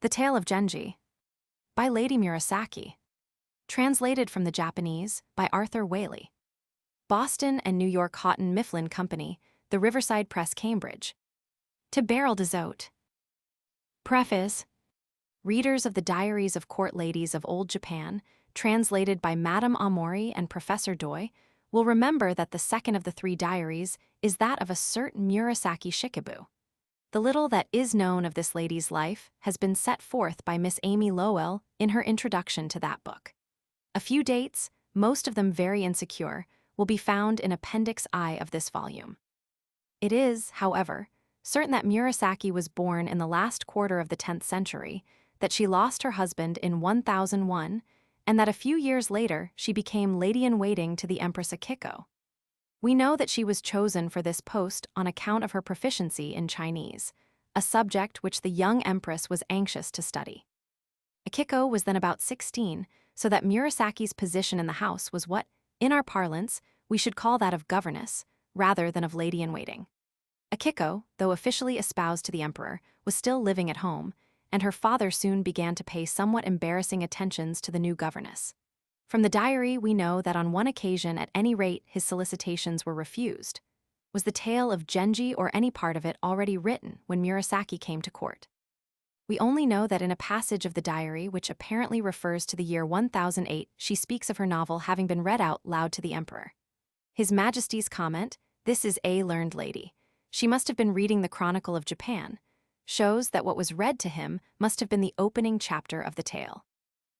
The Tale of Genji, by Lady Murasaki. Translated from the Japanese by Arthur Whaley. Boston and New York Houghton Mifflin Company, The Riverside Press, Cambridge. To Beryl Dezote. Preface. Readers of the Diaries of Court Ladies of Old Japan, translated by Madame Amori and Professor Doi, will remember that the second of the three diaries is that of a certain Murasaki Shikibu. The little that is known of this lady's life has been set forth by Miss Amy Lowell in her introduction to that book. A few dates, most of them very insecure, will be found in Appendix I of this volume. It is, however, certain that Murasaki was born in the last quarter of the 10th century, that she lost her husband in 1001, and that a few years later she became lady-in-waiting to the Empress Akiko. We know that she was chosen for this post on account of her proficiency in Chinese, a subject which the young empress was anxious to study. Akiko was then about 16, so that Murasaki's position in the house was what, in our parlance, we should call that of governess, rather than of lady-in-waiting. Akiko, though officially espoused to the emperor, was still living at home, and her father soon began to pay somewhat embarrassing attentions to the new governess. From the diary, we know that on one occasion, at any rate, his solicitations were refused. Was the tale of Genji or any part of it already written when Murasaki came to court? We only know that in a passage of the diary which apparently refers to the year 1008, she speaks of her novel having been read out loud to the emperor. His Majesty's comment, "This is a learned lady. She must have been reading the Chronicle of Japan," shows that what was read to him must have been the opening chapter of the tale.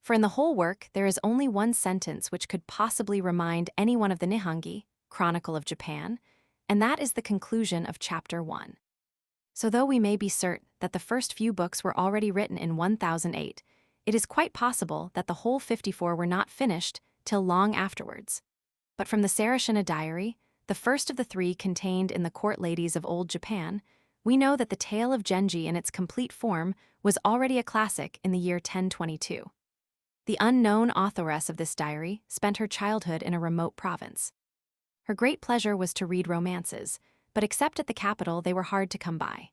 For in the whole work, there is only one sentence which could possibly remind anyone of the Nihongi, Chronicle of Japan, and that is the conclusion of Chapter 1. So though we may be certain that the first few books were already written in 1008, it is quite possible that the whole 54 were not finished till long afterwards. But from the Sarashina diary, the first of the three contained in the Court Ladies of Old Japan, we know that the tale of Genji in its complete form was already a classic in the year 1022. The unknown authoress of this diary spent her childhood in a remote province. Her great pleasure was to read romances, but except at the capital they were hard to come by.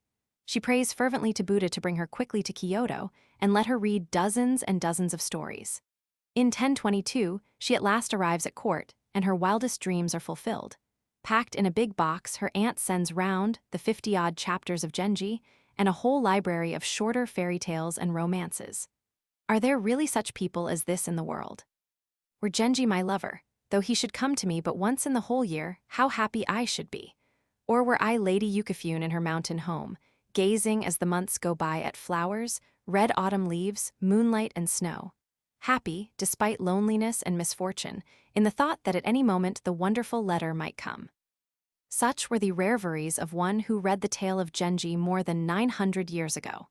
She prays fervently to Buddha to bring her quickly to Kyoto and let her read dozens and dozens of stories. In 1022, she at last arrives at court, and her wildest dreams are fulfilled. Packed in a big box, her aunt sends round the 50-odd chapters of Genji and a whole library of shorter fairy tales and romances. Are there really such people as this in the world? Were Genji my lover, though he should come to me but once in the whole year, how happy I should be. Or were I Lady Yukifune in her mountain home, gazing as the months go by at flowers, red autumn leaves, moonlight and snow, happy, despite loneliness and misfortune, in the thought that at any moment the wonderful letter might come. Such were the reveries of one who read the tale of Genji more than 900 years ago.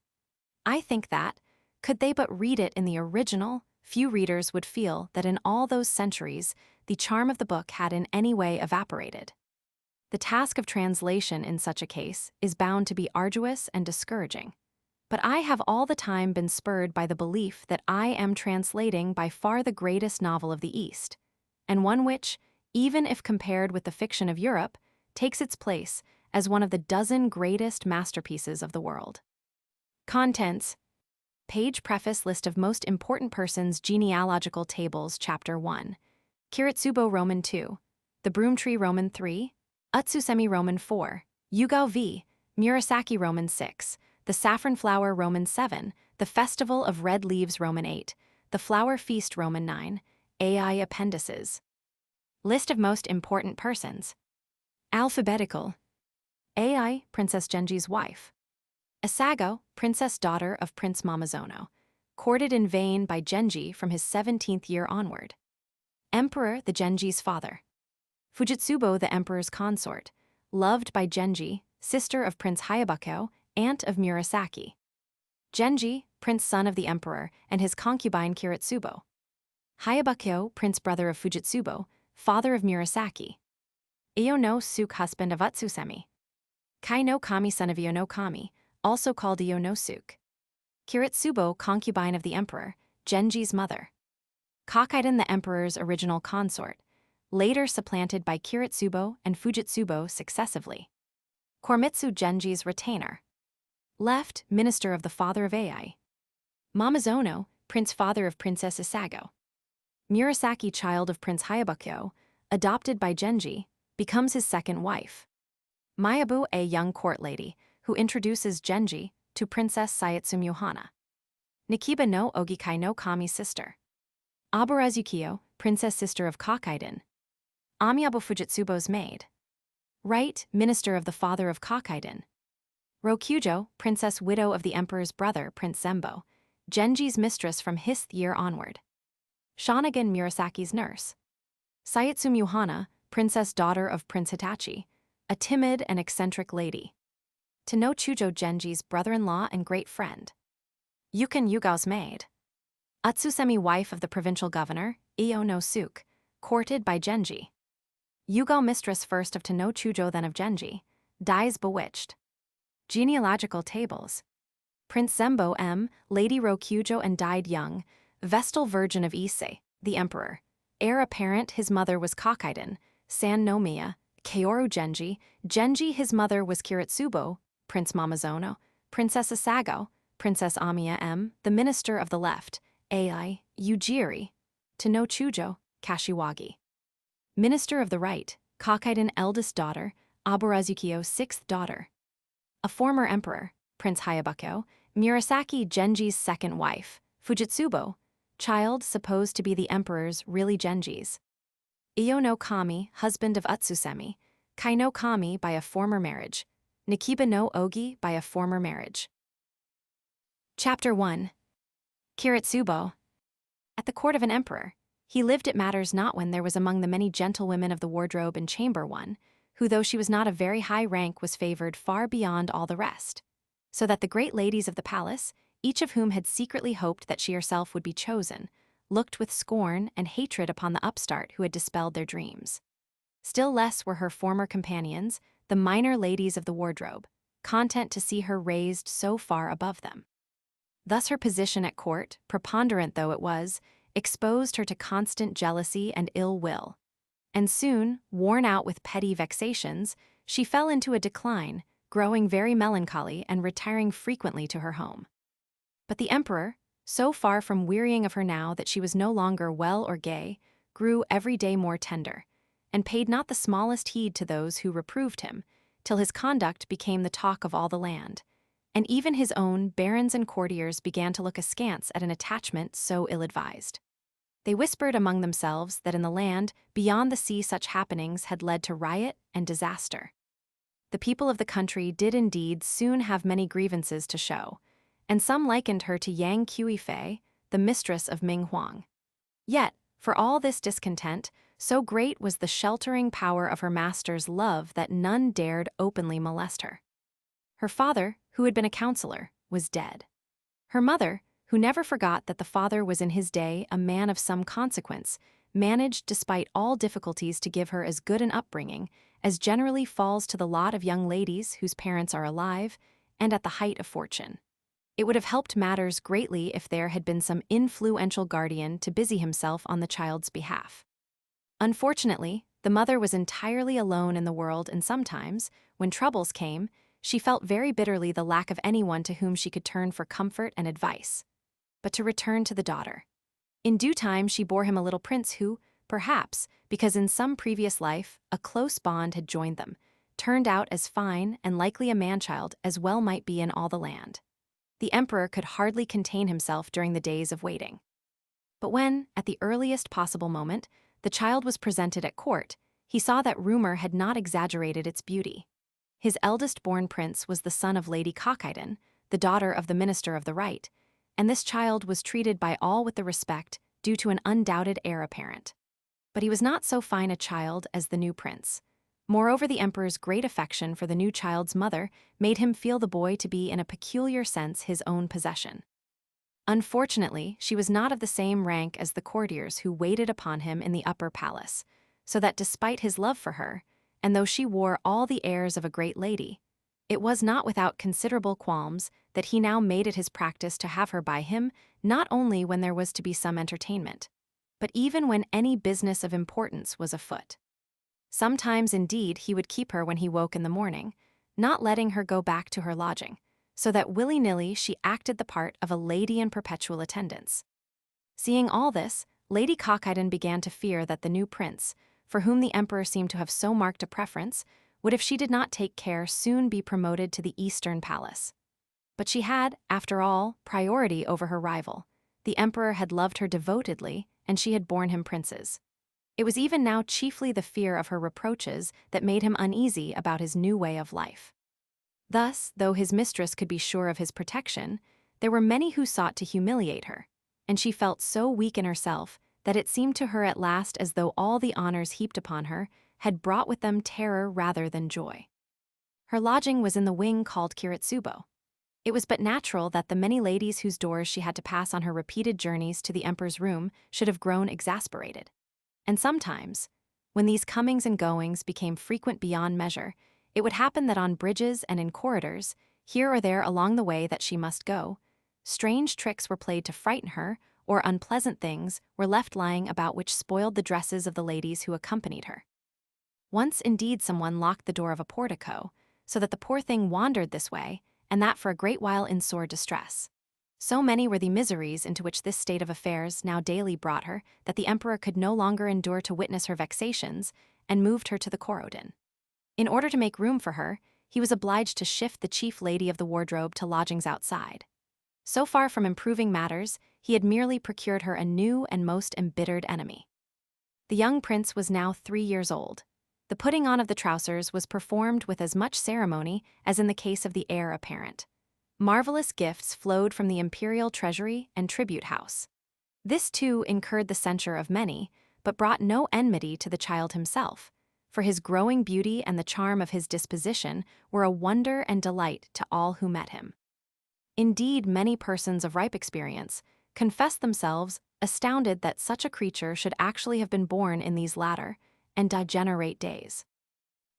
I think that, could they but read it in the original, few readers would feel that in all those centuries the charm of the book had in any way evaporated. The task of translation in such a case is bound to be arduous and discouraging. But I have all the time been spurred by the belief that I am translating by far the greatest novel of the East, and one which, even if compared with the fiction of Europe, takes its place as one of the dozen greatest masterpieces of the world. Contents. Page preface list of most important persons genealogical tables Chapter 1. Kiritsubo Roman 2. The Broom Tree Roman 3. Utsusemi Roman 4. Yugao v. Murasaki Roman 6. The Saffron Flower Roman 7. The Festival of Red Leaves Roman 8. The Flower Feast Roman 9. AI Appendices. List of most important persons. Alphabetical. AI, Princess Genji's wife. Asago, princess daughter of Prince Mamazono, courted in vain by Genji from his 17th year onward. Emperor, the Genji's father. Fujitsubo, the emperor's consort, loved by Genji, sister of Prince Hayabako, aunt of Murasaki. Genji, prince son of the emperor, and his concubine Kiritsubo. Hayabako, prince brother of Fujitsubo, father of Murasaki. Iyo no Suke, husband of Utsusemi. Kai no Kami, son of Iyo no Kami, also called Iyo no Suke. Kiritsubo, concubine of the emperor, Genji's mother. Kakiden, the emperor's original consort, later supplanted by Kiritsubo and Fujitsubo successively. Koremitsu, Genji's retainer. Left, minister of the father of Ai. Mamazono, prince father of Princess Isago. Murasaki, child of Prince Hyabukyo, adopted by Genji, becomes his second wife. Mayabu, a young court lady, who introduces Genji to Princess Sayatsumi Yohana. Nikiba no Ogikai no Kami's sister. Aburazukio, princess sister of Kakaiden. Amiyabu Fujitsubo's maid. Right, minister of the father of Kakaiden. Rokujo, princess widow of the emperor's brother, Prince Zembo, Genji's mistress from his year onward. Shanagan, Murasaki's nurse. Sayatsumi Yohana, princess daughter of Prince Hitachi, a timid and eccentric lady. Tano Chujo, Genji's brother-in-law and great friend. Yukin, Yugao's maid. Utsusemi, wife of the provincial governor, Iyo no Suke, courted by Genji. Yugao, mistress first of Tano Chujo then of Genji, dies bewitched. Genealogical tables. Prince Zembo M, Lady Rokujo and died young, Vestal Virgin of Ise, the emperor. Heir apparent, his mother was Kakaiden, San no Miya, Kaoru Genji. Genji, his mother was Kiritsubo, Prince Mamazono, Princess Isago, Princess Amiya M, the minister of the left, Ai, Ujiri, Tano Chujo, Kashiwagi. Minister of the right, Kakaiden eldest daughter, Aburazukio sixth daughter. A former emperor, Prince Hyabukyo, Murasaki, Genji's second wife, Fujitsubo, child supposed to be the emperor's, really Genji's. Iyo no Kami, husband of Utsusemi, Kai no Kami by a former marriage, Nikiba no Ogi by a former marriage. Chapter 1. Kiritsubo. At the court of an emperor, he lived. It matters not when there was among the many gentlewomen of the wardrobe and chamber one, who though she was not of very high rank was favored far beyond all the rest, so that the great ladies of the palace, each of whom had secretly hoped that she herself would be chosen, looked with scorn and hatred upon the upstart who had dispelled their dreams. Still less were her former companions, the minor ladies of the wardrobe, content to see her raised so far above them. Thus her position at court, preponderant though it was, exposed her to constant jealousy and ill will. And soon, worn out with petty vexations, she fell into a decline, growing very melancholy and retiring frequently to her home. But the emperor, so far from wearying of her now that she was no longer well or gay, grew every day more tender, and paid not the smallest heed to those who reproved him, till his conduct became the talk of all the land, and even his own barons and courtiers began to look askance at an attachment so ill-advised. They whispered among themselves that in the land beyond the sea such happenings had led to riot and disaster. The people of the country did indeed soon have many grievances to show, and some likened her to Yang Kui-fei, the mistress of Ming Huang. Yet, for all this discontent, so great was the sheltering power of her master's love that none dared openly molest her. Her father, who had been a counselor, was dead. Her mother, who never forgot that the father was in his day a man of some consequence, managed despite all difficulties to give her as good an upbringing as generally falls to the lot of young ladies whose parents are alive and at the height of fortune. It would have helped matters greatly if there had been some influential guardian to busy himself on the child's behalf. Unfortunately, the mother was entirely alone in the world, and sometimes, when troubles came, she felt very bitterly the lack of anyone to whom she could turn for comfort and advice. But to return to the daughter. In due time she bore him a little prince who, perhaps, because in some previous life a close bond had joined them, turned out as fine and likely a man-child as well might be in all the land. The emperor could hardly contain himself during the days of waiting. But when, at the earliest possible moment, the child was presented at court, he saw that rumor had not exaggerated its beauty. His eldest-born prince was the son of Lady Kakaiden, the daughter of the minister of the right, and this child was treated by all with the respect due to an undoubted heir apparent. But he was not so fine a child as the new prince. Moreover, the emperor's great affection for the new child's mother made him feel the boy to be in a peculiar sense his own possession. Unfortunately, she was not of the same rank as the courtiers who waited upon him in the upper palace, so that despite his love for her, and though she wore all the airs of a great lady, it was not without considerable qualms that he now made it his practice to have her by him not only when there was to be some entertainment, but even when any business of importance was afoot. Sometimes, indeed, he would keep her when he woke in the morning, not letting her go back to her lodging, so that willy-nilly she acted the part of a lady in perpetual attendance. Seeing all this, Lady Cockiden began to fear that the new prince, for whom the emperor seemed to have so marked a preference, would, if she did not take care, soon be promoted to the Eastern Palace. But she had, after all, priority over her rival. The emperor had loved her devotedly, and she had borne him princes. It was even now chiefly the fear of her reproaches that made him uneasy about his new way of life. Thus, though his mistress could be sure of his protection, there were many who sought to humiliate her, and she felt so weak in herself that it seemed to her at last as though all the honors heaped upon her had brought with them terror rather than joy. Her lodging was in the wing called Kiritsubo. It was but natural that the many ladies whose doors she had to pass on her repeated journeys to the emperor's room should have grown exasperated. And sometimes, when these comings and goings became frequent beyond measure, it would happen that on bridges and in corridors, here or there along the way that she must go, strange tricks were played to frighten her, or unpleasant things were left lying about which spoiled the dresses of the ladies who accompanied her. Once indeed someone locked the door of a portico, so that the poor thing wandered this way, and that for a great while in sore distress. So many were the miseries into which this state of affairs now daily brought her that the emperor could no longer endure to witness her vexations, and moved her to the Korodin. In order to make room for her, he was obliged to shift the chief lady of the wardrobe to lodgings outside. So far from improving matters, he had merely procured her a new and most embittered enemy. The young prince was now 3 years old. The putting on of the trousers was performed with as much ceremony as in the case of the heir apparent. Marvelous gifts flowed from the imperial treasury and tribute house. This too incurred the censure of many, but brought no enmity to the child himself, for his growing beauty and the charm of his disposition were a wonder and delight to all who met him. Indeed, many persons of ripe experience confessed themselves astounded that such a creature should actually have been born in these latter and degenerate days.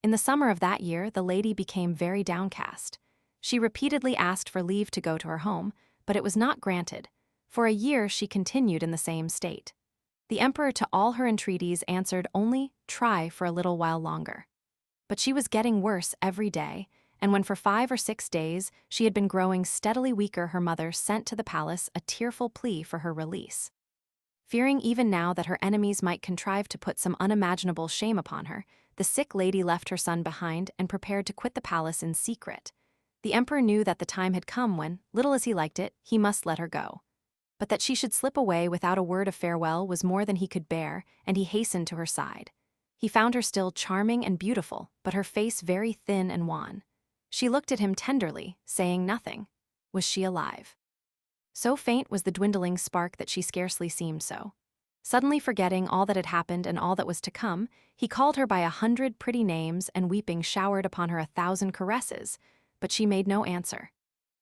In the summer of that year, the lady became very downcast. She repeatedly asked for leave to go to her home, but it was not granted. For a year she continued in the same state. The emperor to all her entreaties answered only, "Try for a little while longer." But she was getting worse every day, and when for 5 or 6 days she had been growing steadily weaker, her mother sent to the palace a tearful plea for her release. Fearing even now that her enemies might contrive to put some unimaginable shame upon her, the sick lady left her son behind and prepared to quit the palace in secret. The emperor knew that the time had come when, little as he liked it, he must let her go. But that she should slip away without a word of farewell was more than he could bear, and he hastened to her side. He found her still charming and beautiful, but her face very thin and wan. She looked at him tenderly, saying nothing. Was she alive? So faint was the dwindling spark that she scarcely seemed so. Suddenly forgetting all that had happened and all that was to come, he called her by 100 pretty names and weeping showered upon her 1,000 caresses, but she made no answer.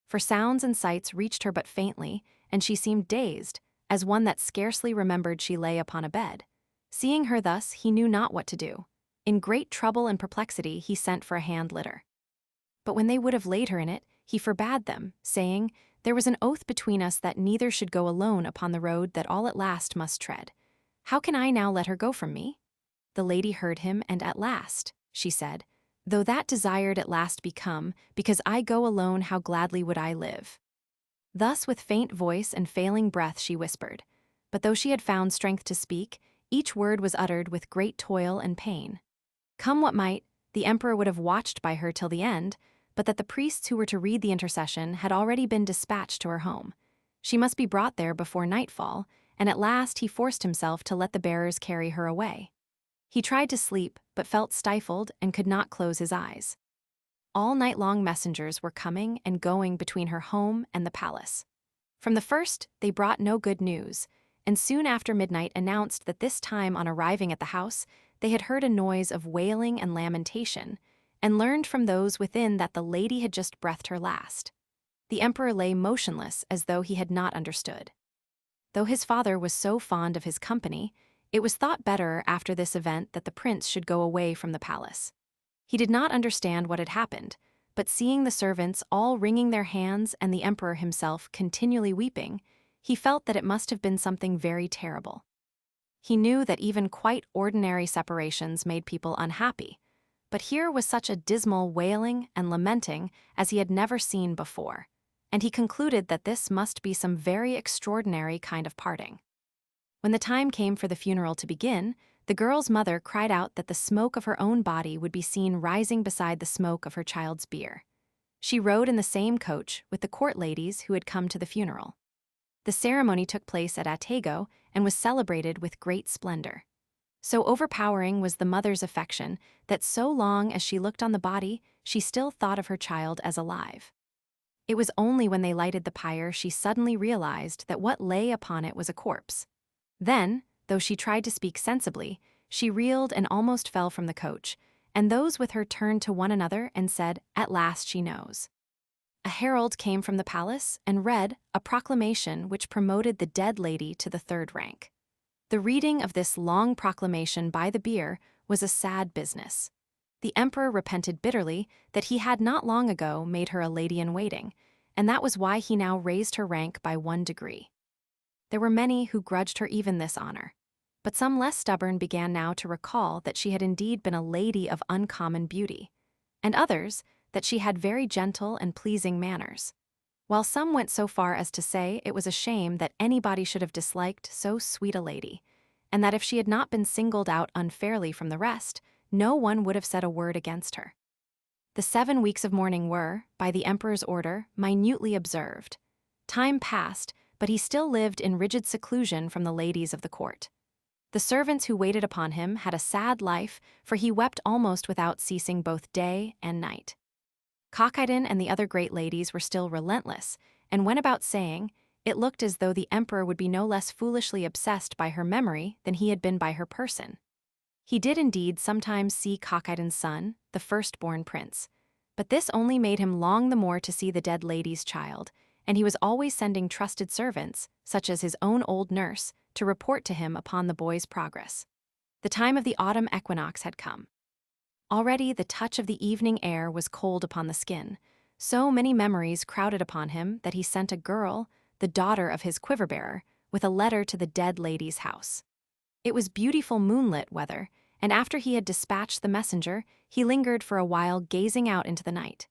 For sounds and sights reached her but faintly, and she seemed dazed, as one that scarcely remembered she lay upon a bed. Seeing her thus, he knew not what to do. In great trouble and perplexity, he sent for a hand litter. But when they would have laid her in it, he forbade them, saying, "There was an oath between us that neither should go alone upon the road that all at last must tread. How can I now let her go from me?" The lady heard him, and at last, she said, "Though that desired at last be come, because I go alone, how gladly would I live." Thus with faint voice and failing breath she whispered, but though she had found strength to speak, each word was uttered with great toil and pain. Come what might, the emperor would have watched by her till the end, but that the priests who were to read the intercession had already been dispatched to her home. She must be brought there before nightfall, and at last he forced himself to let the bearers carry her away. He tried to sleep, but felt stifled and could not close his eyes. All night long messengers were coming and going between her home and the palace. From the first, they brought no good news, and soon after midnight announced that this time on arriving at the house, they had heard a noise of wailing and lamentation, and learned from those within that the lady had just breathed her last. The emperor lay motionless as though he had not understood. Though his father was so fond of his company, it was thought better after this event that the prince should go away from the palace. He did not understand what had happened, but seeing the servants all wringing their hands and the emperor himself continually weeping, he felt that it must have been something very terrible. He knew that even quite ordinary separations made people unhappy, But here was such a dismal wailing and lamenting as he had never seen before, and he concluded that this must be some very extraordinary kind of parting. When the time came for the funeral to begin, the girl's mother cried out that the smoke of her own body would be seen rising beside the smoke of her child's bier. She rode in the same coach with the court ladies who had come to the funeral. The ceremony took place at Atego and was celebrated with great splendor. So overpowering was the mother's affection that so long as she looked on the body, she still thought of her child as alive. It was only when they lighted the pyre she suddenly realized that what lay upon it was a corpse. Then, though she tried to speak sensibly, she reeled and almost fell from the coach, and those with her turned to one another and said, "At last she knows." A herald came from the palace and read a proclamation which promoted the dead lady to the 3rd rank. The reading of this long proclamation by the bier was a sad business. The emperor repented bitterly that he had not long ago made her a lady-in-waiting, and that was why he now raised her rank by 1 degree. There were many who grudged her even this honor, but some less stubborn began now to recall that she had indeed been a lady of uncommon beauty, and others that she had very gentle and pleasing manners, while some went so far as to say it was a shame that anybody should have disliked so sweet a lady, and that if she had not been singled out unfairly from the rest, no one would have said a word against her. The 7 weeks of mourning were, by the emperor's order, minutely observed. Time passed, but he still lived in rigid seclusion from the ladies of the court. The servants who waited upon him had a sad life, for he wept almost without ceasing both day and night. Kokiden and the other great ladies were still relentless, and went about saying, it looked as though the emperor would be no less foolishly obsessed by her memory than he had been by her person. He did indeed sometimes see Kokiden's son, the firstborn prince, but this only made him long the more to see the dead lady's child, and he was always sending trusted servants, such as his own old nurse, to report to him upon the boy's progress. The time of the autumn equinox had come. Already the touch of the evening air was cold upon the skin. So many memories crowded upon him that he sent a girl, the daughter of his quiver-bearer, with a letter to the dead lady's house. It was beautiful moonlit weather, and after he had dispatched the messenger, he lingered for a while gazing out into the night.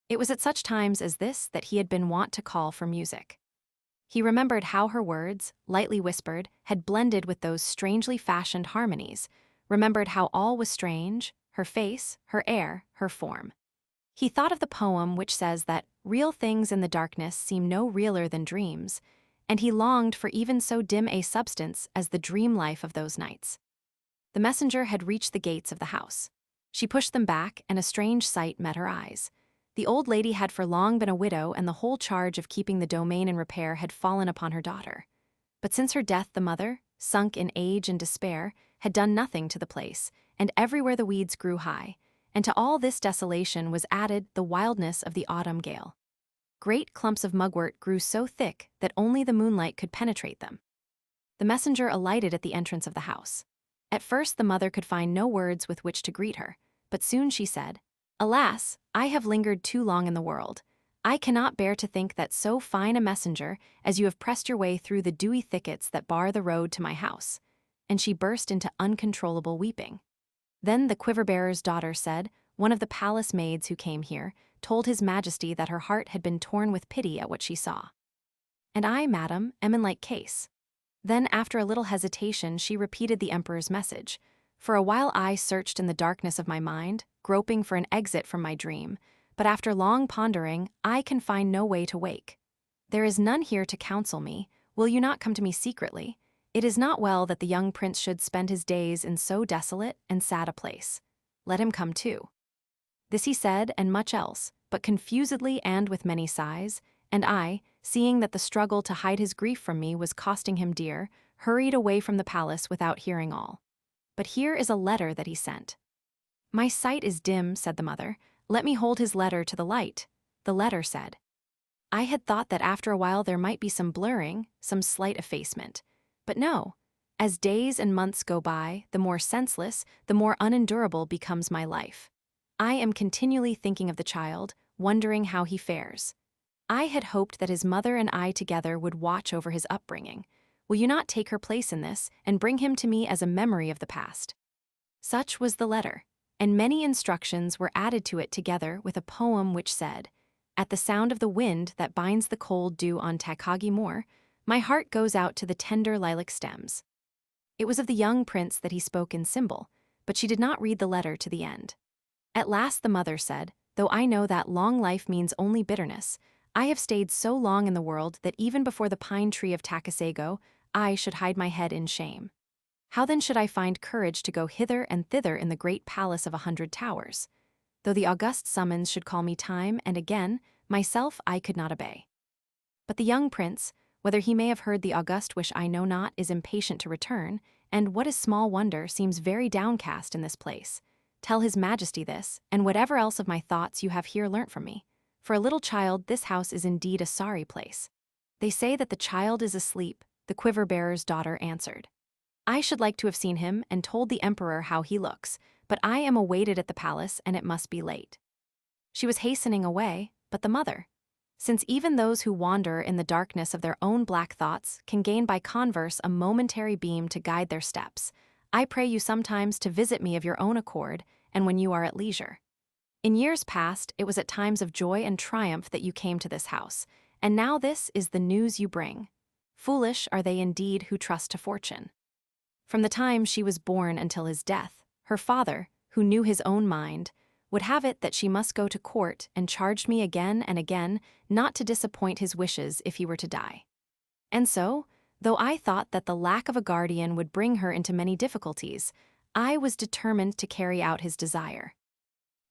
It was at such times as this that he had been wont to call for music. He remembered how her words, lightly whispered, had blended with those strangely fashioned harmonies, remembered how all was strange, her face, her air, her form. He thought of the poem which says that real things in the darkness seem no realer than dreams, and he longed for even so dim a substance as the dream life of those nights. The messenger had reached the gates of the house. She pushed them back, and a strange sight met her eyes. The old lady had for long been a widow, and the whole charge of keeping the domain in repair had fallen upon her daughter. But since her death the mother, sunk in age and despair, had done nothing to the place, and everywhere the weeds grew high, and to all this desolation was added the wildness of the autumn gale. Great clumps of mugwort grew so thick that only the moonlight could penetrate them. The messenger alighted at the entrance of the house. At first the mother could find no words with which to greet her, but soon she said, "Alas, I have lingered too long in the world. I cannot bear to think that so fine a messenger as you have pressed your way through the dewy thickets that bar the road to my house." And she burst into uncontrollable weeping. Then the quiver-bearer's daughter said, one of the palace maids who came here, told his majesty that her heart had been torn with pity at what she saw. "And I, madam, am in like case." Then after a little hesitation she repeated the emperor's message. "For a while I searched in the darkness of my mind, groping for an exit from my dream, but after long pondering, I can find no way to wake. There is none here to counsel me. Will you not come to me secretly? It is not well that the young prince should spend his days in so desolate and sad a place. Let him come too." This he said, and much else, but confusedly and with many sighs, and I, seeing that the struggle to hide his grief from me was costing him dear, hurried away from the palace without hearing all. But here is a letter that he sent. "My sight is dim," said the mother. "Let me hold his letter to the light." The letter said. I had thought that after a while there might be some blurring, some slight effacement. But no. As days and months go by, the more senseless, the more unendurable becomes my life. I am continually thinking of the child, wondering how he fares. I had hoped that his mother and I together would watch over his upbringing. Will you not take her place in this, and bring him to me as a memory of the past? Such was the letter. and many instructions were added to it together with a poem which said, "At the sound of the wind that binds the cold dew on Takagi Moor, my heart goes out to the tender lilac stems." It was of the young prince that he spoke in symbol, but she did not read the letter to the end. At last the mother said, "Though I know that long life means only bitterness, I have stayed so long in the world that even before the pine tree of Takasago, I should hide my head in shame. How then should I find courage to go hither and thither in the great palace of 100 towers? Though the august summons should call me time and again, myself I could not obey." But the young prince, whether he may have heard the august wish I know not, is impatient to return, and what is small wonder, seems very downcast in this place. Tell his majesty this, and whatever else of my thoughts you have here learnt from me. For a little child, this house is indeed a sorry place. They say that the child is asleep, the quiver-bearer's daughter answered. I should like to have seen him and told the emperor how he looks, but I am awaited at the palace and it must be late. She was hastening away, but the mother, since even those who wander in the darkness of their own black thoughts can gain by converse a momentary beam to guide their steps, I pray you sometimes to visit me of your own accord and when you are at leisure. In years past, it was at times of joy and triumph that you came to this house, and now this is the news you bring. Foolish are they indeed who trust to fortune. From the time she was born until his death, her father, who knew his own mind, would have it that she must go to court and charged me again and again not to disappoint his wishes if he were to die. And so, though I thought that the lack of a guardian would bring her into many difficulties, I was determined to carry out his desire.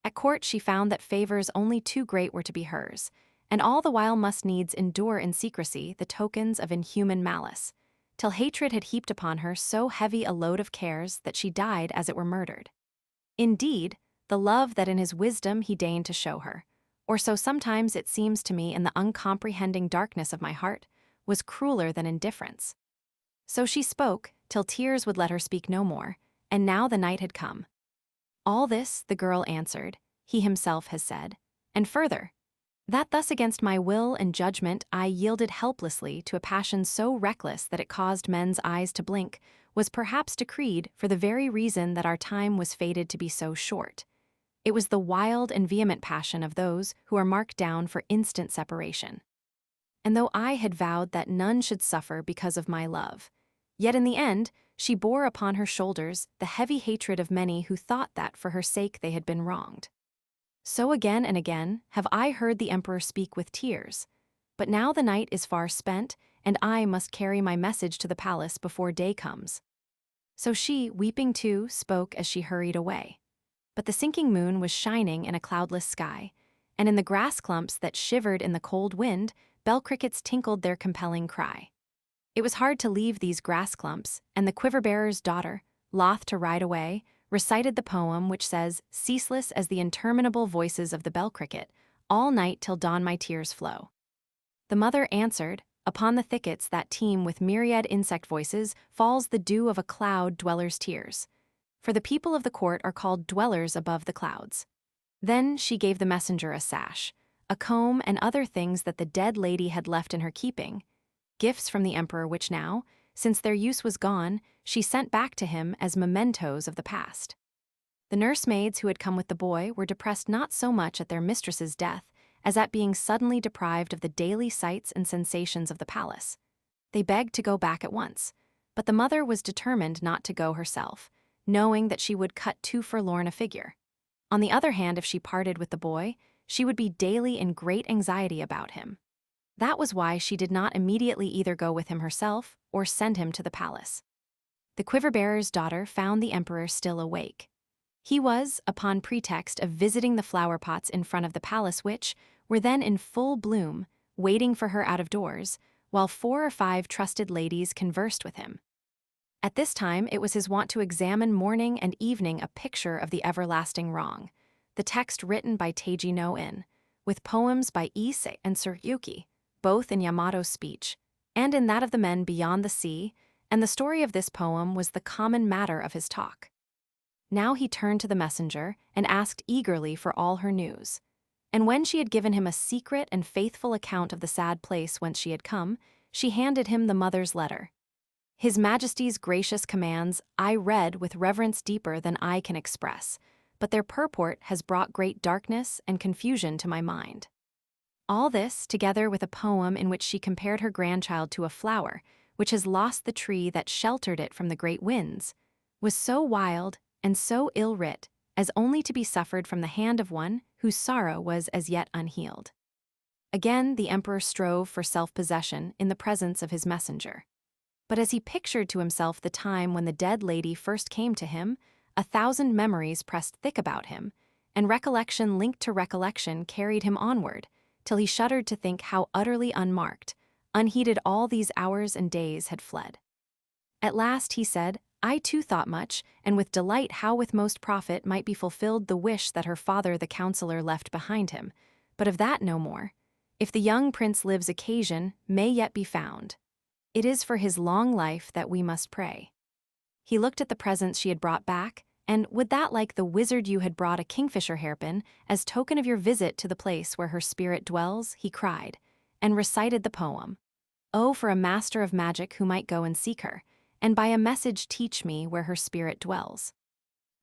At court she found that favors only too great were to be hers, and all the while must needs endure in secrecy the tokens of inhuman malice, till hatred had heaped upon her so heavy a load of cares that she died as it were murdered. Indeed, the love that in his wisdom he deigned to show her, or so sometimes it seems to me in the uncomprehending darkness of my heart, was crueler than indifference. So she spoke, till tears would let her speak no more, and now the night had come. All this, the girl answered, he himself has said, and further, that thus against my will and judgment I yielded helplessly to a passion so reckless that it caused men's eyes to blink, was perhaps decreed for the very reason that our time was fated to be so short. It was the wild and vehement passion of those who are marked down for instant separation. And though I had vowed that none should suffer because of my love, yet in the end she bore upon her shoulders the heavy hatred of many who thought that for her sake they had been wronged. So again and again have I heard the emperor speak with tears, but now the night is far spent, and I must carry my message to the palace before day comes. So she, weeping too, spoke as she hurried away. But the sinking moon was shining in a cloudless sky, and in the grass clumps that shivered in the cold wind, bell crickets tinkled their compelling cry. It was hard to leave these grass clumps, and the quiver-bearer's daughter, loth to ride away, recited the poem which says, "Ceaseless as the interminable voices of the bell cricket, all night till dawn my tears flow." The mother answered, "Upon the thickets that teem with myriad insect voices falls the dew of a cloud dweller's tears. For the people of the court are called dwellers above the clouds." Then she gave the messenger a sash, a comb, and other things that the dead lady had left in her keeping, gifts from the emperor which now, since their use was gone, she sent back to him as mementos of the past. The nursemaids who had come with the boy were depressed not so much at their mistress's death as at being suddenly deprived of the daily sights and sensations of the palace. They begged to go back at once, but the mother was determined not to go herself, knowing that she would cut too forlorn a figure. On the other hand, if she parted with the boy, she would be daily in great anxiety about him. That was why she did not immediately either go with him herself or send him to the palace. The quiver-bearer's daughter found the emperor still awake. He was, upon pretext of visiting the flower pots in front of the palace which were then in full bloom, waiting for her out of doors, while 4 or 5 trusted ladies conversed with him. At this time it was his wont to examine morning and evening a picture of the everlasting wrong, the text written by Teiji no In, with poems by Ise and Tsurugi, both in Yamato's speech, and in that of the men beyond the sea, and the story of this poem was the common matter of his talk. Now he turned to the messenger and asked eagerly for all her news. And when she had given him a secret and faithful account of the sad place whence she had come, she handed him the mother's letter. His Majesty's gracious commands I read with reverence deeper than I can express, but their purport has brought great darkness and confusion to my mind." All this, together with a poem in which she compared her grandchild to a flower, which has lost the tree that sheltered it from the great winds, was so wild and so ill-writ as only to be suffered from the hand of one whose sorrow was as yet unhealed. Again the emperor strove for self-possession in the presence of his messenger. But as he pictured to himself the time when the dead lady first came to him, 1,000 memories pressed thick about him, and recollection linked to recollection carried him onward, till he shuddered to think how utterly unmarked, unheeded all these hours and days had fled. At last he said, "I too thought much, and with delight how with most profit might be fulfilled the wish that her father the counsellor left behind him, but of that no more. If the young prince lives, occasion may yet be found. It is for his long life that we must pray." He looked at the presents she had brought back, and "Would that like the wizard you had brought a kingfisher hairpin, as token of your visit to the place where her spirit dwells," he cried, and recited the poem. "Oh, for a master of magic who might go and seek her, and by a message teach me where her spirit dwells."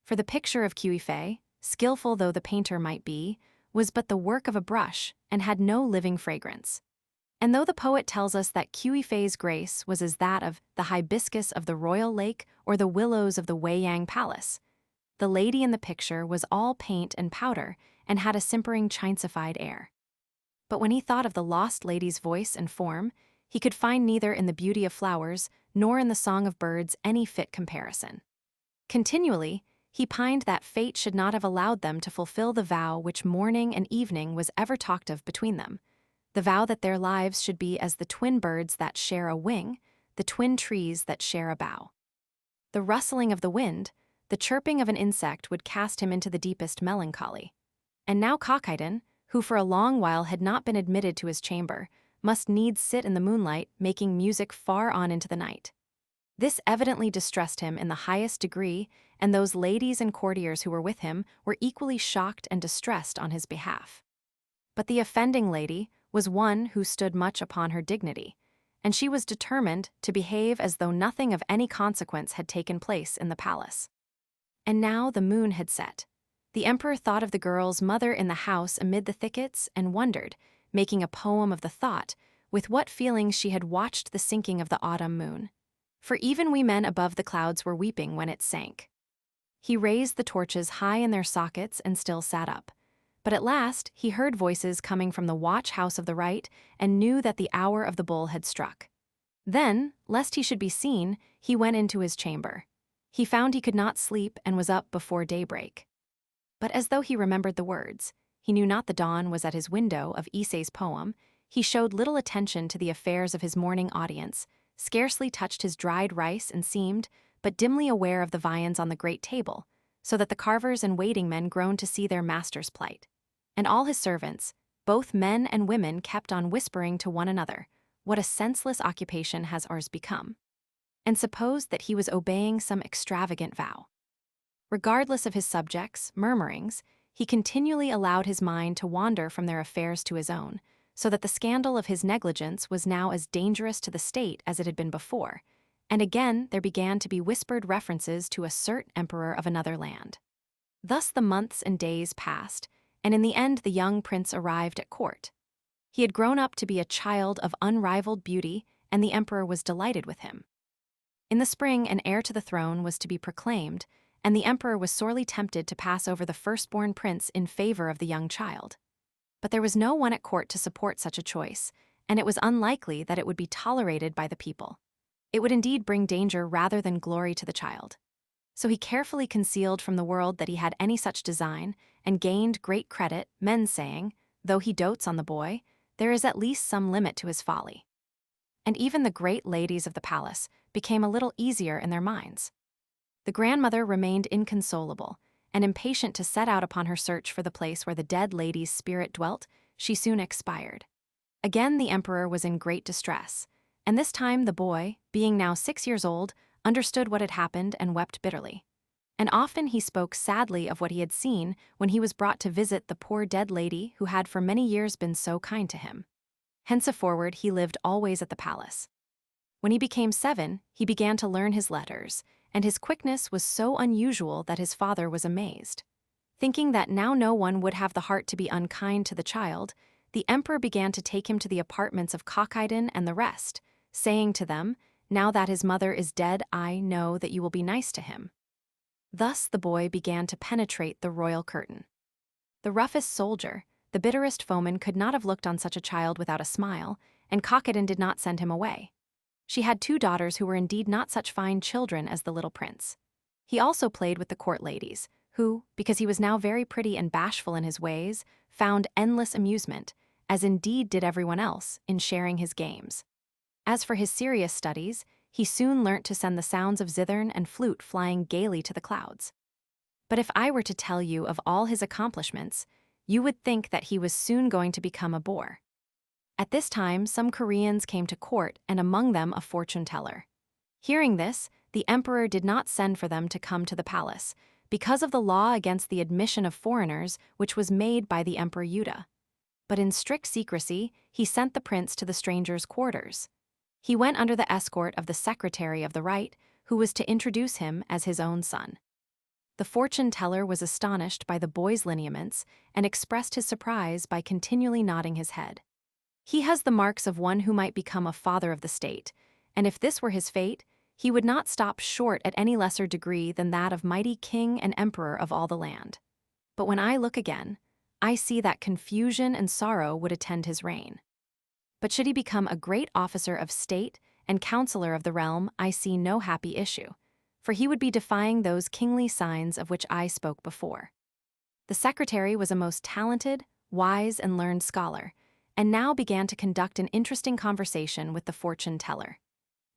For the picture of Kyuifei, skillful though the painter might be, was but the work of a brush and had no living fragrance. And though the poet tells us that Kyuifei's grace was as that of the hibiscus of the royal lake or the willows of the Weiyang palace, the lady in the picture was all paint and powder and had a simpering chinesified air. But when he thought of the lost lady's voice and form, he could find neither in the beauty of flowers nor in the song of birds any fit comparison. Continually, he pined that fate should not have allowed them to fulfill the vow which morning and evening was ever talked of between them, the vow that their lives should be as the twin birds that share a wing, the twin trees that share a bough. The rustling of the wind, the chirping of an insect would cast him into the deepest melancholy. And now Kakaidan, who for a long while had not been admitted to his chamber, must needs sit in the moonlight making music far on into the night. This evidently distressed him in the highest degree, and those ladies and courtiers who were with him were equally shocked and distressed on his behalf. But the offending lady was one who stood much upon her dignity, and she was determined to behave as though nothing of any consequence had taken place in the palace. And now the moon had set. The emperor thought of the girl's mother in the house amid the thickets and wondered, making a poem of the thought, with what feelings she had watched the sinking of the autumn moon. For even we men above the clouds were weeping when it sank. He raised the torches high in their sockets and still sat up. But at last he heard voices coming from the watch house of the right and knew that the hour of the bull had struck. Then, lest he should be seen, he went into his chamber. He found he could not sleep and was up before daybreak. But as though he remembered the words, he knew not the dawn was at his window of Issei's poem, he showed little attention to the affairs of his morning audience, scarcely touched his dried rice and seemed but dimly aware of the viands on the great table, so that the carvers and waiting men groaned to see their master's plight. And all his servants, both men and women, kept on whispering to one another, "What a senseless occupation has ours become," and supposed that he was obeying some extravagant vow. Regardless of his subjects' murmurings, he continually allowed his mind to wander from their affairs to his own, so that the scandal of his negligence was now as dangerous to the state as it had been before, and again there began to be whispered references to a certain emperor of another land. Thus the months and days passed, and in the end the young prince arrived at court. He had grown up to be a child of unrivaled beauty, and the emperor was delighted with him. In the spring an heir to the throne was to be proclaimed, and the emperor was sorely tempted to pass over the firstborn prince in favor of the young child. But there was no one at court to support such a choice, and it was unlikely that it would be tolerated by the people. It would indeed bring danger rather than glory to the child. So he carefully concealed from the world that he had any such design, and gained great credit, men saying, though he dotes on the boy, there is at least some limit to his folly. And even the great ladies of the palace became a little easier in their minds. The grandmother remained inconsolable, and impatient to set out upon her search for the place where the dead lady's spirit dwelt. She soon expired. Again the emperor was in great distress, and this time the boy, being now 6 years old, understood what had happened and wept bitterly. And often he spoke sadly of what he had seen when he was brought to visit the poor dead lady who had for many years been so kind to him. Henceforward he lived always at the palace. When he became 7, he began to learn his letters, and his quickness was so unusual that his father was amazed. Thinking that now no one would have the heart to be unkind to the child, the emperor began to take him to the apartments of Kokiden and the rest, saying to them, "Now that his mother is dead, I know that you will be nice to him." Thus the boy began to penetrate the royal curtain. The roughest soldier, the bitterest foeman could not have looked on such a child without a smile, and Kokiden did not send him away. She had 2 daughters who were indeed not such fine children as the little prince. He also played with the court ladies, who, because he was now very pretty and bashful in his ways, found endless amusement, as indeed did everyone else, in sharing his games. As for his serious studies, he soon learnt to send the sounds of zithern and flute flying gaily to the clouds. But if I were to tell you of all his accomplishments, you would think that he was soon going to become a bore. At this time, some Koreans came to court, and among them a fortune-teller. Hearing this, the emperor did not send for them to come to the palace, because of the law against the admission of foreigners which was made by the Emperor Yuda. But in strict secrecy, he sent the prince to the stranger's quarters. He went under the escort of the secretary of the right, who was to introduce him as his own son. The fortune-teller was astonished by the boy's lineaments and expressed his surprise by continually nodding his head. He has the marks of one who might become a father of the state, and if this were his fate, he would not stop short at any lesser degree than that of mighty king and emperor of all the land. But when I look again, I see that confusion and sorrow would attend his reign. But should he become a great officer of state and counselor of the realm, I see no happy issue, for he would be defying those kingly signs of which I spoke before. The secretary was a most talented, wise, and learned scholar, and now began to conduct an interesting conversation with the fortune-teller.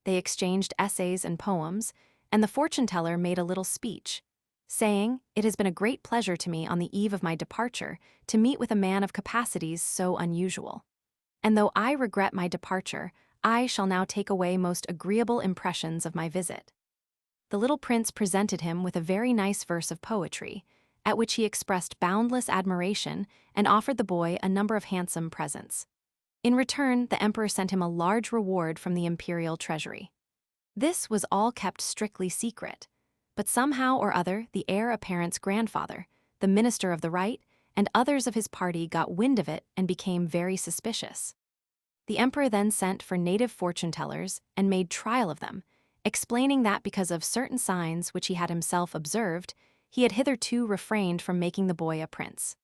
They exchanged essays and poems, and the fortune-teller made a little speech, saying, "It has been a great pleasure to me on the eve of my departure to meet with a man of capacities so unusual. And though I regret my departure, I shall now take away most agreeable impressions of my visit." The little prince presented him with a very nice verse of poetry, at which he expressed boundless admiration and offered the boy a number of handsome presents. In return, the emperor sent him a large reward from the imperial treasury. This was all kept strictly secret, but somehow or other the heir apparent's grandfather, the minister of the right, and others of his party got wind of it and became very suspicious. The emperor then sent for native fortune-tellers and made trial of them, explaining that because of certain signs which he had himself observed, he had hitherto refrained from making the boy a prince.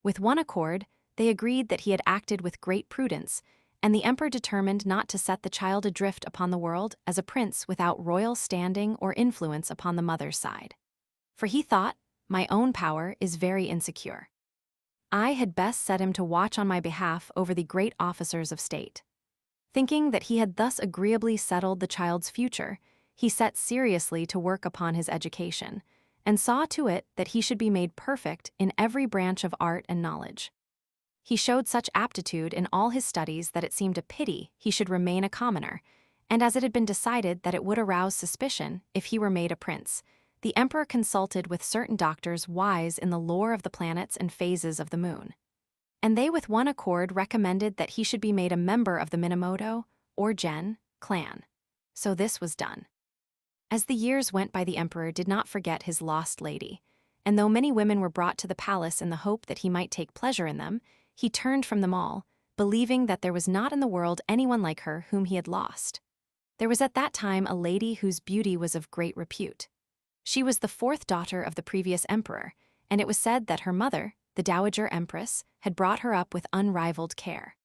With one accord, they agreed that he had acted with great prudence, and the emperor determined not to set the child adrift upon the world as a prince without royal standing or influence upon the mother's side. For he thought, "My own power is very insecure. I had best set him to watch on my behalf over the great officers of state." Thinking that he had thus agreeably settled the child's future, he set seriously to work upon his education, and saw to it that he should be made perfect in every branch of art and knowledge. He showed such aptitude in all his studies that it seemed a pity he should remain a commoner, and as it had been decided that it would arouse suspicion if he were made a prince, the emperor consulted with certain doctors wise in the lore of the planets and phases of the moon. And they with one accord recommended that he should be made a member of the Minamoto, or Gen, clan. So this was done. As the years went by, the emperor did not forget his lost lady, and though many women were brought to the palace in the hope that he might take pleasure in them, he turned from them all, believing that there was not in the world anyone like her whom he had lost. There was at that time a lady whose beauty was of great repute. She was the 4th daughter of the previous emperor, and it was said that her mother, the Dowager Empress, had brought her up with unrivaled care.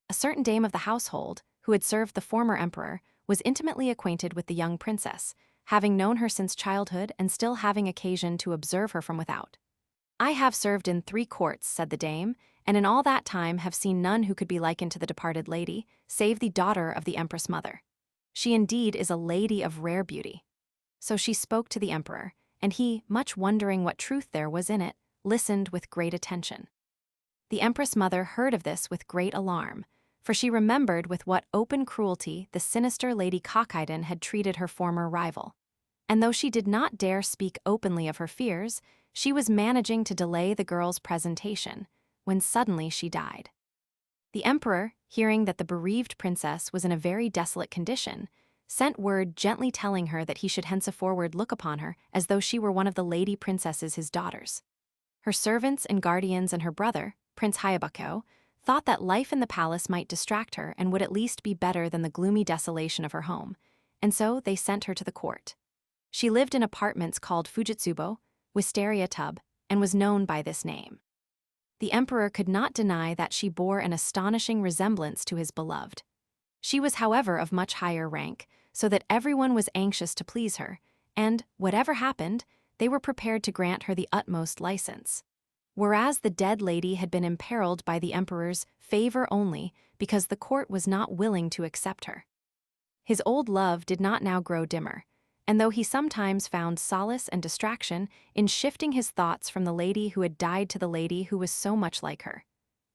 A certain dame of the household, who had served the former emperor, was intimately acquainted with the young princess, having known her since childhood and still having occasion to observe her from without. "I have served in 3 courts," said the dame, "and in all that time have seen none who could be likened to the departed lady, save the daughter of the empress mother. She indeed is a lady of rare beauty." So she spoke to the emperor, and he, much wondering what truth there was in it, listened with great attention. The empress mother heard of this with great alarm, for she remembered with what open cruelty the sinister Lady Kokiden had treated her former rival. And though she did not dare speak openly of her fears, she was managing to delay the girl's presentation, when suddenly she died. The emperor, hearing that the bereaved princess was in a very desolate condition, sent word gently telling her that he should henceforward look upon her as though she were one of the lady princesses his daughters. Her servants and guardians and her brother, Prince Hyabako, thought that life in the palace might distract her and would at least be better than the gloomy desolation of her home, and so they sent her to the court. She lived in apartments called Fujitsubo, Wisteria Tub, and was known by this name. The emperor could not deny that she bore an astonishing resemblance to his beloved. She was, however, of much higher rank, so that everyone was anxious to please her, and, whatever happened, they were prepared to grant her the utmost license. Whereas the dead lady had been imperiled by the emperor's favor only because the court was not willing to accept her. His old love did not now grow dimmer, and though he sometimes found solace and distraction in shifting his thoughts from the lady who had died to the lady who was so much like her,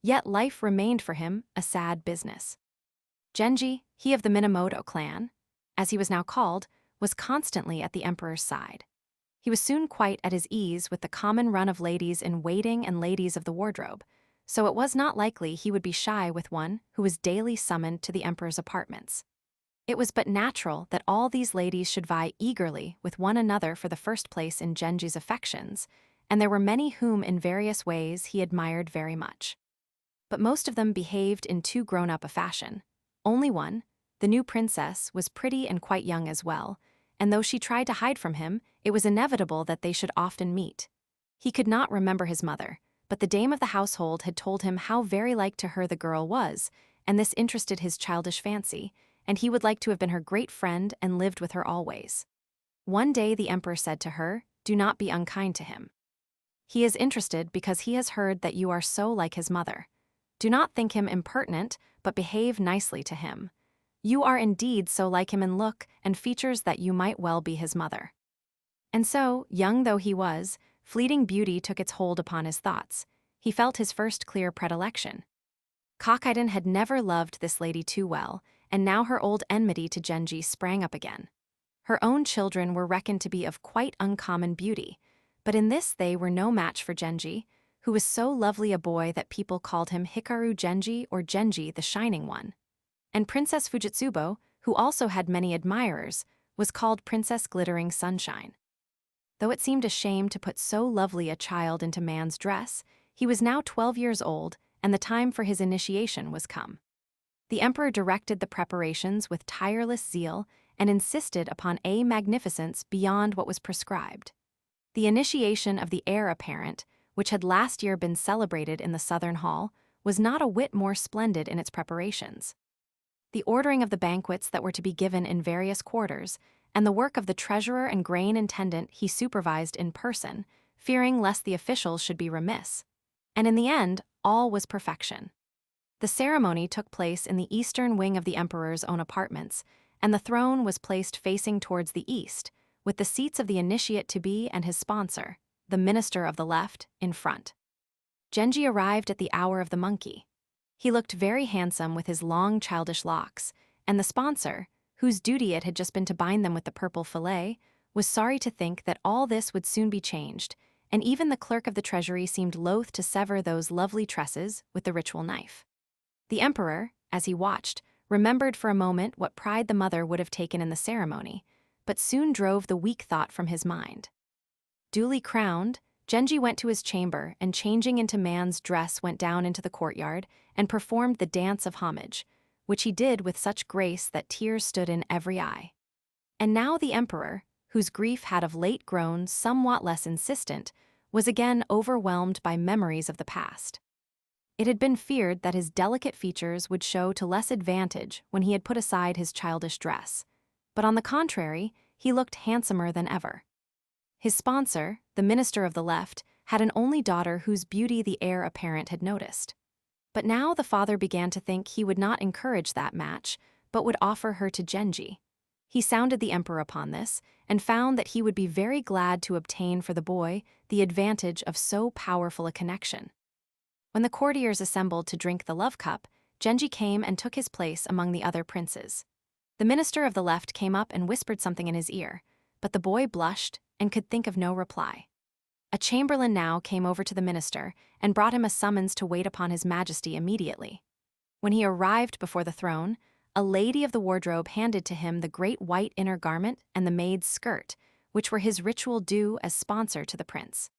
yet life remained for him a sad business. Genji, he of the Minamoto clan, as he was now called, was constantly at the emperor's side. He was soon quite at his ease with the common run of ladies in waiting and ladies of the wardrobe, so it was not likely he would be shy with one who was daily summoned to the emperor's apartments. It was but natural that all these ladies should vie eagerly with one another for the first place in Genji's affections, and there were many whom in various ways he admired very much. But most of them behaved in too grown-up a fashion. Only one, the new princess, was pretty and quite young as well, and though she tried to hide from him, it was inevitable that they should often meet. He could not remember his mother, but the dame of the household had told him how very like to her the girl was, and this interested his childish fancy, and he would like to have been her great friend and lived with her always. One day the emperor said to her, "Do not be unkind to him. He is interested because he has heard that you are so like his mother. Do not think him impertinent, but behave nicely to him. You are indeed so like him in look and features that you might well be his mother." And so, young though he was, fleeting beauty took its hold upon his thoughts. He felt his first clear predilection. Kokiden had never loved this lady too well, and now her old enmity to Genji sprang up again. Her own children were reckoned to be of quite uncommon beauty, but in this they were no match for Genji, who was so lovely a boy that people called him Hikaru Genji or Genji the Shining One. And Princess Fujitsubo, who also had many admirers, was called Princess Glittering Sunshine. Though it seemed a shame to put so lovely a child into man's dress, he was now 12 years old, and the time for his initiation was come. The emperor directed the preparations with tireless zeal and insisted upon a magnificence beyond what was prescribed. The initiation of the heir apparent, which had last year been celebrated in the Southern Hall, was not a whit more splendid in its preparations. The ordering of the banquets that were to be given in various quarters, and the work of the treasurer and grain intendant he supervised in person, fearing lest the officials should be remiss. And in the end, all was perfection. The ceremony took place in the eastern wing of the emperor's own apartments, and the throne was placed facing towards the east, with the seats of the initiate-to-be and his sponsor, the minister of the left, in front. Genji arrived at the hour of the monkey. He looked very handsome with his long childish locks, and the sponsor, whose duty it had just been to bind them with the purple fillet, was sorry to think that all this would soon be changed, and even the clerk of the treasury seemed loath to sever those lovely tresses with the ritual knife. The emperor, as he watched, remembered for a moment what pride the mother would have taken in the ceremony, but soon drove the weak thought from his mind. Duly crowned, Genji went to his chamber and changing into man's dress went down into the courtyard and performed the dance of homage, which he did with such grace that tears stood in every eye. And now the emperor, whose grief had of late grown somewhat less insistent, was again overwhelmed by memories of the past. It had been feared that his delicate features would show to less advantage when he had put aside his childish dress, but on the contrary, he looked handsomer than ever. His sponsor, the minister of the left, had an only daughter whose beauty the heir apparent had noticed. But now the father began to think he would not encourage that match, but would offer her to Genji. He sounded the emperor upon this, and found that he would be very glad to obtain for the boy the advantage of so powerful a connection. When the courtiers assembled to drink the love cup, Genji came and took his place among the other princes. The minister of the left came up and whispered something in his ear, but the boy blushed and could think of no reply. A chamberlain now came over to the minister and brought him a summons to wait upon his majesty immediately. When he arrived before the throne, a lady of the wardrobe handed to him the great white inner garment and the maid's skirt, which were his ritual due as sponsor to the prince.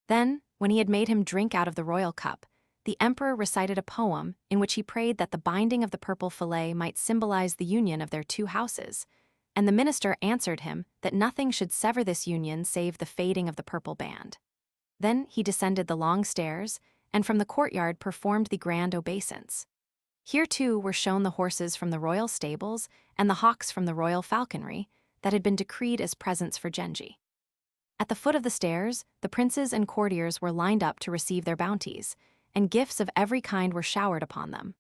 Then, When he had made him drink out of the royal cup, the emperor recited a poem in which he prayed that the binding of the purple fillet might symbolize the union of their two houses, and the minister answered him that nothing should sever this union save the fading of the purple band. Then he descended the long stairs, and from the courtyard performed the grand obeisance. Here too were shown the horses from the royal stables and the hawks from the royal falconry that had been decreed as presents for Genji. At the foot of the stairs, the princes and courtiers were lined up to receive their bounties, and gifts of every kind were showered upon them.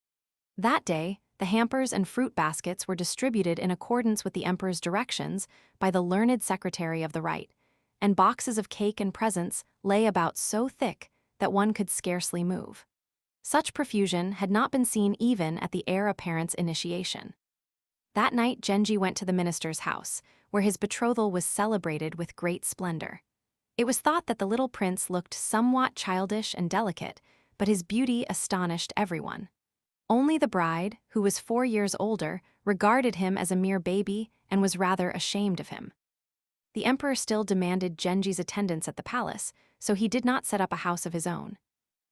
That day, the hampers and fruit baskets were distributed in accordance with the emperor's directions by the learned secretary of the rite, and boxes of cake and presents lay about so thick that one could scarcely move. Such profusion had not been seen even at the heir apparent's initiation. That night Genji went to the minister's house, where his betrothal was celebrated with great splendor. It was thought that the little prince looked somewhat childish and delicate, but his beauty astonished everyone. Only the bride, who was 4 years older, regarded him as a mere baby and was rather ashamed of him. The emperor still demanded Genji's attendance at the palace, so he did not set up a house of his own.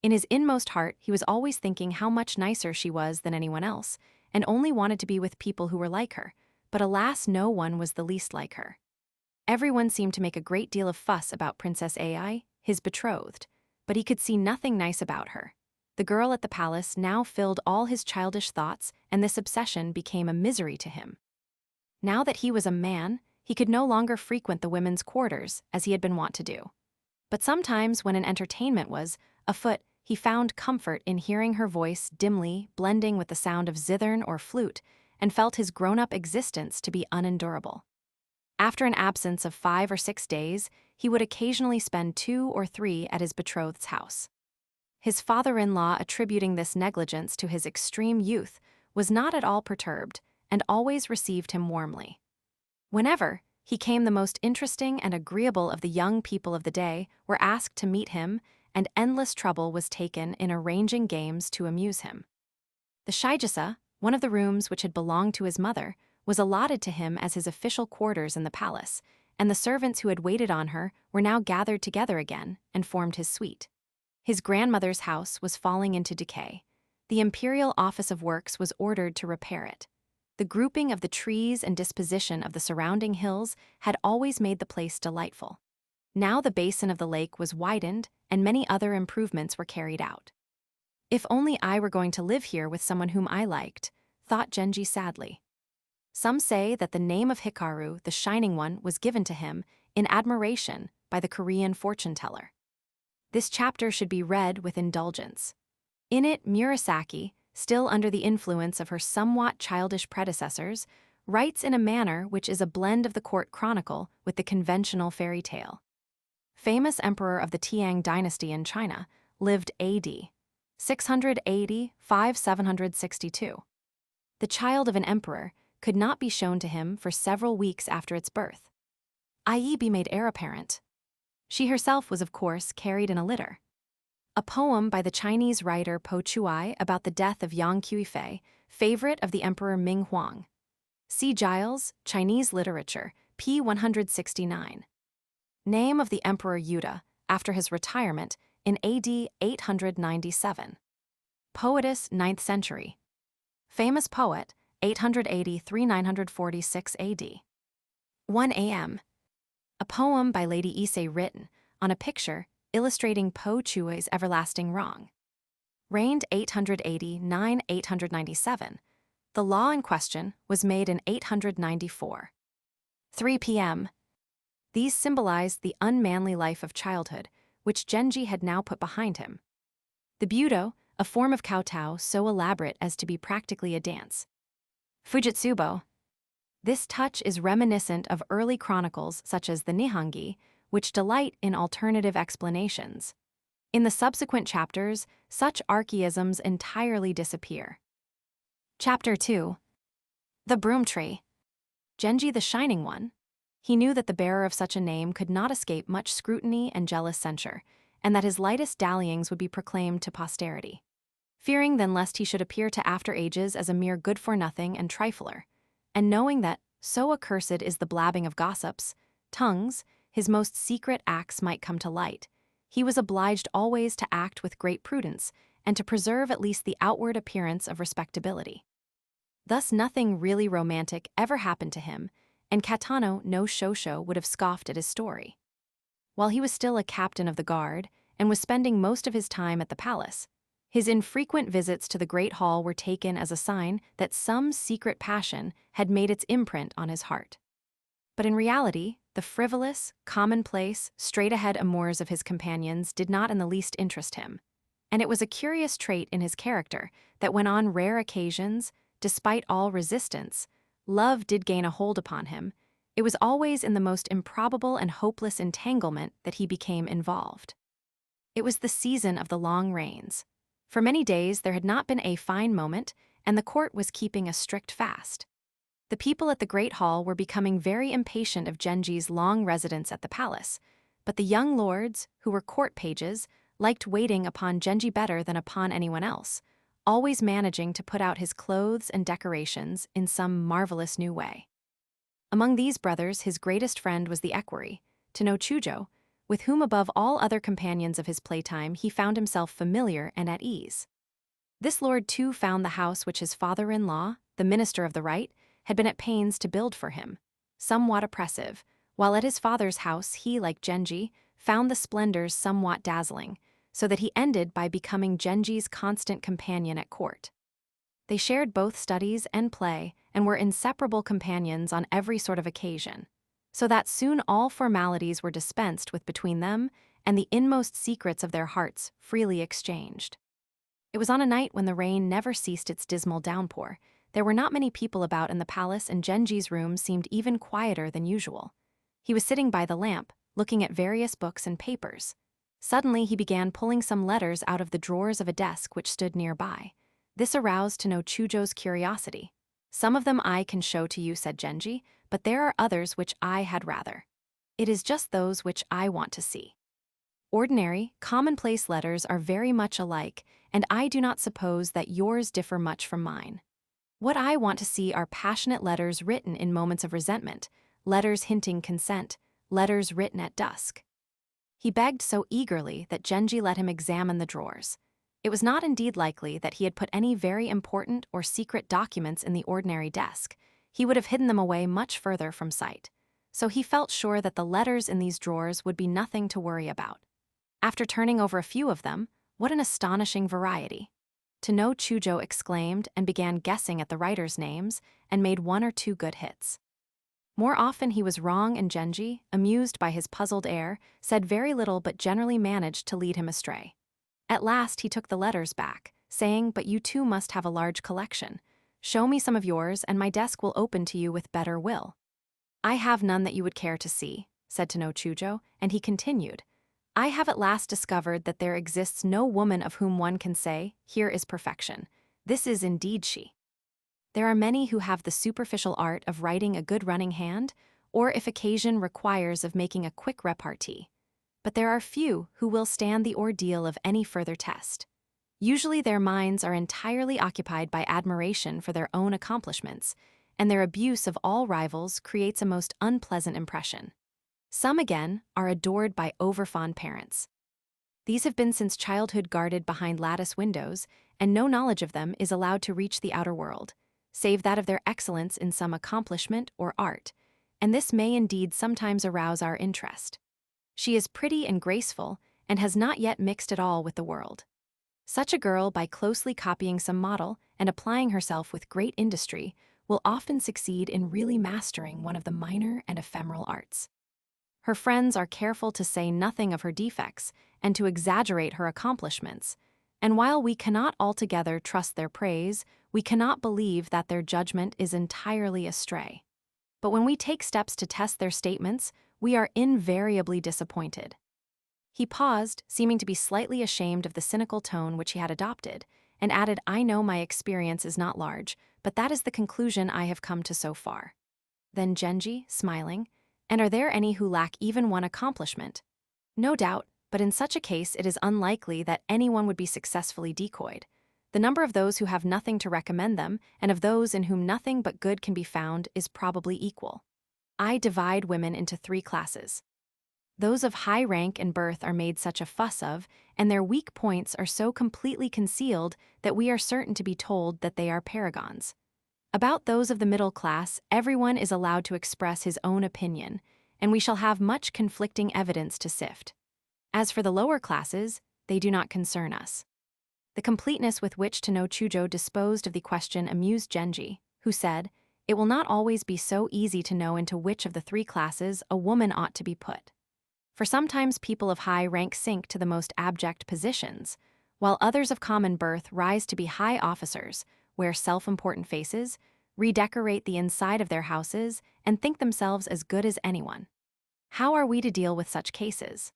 In his inmost heart, he was always thinking how much nicer she was than anyone else, and only wanted to be with people who were like her, but alas, no one was the least like her. Everyone seemed to make a great deal of fuss about Princess Ai, his betrothed, but he could see nothing nice about her. The girl at the palace now filled all his childish thoughts, and this obsession became a misery to him. Now that he was a man, he could no longer frequent the women's quarters, as he had been wont to do. But sometimes, when an entertainment was afoot, he found comfort in hearing her voice dimly blending with the sound of zithern or flute, and felt his grown-up existence to be unendurable. After an absence of 5 or 6 days, he would occasionally spend 2 or 3 at his betrothed's house. His father-in-law, attributing this negligence to his extreme youth, was not at all perturbed, and always received him warmly. Whenever he came, the most interesting and agreeable of the young people of the day were asked to meet him, and endless trouble was taken in arranging games to amuse him. The Shijasa, one of the rooms which had belonged to his mother, was allotted to him as his official quarters in the palace, and the servants who had waited on her were now gathered together again and formed his suite. His grandmother's house was falling into decay. The Imperial Office of Works was ordered to repair it. The grouping of the trees and disposition of the surrounding hills had always made the place delightful. Now the basin of the lake was widened, and many other improvements were carried out. If only I were going to live here with someone whom I liked, thought Genji sadly. Some say that the name of Hikaru, the Shining One, was given to him in admiration by the Korean fortune-teller. This chapter should be read with indulgence. In it, Murasaki, still under the influence of her somewhat childish predecessors, writes in a manner which is a blend of the court chronicle with the conventional fairy tale. Famous emperor of the Tiang dynasty in China, lived AD 680–5762. The child of an emperor could not be shown to him for several weeks after its birth, i.e. be made heir apparent. She herself was, of course, carried in a litter. A poem by the Chinese writer Po Chuai about the death of Yang Qiufei, favorite of the Emperor Ming Huang. C. Giles, Chinese Literature, p. 169. Name of the Emperor Yuda, after his retirement, in AD 897. Poetess, 9th century. Famous poet, 880–946 AD. 1 a.m. A poem by Lady Issei written on a picture illustrating Po Chuai's everlasting wrong. Reigned 889–897. The law in question was made in 894. 3 p.m. These symbolized the unmanly life of childhood, which Genji had now put behind him. The Budo, a form of kowtow so elaborate as to be practically a dance. Fujitsubo. This touch is reminiscent of early chronicles such as the Nihongi, which delight in alternative explanations. In the subsequent chapters, such archaisms entirely disappear. Chapter 2. The Broom Tree. Genji the Shining One. He knew that the bearer of such a name could not escape much scrutiny and jealous censure, and that his lightest dallyings would be proclaimed to posterity. Fearing then lest he should appear to after ages as a mere good-for-nothing and trifler, and knowing that, so accursed is the blabbing of gossips, tongues, his most secret acts might come to light, he was obliged always to act with great prudence and to preserve at least the outward appearance of respectability. Thus nothing really romantic ever happened to him, and Katano no Shosho would have scoffed at his story. While he was still a captain of the guard and was spending most of his time at the palace, his infrequent visits to the Great Hall were taken as a sign that some secret passion had made its imprint on his heart. But in reality, the frivolous, commonplace, straight-ahead amours of his companions did not in the least interest him, and it was a curious trait in his character that when on rare occasions, despite all resistance, love did gain a hold upon him, it was always in the most improbable and hopeless entanglement that he became involved. It was the season of the long rains. For many days there had not been a fine moment, and the court was keeping a strict fast. The people at the Great Hall were becoming very impatient of Genji's long residence at the palace, but the young lords, who were court pages, liked waiting upon Genji better than upon anyone else, always managing to put out his clothes and decorations in some marvelous new way. Among these brothers, his greatest friend was the equerry, Tano Chujo, with whom above all other companions of his playtime he found himself familiar and at ease. This lord too found the house which his father-in-law, the minister of the right, had been at pains to build for him, somewhat oppressive, while at his father's house he, like Genji, found the splendors somewhat dazzling, so that he ended by becoming Genji's constant companion at court. They shared both studies and play and were inseparable companions on every sort of occasion, so that soon all formalities were dispensed with between them and the inmost secrets of their hearts freely exchanged. It was on a night when the rain never ceased its dismal downpour. There were not many people about in the palace, and Genji's room seemed even quieter than usual. He was sitting by the lamp, looking at various books and papers. Suddenly he began pulling some letters out of the drawers of a desk which stood nearby. This aroused Tano Chujo's curiosity. "Some of them I can show to you," said Genji, "but there are others which I had rather. It is just those which I want to see." Ordinary, commonplace letters are very much alike, and I do not suppose that yours differ much from mine. What I want to see are passionate letters written in moments of resentment, letters hinting consent, letters written at dusk. He begged so eagerly that Genji let him examine the drawers. It was not indeed likely that he had put any very important or secret documents in the ordinary desk. He would have hidden them away much further from sight. So he felt sure that the letters in these drawers would be nothing to worry about. After turning over a few of them, what an astonishing variety! Tano Chujo exclaimed and began guessing at the writers' names and made one or two good hits. More often he was wrong, and Genji, amused by his puzzled air, said very little but generally managed to lead him astray. At last he took the letters back, saying, "But you too must have a large collection. Show me some of yours, and my desk will open to you with better will." "I have none that you would care to see," said Tano Chujo, and he continued, "I have at last discovered that there exists no woman of whom one can say, 'Here is perfection. This is indeed she.' There are many who have the superficial art of writing a good running hand, or if occasion requires of making a quick repartee. But there are few who will stand the ordeal of any further test. Usually their minds are entirely occupied by admiration for their own accomplishments, and their abuse of all rivals creates a most unpleasant impression. Some, again, are adored by overfond parents. These have been since childhood guarded behind lattice windows, and no knowledge of them is allowed to reach the outer world, save that of their excellence in some accomplishment or art, and this may indeed sometimes arouse our interest. She is pretty and graceful, and has not yet mixed at all with the world. Such a girl, by closely copying some model and applying herself with great industry, will often succeed in really mastering one of the minor and ephemeral arts. Her friends are careful to say nothing of her defects and to exaggerate her accomplishments, and while we cannot altogether trust their praise, we cannot believe that their judgment is entirely astray. But when we take steps to test their statements, we are invariably disappointed. He paused, seeming to be slightly ashamed of the cynical tone which he had adopted, and added, "I know my experience is not large, but that is the conclusion I have come to so far." Then Genji, smiling, "And are there any who lack even one accomplishment?" "No doubt, but in such a case it is unlikely that anyone would be successfully decoyed. The number of those who have nothing to recommend them and of those in whom nothing but good can be found is probably equal. I divide women into 3 classes. Those of high rank and birth are made such a fuss of, and their weak points are so completely concealed that we are certain to be told that they are paragons. About those of the middle class, everyone is allowed to express his own opinion, and we shall have much conflicting evidence to sift. As for the lower classes, they do not concern us. The completeness with which to know Chujo disposed of the question amused Genji, who said, "It will not always be so easy to know into which of the three classes a woman ought to be put. For sometimes people of high rank sink to the most abject positions, while others of common birth rise to be high officers, wear self-important faces, redecorate the inside of their houses, and think themselves as good as anyone. How are we to deal with such cases?"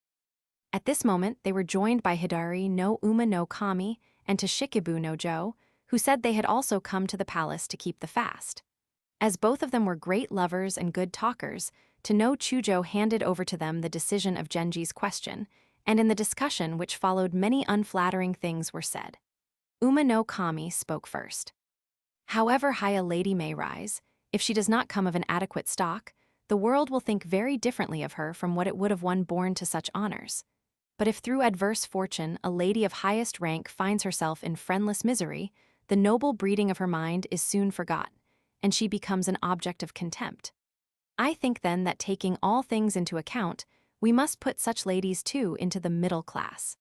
At this moment, they were joined by Hidari no Uma no Kami and to Shikibu no Jo, who said they had also come to the palace to keep the fast. As both of them were great lovers and good talkers, to no Chujo handed over to them the decision of Genji's question, and in the discussion which followed many unflattering things were said. Uma no Kami spoke first. "However high a lady may rise, if she does not come of an adequate stock, the world will think very differently of her from what it would of one born to such honors. But if through adverse fortune a lady of highest rank finds herself in friendless misery, the noble breeding of her mind is soon forgot, and she becomes an object of contempt. I think then that taking all things into account, we must put such ladies too into the middle class.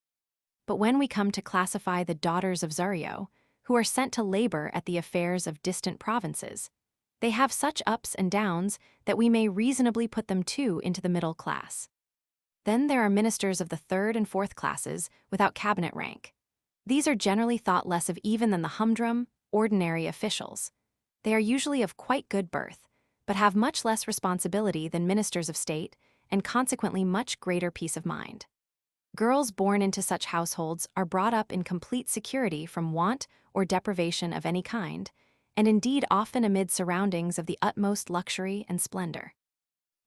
But when we come to classify the daughters of Zario, who are sent to labor at the affairs of distant provinces, they have such ups and downs that we may reasonably put them too into the middle class. Then there are ministers of the third and fourth classes without cabinet rank. These are generally thought less of even than the humdrum, ordinary officials. They are usually of quite good birth, but have much less responsibility than ministers of state, and consequently much greater peace of mind. Girls born into such households are brought up in complete security from want or deprivation of any kind, and indeed often amid surroundings of the utmost luxury and splendor.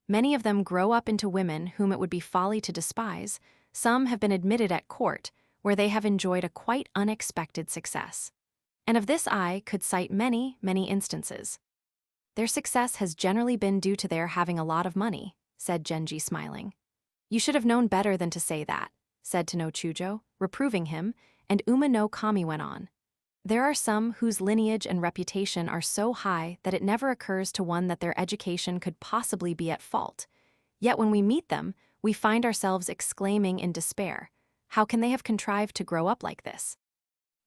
Many of them grow up into women whom it would be folly to despise. Some have been admitted at court, where they have enjoyed a quite unexpected success. And of this I could cite many, many instances. Their success has generally been due to their having a lot of money," said Genji smiling. "You should have known better than to say that," said to no Chujo, reproving him, and Uma no Kami went on. "There are some whose lineage and reputation are so high that it never occurs to one that their education could possibly be at fault. Yet when we meet them, we find ourselves exclaiming in despair, 'How can they have contrived to grow up like this?'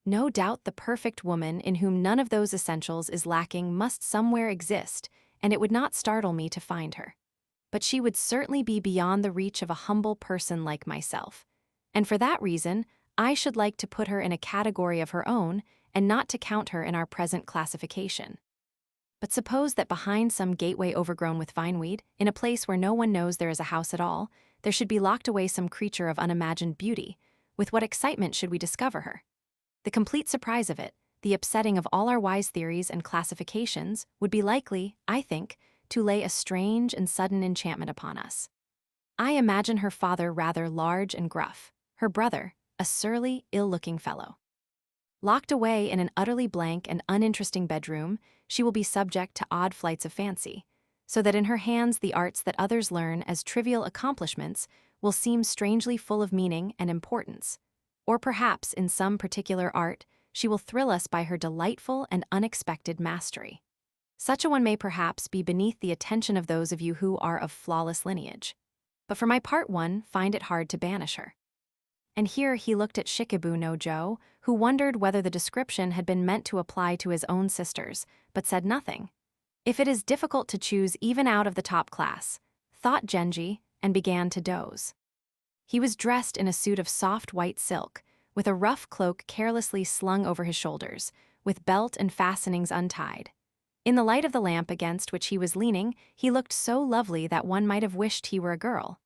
No doubt the perfect woman in whom none of those essentials is lacking must somewhere exist, and it would not startle me to find her. But she would certainly be beyond the reach of a humble person like myself. And for that reason, I should like to put her in a category of her own and not to count her in our present classification. But suppose that behind some gateway overgrown with vineweed, in a place where no one knows there is a house at all, there should be locked away some creature of unimagined beauty. With what excitement should we discover her? The complete surprise of it, the upsetting of all our wise theories and classifications, would be likely, I think, to lay a strange and sudden enchantment upon us. I imagine her father rather large and gruff, her brother a surly, ill-looking fellow. Locked away in an utterly blank and uninteresting bedroom, she will be subject to odd flights of fancy, so that in her hands the arts that others learn as trivial accomplishments will seem strangely full of meaning and importance. Or perhaps in some particular art, she will thrill us by her delightful and unexpected mastery. Such a one may perhaps be beneath the attention of those of you who are of flawless lineage. But for my part one, find it hard to banish her." And here he looked at Shikibu no Jo, who wondered whether the description had been meant to apply to his own sisters, but said nothing. "If it is difficult to choose even out of the top class," thought Genji, and began to doze. He was dressed in a suit of soft white silk, with a rough cloak carelessly slung over his shoulders, with belt and fastenings untied. In the light of the lamp against which he was leaning, he looked so lovely that one might have wished he were a girl.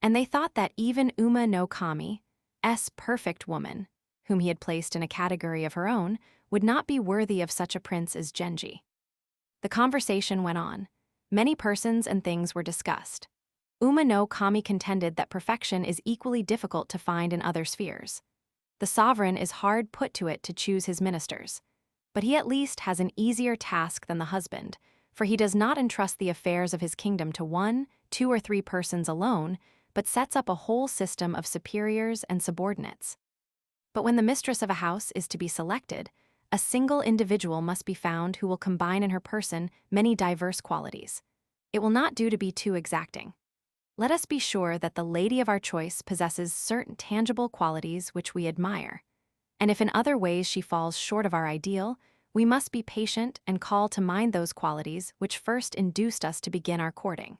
And they thought that even Uma no Kami's perfect woman, whom he had placed in a category of her own, would not be worthy of such a prince as Genji. The conversation went on. Many persons and things were discussed. Uma no Kami contended that perfection is equally difficult to find in other spheres. The sovereign is hard put to it to choose his ministers. But he at least has an easier task than the husband, for he does not entrust the affairs of his kingdom to one, two, or three persons alone, but sets up a whole system of superiors and subordinates. But when the mistress of a house is to be selected, a single individual must be found who will combine in her person many diverse qualities. It will not do to be too exacting. Let us be sure that the lady of our choice possesses certain tangible qualities which we admire. And if in other ways she falls short of our ideal, we must be patient and call to mind those qualities which first induced us to begin our courting.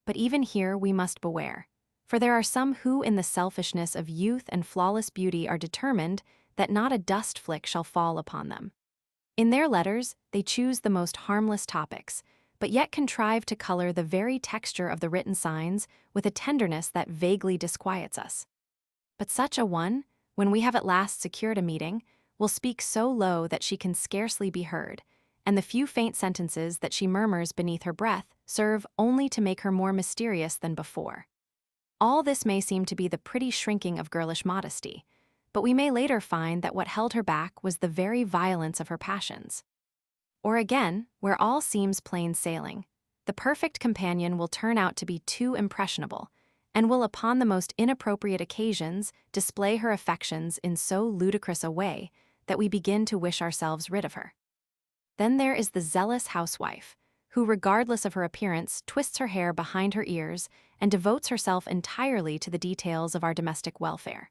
But even here we must beware, for there are some who in the selfishness of youth and flawless beauty are determined that not a dust flick shall fall upon them. In their letters, they choose the most harmless topics, but yet contrive to color the very texture of the written signs with a tenderness that vaguely disquiets us. But such a one, when we have at last secured a meeting, will speak so low that she can scarcely be heard, and the few faint sentences that she murmurs beneath her breath serve only to make her more mysterious than before. All this may seem to be the pretty shrinking of girlish modesty, but we may later find that what held her back was the very violence of her passions. Or again, where all seems plain sailing, the perfect companion will turn out to be too impressionable, and will upon the most inappropriate occasions display her affections in so ludicrous a way that we begin to wish ourselves rid of her. Then there is the zealous housewife, who regardless of her appearance twists her hair behind her ears and devotes herself entirely to the details of our domestic welfare.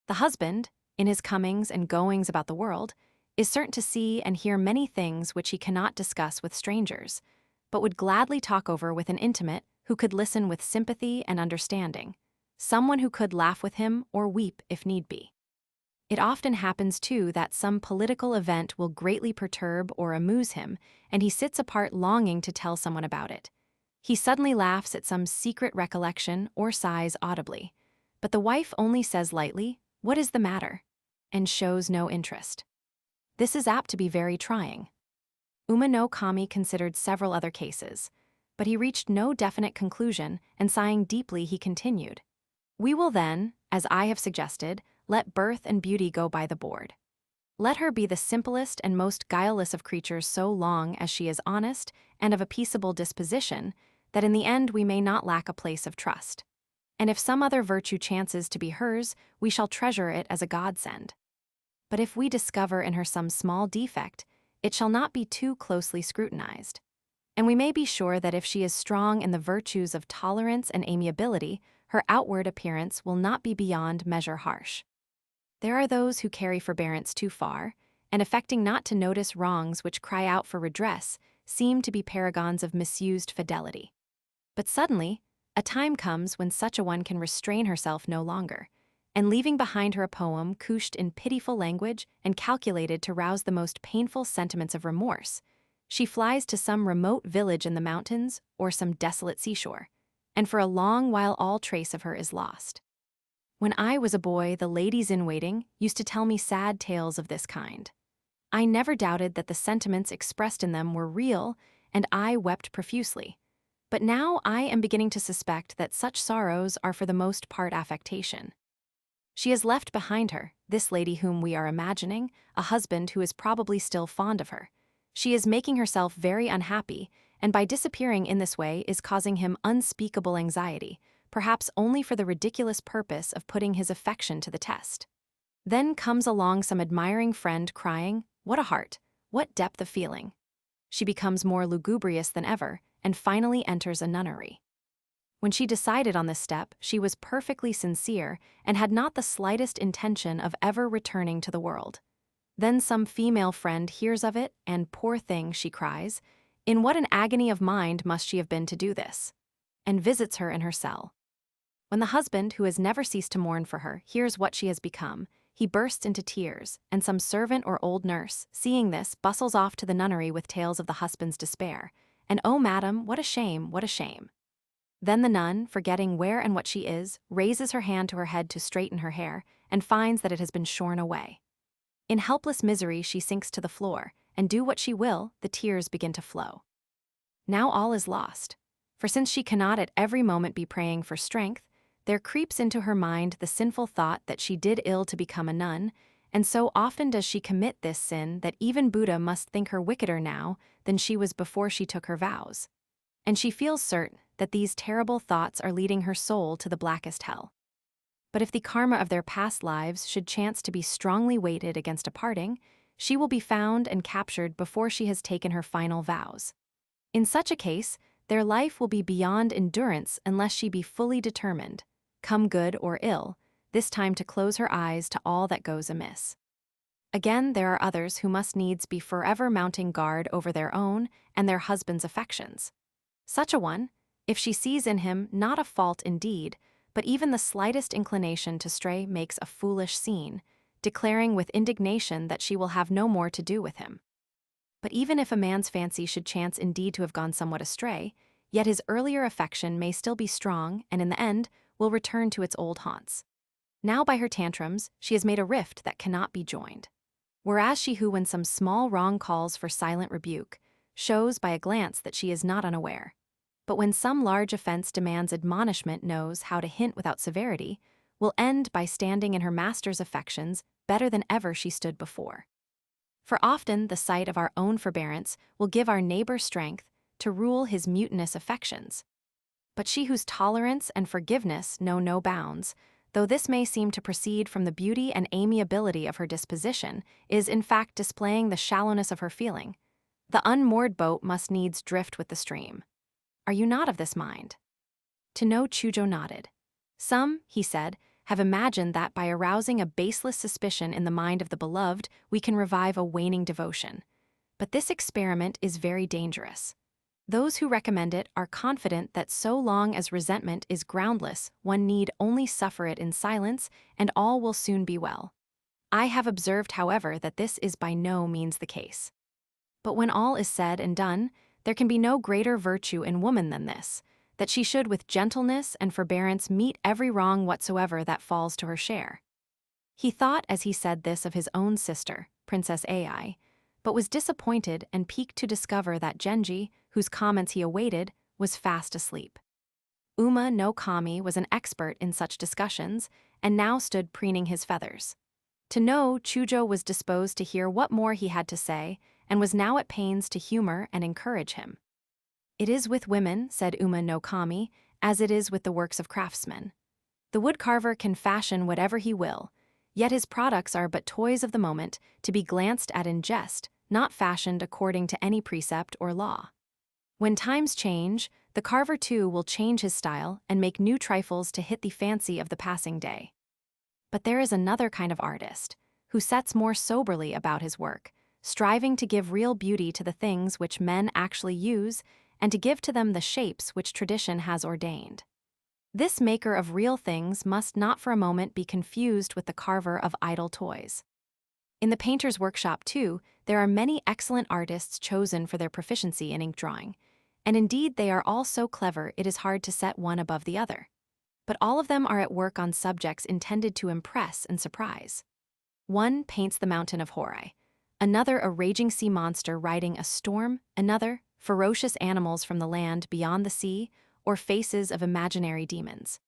The husband, in his comings and goings about the world, is certain to see and hear many things which he cannot discuss with strangers, but would gladly talk over with an intimate who could listen with sympathy and understanding, someone who could laugh with him or weep if need be. It often happens, too, that some political event will greatly perturb or amuse him, and he sits apart longing to tell someone about it. He suddenly laughs at some secret recollection or sighs audibly, but the wife only says lightly, "What is the matter?" and shows no interest. This is apt to be very trying. Uma no Kami considered several other cases, but he reached no definite conclusion, and sighing deeply he continued, "We will then, as I have suggested, let birth and beauty go by the board. Let her be the simplest and most guileless of creatures so long as she is honest and of a peaceable disposition, that in the end we may not lack a place of trust. And if some other virtue chances to be hers, we shall treasure it as a godsend. But if we discover in her some small defect, it shall not be too closely scrutinized. And we may be sure that if she is strong in the virtues of tolerance and amiability, her outward appearance will not be beyond measure harsh. There are those who carry forbearance too far, and affecting not to notice wrongs which cry out for redress, seem to be paragons of misused fidelity. But suddenly, a time comes when such a one can restrain herself no longer, and leaving behind her a poem couched in pitiful language and calculated to rouse the most painful sentiments of remorse, she flies to some remote village in the mountains or some desolate seashore, and for a long while all trace of her is lost. When I was a boy, the ladies-in-waiting used to tell me sad tales of this kind. I never doubted that the sentiments expressed in them were real, and I wept profusely. But now I am beginning to suspect that such sorrows are for the most part affectation. She has left behind her, this lady whom we are imagining, a husband who is probably still fond of her. She is making herself very unhappy, and by disappearing in this way is causing him unspeakable anxiety, perhaps only for the ridiculous purpose of putting his affection to the test. Then comes along some admiring friend crying, "What a heart! What depth of feeling!" She becomes more lugubrious than ever, and finally enters a nunnery. When she decided on this step, she was perfectly sincere and had not the slightest intention of ever returning to the world. Then some female friend hears of it, and poor thing, she cries, "In what an agony of mind must she have been to do this?" and visits her in her cell. When the husband, who has never ceased to mourn for her, hears what she has become, he bursts into tears, and some servant or old nurse, seeing this, bustles off to the nunnery with tales of the husband's despair, and "Oh, madam, what a shame, what a shame." Then the nun, forgetting where and what she is, raises her hand to her head to straighten her hair, and finds that it has been shorn away. In helpless misery she sinks to the floor, and do what she will, the tears begin to flow. Now all is lost, for since she cannot at every moment be praying for strength, there creeps into her mind the sinful thought that she did ill to become a nun, and so often does she commit this sin that even Buddha must think her wickeder now than she was before she took her vows. And she feels certain that these terrible thoughts are leading her soul to the blackest hell. But if the karma of their past lives should chance to be strongly weighted against a parting, she will be found and captured before she has taken her final vows. In such a case, their life will be beyond endurance unless she be fully determined, come good or ill, this time to close her eyes to all that goes amiss. Again, there are others who must needs be forever mounting guard over their own and their husband's affections. Such a one, if she sees in him not a fault indeed, but even the slightest inclination to stray, makes a foolish scene, declaring with indignation that she will have no more to do with him. But even if a man's fancy should chance indeed to have gone somewhat astray, yet his earlier affection may still be strong and in the end will return to its old haunts. Now by her tantrums she has made a rift that cannot be joined. Whereas she who when some small wrong calls for silent rebuke, shows by a glance that she is not unaware. But when some large offense demands admonishment knows how to hint without severity, will end by standing in her master's affections better than ever she stood before. For often the sight of our own forbearance will give our neighbor strength to rule his mutinous affections. But she whose tolerance and forgiveness know no bounds, though this may seem to proceed from the beauty and amiability of her disposition, is in fact displaying the shallowness of her feeling. The unmoored boat must needs drift with the stream. Are you not of this mind? To no Chujo nodded. Some, he said, have imagined that by arousing a baseless suspicion in the mind of the beloved, we can revive a waning devotion. But this experiment is very dangerous. Those who recommend it are confident that so long as resentment is groundless, one need only suffer it in silence, and all will soon be well. I have observed, however, that this is by no means the case. But when all is said and done, there can be no greater virtue in woman than this, that she should with gentleness and forbearance meet every wrong whatsoever that falls to her share. He thought as he said this of his own sister, Princess Ai, but was disappointed and piqued to discover that Genji, whose comments he awaited, was fast asleep. Uma no Kami was an expert in such discussions, and now stood preening his feathers. To know Chujo was disposed to hear what more he had to say, and was now at pains to humor and encourage him. It is with women, said Uma no Kami, as it is with the works of craftsmen. The woodcarver can fashion whatever he will, yet his products are but toys of the moment, to be glanced at in jest, not fashioned according to any precept or law. When times change, the carver too will change his style and make new trifles to hit the fancy of the passing day. But there is another kind of artist, who sets more soberly about his work, striving to give real beauty to the things which men actually use, and to give to them the shapes which tradition has ordained. This maker of real things must not for a moment be confused with the carver of idle toys. In the painter's workshop, too, there are many excellent artists chosen for their proficiency in ink drawing, and indeed they are all so clever it is hard to set one above the other. But all of them are at work on subjects intended to impress and surprise. One paints the mountain of Horai, another a raging sea monster riding a storm, another ferocious animals from the land beyond the sea, or faces of imaginary demons.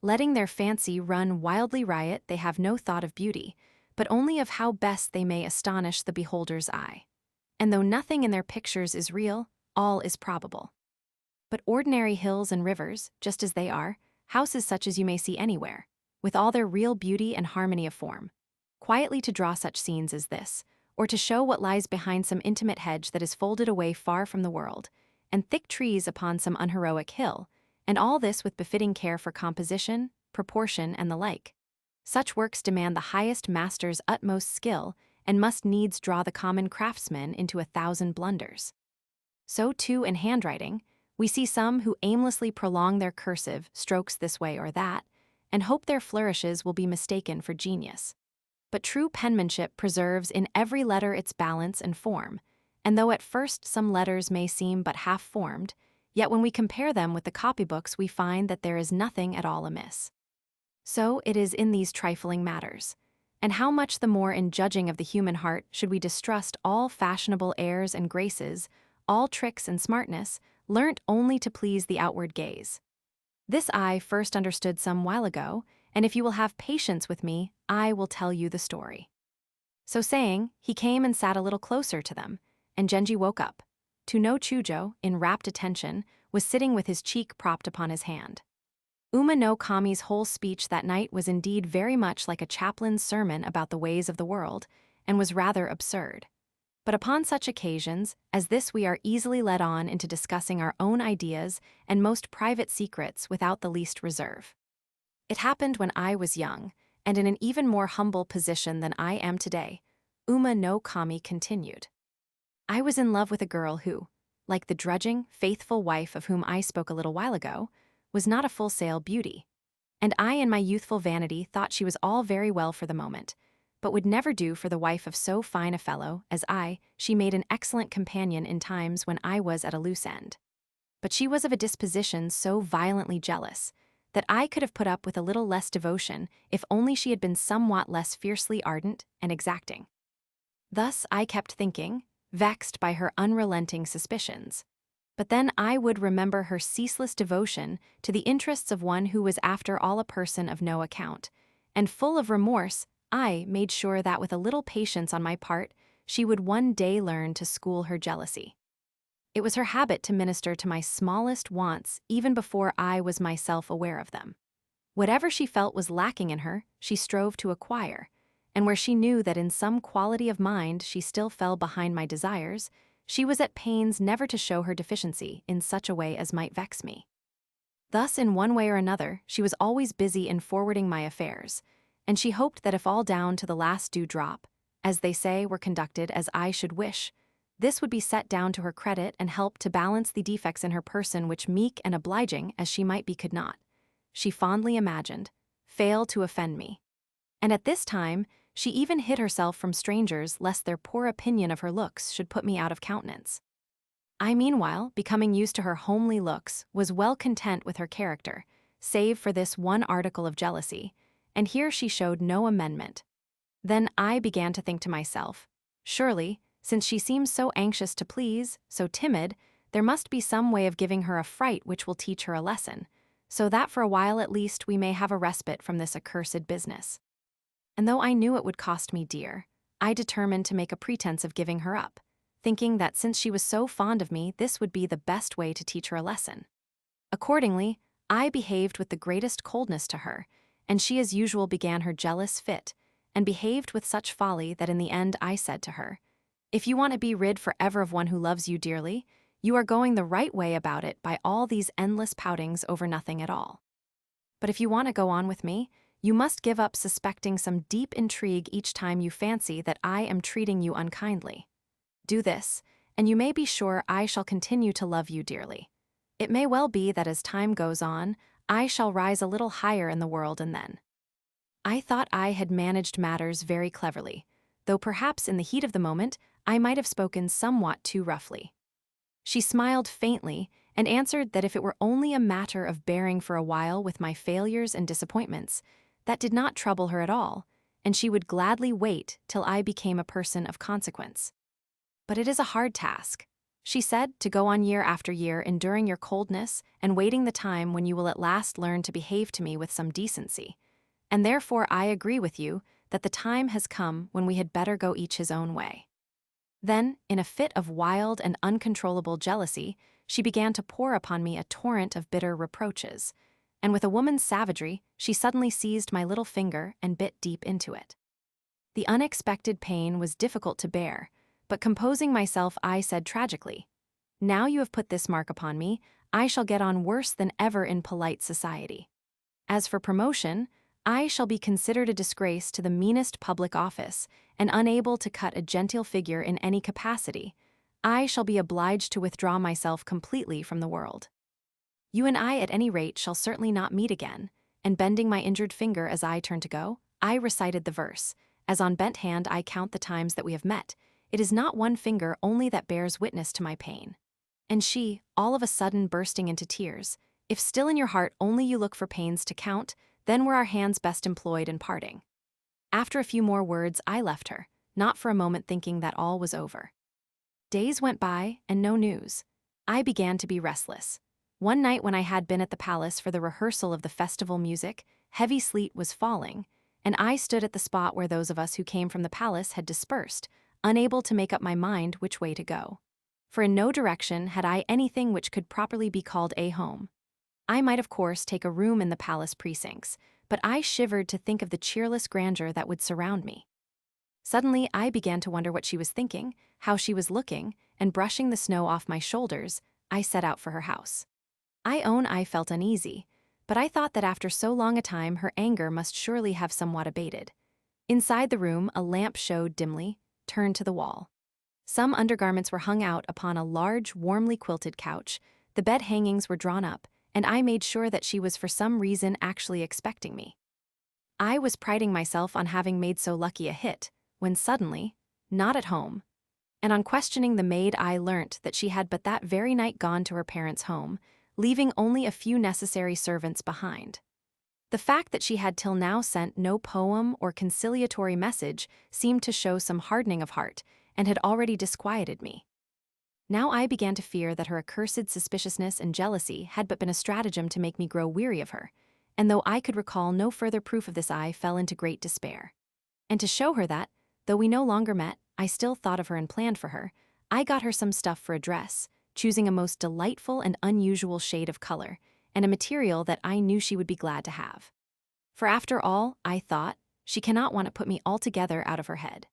Letting their fancy run wildly riot, they have no thought of beauty, but only of how best they may astonish the beholder's eye. And though nothing in their pictures is real, all is probable. But ordinary hills and rivers, just as they are, houses such as you may see anywhere, with all their real beauty and harmony of form, quietly to draw such scenes as this, or to show what lies behind some intimate hedge that is folded away far from the world, and thick trees upon some unheroic hill, and all this with befitting care for composition, proportion, and the like. Such works demand the highest master's utmost skill, and must needs draw the common craftsman into 1,000 blunders. So too in handwriting, we see some who aimlessly prolong their cursive strokes this way or that, and hope their flourishes will be mistaken for genius. But true penmanship preserves in every letter its balance and form, and though at first some letters may seem but half-formed, yet when we compare them with the copybooks we find that there is nothing at all amiss. So it is in these trifling matters, and how much the more in judging of the human heart should we distrust all fashionable airs and graces, all tricks and smartness, learnt only to please the outward gaze. This I first understood some while ago, and if you will have patience with me, I will tell you the story. So saying, he came and sat a little closer to them, and Genji woke up. To no Chujo, in rapt attention, was sitting with his cheek propped upon his hand. Uma no Kami's whole speech that night was indeed very much like a chaplain's sermon about the ways of the world, and was rather absurd. But upon such occasions as this we are easily led on into discussing our own ideas and most private secrets without the least reserve. It happened when I was young, and in an even more humble position than I am today, Uma no Kami continued. I was in love with a girl who, like the drudging, faithful wife of whom I spoke a little while ago, was not a full-sail beauty, and I in my youthful vanity thought she was all very well for the moment, but would never do for the wife of so fine a fellow as I. She made an excellent companion in times when I was at a loose end. But she was of a disposition so violently jealous that I could have put up with a little less devotion if only she had been somewhat less fiercely ardent and exacting. Thus I kept thinking, vexed by her unrelenting suspicions. But then I would remember her ceaseless devotion to the interests of one who was after all a person of no account, and full of remorse, I made sure that with a little patience on my part, she would one day learn to school her jealousy. It was her habit to minister to my smallest wants even before I was myself aware of them. Whatever she felt was lacking in her, she strove to acquire, and where she knew that in some quality of mind she still fell behind my desires, she was at pains never to show her deficiency in such a way as might vex me. Thus, in one way or another, she was always busy in forwarding my affairs, and she hoped that if all down to the last dew drop, as they say, were conducted as I should wish, this would be set down to her credit and help to balance the defects in her person which, meek and obliging as she might be, could not, she fondly imagined, fail to offend me. And at this time, she even hid herself from strangers lest their poor opinion of her looks should put me out of countenance. I meanwhile, becoming used to her homely looks, was well content with her character, save for this one article of jealousy, and here she showed no amendment. Then I began to think to myself, surely, since she seems so anxious to please, so timid, there must be some way of giving her a fright which will teach her a lesson, so that for a while at least we may have a respite from this accursed business. And though I knew it would cost me dear, I determined to make a pretense of giving her up, thinking that since she was so fond of me, this would be the best way to teach her a lesson. Accordingly, I behaved with the greatest coldness to her, and she as usual began her jealous fit, and behaved with such folly that in the end I said to her, "If you want to be rid forever of one who loves you dearly, you are going the right way about it by all these endless poutings over nothing at all. But if you want to go on with me, you must give up suspecting some deep intrigue each time you fancy that I am treating you unkindly. Do this, and you may be sure I shall continue to love you dearly. It may well be that as time goes on, I shall rise a little higher in the world, and then." I thought I had managed matters very cleverly, though perhaps in the heat of the moment I might have spoken somewhat too roughly. She smiled faintly and answered that if it were only a matter of bearing for a while with my failures and disappointments, that did not trouble her at all, and she would gladly wait till I became a person of consequence. "But it is a hard task," she said, "to go on year after year enduring your coldness and waiting the time when you will at last learn to behave to me with some decency. And therefore I agree with you that the time has come when we had better go each his own way." Then, in a fit of wild and uncontrollable jealousy, she began to pour upon me a torrent of bitter reproaches, and with a woman's savagery, she suddenly seized my little finger and bit deep into it. The unexpected pain was difficult to bear, but composing myself, I said tragically, "Now you have put this mark upon me, I shall get on worse than ever in polite society. As for promotion, I shall be considered a disgrace to the meanest public office, and unable to cut a genteel figure in any capacity. I shall be obliged to withdraw myself completely from the world. You and I, at any rate, shall certainly not meet again," and bending my injured finger as I turned to go, I recited the verse, "As on bent hand I count the times that we have met, it is not one finger only that bears witness to my pain." And she, all of a sudden bursting into tears, "If still in your heart only you look for pains to count, then were our hands best employed in parting." After a few more words I left her, not for a moment thinking that all was over. Days went by, and no news. I began to be restless. One night when I had been at the palace for the rehearsal of the festival music, heavy sleet was falling, and I stood at the spot where those of us who came from the palace had dispersed, unable to make up my mind which way to go. for in no direction had I anything which could properly be called a home. I might of course take a room in the palace precincts, but I shivered to think of the cheerless grandeur that would surround me. Suddenly I began to wonder what she was thinking, how she was looking, and brushing the snow off my shoulders, I set out for her house. I own I felt uneasy, but I thought that after so long a time her anger must surely have somewhat abated. Inside the room a lamp showed dimly, turned to the wall. Some undergarments were hung out upon a large, warmly quilted couch, the bed hangings were drawn up, and I made sure that she was for some reason actually expecting me. I was priding myself on having made so lucky a hit, when suddenly, not at home, and on questioning the maid I learnt that she had but that very night gone to her parents' home, leaving only a few necessary servants behind. The fact that she had till now sent no poem or conciliatory message seemed to show some hardening of heart, and had already disquieted me. Now I began to fear that her accursed suspiciousness and jealousy had but been a stratagem to make me grow weary of her, and though I could recall no further proof of this I fell into great despair. And to show her that, though we no longer met, I still thought of her and planned for her, I got her some stuff for a dress, choosing a most delightful and unusual shade of color, and a material that I knew she would be glad to have. For after all, I thought, she cannot want to put me altogether out of her head.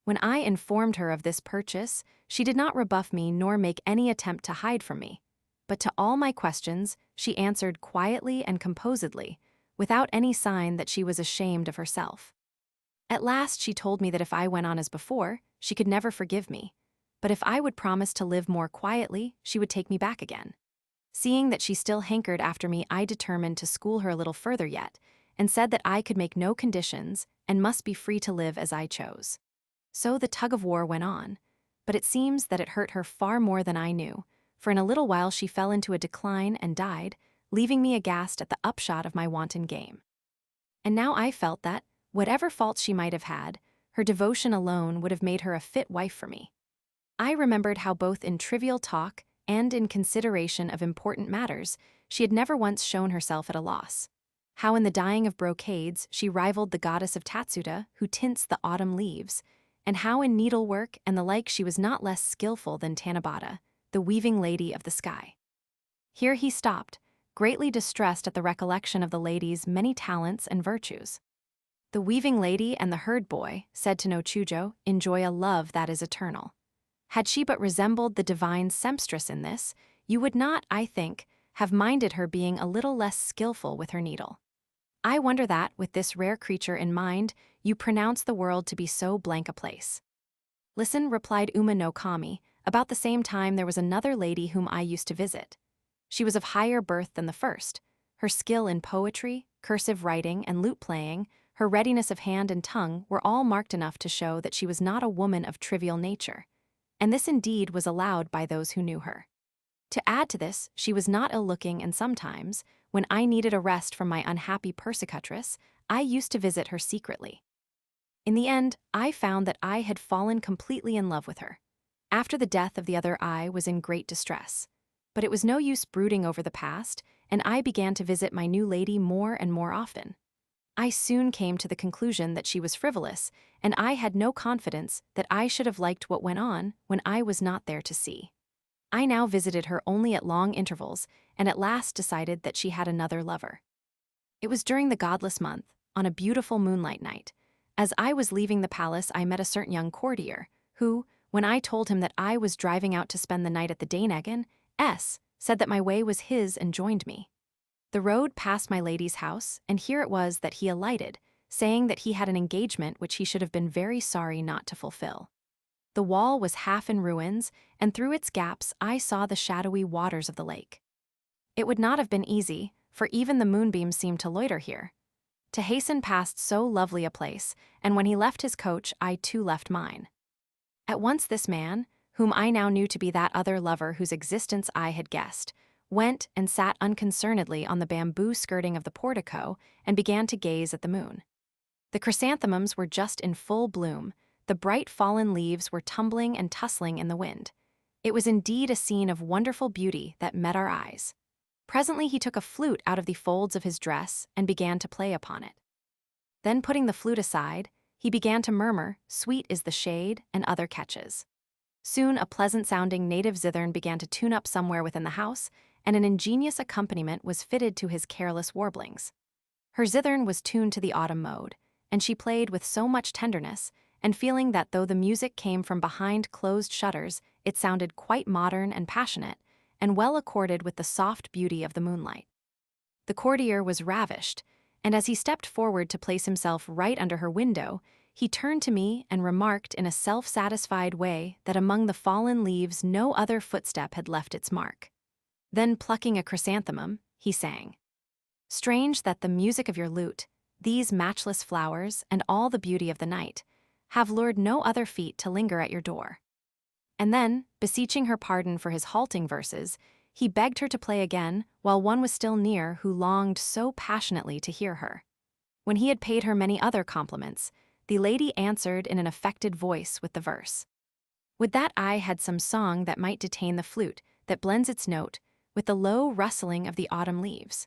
When I informed her of this purchase, she did not rebuff me nor make any attempt to hide from me, but to all my questions she answered quietly and composedly, without any sign that she was ashamed of herself. At last she told me that if I went on as before, she could never forgive me, but if I would promise to live more quietly, she would take me back again. Seeing that she still hankered after me, I determined to school her a little further yet, and said that I could make no conditions and must be free to live as I chose. So the tug-of-war went on, but it seems that it hurt her far more than I knew, for in a little while she fell into a decline and died, leaving me aghast at the upshot of my wanton game. And now I felt that, whatever faults she might have had, her devotion alone would have made her a fit wife for me. I remembered how both in trivial talk and in consideration of important matters, she had never once shown herself at a loss. How in the dyeing of brocades she rivaled the goddess of Tatsuta who tints the autumn leaves, and how in needlework and the like she was not less skillful than Tanabata, the weaving lady of the sky. Here he stopped, greatly distressed at the recollection of the lady's many talents and virtues. The weaving lady and the herd boy, said to no Chujo, enjoy a love that is eternal. Had she but resembled the divine sempstress in this, you would not, I think, have minded her being a little less skillful with her needle. I wonder that, with this rare creature in mind, you pronounce the world to be so blank a place. Listen, replied Uma no Kami, about the same time there was another lady whom I used to visit. She was of higher birth than the first. Her skill in poetry, cursive writing, and lute playing, her readiness of hand and tongue were all marked enough to show that she was not a woman of trivial nature, and this indeed was allowed by those who knew her. To add to this, she was not ill-looking, and sometimes, when I needed a rest from my unhappy persecutress, I used to visit her secretly. In the end, I found that I had fallen completely in love with her. After the death of the other, I was in great distress. But it was no use brooding over the past, and I began to visit my new lady more and more often. I soon came to the conclusion that she was frivolous, and I had no confidence that I should have liked what went on when I was not there to see. I now visited her only at long intervals, and at last decided that she had another lover. It was during the godless month, on a beautiful moonlight night. As I was leaving the palace, I met a certain young courtier, who, when I told him that I was driving out to spend the night at the Danegan, said that my way was his and joined me. The road passed my lady's house, and here it was that he alighted, saying that he had an engagement which he should have been very sorry not to fulfill. The wall was half in ruins, and through its gaps I saw the shadowy waters of the lake. It would not have been easy, for even the moonbeams seemed to loiter here, to hasten past so lovely a place, and when he left his coach, I too left mine. At once this man, whom I now knew to be that other lover whose existence I had guessed, went and sat unconcernedly on the bamboo skirting of the portico and began to gaze at the moon. The chrysanthemums were just in full bloom, the bright fallen leaves were tumbling and tussling in the wind. It was indeed a scene of wonderful beauty that met our eyes. Presently he took a flute out of the folds of his dress and began to play upon it. Then putting the flute aside, he began to murmur, "Sweet is the shade," and other catches. Soon a pleasant-sounding native zithern began to tune up somewhere within the house, and an ingenious accompaniment was fitted to his careless warblings. Her zithern was tuned to the autumn mode, and she played with so much tenderness, and feeling that though the music came from behind closed shutters, it sounded quite modern and passionate, and well accorded with the soft beauty of the moonlight. The courtier was ravished, and as he stepped forward to place himself right under her window, he turned to me and remarked in a self-satisfied way that among the fallen leaves no other footstep had left its mark. Then, plucking a chrysanthemum, he sang, "Strange that the music of your lute, these matchless flowers, and all the beauty of the night, have lured no other feet to linger at your door." And then, beseeching her pardon for his halting verses, he begged her to play again while one was still near who longed so passionately to hear her. When he had paid her many other compliments, the lady answered in an affected voice with the verse, "Would that I had some song that might detain the flute that blends its note with the low rustling of the autumn leaves."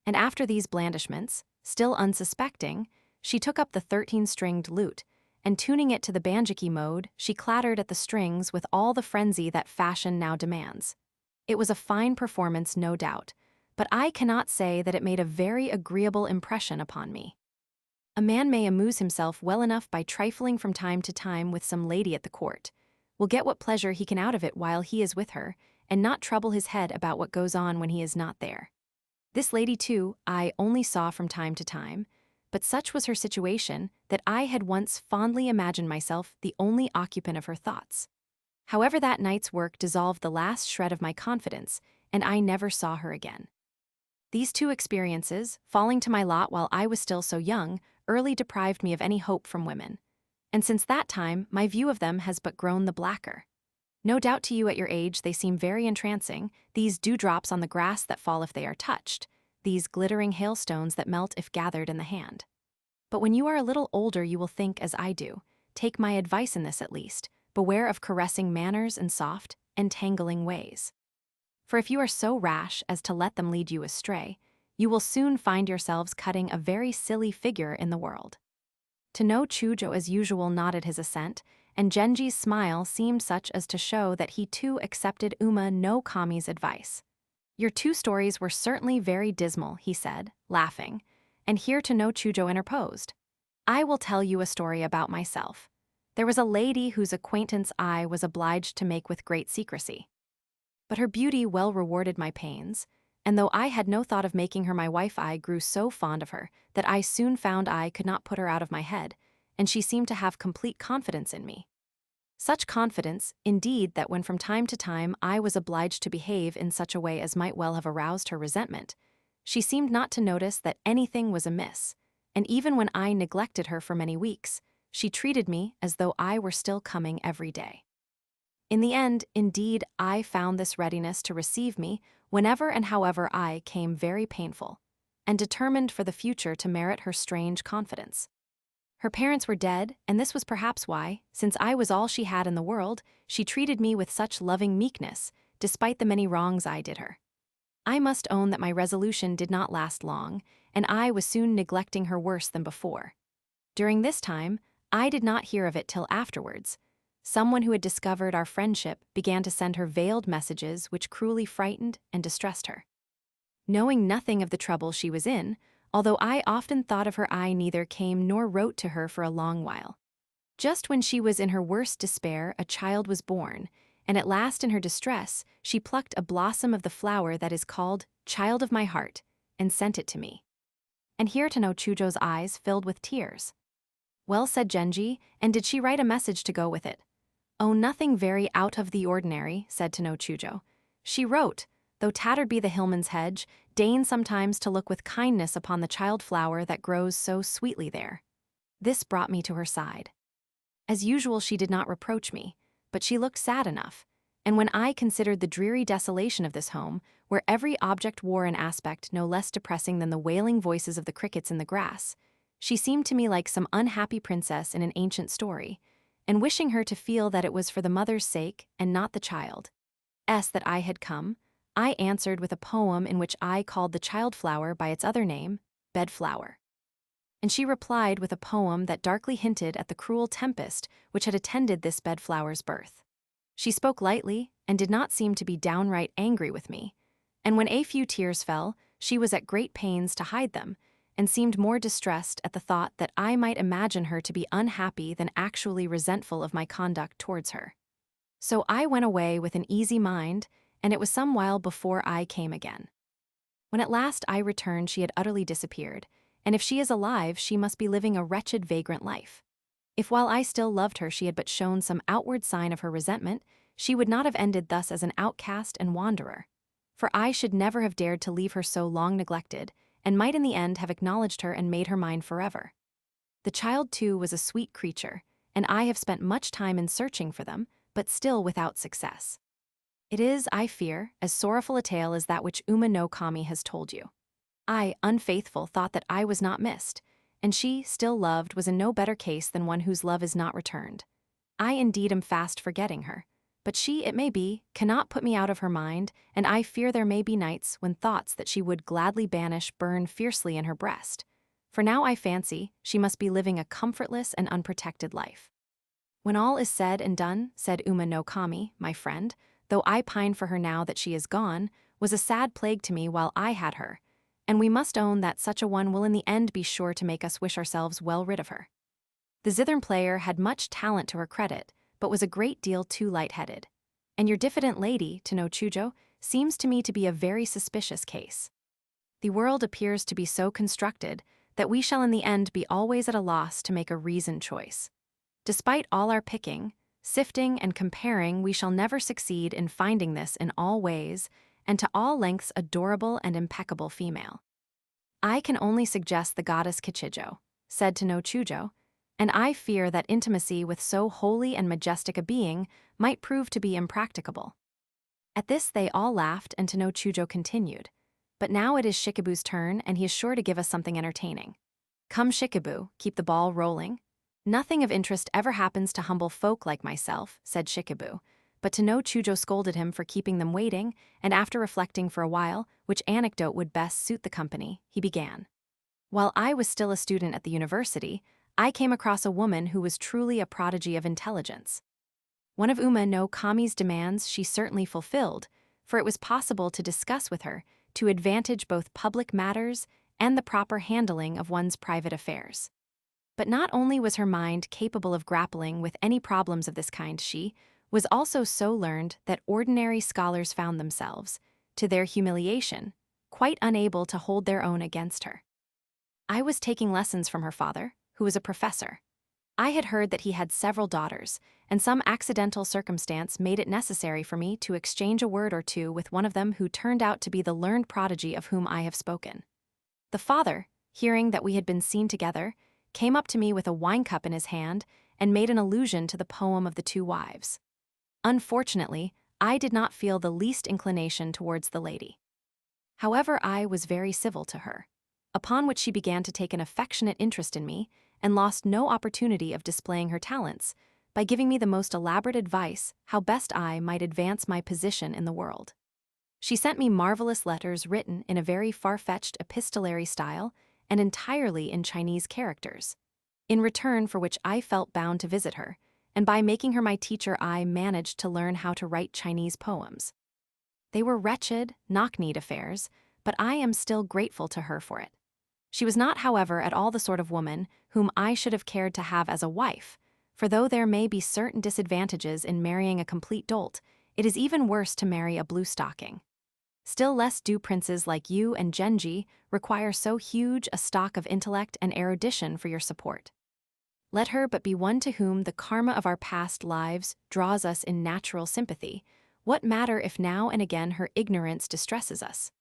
And after these blandishments, still unsuspecting, she took up the 13-stringed lute, and tuning it to the banjoki mode, she clattered at the strings with all the frenzy that fashion now demands. It was a fine performance, no doubt, but I cannot say that it made a very agreeable impression upon me. A man may amuse himself well enough by trifling from time to time with some lady at the court, will get what pleasure he can out of it while he is with her, and not trouble his head about what goes on when he is not there. This lady, too, I only saw from time to time, but such was her situation that I had once fondly imagined myself the only occupant of her thoughts. However, that night's work dissolved the last shred of my confidence, and I never saw her again. These two experiences, falling to my lot while I was still so young, early deprived me of any hope from women, and since that time my view of them has but grown the blacker. No doubt to you at your age they seem very entrancing, these dewdrops on the grass that fall if they are touched, these glittering hailstones that melt if gathered in the hand. But when you are a little older you will think as I do, take my advice in this at least, beware of caressing manners and soft, entangling ways. For if you are so rash as to let them lead you astray, you will soon find yourselves cutting a very silly figure in the world. To no Chujo as usual nodded his assent, and Genji's smile seemed such as to show that he too accepted Uma no Kami's advice. "Your two stories were certainly very dismal," he said, laughing, and here to no Chujo interposed. "I will tell you a story about myself. There was a lady whose acquaintance I was obliged to make with great secrecy. But her beauty well rewarded my pains, and though I had no thought of making her my wife, I grew so fond of her that I soon found I could not put her out of my head, and she seemed to have complete confidence in me. Such confidence, indeed, that when from time to time I was obliged to behave in such a way as might well have aroused her resentment, she seemed not to notice that anything was amiss, and even when I neglected her for many weeks, she treated me as though I were still coming every day. In the end, indeed, I found this readiness to receive me whenever and however I came very painful, and determined for the future to merit her strange confidence. Her parents were dead, and this was perhaps why, since I was all she had in the world, she treated me with such loving meekness, despite the many wrongs I did her. I must own that my resolution did not last long, and I was soon neglecting her worse than before. During this time, I did not hear of it till afterwards. Someone who had discovered our friendship began to send her veiled messages which cruelly frightened and distressed her. Knowing nothing of the trouble she was in, although I often thought of her, I neither came nor wrote to her for a long while. Just when she was in her worst despair, a child was born, and at last in her distress, she plucked a blossom of the flower that is called Child of my Heart, and sent it to me." And here to no Chujo's eyes filled with tears. "Well," said Genji, "and did she write a message to go with it?" "Oh, nothing very out of the ordinary," said to no Chujo. "She wrote, 'Though tattered be the hillman's hedge, deign sometimes to look with kindness upon the child flower that grows so sweetly there.'" This brought me to her side. As usual, she did not reproach me, but she looked sad enough, and when I considered the dreary desolation of this home, where every object wore an aspect no less depressing than the wailing voices of the crickets in the grass, she seemed to me like some unhappy princess in an ancient story, and wishing her to feel that it was for the mother's sake and not the child's that I had come, I answered with a poem in which I called the child flower by its other name, bedflower. And she replied with a poem that darkly hinted at the cruel tempest which had attended this bedflower's birth. She spoke lightly and did not seem to be downright angry with me, and when a few tears fell, she was at great pains to hide them, and seemed more distressed at the thought that I might imagine her to be unhappy than actually resentful of my conduct towards her. So I went away with an easy mind, and it was some while before I came again. When at last I returned, she had utterly disappeared, and if she is alive, she must be living a wretched vagrant life. If while I still loved her she had but shown some outward sign of her resentment, she would not have ended thus as an outcast and wanderer. For I should never have dared to leave her so long neglected, and might in the end have acknowledged her and made her mine forever. The child, too, was a sweet creature, and I have spent much time in searching for them, but still without success. It is, I fear, as sorrowful a tale as that which Uma no Kami has told you. I, unfaithful, thought that I was not missed, and she, still loved, was in no better case than one whose love is not returned. I indeed am fast forgetting her, but she, it may be, cannot put me out of her mind, and I fear there may be nights when thoughts that she would gladly banish burn fiercely in her breast. For now I fancy she must be living a comfortless and unprotected life. When all is said and done, said Uma no Kami, my friend, though I pine for her now that she is gone, was a sad plague to me while I had her, and we must own that such a one will in the end be sure to make us wish ourselves well rid of her. The zithern player had much talent to her credit, but was a great deal too light-headed. And your diffident lady, to no Chujo, seems to me to be a very suspicious case. The world appears to be so constructed that we shall in the end be always at a loss to make a reasoned choice. Despite all our picking, sifting, and comparing, we shall never succeed in finding this in all ways, and to all lengths adorable and impeccable female. I can only suggest the goddess Kichijo, said to no Chujo, and I fear that intimacy with so holy and majestic a being might prove to be impracticable. At this they all laughed, and to no Chujo continued, but now it is Shikibu's turn, and he is sure to give us something entertaining. Come, Shikibu, keep the ball rolling. Nothing of interest ever happens to humble folk like myself, said Shikibu, but to no Chujo scolded him for keeping them waiting, and after reflecting for a while which anecdote would best suit the company, he began. While I was still a student at the university, I came across a woman who was truly a prodigy of intelligence. One of Uma no Kami's demands she certainly fulfilled, for it was possible to discuss with her to advantage both public matters and the proper handling of one's private affairs. But not only was her mind capable of grappling with any problems of this kind, she was also so learned that ordinary scholars found themselves, to their humiliation, quite unable to hold their own against her. I was taking lessons from her father, who was a professor. I had heard that he had several daughters, and some accidental circumstance made it necessary for me to exchange a word or two with one of them who turned out to be the learned prodigy of whom I have spoken. The father, hearing that we had been seen together, came up to me with a wine cup in his hand and made an allusion to the poem of the two wives. Unfortunately, I did not feel the least inclination towards the lady. However, I was very civil to her, upon which she began to take an affectionate interest in me and lost no opportunity of displaying her talents by giving me the most elaborate advice how best I might advance my position in the world. She sent me marvelous letters written in a very far-fetched epistolary style and entirely in Chinese characters, in return for which I felt bound to visit her, and by making her my teacher I managed to learn how to write Chinese poems. They were wretched, knock-kneed affairs, but I am still grateful to her for it. She was not, however, at all the sort of woman whom I should have cared to have as a wife, for though there may be certain disadvantages in marrying a complete dolt, it is even worse to marry a blue-stocking. Still less do princes like you and Genji require so huge a stock of intellect and erudition for your support. Let her but be one to whom the karma of our past lives draws us in natural sympathy. What matter if now and again her ignorance distresses us?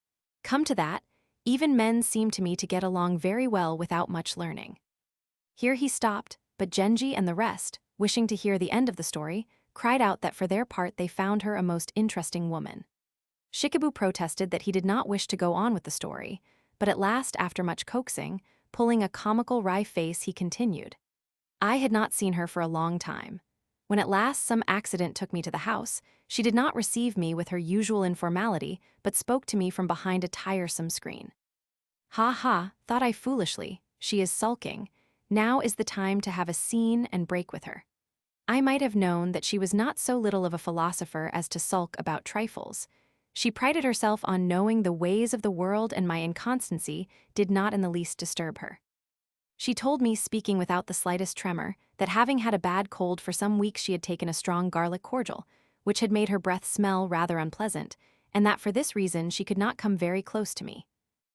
Come to that, even men seem to me to get along very well without much learning. Here he stopped, but Genji and the rest, wishing to hear the end of the story, cried out that for their part they found her a most interesting woman. Shikibu protested that he did not wish to go on with the story, but at last, after much coaxing, pulling a comical wry face, he continued. I had not seen her for a long time. When at last some accident took me to the house, she did not receive me with her usual informality, but spoke to me from behind a tiresome screen. Ha ha, thought I foolishly, she is sulking. Now is the time to have a scene and break with her. I might have known that she was not so little of a philosopher as to sulk about trifles. She prided herself on knowing the ways of the world, and my inconstancy did not in the least disturb her. She told me, speaking without the slightest tremor, that having had a bad cold for some weeks she had taken a strong garlic cordial, which had made her breath smell rather unpleasant, and that for this reason she could not come very close to me.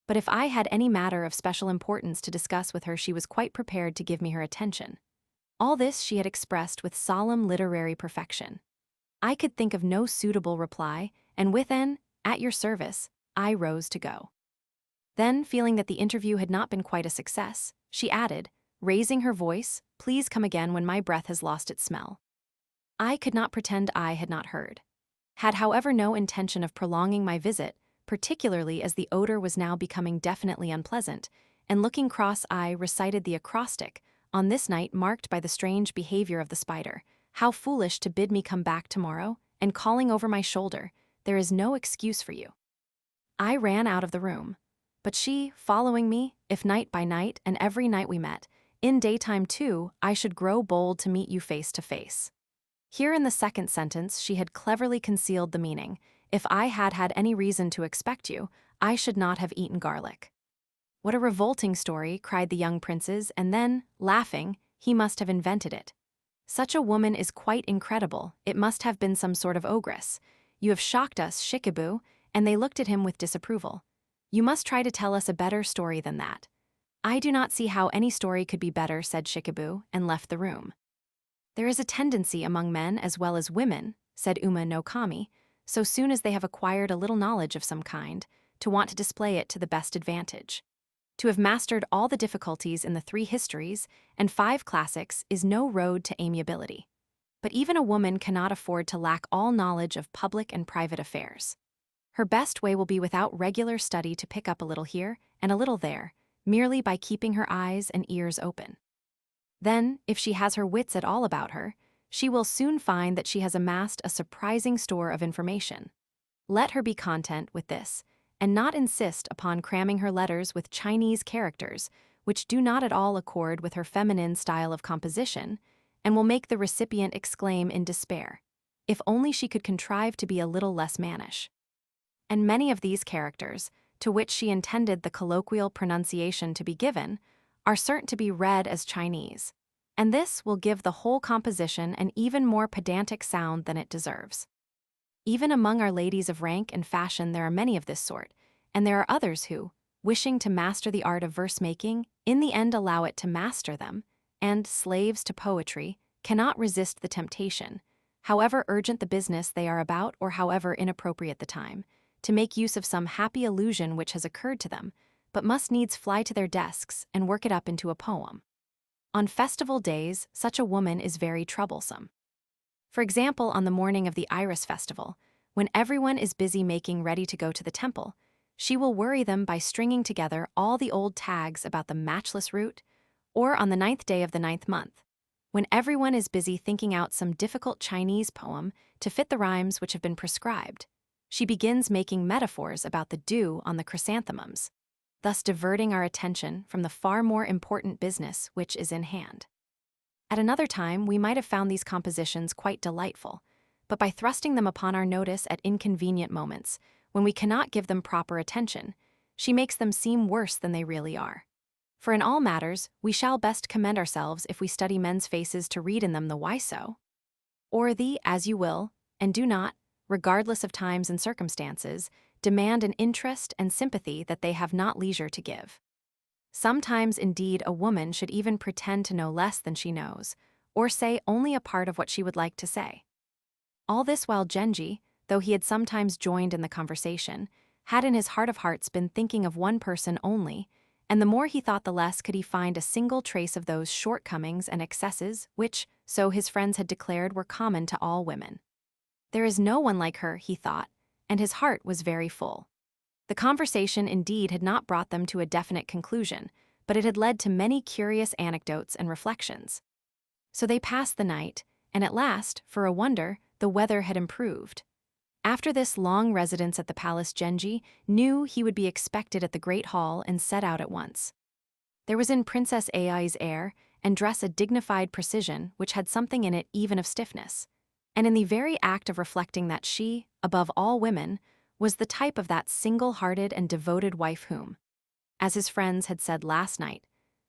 But if I had any matter of special importance to discuss with her, she was quite prepared to give me her attention. All this she had expressed with solemn literary perfection. I could think of no suitable reply, and with an "at your service," I rose to go. Then, feeling that the interview had not been quite a success, she added, raising her voice, "Please come again when my breath has lost its smell." I could not pretend I had not heard. Had, however, no intention of prolonging my visit, particularly as the odor was now becoming definitely unpleasant, and looking cross-eyed recited the acrostic, on this night marked by the strange behavior of the spider, "How foolish to bid me come back tomorrow," and calling over my shoulder, "There is no excuse for you." I ran out of the room. But she, following me, if night by night, and every night we met, in daytime too, I should grow bold to meet you face to face. Here in the second sentence she had cleverly concealed the meaning. If I had had any reason to expect you, I should not have eaten garlic. What a revolting story, cried the young princes, and then, laughing, he must have invented it. Such a woman is quite incredible, it must have been some sort of ogress. You have shocked us, Shikibu, and they looked at him with disapproval. You must try to tell us a better story than that. I do not see how any story could be better, said Shikibu, and left the room. There is a tendency among men as well as women, said Uma no Kami, so soon as they have acquired a little knowledge of some kind, to want to display it to the best advantage. To have mastered all the difficulties in the 3 histories and 5 classics is no road to amiability. But even a woman cannot afford to lack all knowledge of public and private affairs. Her best way will be without regular study to pick up a little here and a little there, merely by keeping her eyes and ears open. Then, if she has her wits at all about her, she will soon find that she has amassed a surprising store of information. Let her be content with this, and not insist upon cramming her letters with Chinese characters, which do not at all accord with her feminine style of composition, and will make the recipient exclaim in despair, if only she could contrive to be a little less mannish. And many of these characters, to which she intended the colloquial pronunciation to be given, are certain to be read as Chinese, and this will give the whole composition an even more pedantic sound than it deserves. Even among our ladies of rank and fashion there are many of this sort, and there are others who, wishing to master the art of verse-making, in the end allow it to master them, and, slaves to poetry, cannot resist the temptation, however urgent the business they are about or however inappropriate the time, to make use of some happy illusion which has occurred to them, but must needs fly to their desks and work it up into a poem. On festival days, such a woman is very troublesome. For example, on the morning of the Iris festival, when everyone is busy making ready to go to the temple, she will worry them by stringing together all the old tags about the matchless root, or on the 9th day of the 9th month, when everyone is busy thinking out some difficult Chinese poem to fit the rhymes which have been prescribed, she begins making metaphors about the dew on the chrysanthemums, thus diverting our attention from the far more important business which is in hand. At another time, we might have found these compositions quite delightful, but by thrusting them upon our notice at inconvenient moments, when we cannot give them proper attention, she makes them seem worse than they really are. For in all matters, we shall best commend ourselves if we study men's faces to read in them the why so, or the as you will, and do not, regardless of times and circumstances, demand an interest and sympathy that they have not leisure to give. Sometimes, indeed, a woman should even pretend to know less than she knows, or say only a part of what she would like to say. All this while Genji, though he had sometimes joined in the conversation, had in his heart of hearts been thinking of one person only, and the more he thought the less could he find a single trace of those shortcomings and excesses which, so his friends had declared, were common to all women. There is no one like her, he thought, and his heart was very full. The conversation indeed had not brought them to a definite conclusion, but it had led to many curious anecdotes and reflections. So they passed the night, and at last, for a wonder, the weather had improved. After this long residence at the palace, Genji knew he would be expected at the great hall and set out at once. There was in Princess Ai's air and dress a dignified precision which had something in it even of stiffness. And in the very act of reflecting that she, above all women, was the type of that single-hearted and devoted wife whom, as his friends had said last night,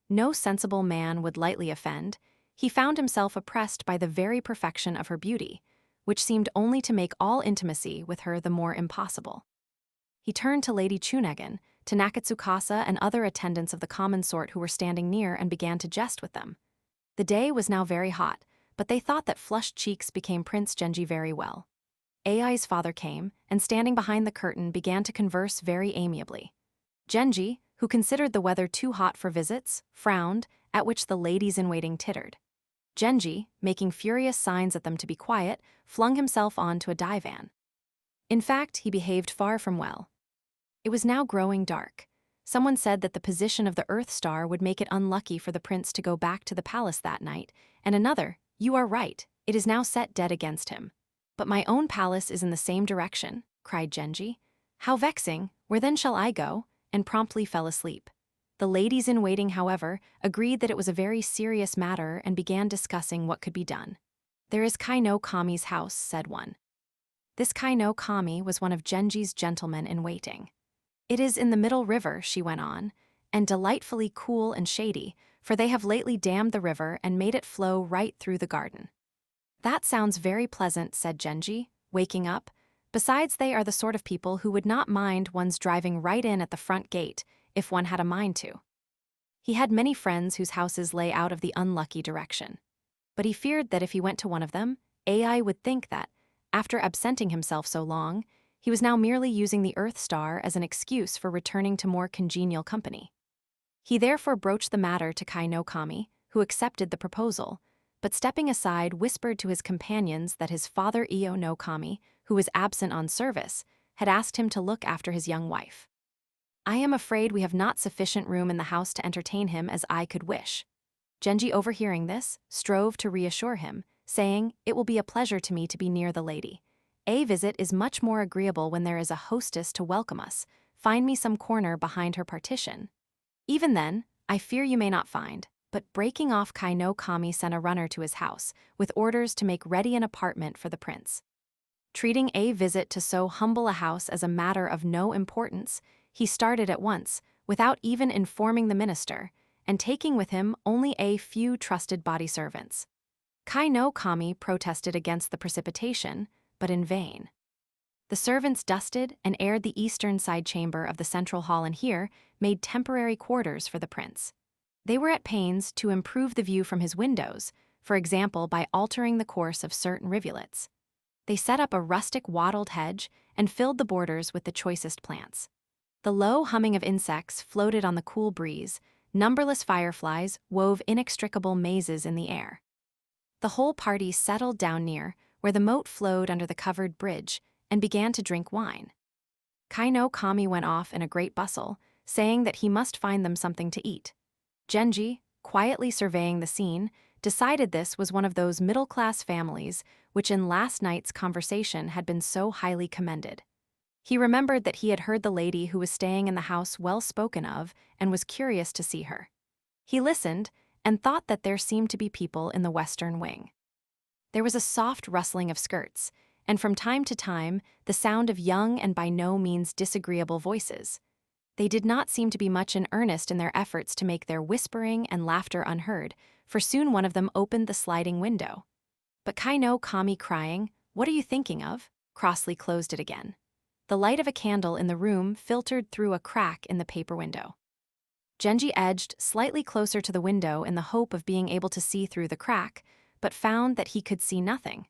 no sensible man would lightly offend, he found himself oppressed by the very perfection of her beauty, which seemed only to make all intimacy with her the more impossible. He turned to Lady Tsunagen, to Nakatsukasa and other attendants of the common sort who were standing near, and began to jest with them. The day was now very hot, but they thought that flushed cheeks became Prince Genji very well. Ai's father came, and standing behind the curtain began to converse very amiably. Genji, who considered the weather too hot for visits, frowned, at which the ladies-in-waiting tittered. Genji, making furious signs at them to be quiet, flung himself on to a divan. In fact, he behaved far from well. It was now growing dark. Someone said that the position of the Earth star would make it unlucky for the prince to go back to the palace that night, and another, "You are right, it is now set dead against him. But my own palace is in the same direction," cried Genji. "How vexing, where then shall I go?" and promptly fell asleep. The ladies-in-waiting, however, agreed that it was a very serious matter and began discussing what could be done. "There is Kai no Kami's house," said one. This Kai no Kami was one of Genji's gentlemen-in-waiting. "It is in the middle river," she went on, "and delightfully cool and shady, for they have lately dammed the river and made it flow right through the garden." "That sounds very pleasant," said Genji, waking up. "Besides, they are the sort of people who would not mind one's driving right in at the front gate, if one had a mind to." He had many friends whose houses lay out of the unlucky direction. But he feared that if he went to one of them, Ai would think that, after absenting himself so long, he was now merely using the Earth star as an excuse for returning to more congenial company. He therefore broached the matter to Kai no Kami, who accepted the proposal, but stepping aside whispered to his companions that his father Io no Kami, who was absent on service, had asked him to look after his young wife. "I am afraid we have not sufficient room in the house to entertain him as I could wish." Genji, overhearing this, strove to reassure him, saying, "It will be a pleasure to me to be near the lady. A visit is much more agreeable when there is a hostess to welcome us. Find me some corner behind her partition. Even then, I fear you may not find." But breaking off, Kai no Kami sent a runner to his house, with orders to make ready an apartment for the prince. Treating a visit to so humble a house as a matter of no importance, he started at once, without even informing the minister, and taking with him only a few trusted body servants. Kai no Kami protested against the precipitation, but in vain. The servants dusted and aired the eastern side chamber of the central hall, and here made temporary quarters for the prince. They were at pains to improve the view from his windows, for example by altering the course of certain rivulets. They set up a rustic wattled hedge and filled the borders with the choicest plants. The low humming of insects floated on the cool breeze, numberless fireflies wove inextricable mazes in the air. The whole party settled down near where the moat flowed under the covered bridge and began to drink wine. Kai no Kami went off in a great bustle, saying that he must find them something to eat. Genji, quietly surveying the scene, decided this was one of those middle-class families which in last night's conversation had been so highly commended. He remembered that he had heard the lady who was staying in the house well spoken of and was curious to see her. He listened and thought that there seemed to be people in the western wing. There was a soft rustling of skirts, and from time to time the sound of young and by no means disagreeable voices. They did not seem to be much in earnest in their efforts to make their whispering and laughter unheard, for soon one of them opened the sliding window. But Kai no Kami, crying, "What are you thinking of?" crossly closed it again. The light of a candle in the room filtered through a crack in the paper window. Genji edged slightly closer to the window in the hope of being able to see through the crack, but found that he could see nothing.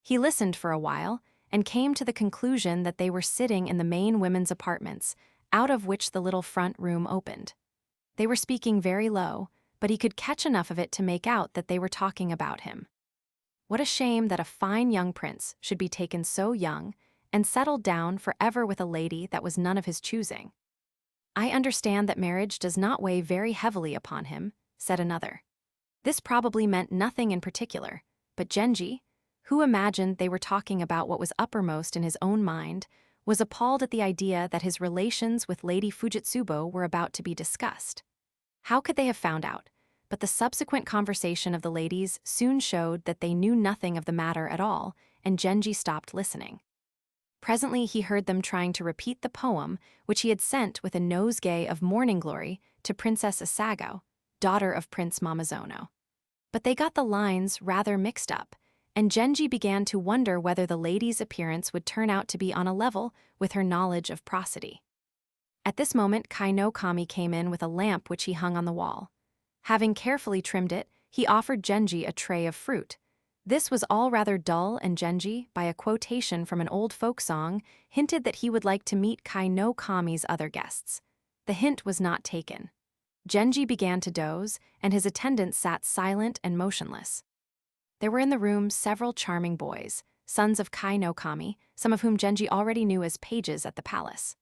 He listened for a while and came to the conclusion that they were sitting in the main women's apartments, out of which the little front room opened. They were speaking very low, but he could catch enough of it to make out that they were talking about him. What a shame that a fine young prince should be taken so young and settled down forever with a lady that was none of his choosing. "I understand that marriage does not weigh very heavily upon him," said another. This probably meant nothing in particular, but Genji, who imagined they were talking about what was uppermost in his own mind, was appalled at the idea that his relations with Lady Fujitsubo were about to be discussed. How could they have found out? but the subsequent conversation of the ladies soon showed that they knew nothing of the matter at all, and Genji stopped listening. Presently he heard them trying to repeat the poem which he had sent with a nosegay of morning glory to Princess Asagao, daughter of Prince Mamazono. But they got the lines rather mixed up, and Genji began to wonder whether the lady's appearance would turn out to be on a level with her knowledge of prosody. At this moment Kai no Kami came in with a lamp which he hung on the wall. Having carefully trimmed it, he offered Genji a tray of fruit. This was all rather dull, and Genji, by a quotation from an old folk song, hinted that he would like to meet Kai no Kami's other guests. The hint was not taken. Genji began to doze, and his attendants sat silent and motionless. There were in the room several charming boys, sons of Kai no Kami, some of whom Genji already knew as pages at the palace.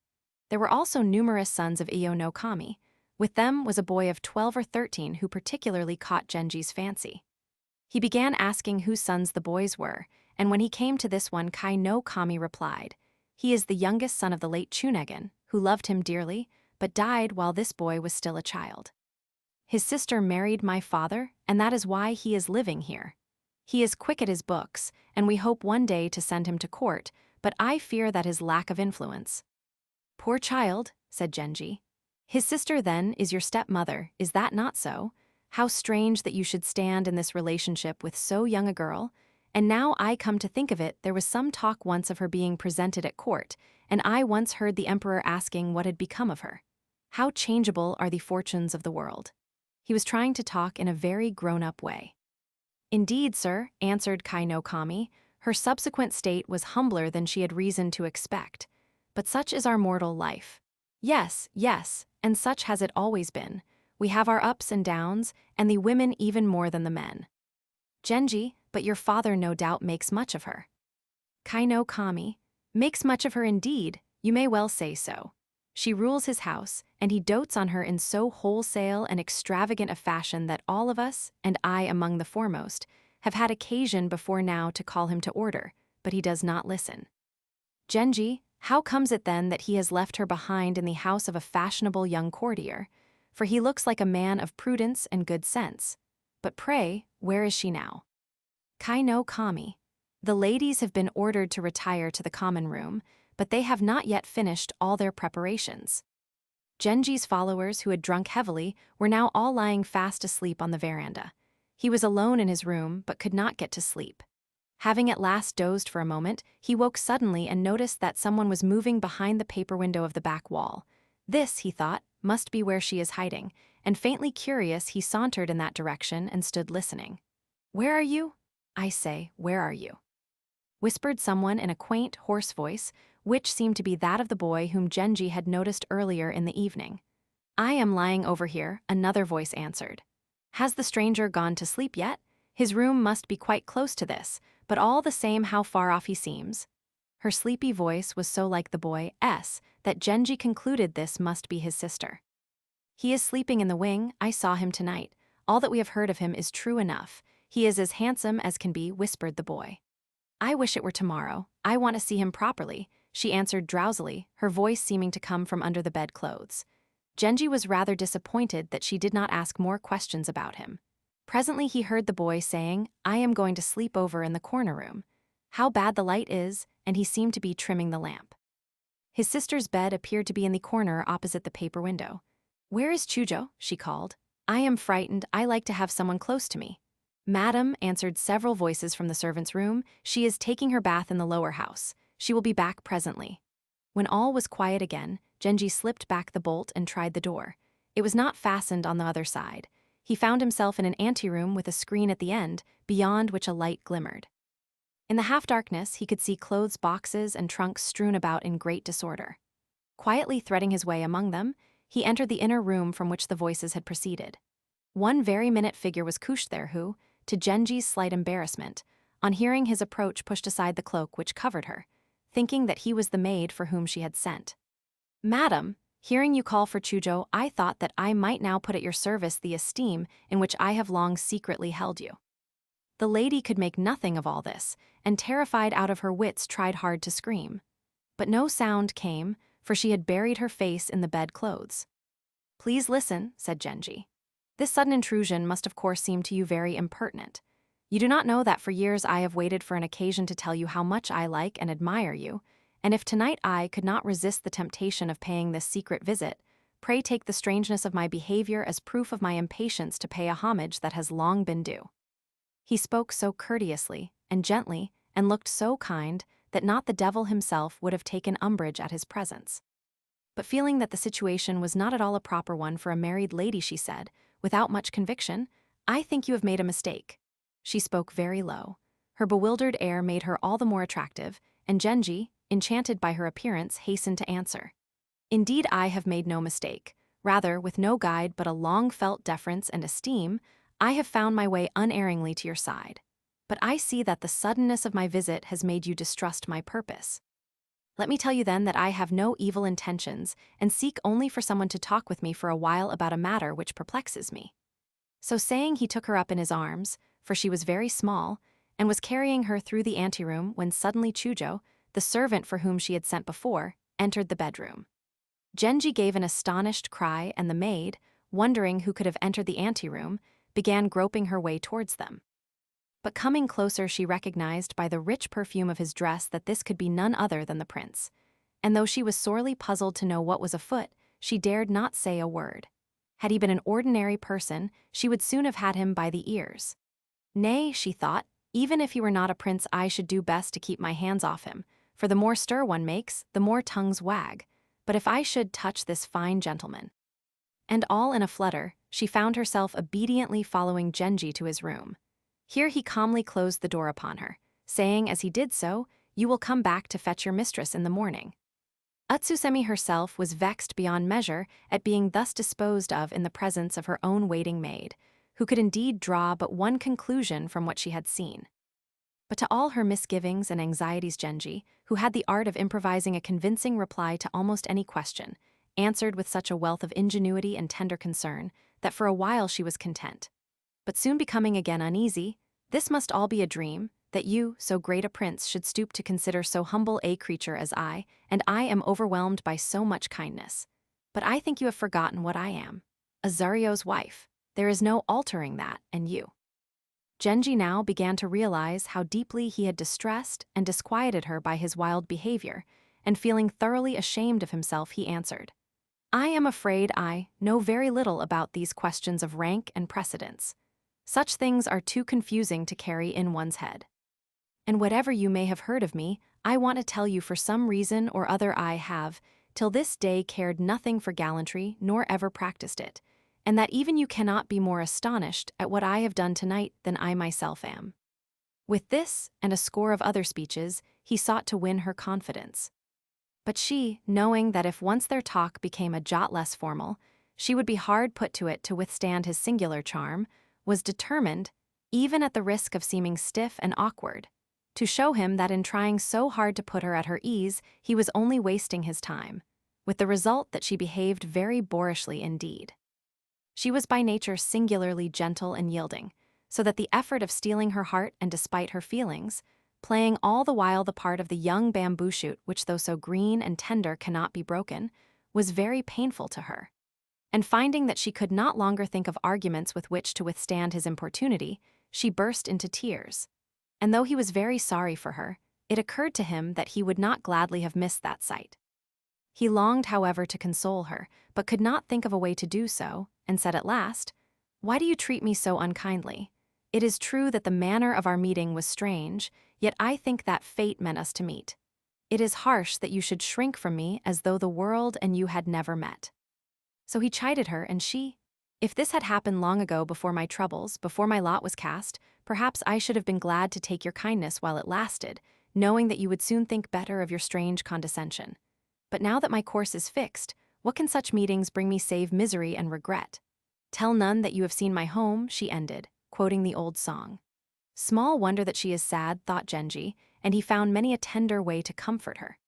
There were also numerous sons of Iyo no Kami. With them was a boy of 12 or 13 who particularly caught Genji's fancy. He began asking whose sons the boys were, and when he came to this one, Kai no Kami replied, "He is the youngest son of the late Chunegin, who loved him dearly, but died while this boy was still a child. His sister married my father, and that is why he is living here. He is quick at his books, and we hope one day to send him to court, but I fear that his lack of influence." "Poor child," said Genji. "His sister, then, is your stepmother, is that not so? How strange that you should stand in this relationship with so young a girl, and now I come to think of it, there was some talk once of her being presented at court, and I once heard the emperor asking what had become of her. How changeable are the fortunes of the world." He was trying to talk in a very grown-up way. "Indeed, sir," answered Kai no Kami, her subsequent state was humbler than she had reason to expect. "But such is our mortal life. Yes, yes, and such has it always been. We have our ups and downs, and the women even more than the men." "Genji, but your father no doubt makes much of her." Kai no Kami, "Makes much of her indeed, you may well say so. She rules his house, and he dotes on her in so wholesale and extravagant a fashion that all of us, and I among the foremost, have had occasion before now to call him to order, but he does not listen." "Genji, how comes it then that he has left her behind in the house of a fashionable young courtier? For he looks like a man of prudence and good sense. But pray, where is she now?" Kai no Kami, "The ladies have been ordered to retire to the common room, but they have not yet finished all their preparations." Genji's followers, who had drunk heavily, were now all lying fast asleep on the veranda. He was alone in his room, but could not get to sleep. Having at last dozed for a moment, he woke suddenly and noticed that someone was moving behind the paper window of the back wall. This, he thought, must be where she is hiding, and faintly curious he sauntered in that direction and stood listening. "Where are you? I say, where are you?" whispered someone in a quaint, hoarse voice, which seemed to be that of the boy whom Genji had noticed earlier in the evening. "I am lying over here," another voice answered. "Has the stranger gone to sleep yet? His room must be quite close to this, but all the same how far off he seems." Her sleepy voice was so like the boy's that Genji concluded this must be his sister. "He is sleeping in the wing, I saw him tonight. All that we have heard of him is true enough. He is as handsome as can be," whispered the boy. "I wish it were tomorrow. I want to see him properly," she answered drowsily, her voice seeming to come from under the bedclothes. Genji was rather disappointed that she did not ask more questions about him. Presently he heard the boy saying, "I am going to sleep over in the corner room. How bad the light is," and he seemed to be trimming the lamp. His sister's bed appeared to be in the corner opposite the paper window. "Where is Chujo?" she called. "I am frightened, I like to have someone close to me." "Madam," answered several voices from the servants' room, "she is taking her bath in the lower house. She will be back presently." When all was quiet again, Genji slipped back the bolt and tried the door. It was not fastened on the other side. He found himself in an anteroom with a screen at the end, beyond which a light glimmered. In the half-darkness, he could see clothes boxes and trunks strewn about in great disorder. Quietly threading his way among them, he entered the inner room from which the voices had proceeded. One very minute figure was couched there who, to Genji's slight embarrassment, on hearing his approach pushed aside the cloak which covered her, thinking that he was the maid for whom she had sent. "Madam, hearing you call for Chujo, I thought that I might now put at your service the esteem in which I have long secretly held you." The lady could make nothing of all this, and terrified out of her wits tried hard to scream. But no sound came, for she had buried her face in the bedclothes. "Please listen," said Genji. This sudden intrusion must of course seem to you very impertinent. You do not know that for years I have waited for an occasion to tell you how much I like and admire you, and if tonight I could not resist the temptation of paying this secret visit, pray take the strangeness of my behavior as proof of my impatience to pay a homage that has long been due." He spoke so courteously and gently and looked so kind that not the devil himself would have taken umbrage at his presence. But feeling that the situation was not at all a proper one for a married lady, she said, without much conviction, "I think you have made a mistake." She spoke very low. Her bewildered air made her all the more attractive, and Genji, enchanted by her appearance, hastened to answer. "Indeed, I have made no mistake. Rather, with no guide but a long-felt deference and esteem, I have found my way unerringly to your side. But I see that the suddenness of my visit has made you distrust my purpose. Let me tell you then that I have no evil intentions and seek only for someone to talk with me for a while about a matter which perplexes me." So saying, he took her up in his arms, for she was very small, and was carrying her through the anteroom when suddenly Chujo, the servant for whom she had sent before, entered the bedroom. Genji gave an astonished cry, and the maid, wondering who could have entered the anteroom, began groping her way towards them. But coming closer, she recognized by the rich perfume of his dress that this could be none other than the prince. And though she was sorely puzzled to know what was afoot, she dared not say a word. Had he been an ordinary person, she would soon have had him by the ears. Nay, she thought, even if he were not a prince, I should do best to keep my hands off him, for the more stir one makes, the more tongues wag. But if I should touch this fine gentleman. And all in a flutter, she found herself obediently following Genji to his room. Here he calmly closed the door upon her, saying as he did so, "You will come back to fetch your mistress in the morning." Utsusemi herself was vexed beyond measure at being thus disposed of in the presence of her own waiting maid, who could indeed draw but one conclusion from what she had seen. But to all her misgivings and anxieties, Genji, who had the art of improvising a convincing reply to almost any question, answered with such a wealth of ingenuity and tender concern that for a while she was content. But soon becoming again uneasy, "This must all be a dream, that you, so great a prince, should stoop to consider so humble a creature as I, and I am overwhelmed by so much kindness. But I think you have forgotten what I am. A Zario's wife. There is no altering that, and you." Genji now began to realize how deeply he had distressed and disquieted her by his wild behavior, and feeling thoroughly ashamed of himself, he answered, "I am afraid I know very little about these questions of rank and precedence. Such things are too confusing to carry in one's head. And whatever you may have heard of me, I want to tell you for some reason or other I have, till this day, cared nothing for gallantry, nor ever practiced it, and that even you cannot be more astonished at what I have done tonight than I myself am." With this, and a score of other speeches, he sought to win her confidence. But she, knowing that if once their talk became a jot less formal, she would be hard put to it to withstand his singular charm, was determined, even at the risk of seeming stiff and awkward, to show him that in trying so hard to put her at her ease, he was only wasting his time, with the result that she behaved very boorishly indeed. She was by nature singularly gentle and yielding, so that the effort of stealing her heart and despite her feelings, playing all the while the part of the young bamboo shoot which though so green and tender cannot be broken, was very painful to her. And finding that she could not longer think of arguments with which to withstand his importunity, she burst into tears. And though he was very sorry for her, it occurred to him that he would not gladly have missed that sight. He longed, however, to console her, but could not think of a way to do so, and said at last, "Why do you treat me so unkindly? It is true that the manner of our meeting was strange, yet I think that fate meant us to meet. It is harsh that you should shrink from me as though the world and you had never met." So he chided her, and she, "If this had happened long ago, before my troubles, before my lot was cast, perhaps I should have been glad to take your kindness while it lasted, knowing that you would soon think better of your strange condescension. But now that my course is fixed, what can such meetings bring me save misery and regret? Tell none that you have seen my home," she ended, quoting the old song. Small wonder that she is sad, thought Genji, and he found many a tender way to comfort her.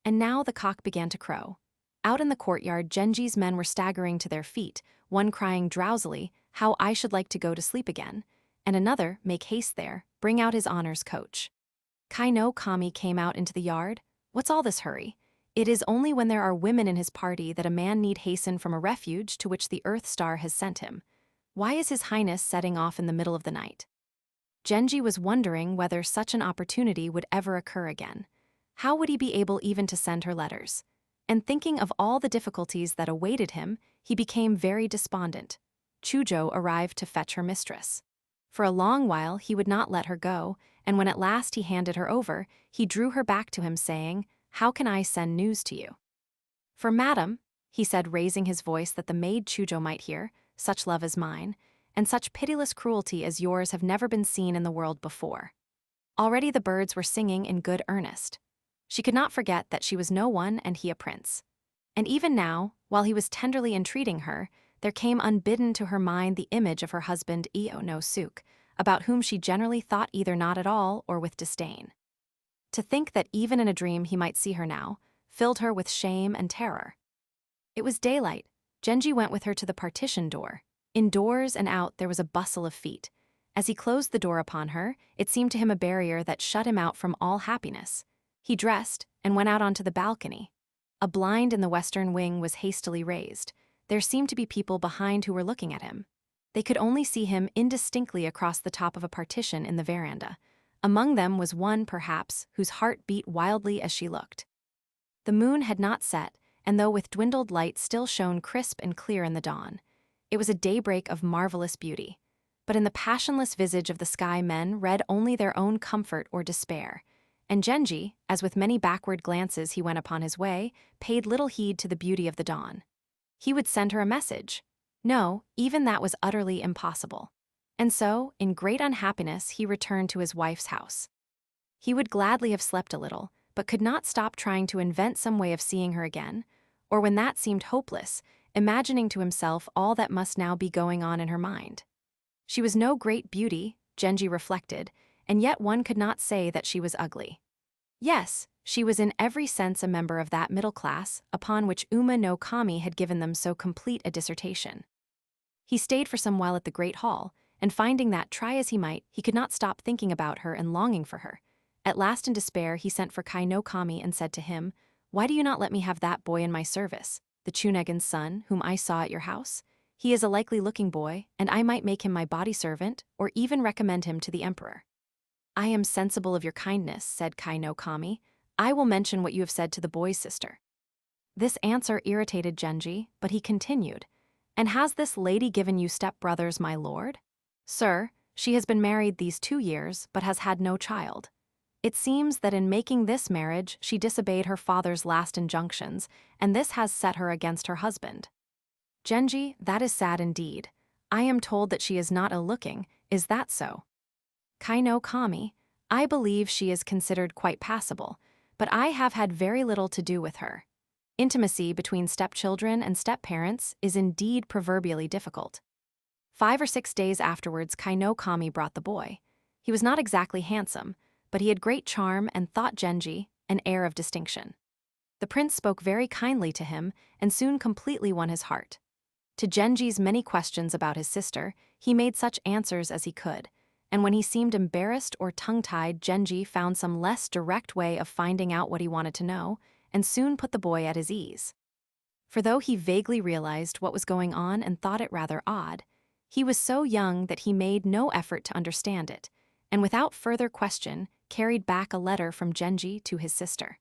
And now the cock began to crow. Out in the courtyard, Genji's men were staggering to their feet, one crying drowsily, "How I should like to go to sleep again," and another, "Make haste there, bring out his honor's coach." Kai no Kami came out into the yard. "What's all this hurry? It is only when there are women in his party that a man need hasten from a refuge to which the Earth Star has sent him. Why is His Highness setting off in the middle of the night? Genji was wondering whether such an opportunity would ever occur again. How would he be able even to send her letters? And thinking of all the difficulties that awaited him, he became very despondent. Chujo arrived to fetch her mistress. For a long while he would not let her go, and when at last he handed her over, he drew her back to him saying, "How can I send news to you?" "For madam," he said, raising his voice that the maid Chujo might hear, "such love as mine, and such pitiless cruelty as yours have never been seen in the world before." Already the birds were singing in good earnest. She could not forget that she was no one and he a prince. And even now, while he was tenderly entreating her, there came unbidden to her mind the image of her husband Io no Suke, about whom she generally thought either not at all or with disdain. To think that even in a dream he might see her now, filled her with shame and terror. It was daylight. Genji went with her to the partition door. Indoors and out there was a bustle of feet. As he closed the door upon her, it seemed to him a barrier that shut him out from all happiness. He dressed and went out onto the balcony. A blind in the western wing was hastily raised. There seemed to be people behind who were looking at him. They could only see him indistinctly across the top of a partition in the veranda. Among them was one, perhaps, whose heart beat wildly as she looked. The moon had not set, and though with dwindled light still shone crisp and clear in the dawn. It was a daybreak of marvelous beauty. But in the passionless visage of the sky men read only their own comfort or despair. And Genji, as with many backward glances he went upon his way, paid little heed to the beauty of the dawn. He would send her a message. No, even that was utterly impossible. And so, in great unhappiness, he returned to his wife's house. He would gladly have slept a little, but could not stop trying to invent some way of seeing her again, or when that seemed hopeless, imagining to himself all that must now be going on in her mind. She was no great beauty, Genji reflected, and yet one could not say that she was ugly. Yes, she was in every sense a member of that middle class upon which Uma no Kami had given them so complete a dissertation. He stayed for some while at the great hall, and finding that, try as he might, he could not stop thinking about her and longing for her. At last in despair he sent for Kai no Kami and said to him, "Why do you not let me have that boy in my service, the Chunegan's son, whom I saw at your house? He is a likely-looking boy, and I might make him my body servant, or even recommend him to the emperor." "I am sensible of your kindness," said Kai no Kami. "I will mention what you have said to the boy's sister." This answer irritated Genji, but he continued, "And has this lady given you step-brothers, my lord?" "Sir, she has been married these 2 years, but has had no child. It seems that in making this marriage she disobeyed her father's last injunctions, and this has set her against her husband." "Genji, that is sad indeed. I am told that she is not ill-looking. Is that so?" "Kai no Kami, I believe she is considered quite passable, but I have had very little to do with her. Intimacy between stepchildren and step-parents is indeed proverbially difficult." 5 or 6 days afterwards Kai no Kami brought the boy. He was not exactly handsome, but he had great charm and, thought Genji, an air of distinction. The prince spoke very kindly to him and soon completely won his heart. To Genji's many questions about his sister, he made such answers as he could, and when he seemed embarrassed or tongue-tied, Genji found some less direct way of finding out what he wanted to know, and soon put the boy at his ease. For though he vaguely realized what was going on and thought it rather odd, he was so young that he made no effort to understand it, and without further question carried back a letter from Genji to his sister.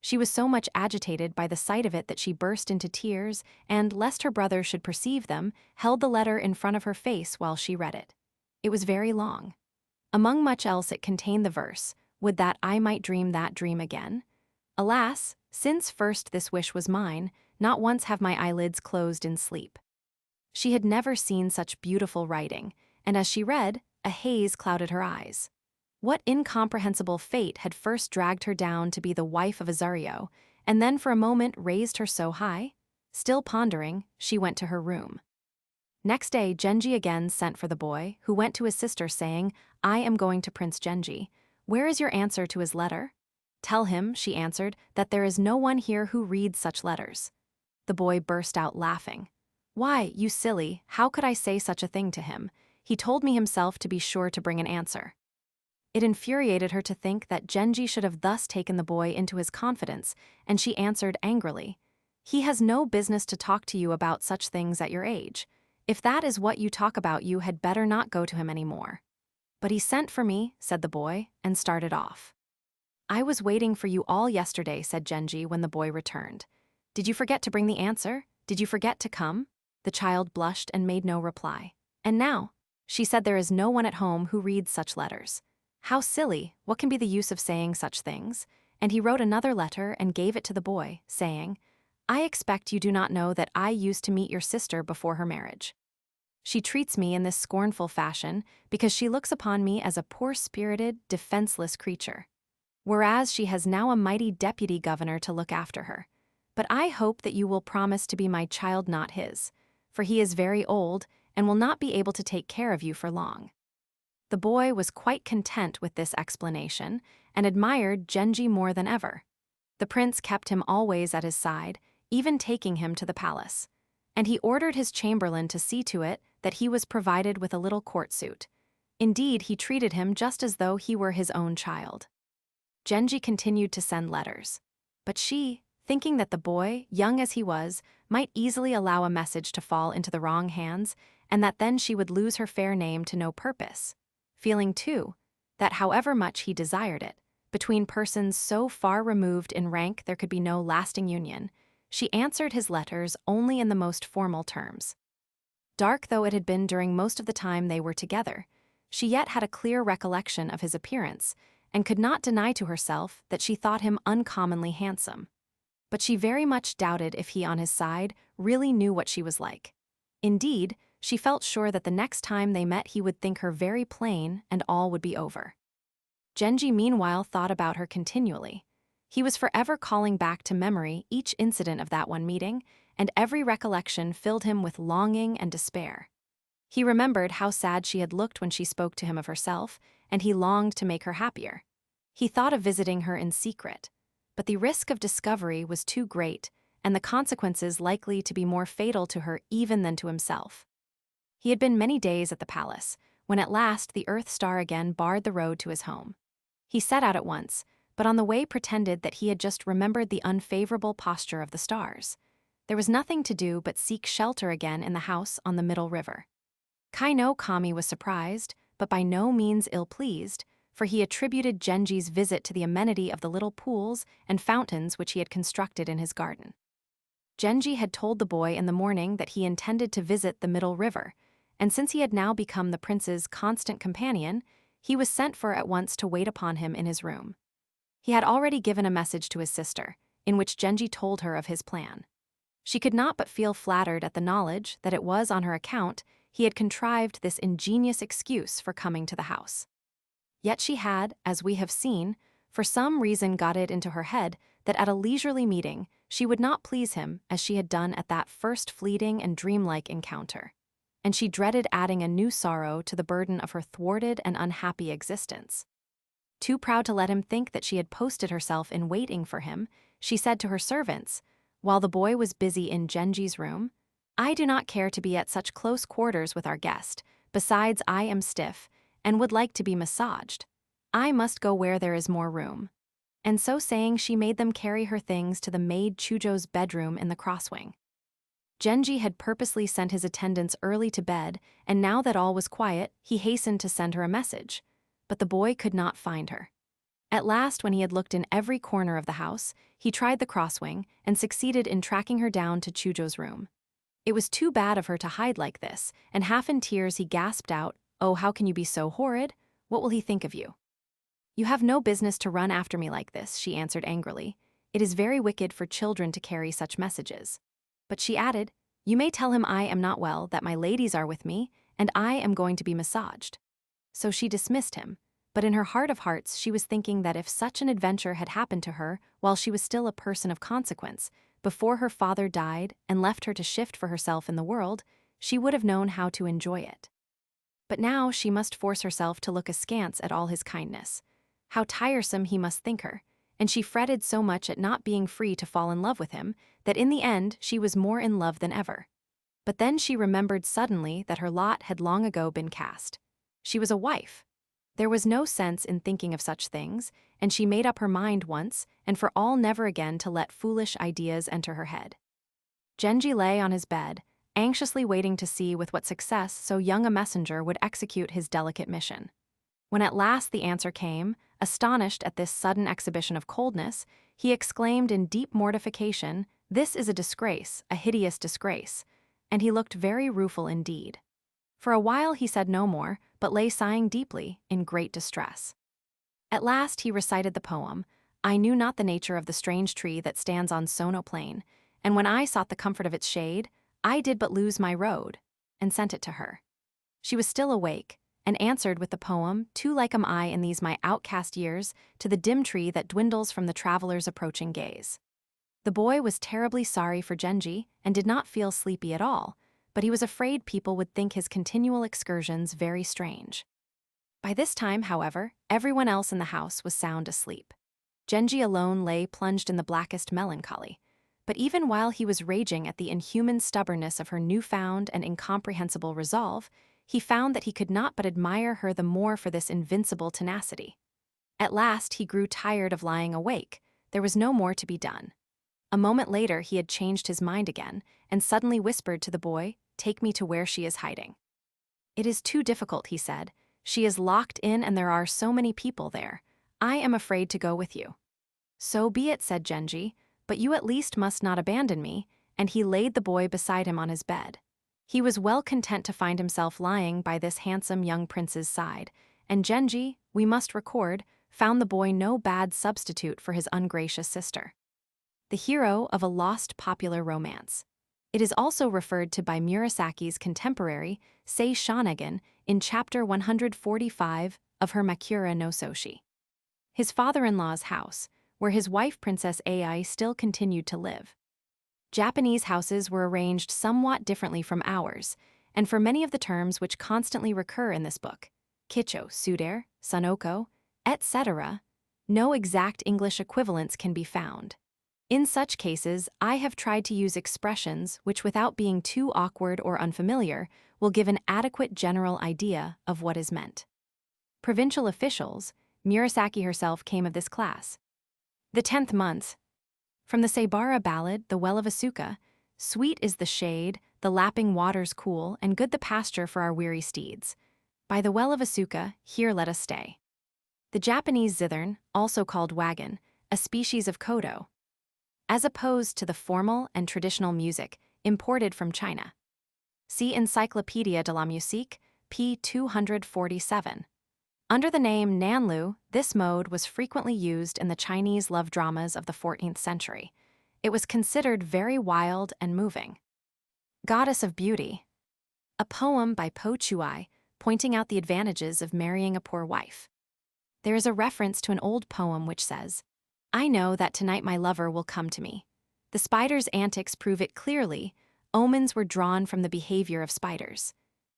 She was so much agitated by the sight of it that she burst into tears and, lest her brother should perceive them, held the letter in front of her face while she read it. It was very long. Among much else it contained the verse, "Would that I might dream that dream again? Alas, since first this wish was mine, not once have my eyelids closed in sleep." She had never seen such beautiful writing, and as she read, a haze clouded her eyes. What incomprehensible fate had first dragged her down to be the wife of Azario, and then for a moment raised her so high? Still pondering, she went to her room. Next day Genji again sent for the boy, who went to his sister saying, "I am going to Prince Genji. Where is your answer to his letter?" "Tell him," she answered, "that there is no one here who reads such letters." The boy burst out laughing. "Why, you silly, how could I say such a thing to him? He told me himself to be sure to bring an answer." It infuriated her to think that Genji should have thus taken the boy into his confidence, and she answered angrily, "He has no business to talk to you about such things at your age. If that is what you talk about, you had better not go to him anymore. But he sent for me, said the boy, and started off. I was waiting for you all yesterday, said Genji when the boy returned. Did you forget to bring the answer? Did you forget to come? The child blushed and made no reply. And now, she said, there is no one at home who reads such letters. How silly, what can be the use of saying such things? And he wrote another letter and gave it to the boy, saying, I expect you do not know that I used to meet your sister before her marriage. She treats me in this scornful fashion because she looks upon me as a poor-spirited, defenseless creature. Whereas she has now a mighty deputy governor to look after her. But I hope that you will promise to be my child, not his, for he is very old and will not be able to take care of you for long. The boy was quite content with this explanation and admired Genji more than ever. The prince kept him always at his side, even taking him to the palace. And he ordered his chamberlain to see to it that he was provided with a little court suit. Indeed, he treated him just as though he were his own child. Genji continued to send letters. But she, thinking that the boy, young as he was, might easily allow a message to fall into the wrong hands, and that then she would lose her fair name to no purpose. Feeling, too, that however much he desired it, between persons so far removed in rank there could be no lasting union, she answered his letters only in the most formal terms. Dark though it had been during most of the time they were together, she yet had a clear recollection of his appearance, and could not deny to herself that she thought him uncommonly handsome. But she very much doubted if he on his side really knew what she was like. Indeed, she felt sure that the next time they met he would think her very plain and all would be over. Genji meanwhile thought about her continually. He was forever calling back to memory each incident of that one meeting, and every recollection filled him with longing and despair. He remembered how sad she had looked when she spoke to him of herself, and he longed to make her happier. He thought of visiting her in secret, but the risk of discovery was too great, and the consequences likely to be more fatal to her even than to himself. He had been many days at the palace, when at last the Earth Star again barred the road to his home. He set out at once, but on the way pretended that he had just remembered the unfavorable posture of the stars. There was nothing to do but seek shelter again in the house on the middle river. Kai no Kami was surprised, but by no means ill-pleased, for he attributed Genji's visit to the amenity of the little pools and fountains which he had constructed in his garden. Genji had told the boy in the morning that he intended to visit the middle river, and since he had now become the prince's constant companion, he was sent for at once to wait upon him in his room. He had already given a message to his sister, in which Genji told her of his plan. She could not but feel flattered at the knowledge that it was on her account he had contrived this ingenious excuse for coming to the house. Yet she had, as we have seen, for some reason got it into her head that at a leisurely meeting she would not please him as she had done at that first fleeting and dreamlike encounter. And she dreaded adding a new sorrow to the burden of her thwarted and unhappy existence. Too proud to let him think that she had posted herself in waiting for him, she said to her servants, while the boy was busy in Genji's room, I do not care to be at such close quarters with our guest, besides I am stiff, and would like to be massaged. I must go where there is more room. And so saying, she made them carry her things to the maid Chujo's bedroom in the crosswing. Genji had purposely sent his attendants early to bed, and now that all was quiet, he hastened to send her a message. But the boy could not find her. At last, when he had looked in every corner of the house, he tried the crosswing and succeeded in tracking her down to Chujo's room. It was too bad of her to hide like this, and half in tears he gasped out, "Oh, how can you be so horrid? What will he think of you?" "You have no business to run after me like this," she answered angrily. "It is very wicked for children to carry such messages." But she added, "You may tell him I am not well, that my ladies are with me, and I am going to be massaged." So she dismissed him, but in her heart of hearts she was thinking that if such an adventure had happened to her while she was still a person of consequence, before her father died and left her to shift for herself in the world, she would have known how to enjoy it. But now she must force herself to look askance at all his kindness. How tiresome he must think her, and she fretted so much at not being free to fall in love with him, that in the end she was more in love than ever. But then she remembered suddenly that her lot had long ago been cast. She was a wife. There was no sense in thinking of such things, and she made up her mind once and for all never again to let foolish ideas enter her head. Genji lay on his bed, anxiously waiting to see with what success so young a messenger would execute his delicate mission. When at last the answer came, astonished at this sudden exhibition of coldness, he exclaimed in deep mortification, "This is a disgrace, a hideous disgrace," and he looked very rueful indeed. For a while he said no more, but lay sighing deeply, in great distress. At last he recited the poem, "I knew not the nature of the strange tree that stands on Sono plain, and when I sought the comfort of its shade, I did but lose my road," and sent it to her. She was still awake, and answered with the poem, "Too like am I in these my outcast years to the dim tree that dwindles from the traveler's approaching gaze." The boy was terribly sorry for Genji and did not feel sleepy at all, but he was afraid people would think his continual excursions very strange. By this time, however, everyone else in the house was sound asleep. Genji alone lay plunged in the blackest melancholy. But even while he was raging at the inhuman stubbornness of her newfound and incomprehensible resolve, he found that he could not but admire her the more for this invincible tenacity. At last he grew tired of lying awake. There was no more to be done. A moment later he had changed his mind again, and suddenly whispered to the boy, "Take me to where she is hiding." "It is too difficult," he said. "She is locked in and there are so many people there. I am afraid to go with you." "So be it," said Genji, "but you at least must not abandon me," and he laid the boy beside him on his bed. He was well content to find himself lying by this handsome young prince's side, and Genji, we must record, found the boy no bad substitute for his ungracious sister. The hero of a lost popular romance. It is also referred to by Murasaki's contemporary, Sei Shonagon, in chapter 145 of her Makura no Soshi. His father-in-law's house, where his wife Princess Ai still continued to live. Japanese houses were arranged somewhat differently from ours, and for many of the terms which constantly recur in this book, kicho, suder, sanoko, etc., no exact English equivalents can be found. In such cases, I have tried to use expressions which, without being too awkward or unfamiliar, will give an adequate general idea of what is meant. Provincial officials, Murasaki herself came of this class. The 10th month. From the Seibara ballad, The Well of Asuka, "Sweet is the shade, the lapping waters cool, and good the pasture for our weary steeds. By the Well of Asuka, here let us stay." The Japanese zithern, also called wagon, a species of koto, as opposed to the formal and traditional music imported from China. See Encyclopédia de la Musique, p. 247. Under the name nanlu, this mode was frequently used in the Chinese love dramas of the 14th century. It was considered very wild and moving. Goddess of Beauty. A poem by Po Chuai pointing out the advantages of marrying a poor wife. There is a reference to an old poem which says, "I know that tonight my lover will come to me. The spider's antics prove it clearly. Omens were drawn from the behavior of spiders."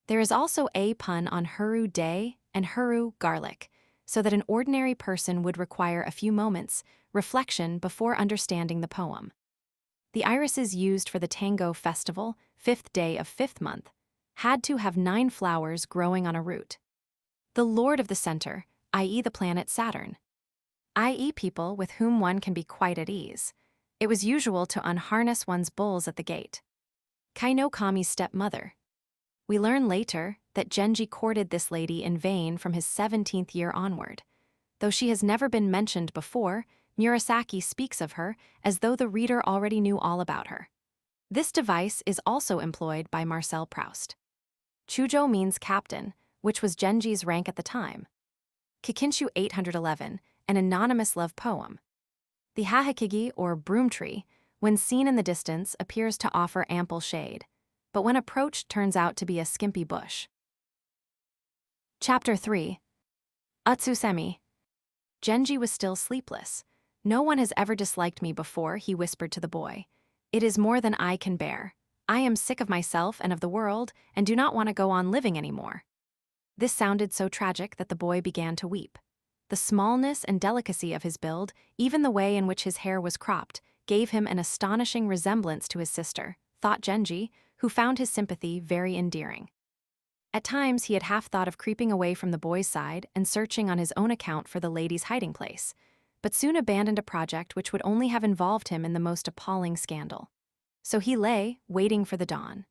There is also a pun on huru day and huru garlic, so that an ordinary person would require a few moments, reflection before understanding the poem. The irises used for the Tango festival, 5th day of 5th month, had to have 9 flowers growing on a root. The lord of the center, i.e. the planet Saturn, i.e. people with whom one can be quite at ease. It was usual to unharness one's bulls at the gate. Kai no Kami's stepmother. We learn later that Genji courted this lady in vain from his 17th year onward. Though she has never been mentioned before, Murasaki speaks of her as though the reader already knew all about her. This device is also employed by Marcel Proust. Chujo means captain, which was Genji's rank at the time. Kikinshu 811, an anonymous love poem. The hahakigi, or broom tree, when seen in the distance appears to offer ample shade, but when approached turns out to be a skimpy bush. Chapter 3. Utsusemi. Genji was still sleepless. "No one has ever disliked me before," he whispered to the boy. "It is more than I can bear. I am sick of myself and of the world, and do not want to go on living anymore." This sounded so tragic that the boy began to weep. The smallness and delicacy of his build, even the way in which his hair was cropped, gave him an astonishing resemblance to his sister, thought Genji, who found his sympathy very endearing. At times he had half thought of creeping away from the boy's side and searching on his own account for the lady's hiding place, but soon abandoned a project which would only have involved him in the most appalling scandal. So he lay, waiting for the dawn.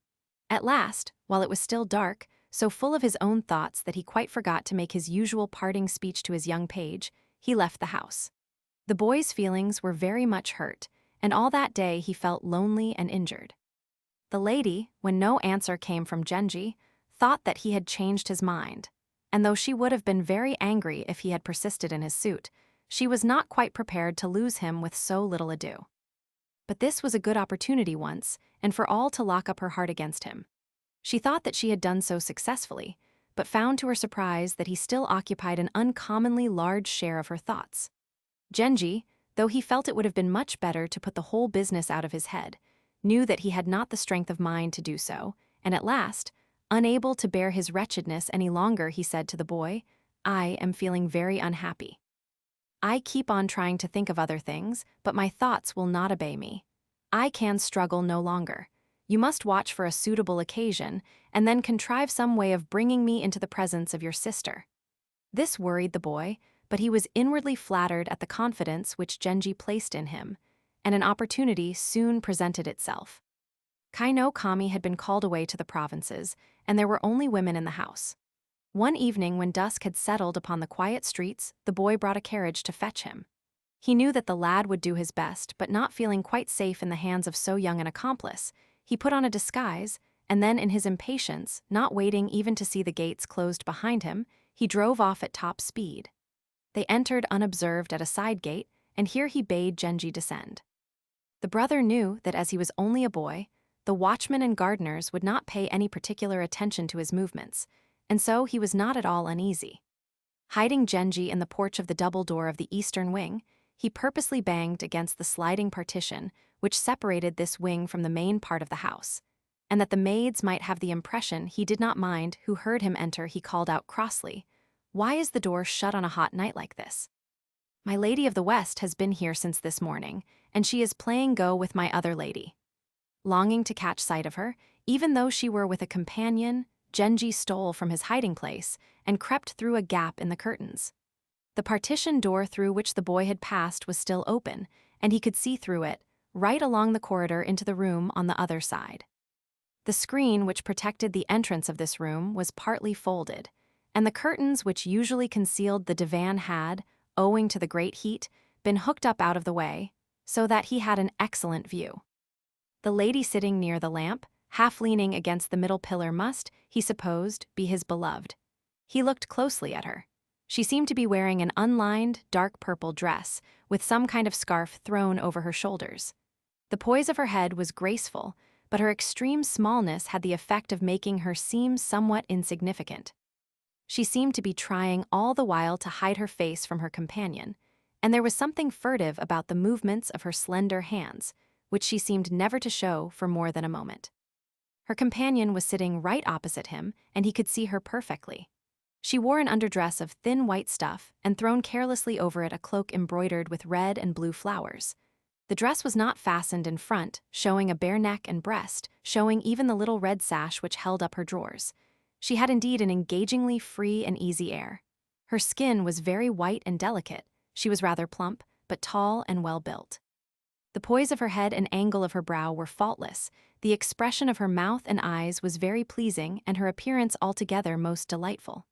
At last, while it was still dark, so full of his own thoughts that he quite forgot to make his usual parting speech to his young page, he left the house. The boy's feelings were very much hurt, and all that day he felt lonely and injured. The lady, when no answer came from Genji, thought that he had changed his mind, and though she would have been very angry if he had persisted in his suit, she was not quite prepared to lose him with so little ado. But this was a good opportunity once, and for all to lock up her heart against him. She thought that she had done so successfully, but found to her surprise that he still occupied an uncommonly large share of her thoughts. Genji, though he felt it would have been much better to put the whole business out of his head, knew that he had not the strength of mind to do so, and at last, unable to bear his wretchedness any longer, he said to the boy, "I am feeling very unhappy. I keep on trying to think of other things, but my thoughts will not obey me. I can struggle no longer. You must watch for a suitable occasion, and then contrive some way of bringing me into the presence of your sister." This worried the boy, but he was inwardly flattered at the confidence which Genji placed in him, and an opportunity soon presented itself. Kai no Kami had been called away to the provinces, and there were only women in the house. One evening when dusk had settled upon the quiet streets, the boy brought a carriage to fetch him. He knew that the lad would do his best, but not feeling quite safe in the hands of so young an accomplice, he put on a disguise, and then in his impatience, not waiting even to see the gates closed behind him, he drove off at top speed. They entered unobserved at a side gate, and here he bade Genji descend. The brother knew that as he was only a boy, the watchmen and gardeners would not pay any particular attention to his movements, and so he was not at all uneasy. Hiding Genji in the porch of the double door of the eastern wing, he purposely banged against the sliding partition which separated this wing from the main part of the house, and that the maids might have the impression he did not mind who heard him enter, he called out crossly, "Why is the door shut on a hot night like this? My lady of the West has been here since this morning, and she is playing go with my other lady." Longing to catch sight of her, even though she were with a companion, Genji stole from his hiding place and crept through a gap in the curtains. The partition door through which the boy had passed was still open, and he could see through it, right along the corridor into the room on the other side. The screen which protected the entrance of this room was partly folded, and the curtains which usually concealed the divan had, owing to the great heat, been hooked up out of the way, so that he had an excellent view. The lady sitting near the lamp, half leaning against the middle pillar must, he supposed, be his beloved. He looked closely at her. She seemed to be wearing an unlined, dark purple dress, with some kind of scarf thrown over her shoulders. The poise of her head was graceful, but her extreme smallness had the effect of making her seem somewhat insignificant. She seemed to be trying all the while to hide her face from her companion, and there was something furtive about the movements of her slender hands, which she seemed never to show for more than a moment. Her companion was sitting right opposite him, and he could see her perfectly. She wore an underdress of thin white stuff, and thrown carelessly over it a cloak embroidered with red and blue flowers. The dress was not fastened in front, showing a bare neck and breast, showing even the little red sash which held up her drawers. She had indeed an engagingly free and easy air. Her skin was very white and delicate. She was rather plump, but tall and well built. The poise of her head and angle of her brow were faultless, the expression of her mouth and eyes was very pleasing, and her appearance altogether most delightful.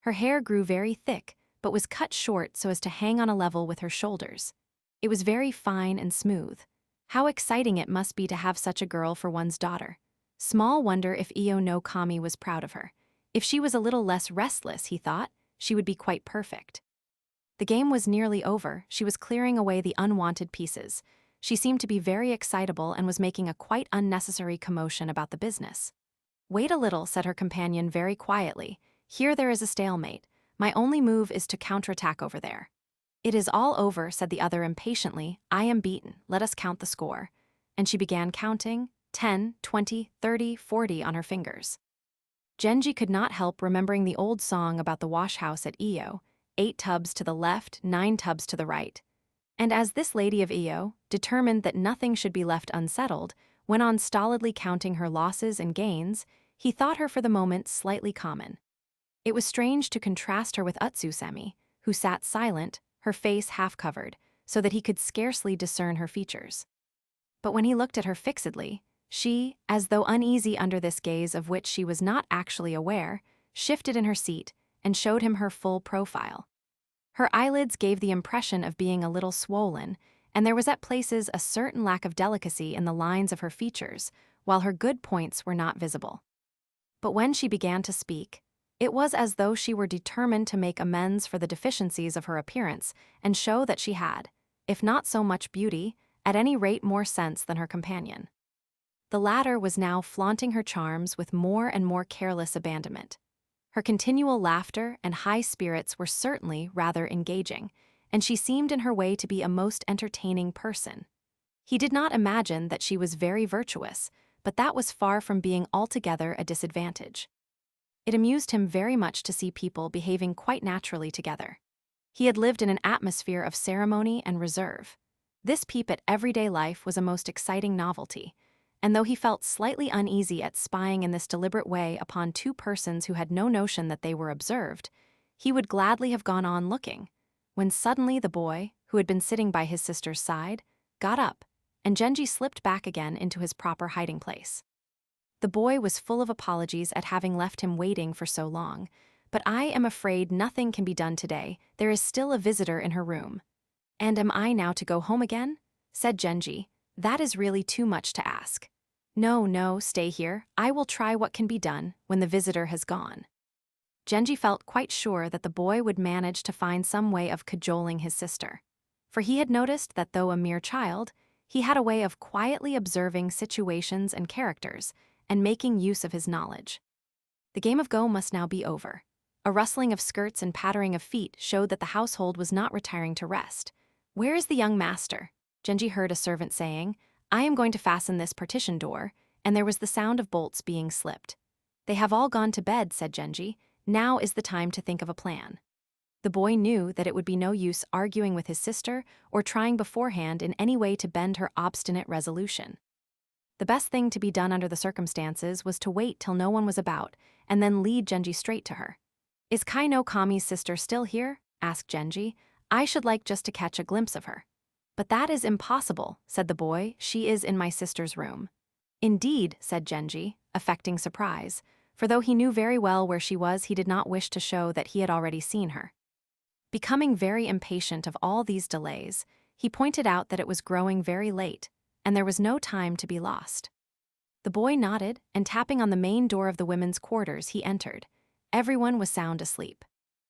Her hair grew very thick, but was cut short so as to hang on a level with her shoulders. It was very fine and smooth. How exciting it must be to have such a girl for one's daughter. Small wonder if Iyo no Kami was proud of her. If she was a little less restless, he thought, she would be quite perfect. The game was nearly over. She was clearing away the unwanted pieces. She seemed to be very excitable and was making a quite unnecessary commotion about the business. "Wait a little," said her companion very quietly. "Here there is a stalemate. My only move is to counterattack over there." "It is all over," said the other impatiently. "I am beaten. Let us count the score." And she began counting, 10, 20, 30, 40 on her fingers. Genji could not help remembering the old song about the wash-house at Iyo, 8 tubs to the left, 9 tubs to the right. And as this lady of Iyo, determined that nothing should be left unsettled, went on stolidly counting her losses and gains, he thought her for the moment slightly common. It was strange to contrast her with Utsusemi, who sat silent, her face half-covered, so that he could scarcely discern her features. But when he looked at her fixedly, She, as though uneasy under this gaze of which she was not actually aware, shifted in her seat and showed him her full profile. Her eyelids gave the impression of being a little swollen, and there was at places a certain lack of delicacy in the lines of her features, while her good points were not visible. But when she began to speak, it was as though she were determined to make amends for the deficiencies of her appearance and show that she had, if not so much beauty, at any rate more sense than her companion. The latter was now flaunting her charms with more and more careless abandonment. Her continual laughter and high spirits were certainly rather engaging, and she seemed in her way to be a most entertaining person. He did not imagine that she was very virtuous, but that was far from being altogether a disadvantage. It amused him very much to see people behaving quite naturally together. He had lived in an atmosphere of ceremony and reserve. This peep at everyday life was a most exciting novelty, and though he felt slightly uneasy at spying in this deliberate way upon two persons who had no notion that they were observed, he would gladly have gone on looking, when suddenly the boy, who had been sitting by his sister's side, got up, and Genji slipped back again into his proper hiding place. The boy was full of apologies at having left him waiting for so long, but I am afraid nothing can be done today. There is still a visitor in her room. And am I now to go home again? Said Genji. That is really too much to ask. No, stay here. I will try what can be done when the visitor has gone. Genji felt quite sure that the boy would manage to find some way of cajoling his sister, for he had noticed that though a mere child, he had a way of quietly observing situations and characters and making use of his knowledge. The game of Go must now be over. A rustling of skirts and pattering of feet showed that the household was not retiring to rest. Where is the young master? Genji heard a servant saying. I am going to fasten this partition door, and there was the sound of bolts being slipped. They have all gone to bed, said Genji. Now is the time to think of a plan. The boy knew that it would be no use arguing with his sister or trying beforehand in any way to bend her obstinate resolution. The best thing to be done under the circumstances was to wait till no one was about and then lead Genji straight to her. Is Kai no Kami's sister still here? Asked Genji. I should like just to catch a glimpse of her. But that is impossible, said the boy. She is in my sister's room. Indeed, said Genji, affecting surprise, for though he knew very well where she was, he did not wish to show that he had already seen her. Becoming very impatient of all these delays, he pointed out that it was growing very late, and there was no time to be lost. The boy nodded, and tapping on the main door of the women's quarters, he entered. Everyone was sound asleep.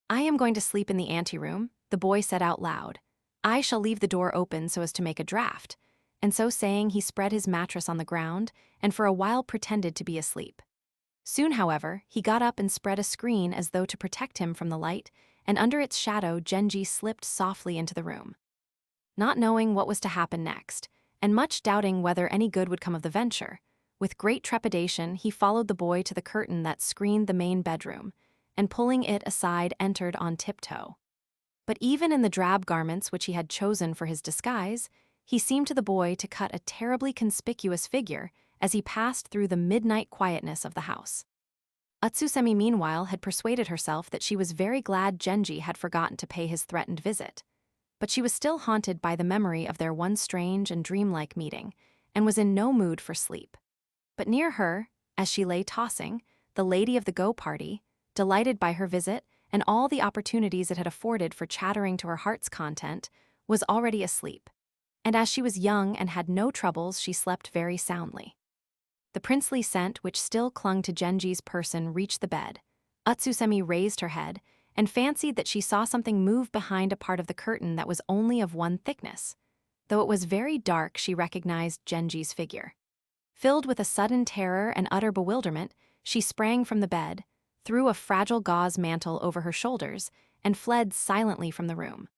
I am going to sleep in the anteroom, the boy said out loud. I shall leave the door open so as to make a draught, and so saying he spread his mattress on the ground and for a while pretended to be asleep. Soon, however, he got up and spread a screen as though to protect him from the light, and under its shadow Genji slipped softly into the room. Not knowing what was to happen next, and much doubting whether any good would come of the venture, with great trepidation he followed the boy to the curtain that screened the main bedroom, and pulling it aside entered on tiptoe. But even in the drab garments which he had chosen for his disguise, he seemed to the boy to cut a terribly conspicuous figure as he passed through the midnight quietness of the house. Utsusemi meanwhile had persuaded herself that she was very glad Genji had forgotten to pay his threatened visit, but she was still haunted by the memory of their one strange and dreamlike meeting, and was in no mood for sleep. But near her, as she lay tossing, the lady of the Go party, delighted by her visit and all the opportunities it had afforded for chattering to her heart's content, was already asleep, and as she was young and had no troubles, she slept very soundly. The princely scent which still clung to Genji's person reached the bed. Utsusemi raised her head and fancied that she saw something move behind a part of the curtain that was only of one thickness. Though it was very dark, she recognized Genji's figure. Filled with a sudden terror and utter bewilderment, she sprang from the bed, threw a fragile gauze mantle over her shoulders, and fled silently from the room.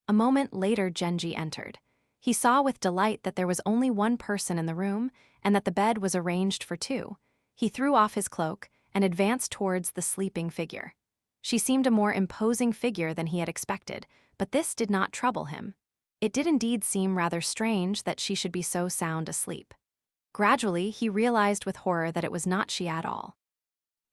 A moment later Genji entered. He saw with delight that there was only one person in the room, and that the bed was arranged for two. He threw off his cloak and advanced towards the sleeping figure. She seemed a more imposing figure than he had expected, but this did not trouble him. It did indeed seem rather strange that she should be so sound asleep. Gradually, he realized with horror that it was not she at all.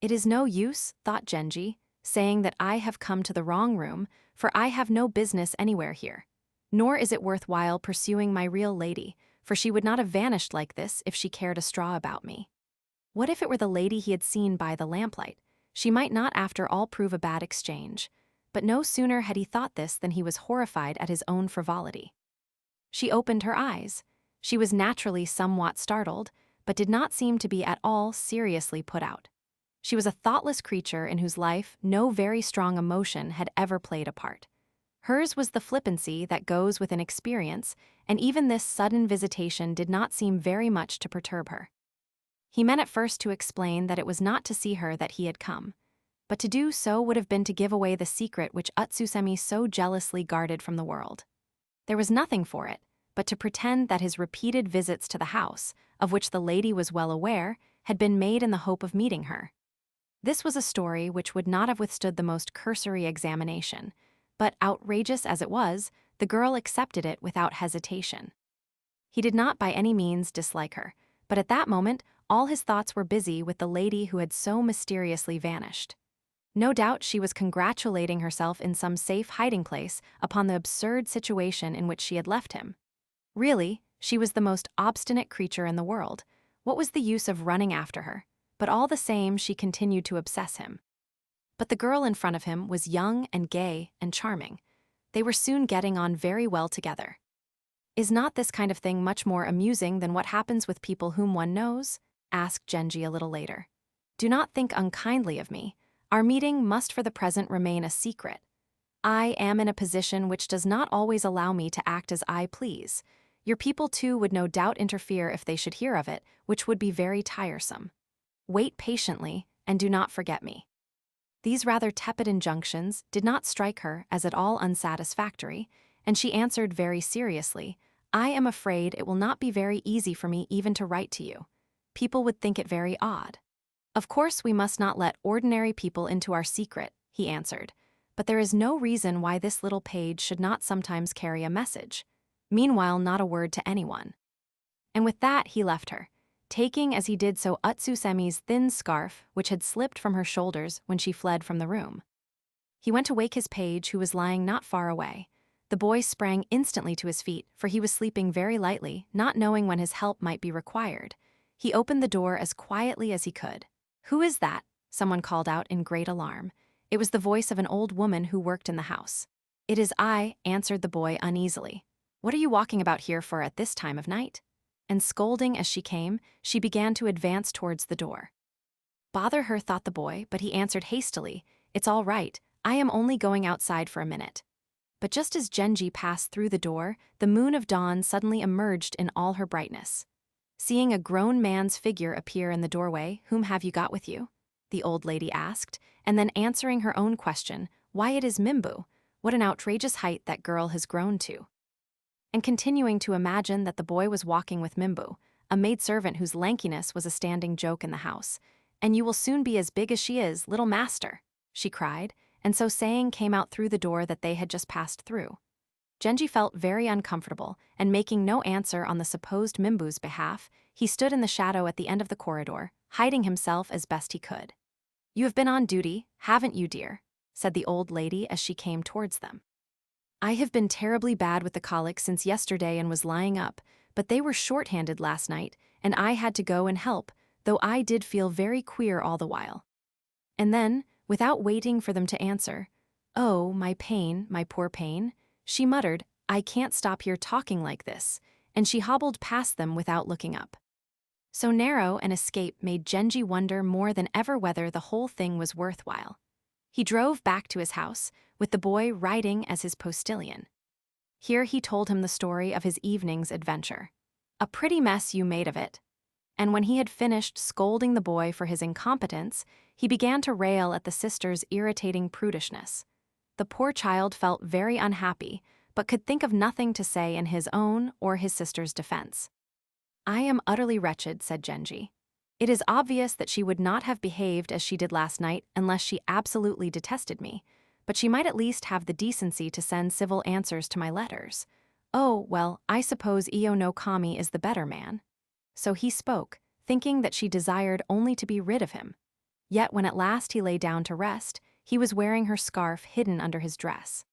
It is no use, thought Genji, saying that I have come to the wrong room, for I have no business anywhere here. Nor is it worthwhile pursuing my real lady, for she would not have vanished like this if she cared a straw about me. What if it were the lady he had seen by the lamplight? She might not after all prove a bad exchange. But no sooner had he thought this than he was horrified at his own frivolity. She opened her eyes. She was naturally somewhat startled, but did not seem to be at all seriously put out. She was a thoughtless creature in whose life no very strong emotion had ever played a part. Hers was the flippancy that goes with an experience, and even this sudden visitation did not seem very much to perturb her. He meant at first to explain that it was not to see her that he had come, but to do so would have been to give away the secret which Utsusemi so jealously guarded from the world. There was nothing for it but to pretend that his repeated visits to the house, of which the lady was well aware, had been made in the hope of meeting her. This was a story which would not have withstood the most cursory examination, but outrageous as it was, the girl accepted it without hesitation. He did not by any means dislike her, but at that moment all his thoughts were busy with the lady who had so mysteriously vanished. No doubt she was congratulating herself in some safe hiding place upon the absurd situation in which she had left him. Really, she was the most obstinate creature in the world. What was the use of running after her? But all the same she continued to obsess him. But the girl in front of him was young and gay and charming. They were soon getting on very well together. Is not this kind of thing much more amusing than what happens with people whom one knows? Asked Genji a little later. Do not think unkindly of me. Our meeting must for the present remain a secret. I am in a position which does not always allow me to act as I please. Your people too would no doubt interfere if they should hear of it, which would be very tiresome. Wait patiently, and do not forget me. These rather tepid injunctions did not strike her as at all unsatisfactory, and she answered very seriously, I am afraid it will not be very easy for me even to write to you. People would think it very odd. Of course we must not let ordinary people into our secret, he answered, but there is no reason why this little page should not sometimes carry a message. Meanwhile, not a word to anyone. And with that he left her, taking as he did so Utsusemi's thin scarf which had slipped from her shoulders when she fled from the room. He went to wake his page who was lying not far away. The boy sprang instantly to his feet, for he was sleeping very lightly, not knowing when his help might be required. He opened the door as quietly as he could. Who is that? Someone called out in great alarm. It was the voice of an old woman who worked in the house. It is I, answered the boy uneasily. What are you walking about here for at this time of night? And scolding as she came, she began to advance towards the door. Bother her, thought the boy, but he answered hastily, It's all right, I am only going outside for a minute. But just as Genji passed through the door, the moon of dawn suddenly emerged in all her brightness. Seeing a grown man's figure appear in the doorway, whom have you got with you? The old lady asked, and then answering her own question, why it is Mimbu, what an outrageous height that girl has grown to. And continuing to imagine that the boy was walking with Mimbu, a maidservant whose lankiness was a standing joke in the house. And you will soon be as big as she is, little master, she cried, and so saying came out through the door that they had just passed through. Genji felt very uncomfortable, and making no answer on the supposed Mimbu's behalf, he stood in the shadow at the end of the corridor, hiding himself as best he could. You have been on duty, haven't you, dear? Said the old lady as she came towards them. I have been terribly bad with the colic since yesterday and was lying up, but they were short-handed last night, and I had to go and help, though I did feel very queer all the while. And then, without waiting for them to answer, oh, my pain, my poor pain, she muttered, I can't stop here talking like this, and she hobbled past them without looking up. So narrow an escape made Genji wonder more than ever whether the whole thing was worthwhile. He drove back to his house, with the boy riding as his postilion. Here he told him the story of his evening's adventure. A pretty mess you made of it. And when he had finished scolding the boy for his incompetence, he began to rail at the sister's irritating prudishness. The poor child felt very unhappy, but could think of nothing to say in his own or his sister's defense. I am utterly wretched, said Genji. It is obvious that she would not have behaved as she did last night unless she absolutely detested me, but she might at least have the decency to send civil answers to my letters. Oh, well, I suppose Iyo no Kami is the better man. So he spoke, thinking that she desired only to be rid of him. Yet when at last he lay down to rest, he was wearing her scarf hidden under his dress.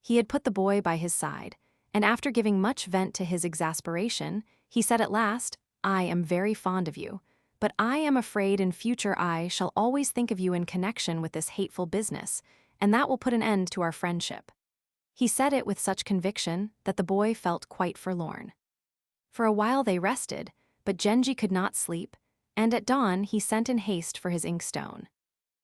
He had put the boy by his side, and after giving much vent to his exasperation, He said at last, "I am very fond of you, but I am afraid in future I shall always think of you in connection with this hateful business, and that will put an end to our friendship." He said it with such conviction that the boy felt quite forlorn. For a while they rested, but Genji could not sleep, and at dawn he sent in haste for his inkstone.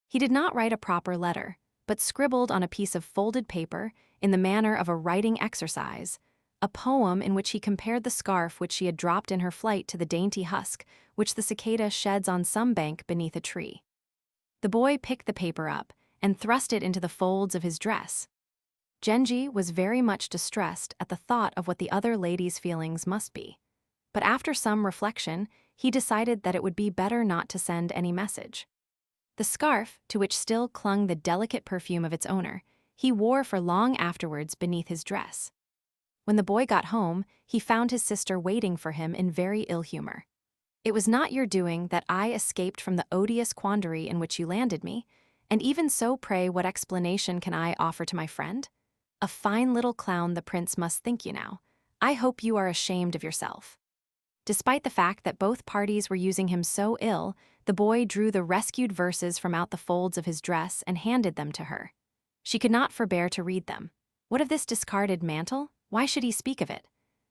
He did not write a proper letter, but scribbled on a piece of folded paper, in the manner of a writing exercise, a poem in which he compared the scarf which she had dropped in her flight to the dainty husk which the cicada sheds on some bank beneath a tree. The boy picked the paper up and thrust it into the folds of his dress. Genji was very much distressed at the thought of what the other lady's feelings must be, but after some reflection, he decided that it would be better not to send any message. The scarf, to which still clung the delicate perfume of its owner, he wore for long afterwards beneath his dress. When the boy got home, he found his sister waiting for him in very ill humor. "It was not your doing that I escaped from the odious quandary in which you landed me, and even so, pray, what explanation can I offer to my friend? A fine little clown the prince must think you now. I hope you are ashamed of yourself." Despite the fact that both parties were using him so ill, the boy drew the rescued verses from out the folds of his dress and handed them to her. She could not forbear to read them. What of this discarded mantle? Why should he speak of it?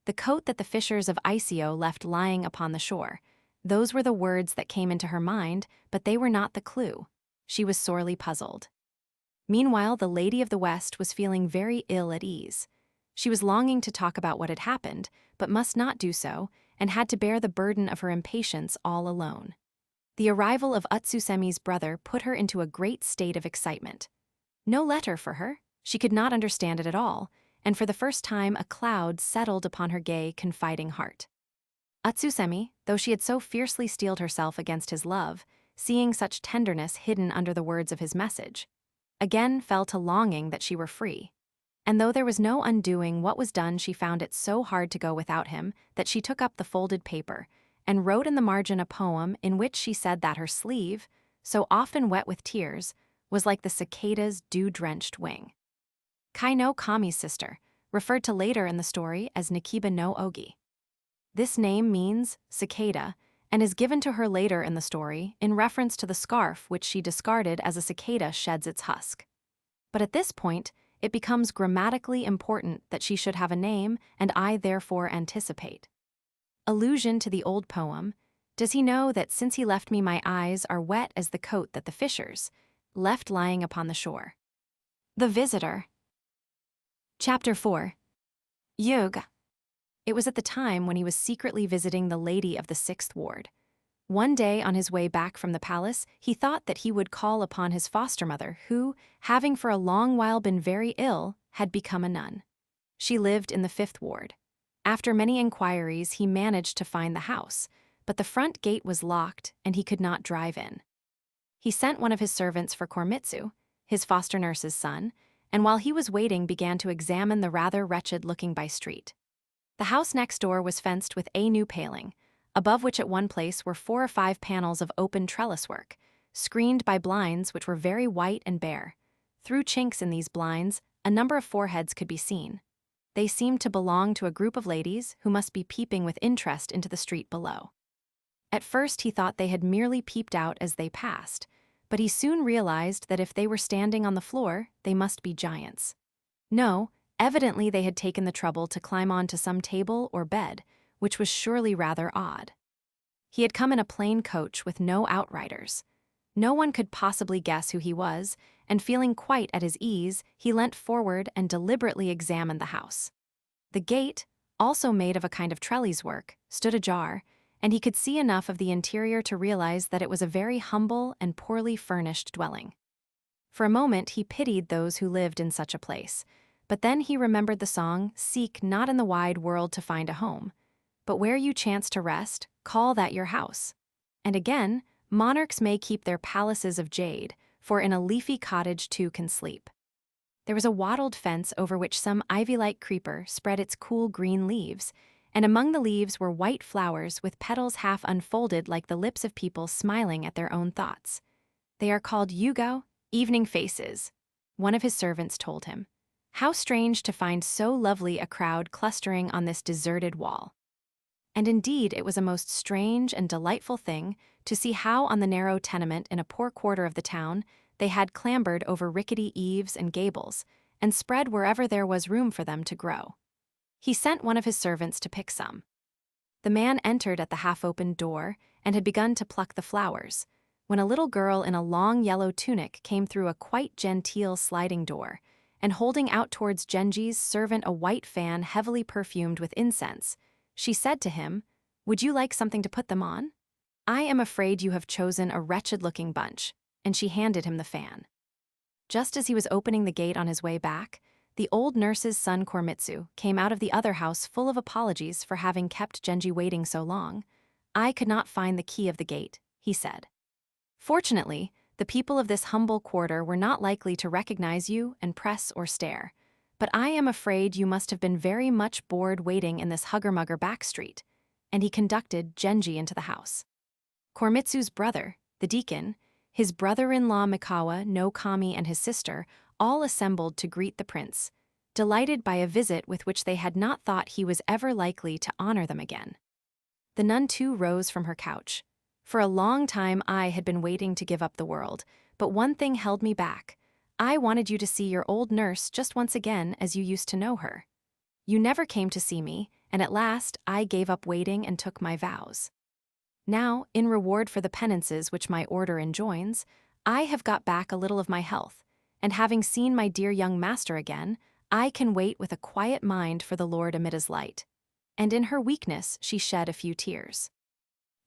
The coat that the fishers of Iseo left lying upon the shore. Those were the words that came into her mind, but they were not the clue. She was sorely puzzled. Meanwhile, the Lady of the West was feeling very ill at ease. She was longing to talk about what had happened, but must not do so, and had to bear the burden of her impatience all alone. The arrival of Utsusemi's brother put her into a great state of excitement. No letter for her? She could not understand it at all, and for the first time a cloud settled upon her gay, confiding heart. Utsusemi, though she had so fiercely steeled herself against his love, seeing such tenderness hidden under the words of his message, again fell to longing that she were free. And though there was no undoing what was done, she found it so hard to go without him that she took up the folded paper and wrote in the margin a poem in which she said that her sleeve, so often wet with tears, was like the cicada's dew-drenched wing. Kai no Kami's sister, referred to later in the story as Nikiba no Ogi. This name means cicada and is given to her later in the story in reference to the scarf which she discarded as a cicada sheds its husk. But at this point, it becomes grammatically important that she should have a name, and I therefore anticipate. Allusion to the old poem, does he know that since he left me my eyes are wet as the coat that the fishers left lying upon the shore? The Visitor. Chapter 4. Yuga. It was at the time when he was secretly visiting the lady of the 6th ward. One day on his way back from the palace, he thought that he would call upon his foster mother who, having for a long while been very ill, had become a nun. She lived in the 5th ward. After many inquiries, he managed to find the house, but the front gate was locked and he could not drive in. He sent one of his servants for Kormitsu, his foster nurse's son, and while he was waiting began to examine the rather wretched-looking by street. The house next door was fenced with a new paling, above which at one place were 4 or 5 panels of open trellis work, screened by blinds which were very white and bare. Through chinks in these blinds, a number of foreheads could be seen. They seemed to belong to a group of ladies who must be peeping with interest into the street below. At first he thought they had merely peeped out as they passed, but he soon realized that if they were standing on the floor, they must be giants. No, evidently they had taken the trouble to climb onto some table or bed, which was surely rather odd. He had come in a plain coach with no outriders. No one could possibly guess who he was, and feeling quite at his ease, he leant forward and deliberately examined the house. The gate, also made of a kind of trellis work, stood ajar, and he could see enough of the interior to realize that it was a very humble and poorly furnished dwelling. For a moment he pitied those who lived in such a place, but then he remembered the song, "Seek not in the wide world to find a home, but where you chance to rest, call that your house." And again, monarchs may keep their palaces of jade, for in a leafy cottage two can sleep. There was a wattled fence over which some ivy-like creeper spread its cool green leaves, and among the leaves were white flowers with petals half unfolded like the lips of people smiling at their own thoughts. They are called yugo, evening faces, one of his servants told him. How strange to find so lovely a crowd clustering on this deserted wall. And indeed, it was a most strange and delightful thing to see how on the narrow tenement in a poor quarter of the town they had clambered over rickety eaves and gables, and spread wherever there was room for them to grow. He sent one of his servants to pick some. The man entered at the half-opened door and had begun to pluck the flowers, when a little girl in a long yellow tunic came through a quite genteel sliding door, and holding out towards Genji's servant a white fan heavily perfumed with incense, she said to him, "Would you like something to put them on? I am afraid you have chosen a wretched-looking bunch," and she handed him the fan. Just as he was opening the gate on his way back, the old nurse's son Koremitsu came out of the other house full of apologies for having kept Genji waiting so long. "I could not find the key of the gate," he said. Fortunately, the people of this humble quarter were not likely to recognize you and press or stare, but I am afraid you must have been very much bored waiting in this hugger-mugger back street, and he conducted Genji into the house. Koremitsu's brother, the deacon, his brother-in-law Mikawa, no Kami, and his sister all assembled to greet the prince, delighted by a visit with which they had not thought he was ever likely to honor them again. The nun too rose from her couch. "For a long time I had been waiting to give up the world, but one thing held me back. I wanted you to see your old nurse just once again as you used to know her. You never came to see me, and at last I gave up waiting and took my vows. Now, in reward for the penances which my order enjoins, I have got back a little of my health, and having seen my dear young master again, I can wait with a quiet mind for the Lord Amida's light." And in her weakness she shed a few tears.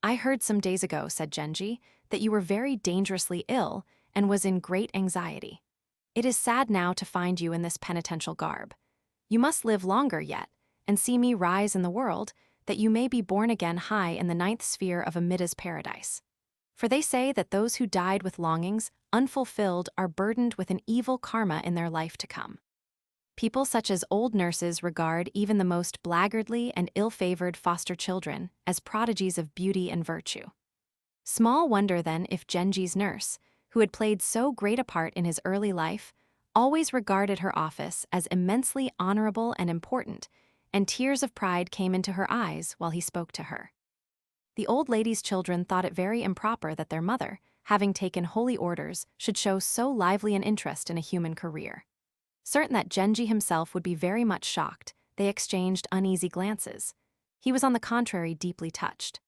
"I heard some days ago," said Genji, "that you were very dangerously ill and was in great anxiety. It is sad now to find you in this penitential garb. You must live longer yet, and see me rise in the world, that you may be born again high in the ninth sphere of Amida's paradise. For they say that those who died with longings unfulfilled are burdened with an evil karma in their life to come. People such as old nurses regard even the most blackguardly and ill-favored foster children as prodigies of beauty and virtue. Small wonder then if Genji's nurse, who had played so great a part in his early life, always regarded her office as immensely honorable and important, and tears of pride came into her eyes while he spoke to her. The old lady's children thought it very improper that their mother, having taken holy orders, should show so lively an interest in a human career. Certain that Genji himself would be very much shocked, they exchanged uneasy glances. He was on the contrary deeply touched.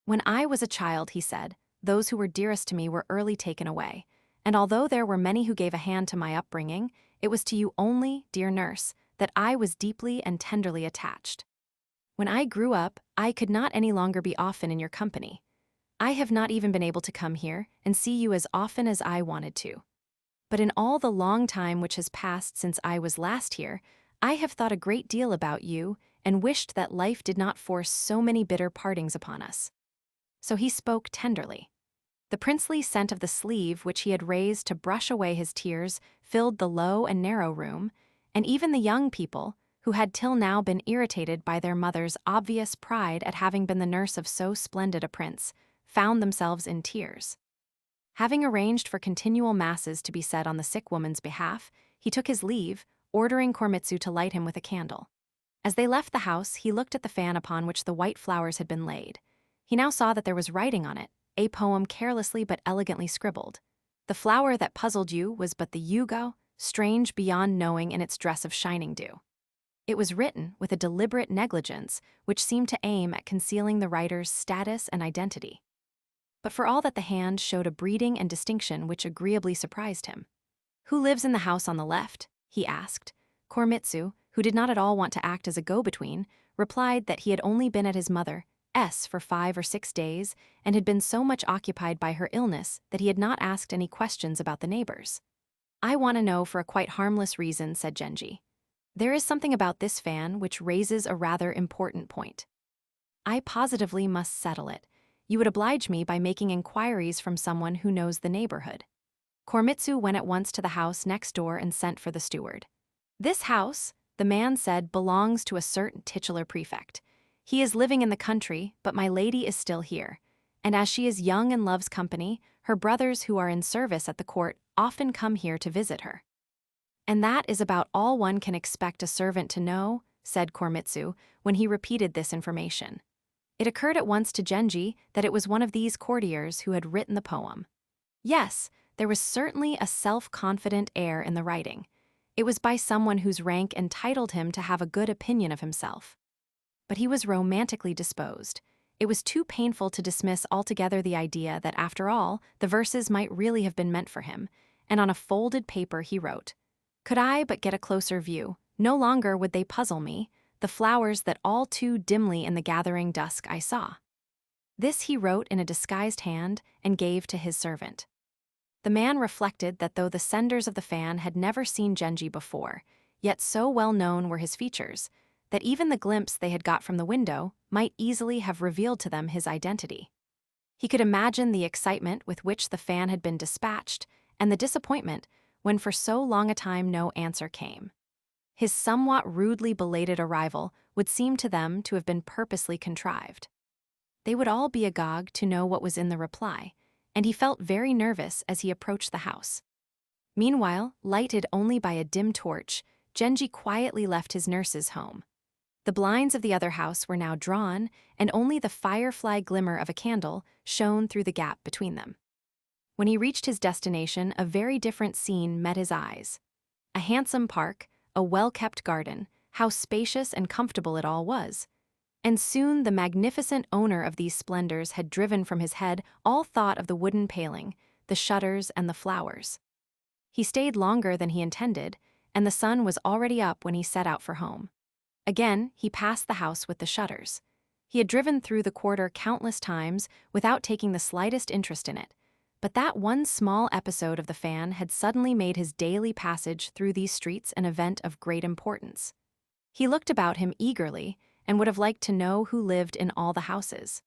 "When I was a child," he said, "those who were dearest to me were early taken away, and although there were many who gave a hand to my upbringing, it was to you only, dear nurse, that I was deeply and tenderly attached. When I grew up, I could not any longer be often in your company. I have not even been able to come here and see you as often as I wanted to. But in all the long time which has passed since I was last here, I have thought a great deal about you and wished that life did not force so many bitter partings upon us." So he spoke tenderly. The princely scent of the sleeve which he had raised to brush away his tears filled the low and narrow room, and even the young people, who had till now been irritated by their mother's obvious pride at having been the nurse of so splendid a prince, found themselves in tears. Having arranged for continual masses to be said on the sick woman's behalf, he took his leave, ordering Koremitsu to light him with a candle. As they left the house, he looked at the fan upon which the white flowers had been laid. He now saw that there was writing on it, a poem carelessly but elegantly scribbled. "The flower that puzzled you was but the yugo, strange beyond knowing in its dress of shining dew." It was written with a deliberate negligence which seemed to aim at concealing the writer's status and identity. But for all that the hand showed a breeding and distinction which agreeably surprised him. "Who lives in the house on the left?" he asked. Koremitsu, who did not at all want to act as a go-between, replied that he had only been at his mother's for 5 or 6 days and had been so much occupied by her illness that he had not asked any questions about the neighbors. "I want to know for a quite harmless reason," said Genji. "There is something about this fan which raises a rather important point. I positively must settle it. You would oblige me by making inquiries from someone who knows the neighborhood." Koremitsu went at once to the house next door and sent for the steward. "This house," the man said, "belongs to a certain titular prefect. He is living in the country, but my lady is still here, and as she is young and loves company, her brothers who are in service at the court often come here to visit her." "And that is about all one can expect a servant to know," said Koremitsu, when he repeated this information. It occurred at once to Genji that it was one of these courtiers who had written the poem. Yes, there was certainly a self-confident air in the writing. It was by someone whose rank entitled him to have a good opinion of himself. But he was romantically disposed. It was too painful to dismiss altogether the idea that, after all, the verses might really have been meant for him, and on a folded paper he wrote, "Could I but get a closer view, no longer would they puzzle me, the flowers that all too dimly in the gathering dusk I saw." This he wrote in a disguised hand and gave to his servant. The man reflected that though the senders of the fan had never seen Genji before, yet so well known were his features, that even the glimpse they had got from the window might easily have revealed to them his identity. He could imagine the excitement with which the fan had been dispatched, and the disappointment when for so long a time no answer came. His somewhat rudely belated arrival would seem to them to have been purposely contrived. They would all be agog to know what was in the reply, and he felt very nervous as he approached the house. Meanwhile, lighted only by a dim torch, Genji quietly left his nurse's home. The blinds of the other house were now drawn, and only the firefly glimmer of a candle shone through the gap between them. When he reached his destination, a very different scene met his eyes. A handsome park, a well-kept garden, how spacious and comfortable it all was. And soon the magnificent owner of these splendors had driven from his head all thought of the wooden paling, the shutters, and the flowers. He stayed longer than he intended, and the sun was already up when he set out for home. Again, he passed the house with the shutters. He had driven through the quarter countless times without taking the slightest interest in it, but that one small episode of the fan had suddenly made his daily passage through these streets an event of great importance. He looked about him eagerly and would have liked to know who lived in all the houses.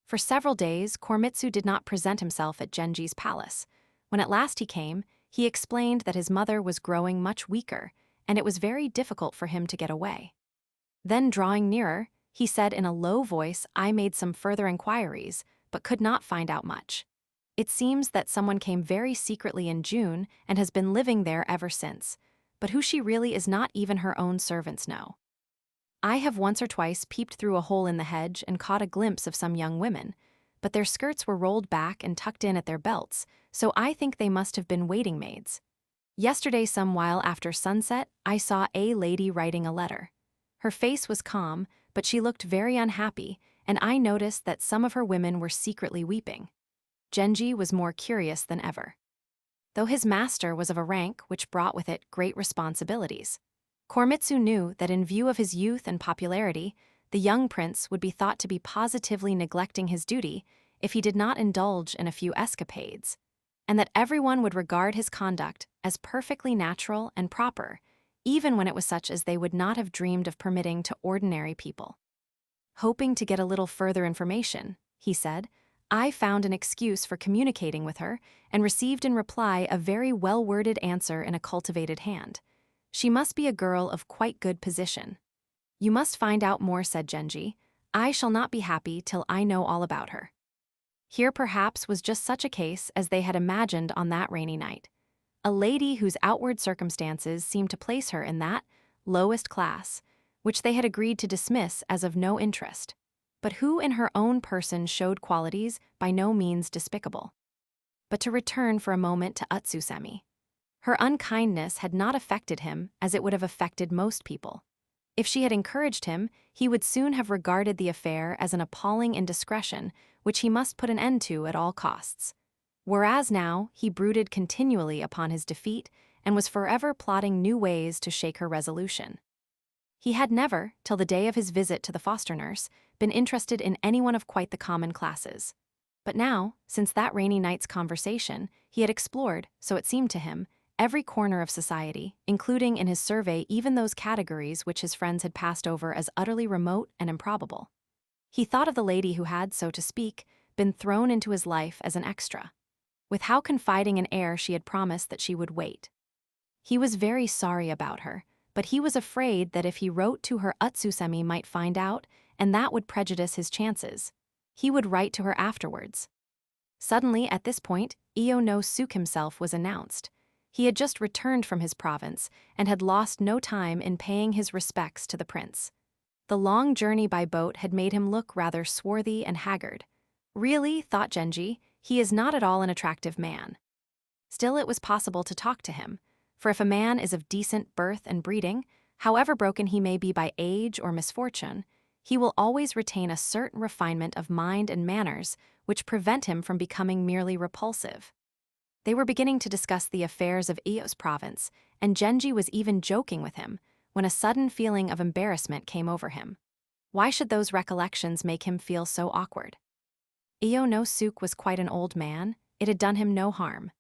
For several days, Koremitsu did not present himself at Genji's palace. When at last he came, he explained that his mother was growing much weaker, and it was very difficult for him to get away. Then, drawing nearer, he said in a low voice, "I made some further inquiries, but could not find out much. It seems that someone came very secretly in June and has been living there ever since, but who she really is not even her own servants know. I have once or twice peeped through a hole in the hedge and caught a glimpse of some young women, but their skirts were rolled back and tucked in at their belts, so I think they must have been waiting maids. Yesterday, some while after sunset, I saw a lady writing a letter. Her face was calm, but she looked very unhappy, and I noticed that some of her women were secretly weeping." Genji was more curious than ever. Though his master was of a rank which brought with it great responsibilities, Koremitsu knew that in view of his youth and popularity, the young prince would be thought to be positively neglecting his duty if he did not indulge in a few escapades, and that everyone would regard his conduct as perfectly natural and proper, even when it was such as they would not have dreamed of permitting to ordinary people. "Hoping to get a little further information," he said, "I found an excuse for communicating with her and received in reply a very well-worded answer in a cultivated hand. She must be a girl of quite good position." "You must find out more," said Genji. "I shall not be happy till I know all about her." Here perhaps was just such a case as they had imagined on that rainy night. A lady whose outward circumstances seemed to place her in that lowest class, which they had agreed to dismiss as of no interest, but who in her own person showed qualities by no means despicable. But to return for a moment to Utsusemi. Her unkindness had not affected him as it would have affected most people. If she had encouraged him, he would soon have regarded the affair as an appalling indiscretion which he must put an end to at all costs. Whereas now he brooded continually upon his defeat and was forever plotting new ways to shake her resolution. He had never, till the day of his visit to the foster nurse, been interested in anyone of quite the common classes. But now, since that rainy night's conversation, he had explored, so it seemed to him, every corner of society, including in his survey even those categories which his friends had passed over as utterly remote and improbable. He thought of the lady who had, so to speak, been thrown into his life as an extra. With how confiding an air she had promised that she would wait. He was very sorry about her, but he was afraid that if he wrote to her Utsusemi might find out, and that would prejudice his chances. He would write to her afterwards. Suddenly, at this point, Iyo no Suke himself was announced. He had just returned from his province, and had lost no time in paying his respects to the prince. The long journey by boat had made him look rather swarthy and haggard. Really, thought Genji, he is not at all an attractive man. Still, it was possible to talk to him, for if a man is of decent birth and breeding, however broken he may be by age or misfortune, he will always retain a certain refinement of mind and manners which prevent him from becoming merely repulsive. They were beginning to discuss the affairs of Eo's province, and Genji was even joking with him, when a sudden feeling of embarrassment came over him. Why should those recollections make him feel so awkward? Io no Suke was quite an old man, it had done him no harm.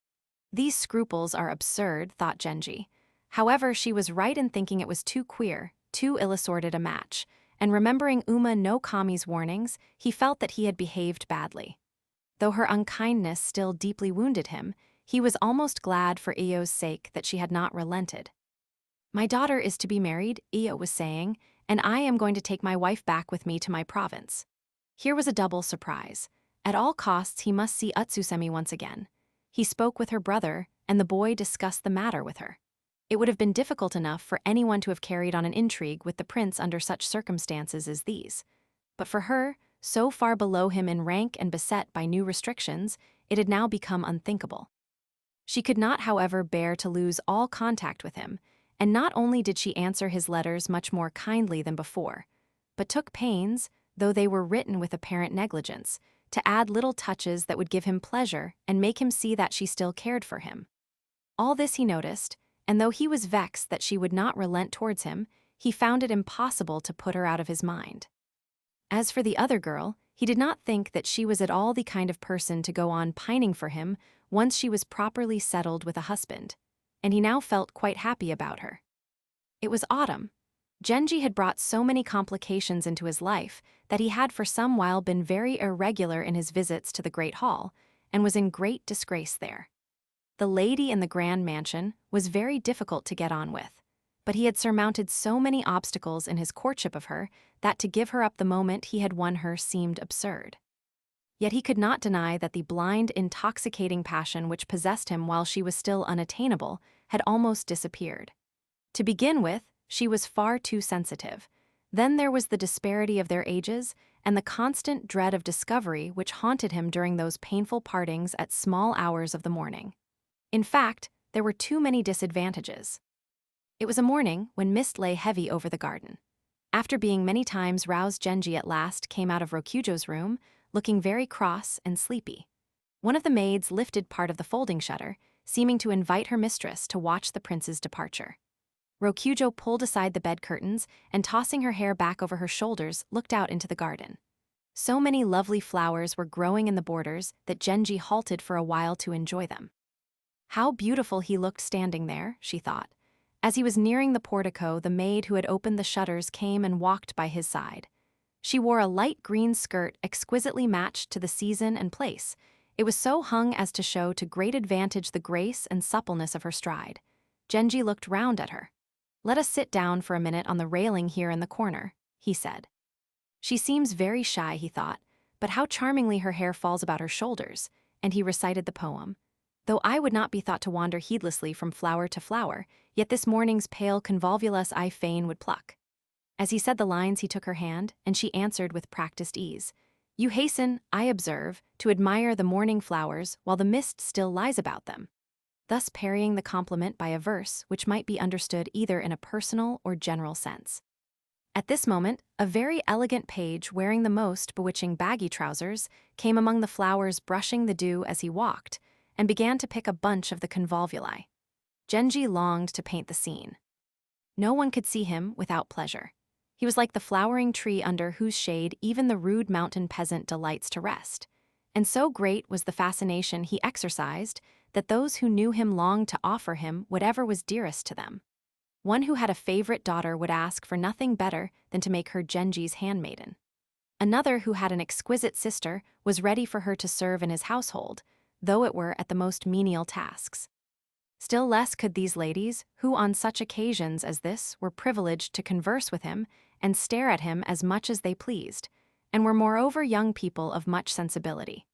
These scruples are absurd, thought Genji. However, she was right in thinking it was too queer, too ill-assorted a match, and remembering Uma no Kami's warnings, he felt that he had behaved badly. Though her unkindness still deeply wounded him, he was almost glad for Io's sake that she had not relented. My daughter is to be married, Io was saying, and I am going to take my wife back with me to my province. Here was a double surprise. At all costs he must see Utsusemi once again. He spoke with her brother, and the boy discussed the matter with her. It would have been difficult enough for anyone to have carried on an intrigue with the prince under such circumstances as these. But for her, so far below him in rank and beset by new restrictions, it had now become unthinkable. She could not, however, bear to lose all contact with him, and not only did she answer his letters much more kindly than before, but took pains, though they were written with apparent negligence, to add little touches that would give him pleasure and make him see that she still cared for him. All this he noticed, and though he was vexed that she would not relent towards him, he found it impossible to put her out of his mind. As for the other girl, he did not think that she was at all the kind of person to go on pining for him once she was properly settled with a husband, and he now felt quite happy about her. It was autumn. Genji had brought so many complications into his life that he had for some while been very irregular in his visits to the Great Hall, and was in great disgrace there. The lady in the grand mansion was very difficult to get on with, but he had surmounted so many obstacles in his courtship of her that to give her up the moment he had won her seemed absurd. Yet he could not deny that the blind, intoxicating passion which possessed him while she was still unattainable had almost disappeared. To begin with, she was far too sensitive. Then there was the disparity of their ages and the constant dread of discovery which haunted him during those painful partings at small hours of the morning. In fact, there were too many disadvantages. It was a morning when mist lay heavy over the garden. After being many times roused, Genji at last came out of Rokujo's room, looking very cross and sleepy. One of the maids lifted part of the folding shutter, seeming to invite her mistress to watch the prince's departure. Rokujo pulled aside the bed curtains and, tossing her hair back over her shoulders, looked out into the garden. So many lovely flowers were growing in the borders that Genji halted for a while to enjoy them. How beautiful he looked standing there, she thought. As he was nearing the portico, the maid who had opened the shutters came and walked by his side. She wore a light green skirt exquisitely matched to the season and place. It was so hung as to show to great advantage the grace and suppleness of her stride. Genji looked round at her. "Let us sit down for a minute on the railing here in the corner," he said. She seems very shy, he thought, but how charmingly her hair falls about her shoulders, and he recited the poem. Though I would not be thought to wander heedlessly from flower to flower, yet this morning's pale convolvulus I fain would pluck. As he said the lines, he took her hand, and she answered with practiced ease. "You hasten, I observe, to admire the morning flowers while the mist still lies about them," thus parrying the compliment by a verse which might be understood either in a personal or general sense. At this moment, a very elegant page wearing the most bewitching baggy trousers came among the flowers, brushing the dew as he walked, and began to pick a bunch of the convolvuli. Genji longed to paint the scene. No one could see him without pleasure. He was like the flowering tree under whose shade even the rude mountain peasant delights to rest. And so great was the fascination he exercised that those who knew him longed to offer him whatever was dearest to them. One who had a favorite daughter would ask for nothing better than to make her Genji's handmaiden. Another who had an exquisite sister was ready for her to serve in his household, though it were at the most menial tasks. Still less could these ladies, who on such occasions as this were privileged to converse with him and stare at him as much as they pleased, and were moreover young people of much sensibility.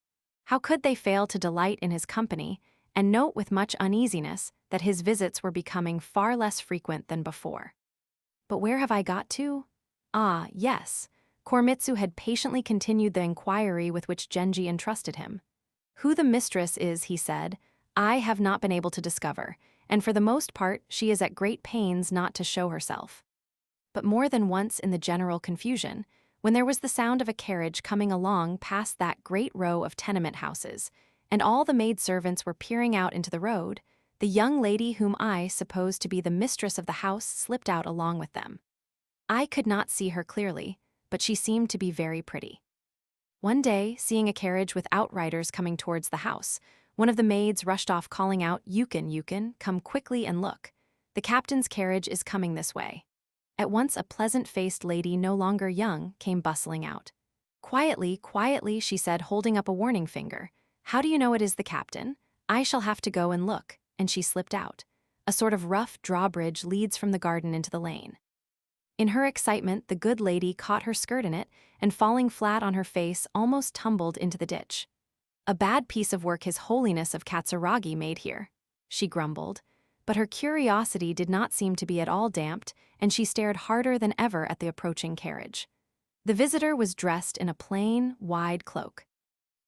How could they fail to delight in his company, and note with much uneasiness that his visits were becoming far less frequent than before? "But where have I got to?" Ah, yes. Koremitsu had patiently continued the inquiry with which Genji entrusted him. Who the mistress is, he said, I have not been able to discover, and for the most part she is at great pains not to show herself. But more than once in the general confusion, when there was the sound of a carriage coming along past that great row of tenement houses, and all the maidservants were peering out into the road, the young lady whom I supposed to be the mistress of the house slipped out along with them. I could not see her clearly, but she seemed to be very pretty. One day, seeing a carriage with outriders coming towards the house, one of the maids rushed off calling out, Yukin, Yukin, come quickly and look. The captain's carriage is coming this way. At once a pleasant-faced lady no longer young came bustling out. Quietly, quietly, she said, holding up a warning finger. How do you know it is the captain? I shall have to go and look, and she slipped out. A sort of rough drawbridge leads from the garden into the lane. In her excitement, the good lady caught her skirt in it, and falling flat on her face, almost tumbled into the ditch. A bad piece of work His Holiness of Katsuragi made here, she grumbled, but her curiosity did not seem to be at all damped, and she stared harder than ever at the approaching carriage. The visitor was dressed in a plain, wide cloak.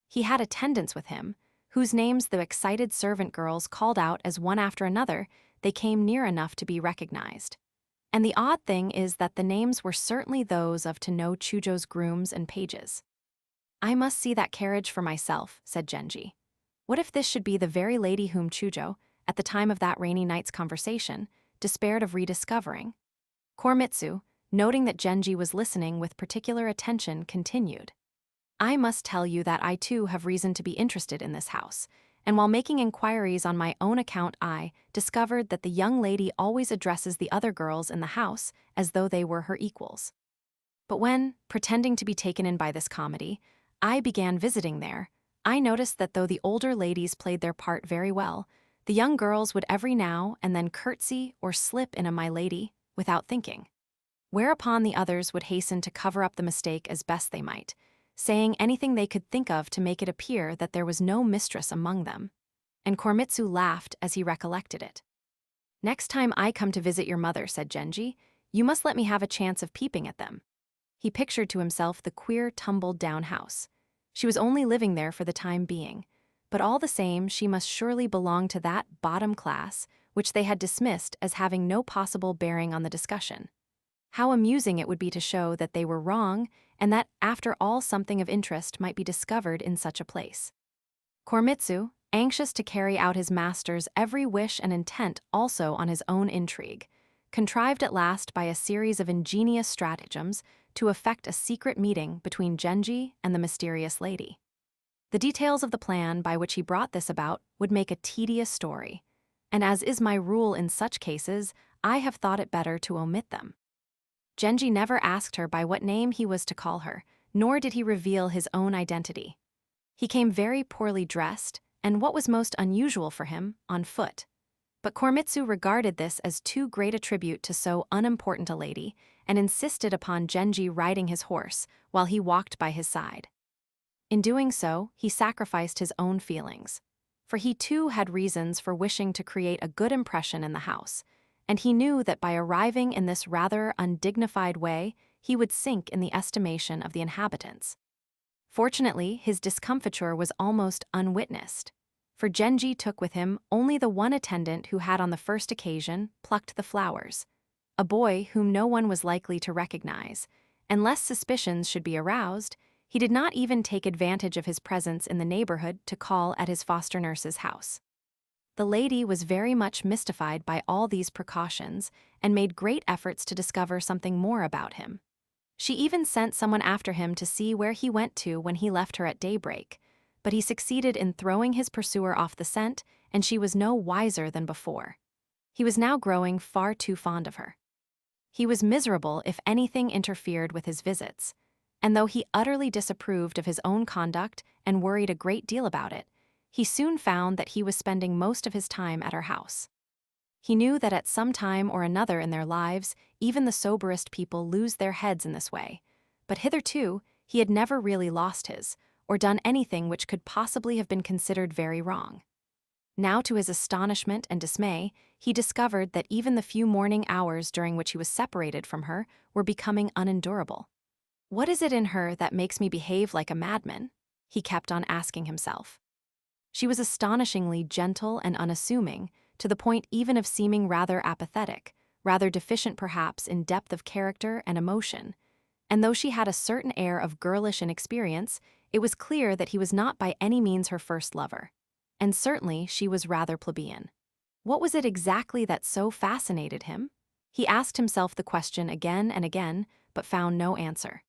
He had attendants with him, whose names the excited servant girls called out as one after another they came near enough to be recognized. And the odd thing is that the names were certainly those of To-no Chujo's grooms and pages. I must see that carriage for myself, said Genji. What if this should be the very lady whom Chujo, at the time of that rainy night's conversation, despaired of rediscovering? Koremitsu, noting that Genji was listening with particular attention, continued. I must tell you that I too have reason to be interested in this house, and while making inquiries on my own account I discovered that the young lady always addresses the other girls in the house as though they were her equals. But when, pretending to be taken in by this comedy, I began visiting there, I noticed that though the older ladies played their part very well, the young girls would every now and then curtsy or slip in a my lady without thinking. Whereupon the others would hasten to cover up the mistake as best they might, saying anything they could think of to make it appear that there was no mistress among them. And Koremitsu laughed as he recollected it. Next time I come to visit your mother, said Genji, you must let me have a chance of peeping at them. He pictured to himself the queer, tumbled-down house. She was only living there for the time being, but all the same she must surely belong to that bottom class which they had dismissed as having no possible bearing on the discussion. How amusing it would be to show that they were wrong and that, after all, something of interest might be discovered in such a place. Koremitsu, anxious to carry out his master's every wish and intent also on his own intrigue, contrived at last by a series of ingenious stratagems to effect a secret meeting between Genji and the mysterious lady. The details of the plan by which he brought this about would make a tedious story, and as is my rule in such cases, I have thought it better to omit them. Genji never asked her by what name he was to call her, nor did he reveal his own identity. He came very poorly dressed, and what was most unusual for him, on foot. But Koremitsu regarded this as too great a tribute to so unimportant a lady, and insisted upon Genji riding his horse while he walked by his side. In doing so, he sacrificed his own feelings, for he too had reasons for wishing to create a good impression in the house, and he knew that by arriving in this rather undignified way, he would sink in the estimation of the inhabitants. Fortunately, his discomfiture was almost unwitnessed, for Genji took with him only the one attendant who had on the first occasion plucked the flowers, a boy whom no one was likely to recognize, and lest suspicions should be aroused, he did not even take advantage of his presence in the neighborhood to call at his foster nurse's house. The lady was very much mystified by all these precautions and made great efforts to discover something more about him. She even sent someone after him to see where he went to when he left her at daybreak, but he succeeded in throwing his pursuer off the scent, and she was no wiser than before. He was now growing far too fond of her. He was miserable if anything interfered with his visits, and though he utterly disapproved of his own conduct and worried a great deal about it, he soon found that he was spending most of his time at her house. He knew that at some time or another in their lives, even the soberest people lose their heads in this way, but hitherto he had never really lost his, or done anything which could possibly have been considered very wrong. Now, to his astonishment and dismay, he discovered that even the few morning hours during which he was separated from her were becoming unendurable. "What is it in her that makes me behave like a madman?" he kept on asking himself. She was astonishingly gentle and unassuming, to the point even of seeming rather apathetic, rather deficient perhaps in depth of character and emotion. And though she had a certain air of girlish inexperience, it was clear that he was not by any means her first lover. And certainly she was rather plebeian. What was it exactly that so fascinated him? He asked himself the question again and again, but found no answer.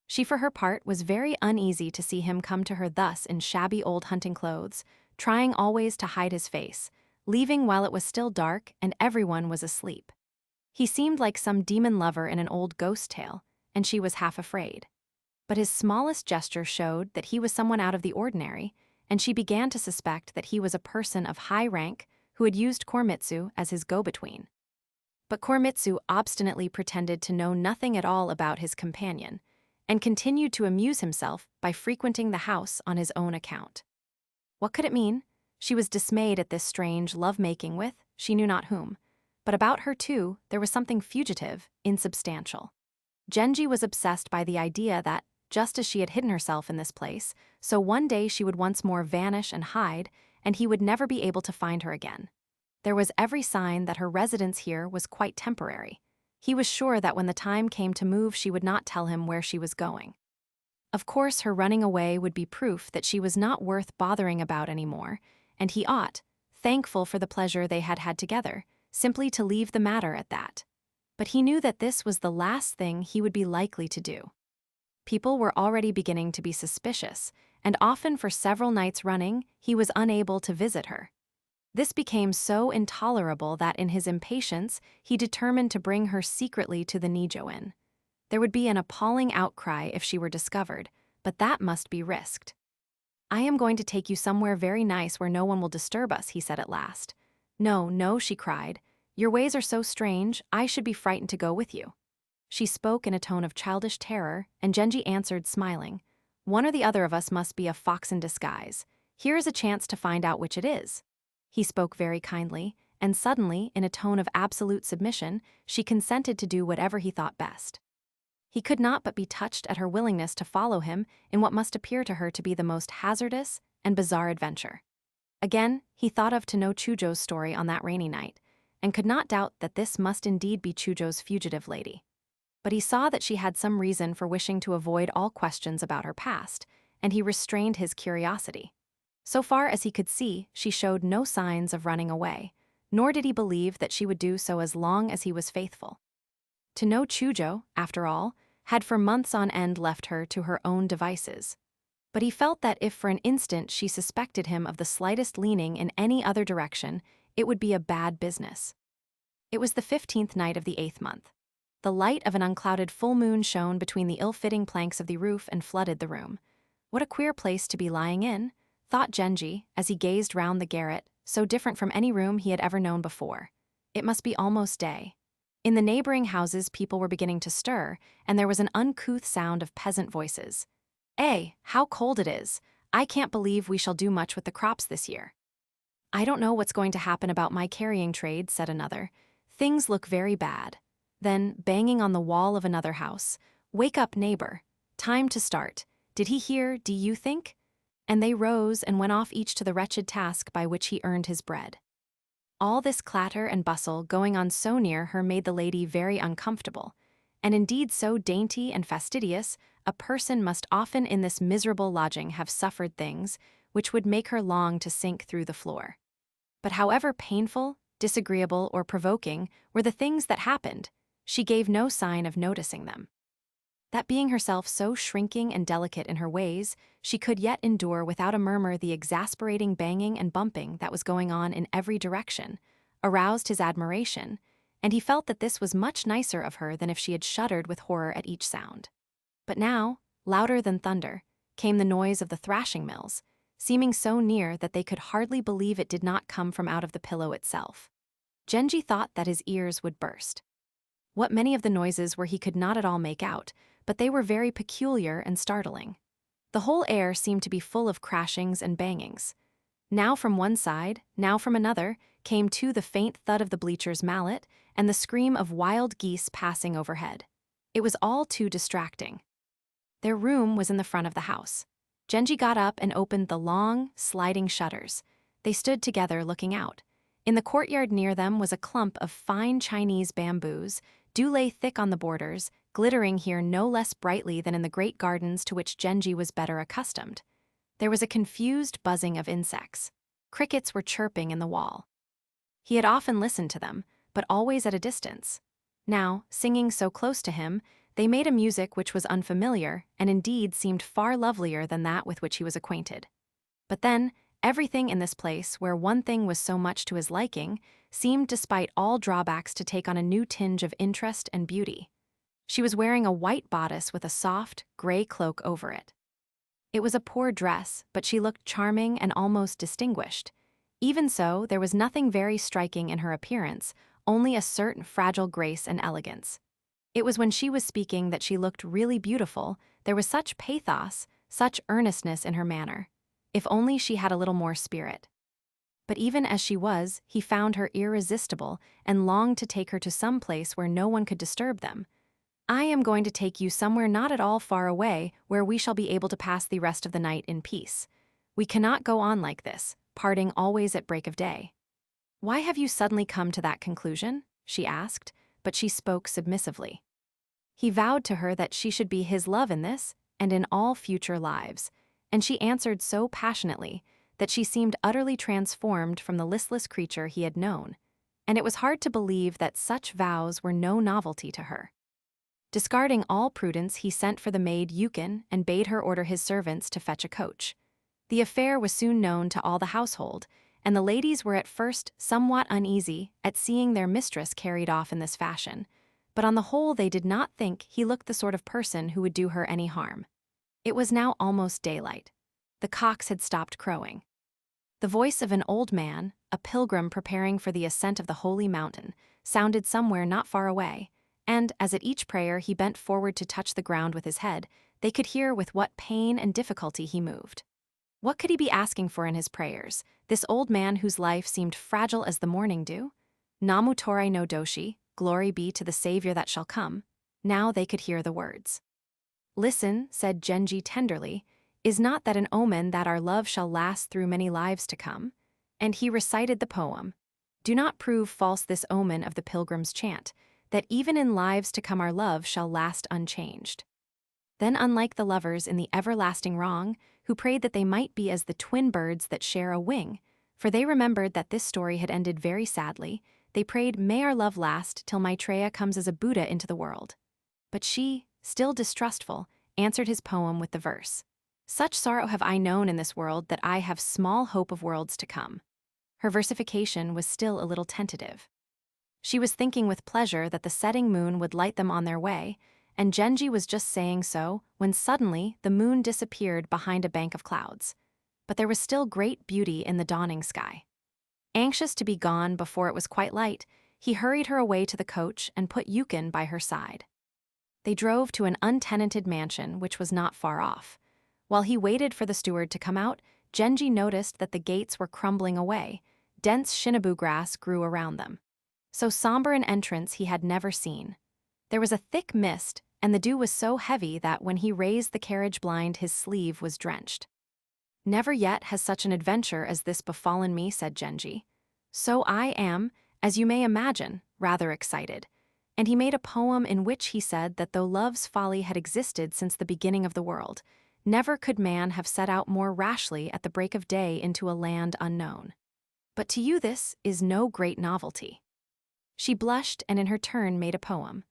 She, for her part, was very uneasy to see him come to her thus in shabby old hunting clothes, trying always to hide his face, leaving while it was still dark and everyone was asleep. He seemed like some demon lover in an old ghost tale, and she was half afraid. But his smallest gesture showed that he was someone out of the ordinary, and she began to suspect that he was a person of high rank who had used Koremitsu as his go-between. But Koremitsu obstinately pretended to know nothing at all about his companion, and continued to amuse himself by frequenting the house on his own account. What could it mean? She was dismayed at this strange love-making with she knew not whom, but about her too there was something fugitive, insubstantial. Genji was obsessed by the idea that, just as she had hidden herself in this place, so one day she would once more vanish and hide, and he would never be able to find her again. There was every sign that her residence here was quite temporary. He was sure that when the time came to move she would not tell him where she was going. Of course, her running away would be proof that she was not worth bothering about anymore, and he ought, thankful for the pleasure they had had together, simply to leave the matter at that. But he knew that this was the last thing he would be likely to do. People were already beginning to be suspicious, and often for several nights running he was unable to visit her. This became so intolerable that in his impatience he determined to bring her secretly to the Nijo Inn. There would be an appalling outcry if she were discovered, but that must be risked. "I am going to take you somewhere very nice where no one will disturb us," he said at last. "No, no," she cried. "Your ways are so strange, I should be frightened to go with you." She spoke in a tone of childish terror, and Genji answered, smiling, "One or the other of us must be a fox in disguise. Here is a chance to find out which it is." He spoke very kindly, and suddenly, in a tone of absolute submission, she consented to do whatever he thought best. He could not but be touched at her willingness to follow him in what must appear to her to be the most hazardous and bizarre adventure. Again, he thought of To no Chujo's story on that rainy night, and could not doubt that this must indeed be Chujo's fugitive lady. But he saw that she had some reason for wishing to avoid all questions about her past, and he restrained his curiosity. So far as he could see, she showed no signs of running away, nor did he believe that she would do so as long as he was faithful. To no Chujo, after all, had for months on end left her to her own devices. But he felt that if for an instant she suspected him of the slightest leaning in any other direction, it would be a bad business. It was the 15th night of the 8th month. The light of an unclouded full moon shone between the ill-fitting planks of the roof and flooded the room. What a queer place to be lying in, thought Genji, as he gazed round the garret, so different from any room he had ever known before. It must be almost day. In the neighboring houses people were beginning to stir, and there was an uncouth sound of peasant voices. "Eh, how cold it is! I can't believe we shall do much with the crops this year." "I don't know what's going to happen about my carrying trade," said another. "Things look very bad." Then, banging on the wall of another house, "Wake up, neighbor. Time to start. Did he hear, do you think?" And they rose and went off each to the wretched task by which he earned his bread. All this clatter and bustle going on so near her made the lady very uncomfortable, and indeed so dainty and fastidious, a person must often in this miserable lodging have suffered things which would make her long to sink through the floor. But however painful, disagreeable, or provoking were the things that happened, she gave no sign of noticing them. That being herself so shrinking and delicate in her ways, she could yet endure without a murmur the exasperating banging and bumping that was going on in every direction, aroused his admiration, and he felt that this was much nicer of her than if she had shuddered with horror at each sound. But now, louder than thunder, came the noise of the thrashing mills, seeming so near that they could hardly believe it did not come from out of the pillow itself. Genji thought that his ears would burst. What many of the noises were he could not at all make out, but they were very peculiar and startling. The whole air seemed to be full of crashings and bangings. Now from one side, now from another, came too the faint thud of the bleacher's mallet and the scream of wild geese passing overhead. It was all too distracting. Their room was in the front of the house. Genji got up and opened the long, sliding shutters. They stood together looking out. In the courtyard near them was a clump of fine Chinese bamboos, dew lay thick on the borders, glittering here no less brightly than in the great gardens to which Genji was better accustomed. There was a confused buzzing of insects. Crickets were chirping in the wall. He had often listened to them, but always at a distance. Now, singing so close to him, they made a music which was unfamiliar and indeed seemed far lovelier than that with which he was acquainted. But then, everything in this place, where one thing was so much to his liking, seemed despite all drawbacks to take on a new tinge of interest and beauty. She was wearing a white bodice with a soft, gray cloak over it. It was a poor dress, but she looked charming and almost distinguished. Even so, there was nothing very striking in her appearance, only a certain fragile grace and elegance. It was when she was speaking that she looked really beautiful. There was such pathos, such earnestness in her manner. If only she had a little more spirit. But even as she was, he found her irresistible and longed to take her to some place where no one could disturb them. "I am going to take you somewhere not at all far away, where we shall be able to pass the rest of the night in peace. We cannot go on like this, parting always at break of day." "Why have you suddenly come to that conclusion?" she asked, but she spoke submissively. He vowed to her that she should be his love in this and in all future lives, and she answered so passionately that she seemed utterly transformed from the listless creature he had known, and it was hard to believe that such vows were no novelty to her. Discarding all prudence, he sent for the maid Yukin and bade her order his servants to fetch a coach. The affair was soon known to all the household, and the ladies were at first somewhat uneasy at seeing their mistress carried off in this fashion, but on the whole they did not think he looked the sort of person who would do her any harm. It was now almost daylight. The cocks had stopped crowing. The voice of an old man, a pilgrim preparing for the ascent of the holy mountain, sounded somewhere not far away, and, as at each prayer he bent forward to touch the ground with his head, they could hear with what pain and difficulty he moved. What could he be asking for in his prayers, this old man whose life seemed fragile as the morning dew? Namu Torai no Doshi, glory be to the Savior that shall come. Now they could hear the words. "Listen," said Genji tenderly, "is not that an omen that our love shall last through many lives to come?" And he recited the poem. "Do not prove false this omen of the pilgrim's chant, that even in lives to come our love shall last unchanged." Then, unlike the lovers in the everlasting wrong, who prayed that they might be as the twin birds that share a wing, for they remembered that this story had ended very sadly, they prayed, "May our love last till Maitreya comes as a Buddha into the world." But she, still distrustful, answered his poem with the verse, "Such sorrow have I known in this world that I have small hope of worlds to come." Her versification was still a little tentative. She was thinking with pleasure that the setting moon would light them on their way, and Genji was just saying so when suddenly the moon disappeared behind a bank of clouds. But there was still great beauty in the dawning sky. Anxious to be gone before it was quite light, he hurried her away to the coach and put Yukin by her side. They drove to an untenanted mansion which was not far off. While he waited for the steward to come out, Genji noticed that the gates were crumbling away. Dense shinabu grass grew around them. So somber an entrance he had never seen. There was a thick mist, and the dew was so heavy that when he raised the carriage blind his sleeve was drenched. "Never yet has such an adventure as this befallen me," said Genji. "So I am, as you may imagine, rather excited." And he made a poem in which he said that though love's folly had existed since the beginning of the world, never could man have set out more rashly at the break of day into a land unknown. But to you this is no great novelty. She blushed and in her turn made a poem.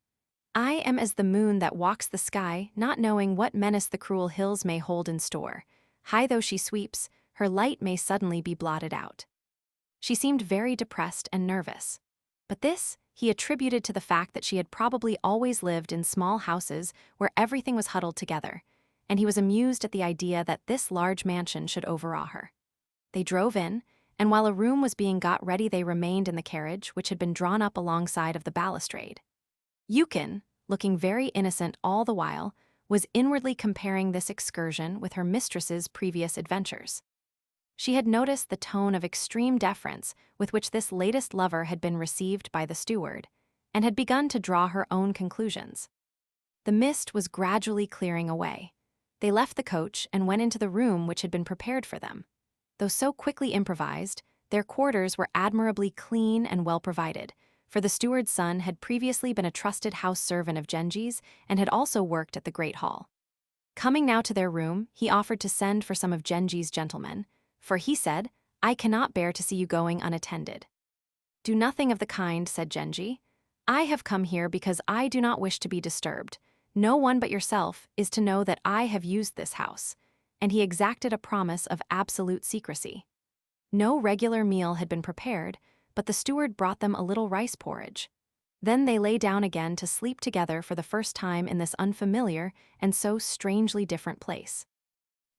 "I am as the moon that walks the sky, not knowing what menace the cruel hills may hold in store. High though she sweeps, her light may suddenly be blotted out." She seemed very depressed and nervous. But this he attributed to the fact that she had probably always lived in small houses where everything was huddled together, and he was amused at the idea that this large mansion should overawe her. They drove in, and while a room was being got ready they remained in the carriage, which had been drawn up alongside of the balustrade. Yukin, looking very innocent all the while, was inwardly comparing this excursion with her mistress's previous adventures. She had noticed the tone of extreme deference with which this latest lover had been received by the steward, and had begun to draw her own conclusions. The mist was gradually clearing away. They left the coach and went into the room which had been prepared for them. Though so quickly improvised, their quarters were admirably clean and well provided, for the steward's son had previously been a trusted house servant of Genji's and had also worked at the Great Hall. Coming now to their room, he offered to send for some of Genji's gentlemen, for he said, "I cannot bear to see you going unattended." "Do nothing of the kind," said Genji. "I have come here because I do not wish to be disturbed. No one but yourself is to know that I have used this house," and he exacted a promise of absolute secrecy. No regular meal had been prepared, but the steward brought them a little rice porridge. Then they lay down again to sleep together for the first time in this unfamiliar and so strangely different place.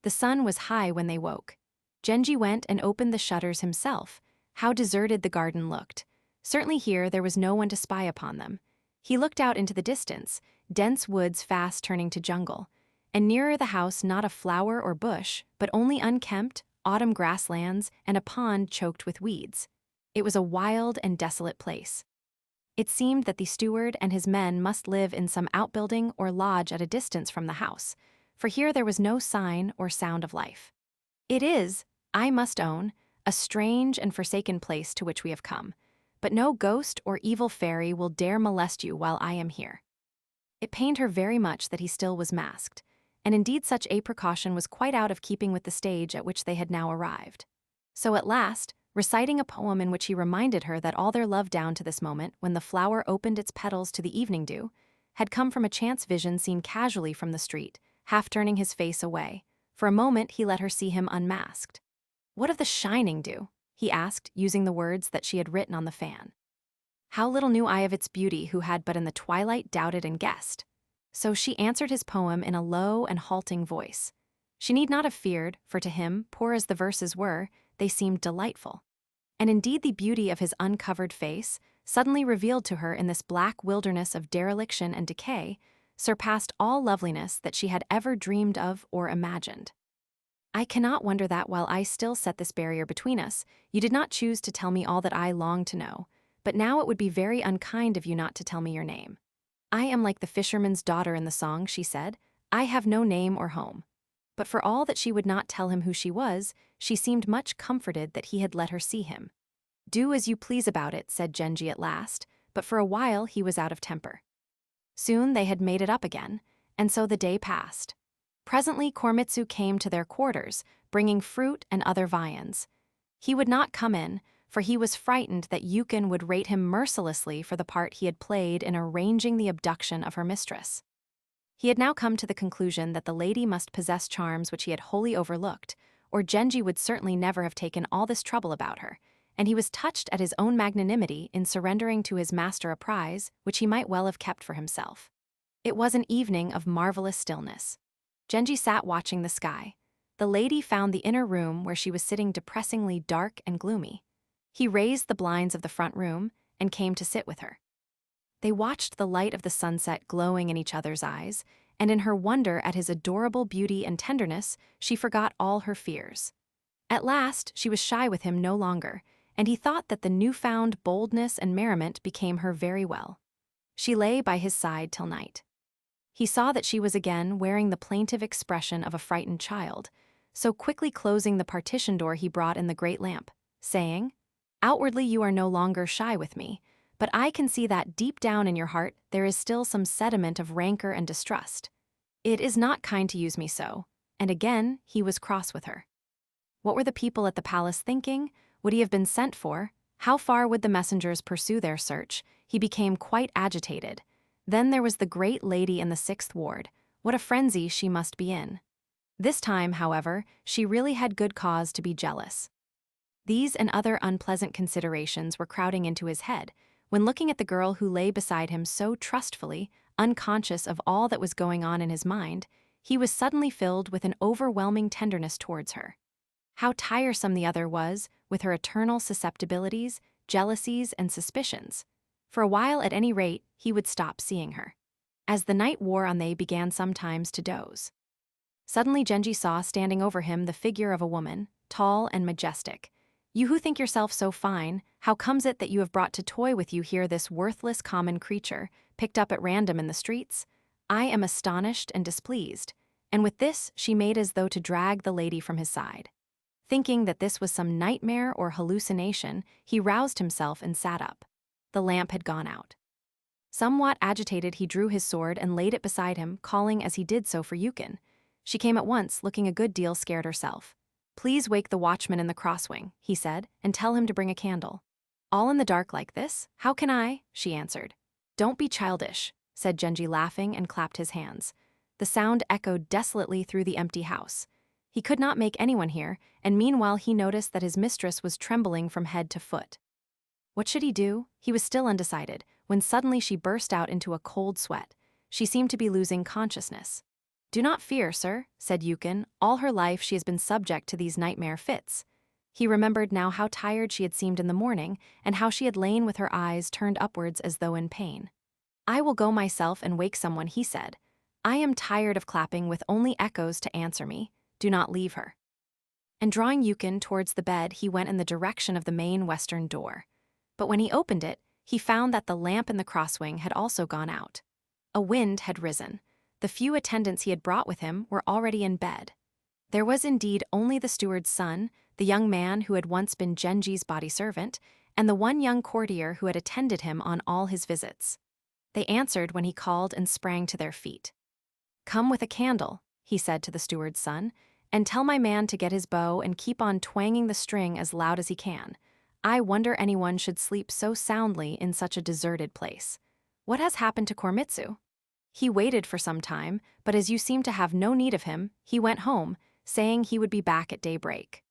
The sun was high when they woke. Genji went and opened the shutters himself. How deserted the garden looked. Certainly here there was no one to spy upon them. He looked out into the distance, dense woods fast turning to jungle, and nearer the house not a flower or bush, but only unkempt, autumn grasslands and a pond choked with weeds. It was a wild and desolate place. It seemed that the steward and his men must live in some outbuilding or lodge at a distance from the house, for here there was no sign or sound of life. "It is, I must own, a strange and forsaken place to which we have come, but no ghost or evil fairy will dare molest you while I am here." It pained her very much that he still was masked, and indeed such a precaution was quite out of keeping with the stage at which they had now arrived. So at last, reciting a poem in which he reminded her that all their love down to this moment, when the flower opened its petals to the evening dew, had come from a chance vision seen casually from the street, half turning his face away. For a moment he let her see him unmasked. "What of the shining dew?" he asked, using the words that she had written on the fan. How little knew I of its beauty who had but in the twilight doubted and guessed. So she answered his poem in a low and halting voice. She need not have feared, for to him, poor as the verses were, they seemed delightful. And indeed the beauty of his uncovered face, suddenly revealed to her in this black wilderness of dereliction and decay, surpassed all loveliness that she had ever dreamed of or imagined. "I cannot wonder that while I still set this barrier between us, you did not choose to tell me all that I long to know, but now it would be very unkind of you not to tell me your name. I am like the fisherman's daughter in the song," she said. "I have no name or home." But for all that she would not tell him who she was, she seemed much comforted that he had let her see him. "Do as you please about it," said Genji at last, but for a while he was out of temper. Soon they had made it up again, and so the day passed. Presently Koremitsu came to their quarters, bringing fruit and other viands. He would not come in, for he was frightened that Yukin would rate him mercilessly for the part he had played in arranging the abduction of her mistress. He had now come to the conclusion that the lady must possess charms which he had wholly overlooked, or Genji would certainly never have taken all this trouble about her, and he was touched at his own magnanimity in surrendering to his master a prize which he might well have kept for himself. It was an evening of marvelous stillness. Genji sat watching the sky. The lady found the inner room where she was sitting depressingly dark and gloomy. He raised the blinds of the front room and came to sit with her. They watched the light of the sunset glowing in each other's eyes, and in her wonder at his adorable beauty and tenderness, she forgot all her fears. At last, she was shy with him no longer, and he thought that the newfound boldness and merriment became her very well. She lay by his side till night. He saw that she was again wearing the plaintive expression of a frightened child, so quickly closing the partition door he brought in the great lamp, saying, "Outwardly you are no longer shy with me, but I can see that deep down in your heart there is still some sediment of rancor and distrust. It is not kind to use me so," and again he was cross with her. What were the people at the palace thinking? Would he have been sent for? How far would the messengers pursue their search? He became quite agitated. Then there was the great lady in the 6th ward. What a frenzy she must be in. This time, however, she really had good cause to be jealous. These and other unpleasant considerations were crowding into his head, when looking at the girl who lay beside him so trustfully, unconscious of all that was going on in his mind, he was suddenly filled with an overwhelming tenderness towards her. How tiresome the other was, with her eternal susceptibilities, jealousies, and suspicions. For a while, at any rate, he would stop seeing her. As the night wore on, they began sometimes to doze. Suddenly Genji saw standing over him the figure of a woman, tall and majestic. "You who think yourself so fine, how comes it that you have brought to toy with you here this worthless common creature, picked up at random in the streets? I am astonished and displeased." And with this, she made as though to drag the lady from his side. Thinking that this was some nightmare or hallucination, he roused himself and sat up. The lamp had gone out. Somewhat agitated, he drew his sword and laid it beside him, calling as he did so for Yukin. She came at once, looking a good deal scared herself. "Please wake the watchman in the crosswing," he said, "and tell him to bring a candle." "All in the dark like this? How can I?" she answered. "Don't be childish," said Genji, laughing, and clapped his hands. The sound echoed desolately through the empty house. He could not make anyone hear, and meanwhile he noticed that his mistress was trembling from head to foot. What should he do? He was still undecided, when suddenly she burst out into a cold sweat. She seemed to be losing consciousness. "Do not fear, sir," said Yukin. "All her life she has been subject to these nightmare fits." He remembered now how tired she had seemed in the morning, and how she had lain with her eyes turned upwards as though in pain. "I will go myself and wake someone," he said. "I am tired of clapping with only echoes to answer me. Do not leave her." And drawing Yukin towards the bed, he went in the direction of the main western door. But when he opened it, he found that the lamp in the crosswing had also gone out. A wind had risen. The few attendants he had brought with him were already in bed. There was indeed only the steward's son, the young man who had once been Genji's body servant, and the one young courtier who had attended him on all his visits. They answered when he called and sprang to their feet. "Come with a candle," he said to the steward's son, "and tell my man to get his bow and keep on twanging the string as loud as he can. I wonder anyone should sleep so soundly in such a deserted place. What has happened to Koremitsu?" "He waited for some time, but as you seem to have no need of him, he went home, saying he would be back at daybreak."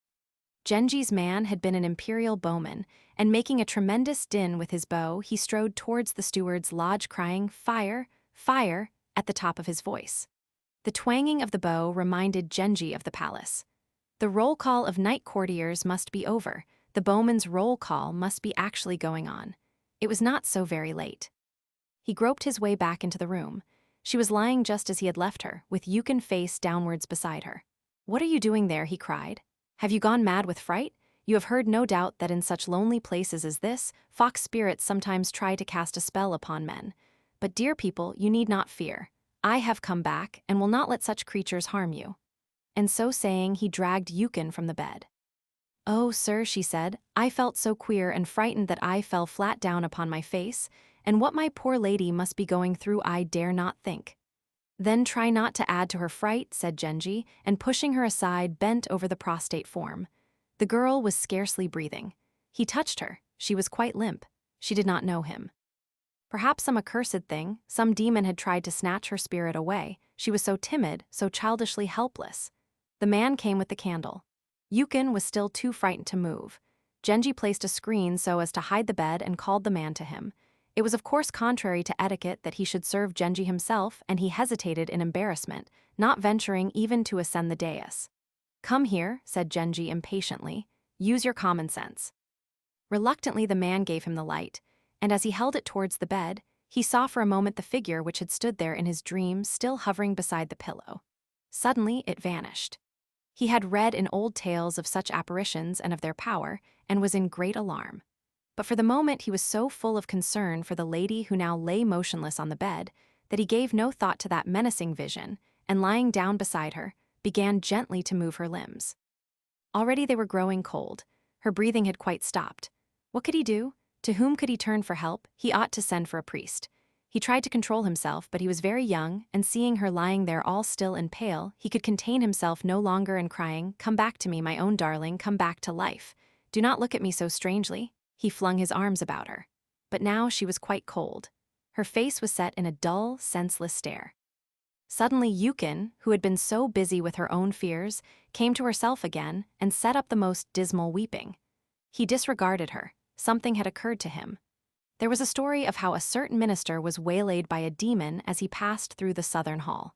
Genji's man had been an imperial bowman, and making a tremendous din with his bow, he strode towards the steward's lodge crying, "Fire! Fire!" at the top of his voice. The twanging of the bow reminded Genji of the palace. The roll call of night courtiers must be over. The bowman's roll call must be actually going on. It was not so very late. He groped his way back into the room. She was lying just as he had left her, with Yukin face downwards beside her. "What are you doing there?" he cried. "Have you gone mad with fright? You have heard no doubt that in such lonely places as this, fox spirits sometimes try to cast a spell upon men. But dear people, you need not fear. I have come back, and will not let such creatures harm you." And so saying, he dragged Yukin from the bed. "Oh, sir," she said, "I felt so queer and frightened that I fell flat down upon my face, and what my poor lady must be going through I dare not think." "Then try not to add to her fright," said Genji, and pushing her aside bent over the prostrate form. The girl was scarcely breathing. He touched her. She was quite limp. She did not know him. Perhaps some accursed thing, some demon had tried to snatch her spirit away. She was so timid, so childishly helpless. The man came with the candle. Yukin was still too frightened to move. Genji placed a screen so as to hide the bed and called the man to him. It was of course contrary to etiquette that he should serve Genji himself, and he hesitated in embarrassment, not venturing even to ascend the dais. "Come here," said Genji impatiently. "Use your common sense." Reluctantly the man gave him the light, and as he held it towards the bed, he saw for a moment the figure which had stood there in his dreams still hovering beside the pillow. Suddenly it vanished. He had read in old tales of such apparitions and of their power, and was in great alarm. But for the moment he was so full of concern for the lady who now lay motionless on the bed, that he gave no thought to that menacing vision, and lying down beside her, began gently to move her limbs. Already they were growing cold. Her breathing had quite stopped. What could he do? To whom could he turn for help? He ought to send for a priest. He tried to control himself, but he was very young, and seeing her lying there all still and pale, he could contain himself no longer and crying, "Come back to me, my own darling, come back to life. Do not look at me so strangely." He flung his arms about her. But now she was quite cold. Her face was set in a dull, senseless stare. Suddenly Yukin, who had been so busy with her own fears, came to herself again and set up the most dismal weeping. He disregarded her. Something had occurred to him. There was a story of how a certain minister was waylaid by a demon as he passed through the southern hall.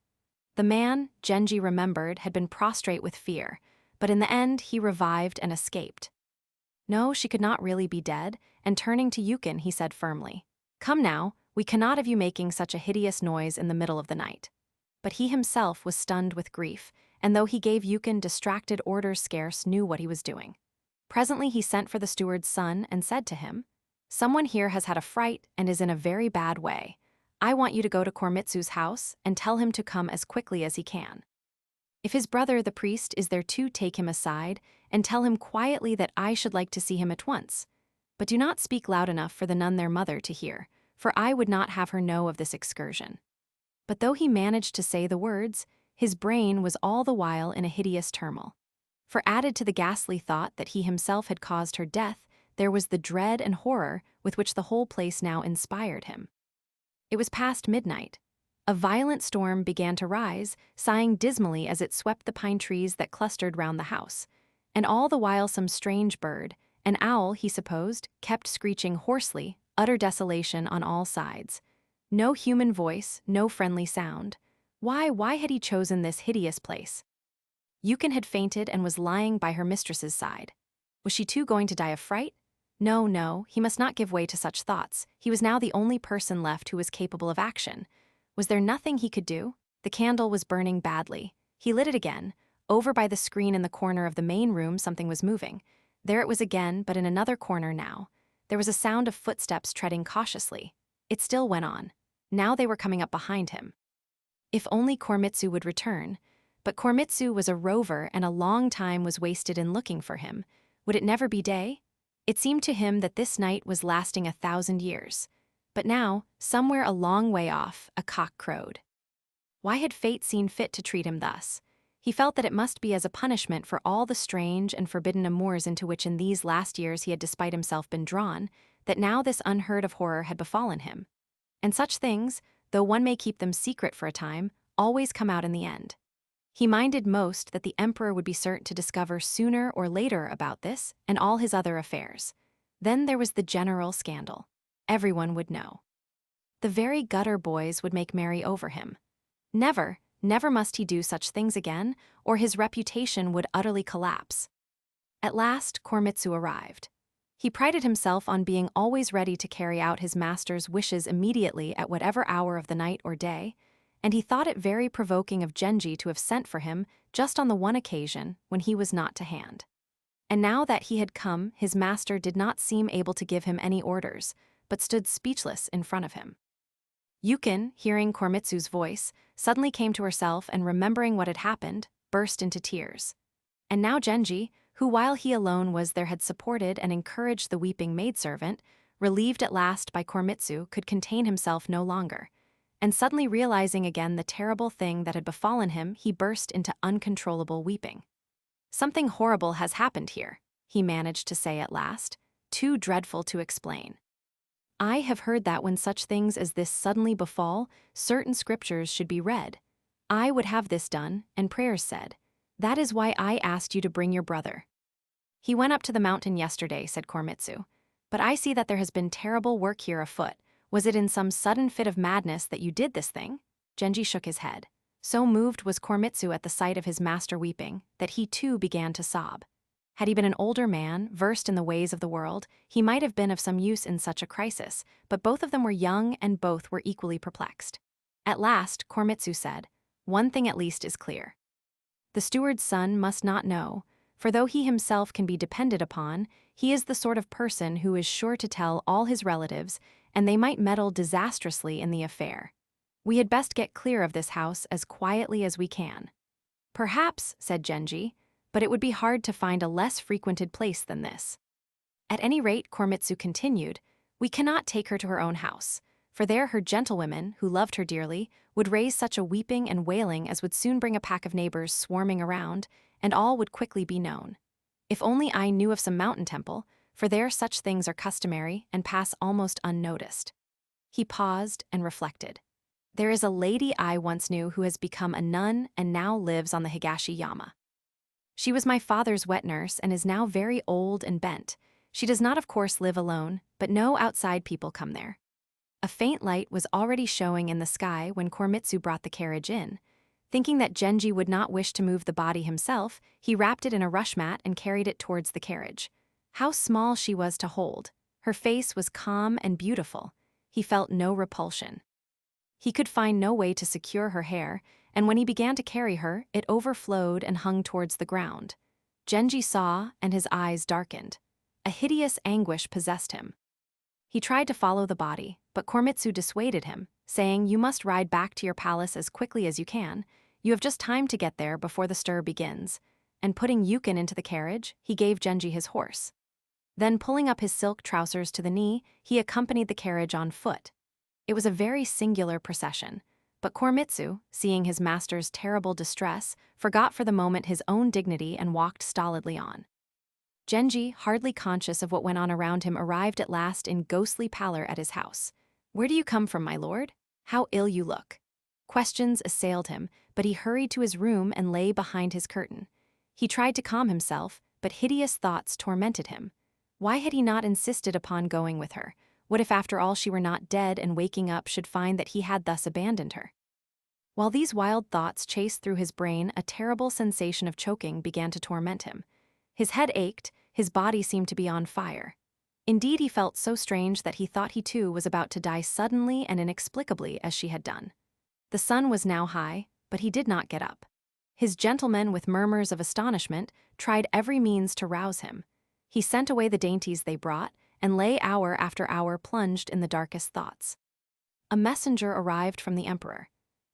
The man, Genji remembered, had been prostrate with fear, but in the end he revived and escaped. No, she could not really be dead, and turning to Yukin he said firmly, "Come now, we cannot have you making such a hideous noise in the middle of the night." But he himself was stunned with grief, and though he gave Yukon distracted orders, scarce knew what he was doing. Presently he sent for the steward's son and said to him, "Someone here has had a fright and is in a very bad way. I want you to go to Koremitsu's house and tell him to come as quickly as he can. If his brother, the priest, is there too, take him aside and tell him quietly that I should like to see him at once. But do not speak loud enough for the nun their mother to hear, for I would not have her know of this excursion." But though he managed to say the words, his brain was all the while in a hideous turmoil. For added to the ghastly thought that he himself had caused her death, there was the dread and horror with which the whole place now inspired him. It was past midnight. A violent storm began to rise, sighing dismally as it swept the pine trees that clustered round the house. And all the while some strange bird, an owl he supposed, kept screeching hoarsely, utter desolation on all sides. No human voice, no friendly sound. Why had he chosen this hideous place? Yukon had fainted and was lying by her mistress's side. Was she too going to die of fright? No, he must not give way to such thoughts. He was now the only person left who was capable of action. Was there nothing he could do? The candle was burning badly. He lit it again. Over by the screen in the corner of the main room something was moving. There it was again, but in another corner now. There was a sound of footsteps treading cautiously. It still went on. Now they were coming up behind him. If only Koremitsu would return. But Koremitsu was a rover and a long time was wasted in looking for him. Would it never be day? It seemed to him that this night was lasting 1,000 years. But now, somewhere a long way off, a cock crowed. Why had fate seen fit to treat him thus? He felt that it must be as a punishment for all the strange and forbidden amours into which in these last years he had despite himself been drawn, that now this unheard-of horror had befallen him. And such things, though one may keep them secret for a time, always come out in the end. He minded most that the emperor would be certain to discover sooner or later about this and all his other affairs. Then there was the general scandal. Everyone would know. The very gutter boys would make merry over him. Never must he do such things again, or his reputation would utterly collapse. At last, Koremitsu arrived. He prided himself on being always ready to carry out his master's wishes immediately at whatever hour of the night or day, and he thought it very provoking of Genji to have sent for him just on the one occasion when he was not to hand. And now that he had come, his master did not seem able to give him any orders, but stood speechless in front of him. Yukon, hearing Koremitsu's voice, suddenly came to herself and remembering what had happened, burst into tears. And now Genji, who while he alone was there had supported and encouraged the weeping maidservant, relieved at last by Koremitsu, could contain himself no longer. And suddenly realizing again the terrible thing that had befallen him, he burst into uncontrollable weeping. "Something horrible has happened here," he managed to say at last, too dreadful to explain. "I have heard that when such things as this suddenly befall, certain scriptures should be read. I would have this done, and prayers said. That is why I asked you to bring your brother." "He went up to the mountain yesterday," said Koremitsu. "But I see that there has been terrible work here afoot. Was it in some sudden fit of madness that you did this thing?" Genji shook his head. So moved was Koremitsu at the sight of his master weeping, that he too began to sob. Had he been an older man, versed in the ways of the world, he might have been of some use in such a crisis, but both of them were young and both were equally perplexed. At last, Koremitsu said, "One thing at least is clear. The steward's son must not know, for though he himself can be depended upon, he is the sort of person who is sure to tell all his relatives, and they might meddle disastrously in the affair. We had best get clear of this house as quietly as we can." "Perhaps," said Genji, "but it would be hard to find a less frequented place than this." "At any rate," Koremitsu continued, "we cannot take her to her own house, for there her gentlewomen, who loved her dearly, would raise such a weeping and wailing as would soon bring a pack of neighbors swarming around, and all would quickly be known. If only I knew of some mountain temple, for there such things are customary and pass almost unnoticed." He paused and reflected. "There is a lady I once knew who has become a nun and now lives on the Higashi-yama. She was my father's wet nurse and is now very old and bent. She does not of course live alone, but no outside people come there." A faint light was already showing in the sky when Koremitsu brought the carriage in. Thinking that Genji would not wish to move the body himself, he wrapped it in a rush mat and carried it towards the carriage. How small she was to hold. Her face was calm and beautiful. He felt no repulsion. He could find no way to secure her hair, and when he began to carry her, it overflowed and hung towards the ground. Genji saw, and his eyes darkened. A hideous anguish possessed him. He tried to follow the body, but Koremitsu dissuaded him, saying, "You must ride back to your palace as quickly as you can. You have just time to get there before the stir begins." And putting Yukin into the carriage, he gave Genji his horse. Then pulling up his silk trousers to the knee, he accompanied the carriage on foot. It was a very singular procession, but Koremitsu, seeing his master's terrible distress, forgot for the moment his own dignity and walked stolidly on. Genji, hardly conscious of what went on around him, arrived at last in ghostly pallor at his house. "Where do you come from, my lord? How ill you look." Questions assailed him, but he hurried to his room and lay behind his curtain. He tried to calm himself, but hideous thoughts tormented him. Why had he not insisted upon going with her? What if after all she were not dead and waking up should find that he had thus abandoned her? While these wild thoughts chased through his brain, a terrible sensation of choking began to torment him. His head ached, his body seemed to be on fire. Indeed, he felt so strange that he thought he too was about to die suddenly and inexplicably as she had done. The sun was now high, but he did not get up. His gentlemen, with murmurs of astonishment, tried every means to rouse him. He sent away the dainties they brought, and lay hour after hour plunged in the darkest thoughts. A messenger arrived from the emperor.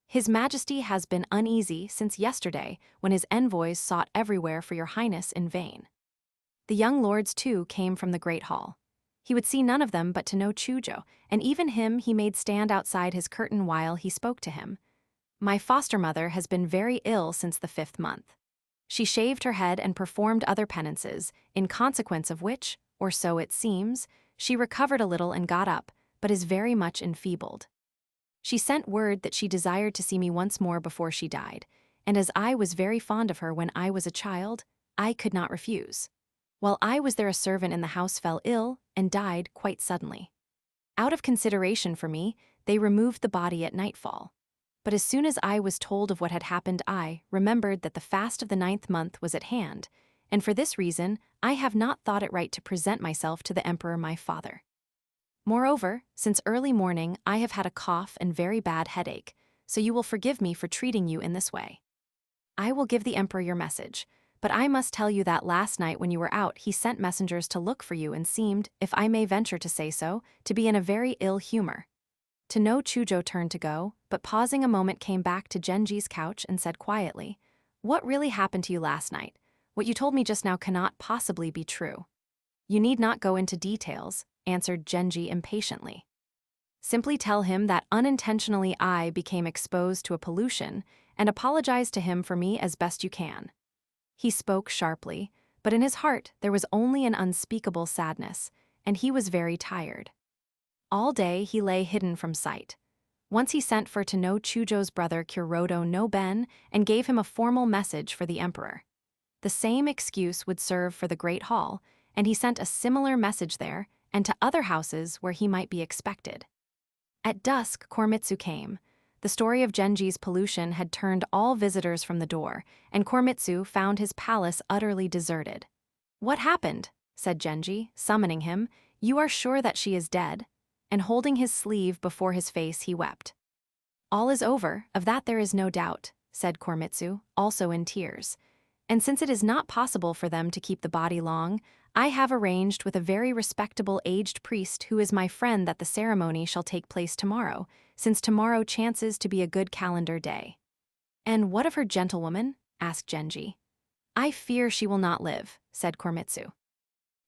"His Majesty has been uneasy since yesterday, when his envoys sought everywhere for your highness in vain." The young lords, too, came from the great hall. He would see none of them but to know Chujo, and even him he made stand outside his curtain while he spoke to him. "My foster mother has been very ill since the 5th month. She shaved her head and performed other penances, in consequence of which, or so it seems, she recovered a little and got up, but is very much enfeebled. She sent word that she desired to see me once more before she died, and as I was very fond of her when I was a child, I could not refuse. While I was there, a servant in the house fell ill and died quite suddenly. Out of consideration for me, they removed the body at nightfall. But as soon as I was told of what had happened, I remembered that the fast of the 9th month was at hand, and for this reason I have not thought it right to present myself to the emperor my father. Moreover, since early morning I have had a cough and very bad headache, so you will forgive me for treating you in this way. I will give the emperor your message, but I must tell you that last night when you were out he sent messengers to look for you and seemed, if I may venture to say so, to be in a very ill humor." To know Chujo turned to go, but pausing a moment came back to Genji's couch and said quietly, "What really happened to you last night? What you told me just now cannot possibly be true." "You need not go into details," answered Genji impatiently. "Simply tell him that unintentionally I became exposed to a pollution, and apologize to him for me as best you can." He spoke sharply, but in his heart there was only an unspeakable sadness, and he was very tired. All day he lay hidden from sight. Once he sent for to know Chujo's brother Kuroto no Ben and gave him a formal message for the emperor. The same excuse would serve for the great hall, and he sent a similar message there and to other houses where he might be expected. At dusk, Koremitsu came. The story of Genji's pollution had turned all visitors from the door, and Koremitsu found his palace utterly deserted. "What happened?" said Genji, summoning him. "You are sure that she is dead?" And holding his sleeve before his face, he wept. "All is over, of that there is no doubt," said Koremitsu, also in tears. "And since it is not possible for them to keep the body long, I have arranged with a very respectable aged priest who is my friend that the ceremony shall take place tomorrow, since tomorrow chances to be a good calendar day." "And what of her gentlewoman?" asked Genji. "I fear she will not live," said Koremitsu.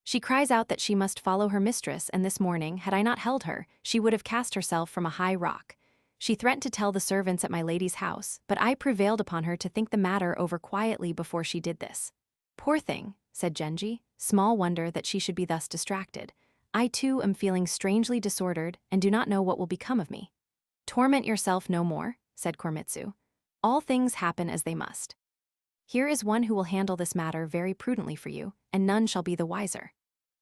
"She cries out that she must follow her mistress, and this morning, had I not held her, she would have cast herself from a high rock. She threatened to tell the servants at my lady's house, but I prevailed upon her to think the matter over quietly before she did this." "Poor thing," said Genji. "Small wonder that she should be thus distracted. I too am feeling strangely disordered and do not know what will become of me." "Torment yourself no more," said Koremitsu. "All things happen as they must. Here is one who will handle this matter very prudently for you, and none shall be the wiser."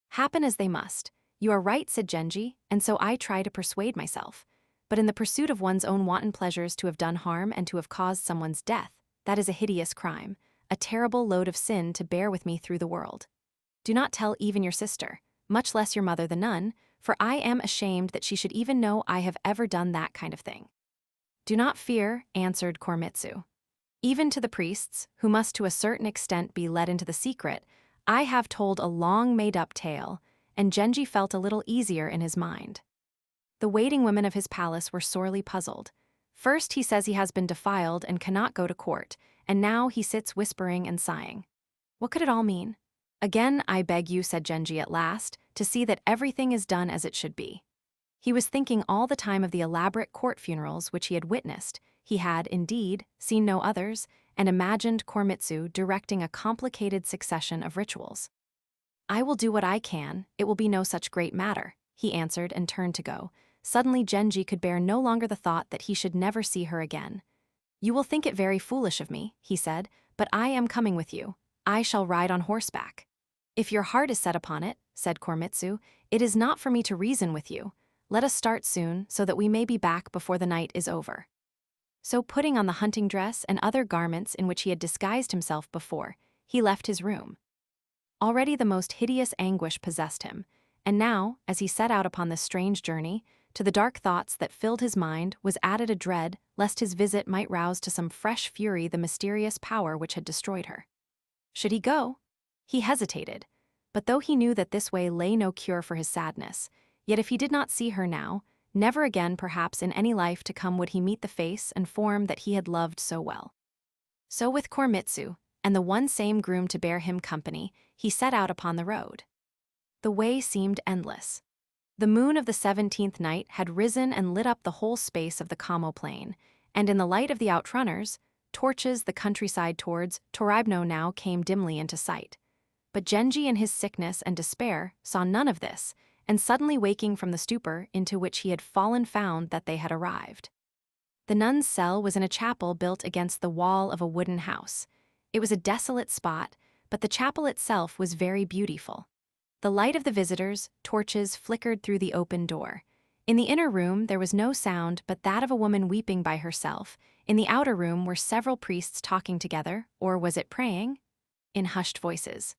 "Happen as they must. You are right," said Genji, "and so I try to persuade myself. But in the pursuit of one's own wanton pleasures to have done harm and to have caused someone's death, that is a hideous crime, a terrible load of sin to bear with me through the world. Do not tell even your sister, much less your mother the nun, for I am ashamed that she should even know I have ever done that kind of thing." "Do not fear," answered Koremitsu. "Even to the priests, who must to a certain extent be let into the secret, I have told a long made-up tale," and Genji felt a little easier in his mind. The waiting women of his palace were sorely puzzled. First he says he has been defiled and cannot go to court, and now he sits whispering and sighing. What could it all mean? "Again, I beg you," said Genji at last, "to see that everything is done as it should be." He was thinking all the time of the elaborate court funerals which he had witnessed. He had, indeed, seen no others, and imagined Koremitsu directing a complicated succession of rituals. "I will do what I can, it will be no such great matter," he answered and turned to go. Suddenly Genji could bear no longer the thought that he should never see her again. "You will think it very foolish of me," he said, "but I am coming with you. I shall ride on horseback." "If your heart is set upon it," said Koremitsu, "it is not for me to reason with you. Let us start soon, so that we may be back before the night is over." So putting on the hunting dress and other garments in which he had disguised himself before, he left his room. Already the most hideous anguish possessed him, and now, as he set out upon this strange journey, to the dark thoughts that filled his mind was added a dread lest his visit might rouse to some fresh fury the mysterious power which had destroyed her. Should he go? He hesitated, but though he knew that this way lay no cure for his sadness, yet if he did not see her now, never again perhaps in any life to come would he meet the face and form that he had loved so well. So with Koremitsu, and the one same groom to bear him company, he set out upon the road. The way seemed endless. The moon of the 17th night had risen and lit up the whole space of the Kamo plain, and in the light of the outrunners, torches the countryside towards Toribno now came dimly into sight. But Genji in his sickness and despair saw none of this, and suddenly waking from the stupor into which he had fallen found that they had arrived. The nun's cell was in a chapel built against the wall of a wooden house. It was a desolate spot, but the chapel itself was very beautiful. The light of the visitors' torches flickered through the open door. In the inner room there was no sound but that of a woman weeping by herself. In the outer room were several priests talking together, or was it praying? In hushed voices.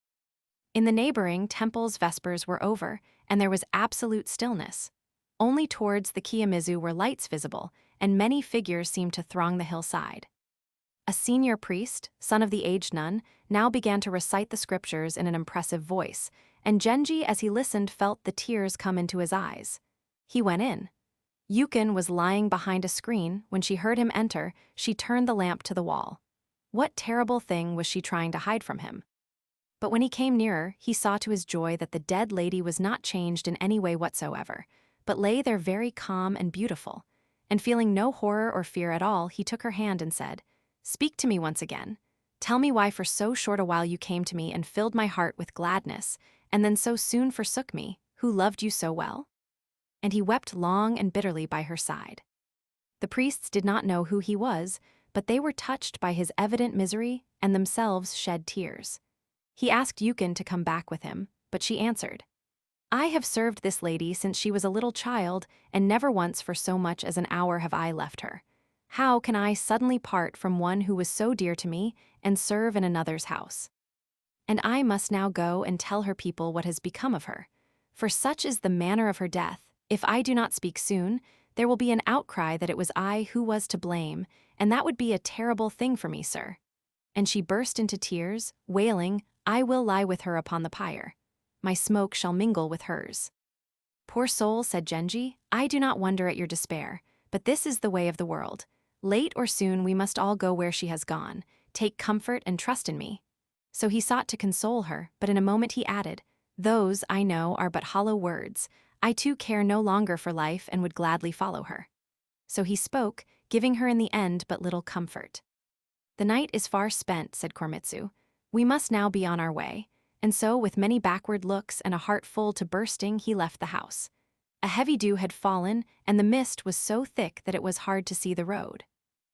In the neighboring temples vespers were over, and there was absolute stillness. Only towards the Kiyomizu were lights visible, and many figures seemed to throng the hillside. A senior priest, son of the aged nun, now began to recite the scriptures in an impressive voice, and Genji as he listened felt the tears come into his eyes. He went in. Yukin was lying behind a screen. When she heard him enter, she turned the lamp to the wall. What terrible thing was she trying to hide from him? But when he came nearer, he saw to his joy that the dead lady was not changed in any way whatsoever, but lay there very calm and beautiful. And feeling no horror or fear at all, he took her hand and said, "Speak to me once again. Tell me why for so short a while you came to me and filled my heart with gladness, and then so soon forsook me, who loved you so well?" And he wept long and bitterly by her side. The priests did not know who he was, but they were touched by his evident misery and themselves shed tears. He asked Yukin to come back with him, but she answered, "I have served this lady since she was a little child, and never once for so much as an hour have I left her. How can I suddenly part from one who was so dear to me and serve in another's house? And I must now go and tell her people what has become of her. For such is the manner of her death, if I do not speak soon, there will be an outcry that it was I who was to blame, and that would be a terrible thing for me, sir." And she burst into tears, wailing, "I will lie with her upon the pyre. My smoke shall mingle with hers." "Poor soul," said Genji, "I do not wonder at your despair, but this is the way of the world. Late or soon we must all go where she has gone. Take comfort and trust in me." So he sought to console her, but in a moment he added, "Those, I know, are but hollow words. I too care no longer for life and would gladly follow her." So he spoke, giving her in the end but little comfort. "The night is far spent," said Koremitsu. "We must now be on our way." And so, with many backward looks and a heart full to bursting, he left the house. A heavy dew had fallen, and the mist was so thick that it was hard to see the road.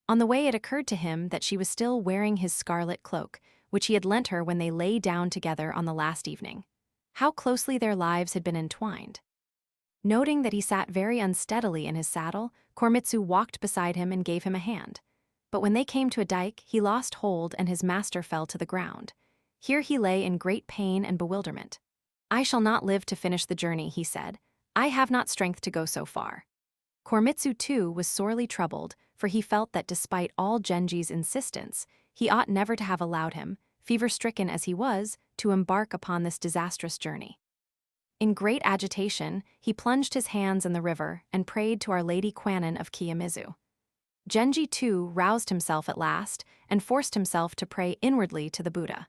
On the way it occurred to him that she was still wearing his scarlet cloak, which he had lent her when they lay down together on the last evening. How closely their lives had been entwined. Noting that he sat very unsteadily in his saddle, Koremitsu walked beside him and gave him a hand. But when they came to a dike, he lost hold and his master fell to the ground. Here he lay in great pain and bewilderment. "I shall not live to finish the journey," he said. "I have not strength to go so far." Koremitsu too was sorely troubled, for he felt that despite all Genji's insistence, he ought never to have allowed him, fever-stricken as he was, to embark upon this disastrous journey. In great agitation, he plunged his hands in the river and prayed to Our Lady Kwannon of Kiyomizu. Genji too roused himself at last and forced himself to pray inwardly to the Buddha.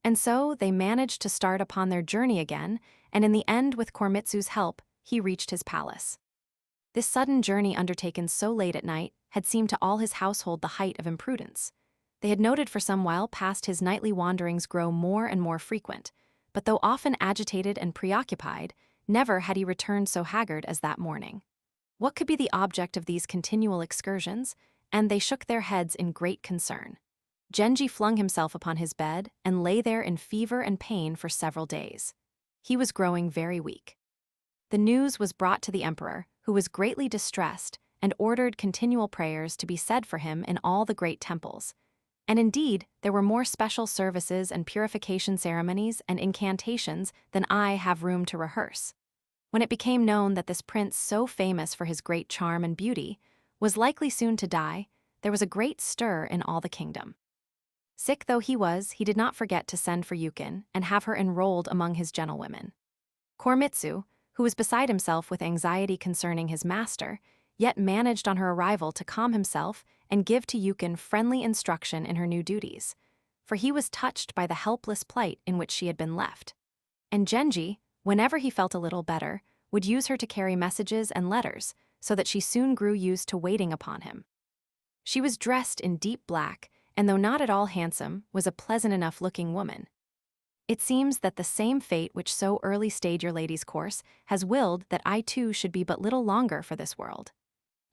And so they managed to start upon their journey again, and in the end, with Koremitsu's help, he reached his palace. This sudden journey undertaken so late at night had seemed to all his household the height of imprudence. They had noted for some while past his nightly wanderings grow more and more frequent, but though often agitated and preoccupied, never had he returned so haggard as that morning. What could be the object of these continual excursions? And they shook their heads in great concern. Genji flung himself upon his bed and lay there in fever and pain for several days. He was growing very weak. The news was brought to the emperor, who was greatly distressed and ordered continual prayers to be said for him in all the great temples. And indeed, there were more special services and purification ceremonies and incantations than I have room to rehearse. When it became known that this prince, so famous for his great charm and beauty, was likely soon to die, there was a great stir in all the kingdom. Sick though he was, he did not forget to send for Yukin and have her enrolled among his gentlewomen. Koremitsu, who was beside himself with anxiety concerning his master, yet managed on her arrival to calm himself and give to Yukin friendly instruction in her new duties, for he was touched by the helpless plight in which she had been left. And Genji, whenever he felt a little better, would use her to carry messages and letters, so that she soon grew used to waiting upon him. She was dressed in deep black, and though not at all handsome, was a pleasant enough-looking woman. It seems that the same fate which so early stayed your lady's course has willed that I too should be but little longer for this world.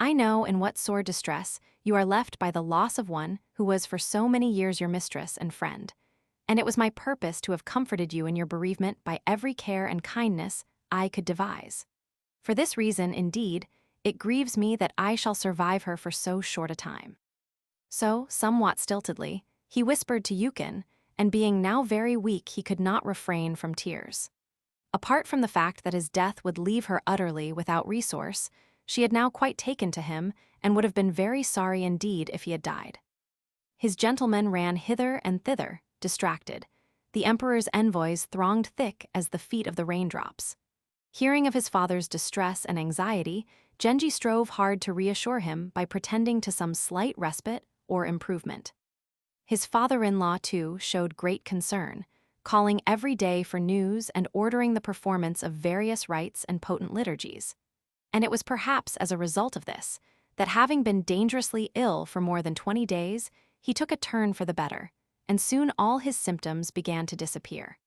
I know in what sore distress you are left by the loss of one who was for so many years your mistress and friend, and it was my purpose to have comforted you in your bereavement by every care and kindness I could devise. For this reason, indeed, it grieves me that I shall survive her for so short a time." So, somewhat stiltedly, he whispered to Yukin, and being now very weak, he could not refrain from tears. Apart from the fact that his death would leave her utterly without resource, she had now quite taken to him and would have been very sorry indeed if he had died. His gentlemen ran hither and thither, distracted. The emperor's envoys thronged thick as the feet of the raindrops. Hearing of his father's distress and anxiety, Genji strove hard to reassure him by pretending to some slight respite or improvement. His father-in-law, too, showed great concern, calling every day for news and ordering the performance of various rites and potent liturgies. And it was perhaps as a result of this, that having been dangerously ill for more than 20 days, he took a turn for the better, and soon all his symptoms began to disappear.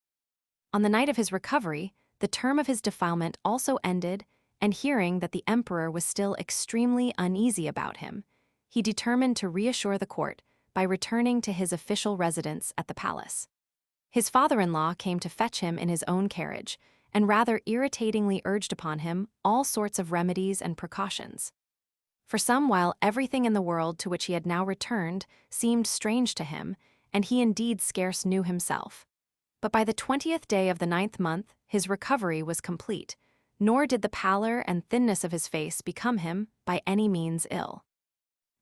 On the night of his recovery, the term of his defilement also ended, and hearing that the emperor was still extremely uneasy about him, he determined to reassure the court by returning to his official residence at the palace. His father-in-law came to fetch him in his own carriage, and rather irritatingly urged upon him all sorts of remedies and precautions. For some while everything in the world to which he had now returned seemed strange to him, and he indeed scarce knew himself. But by the 20th day of the 9th month his recovery was complete, nor did the pallor and thinness of his face become him by any means ill.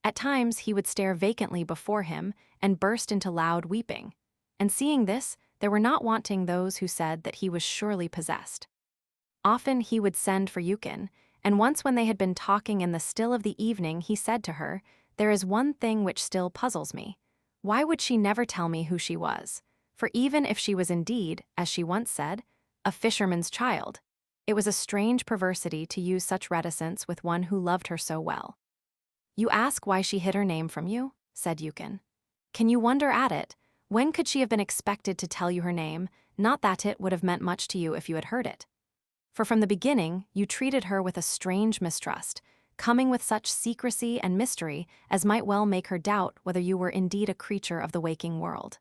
At times he would stare vacantly before him and burst into loud weeping, and seeing this, there were not wanting those who said that he was surely possessed. Often he would send for Yukin, and once when they had been talking in the still of the evening, he said to her, "There is one thing which still puzzles me. Why would she never tell me who she was? For even if she was indeed, as she once said, a fisherman's child, it was a strange perversity to use such reticence with one who loved her so well." "You ask why she hid her name from you?" said Yukin. "Can you wonder at it? When could she have been expected to tell you her name, not that it would have meant much to you if you had heard it? For from the beginning, you treated her with a strange mistrust, coming with such secrecy and mystery as might well make her doubt whether you were indeed a creature of the waking world.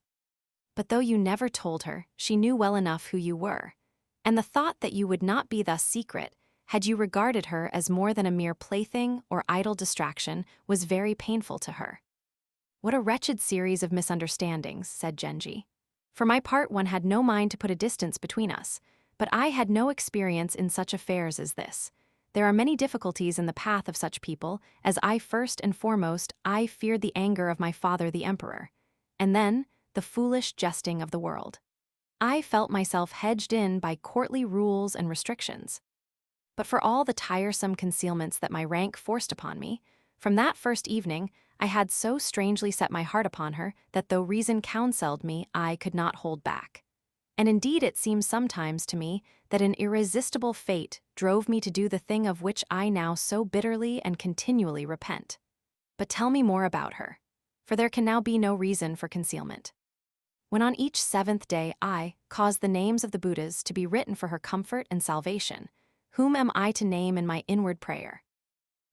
But though you never told her, she knew well enough who you were, and the thought that you would not be thus secret, had you regarded her as more than a mere plaything or idle distraction, was very painful to her." "What a wretched series of misunderstandings," said Genji. "For my part, one had no mind to put a distance between us, but I had no experience in such affairs as this. there are many difficulties in the path of such people, as first and foremost, I feared the anger of my father the emperor, and then the foolish jesting of the world. I felt myself hedged in by courtly rules and restrictions. But for all the tiresome concealments that my rank forced upon me, from that first evening I had so strangely set my heart upon her that though reason counselled me, I could not hold back. And indeed it seems sometimes to me that an irresistible fate drove me to do the thing of which I now so bitterly and continually repent. But tell me more about her, for there can now be no reason for concealment. When on each 7th day I caused the names of the Buddhas to be written for her comfort and salvation, whom am I to name in my inward prayer?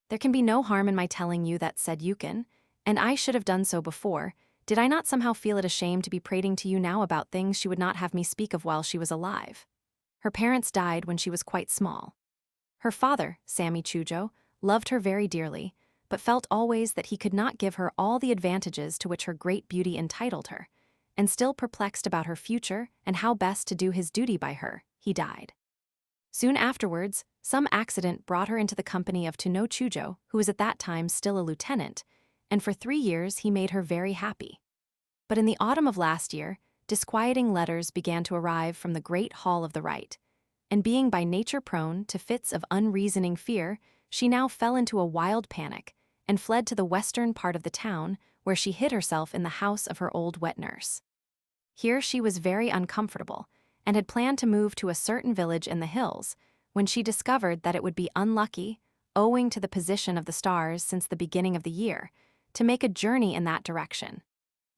There can be no harm in my telling you that, said Yukin, and I should have done so before. Did I not somehow feel it a shame to be prating to you now about things she would not have me speak of while she was alive? Her parents died when she was quite small. Her father, Sammy Chujo, loved her very dearly, but felt always that he could not give her all the advantages to which her great beauty entitled her, and still perplexed about her future and how best to do his duty by her, he died. Soon afterwards, some accident brought her into the company of Tuno Chujo, who was at that time still a lieutenant, and for 3 years he made her very happy. But in the autumn of last year, disquieting letters began to arrive from the great hall of the right, and being by nature prone to fits of unreasoning fear, she now fell into a wild panic and fled to the western part of the town, where she hid herself in the house of her old wet nurse. Here she was very uncomfortable, and had planned to move to a certain village in the hills, when she discovered that it would be unlucky, owing to the position of the stars since the beginning of the year, to make a journey in that direction.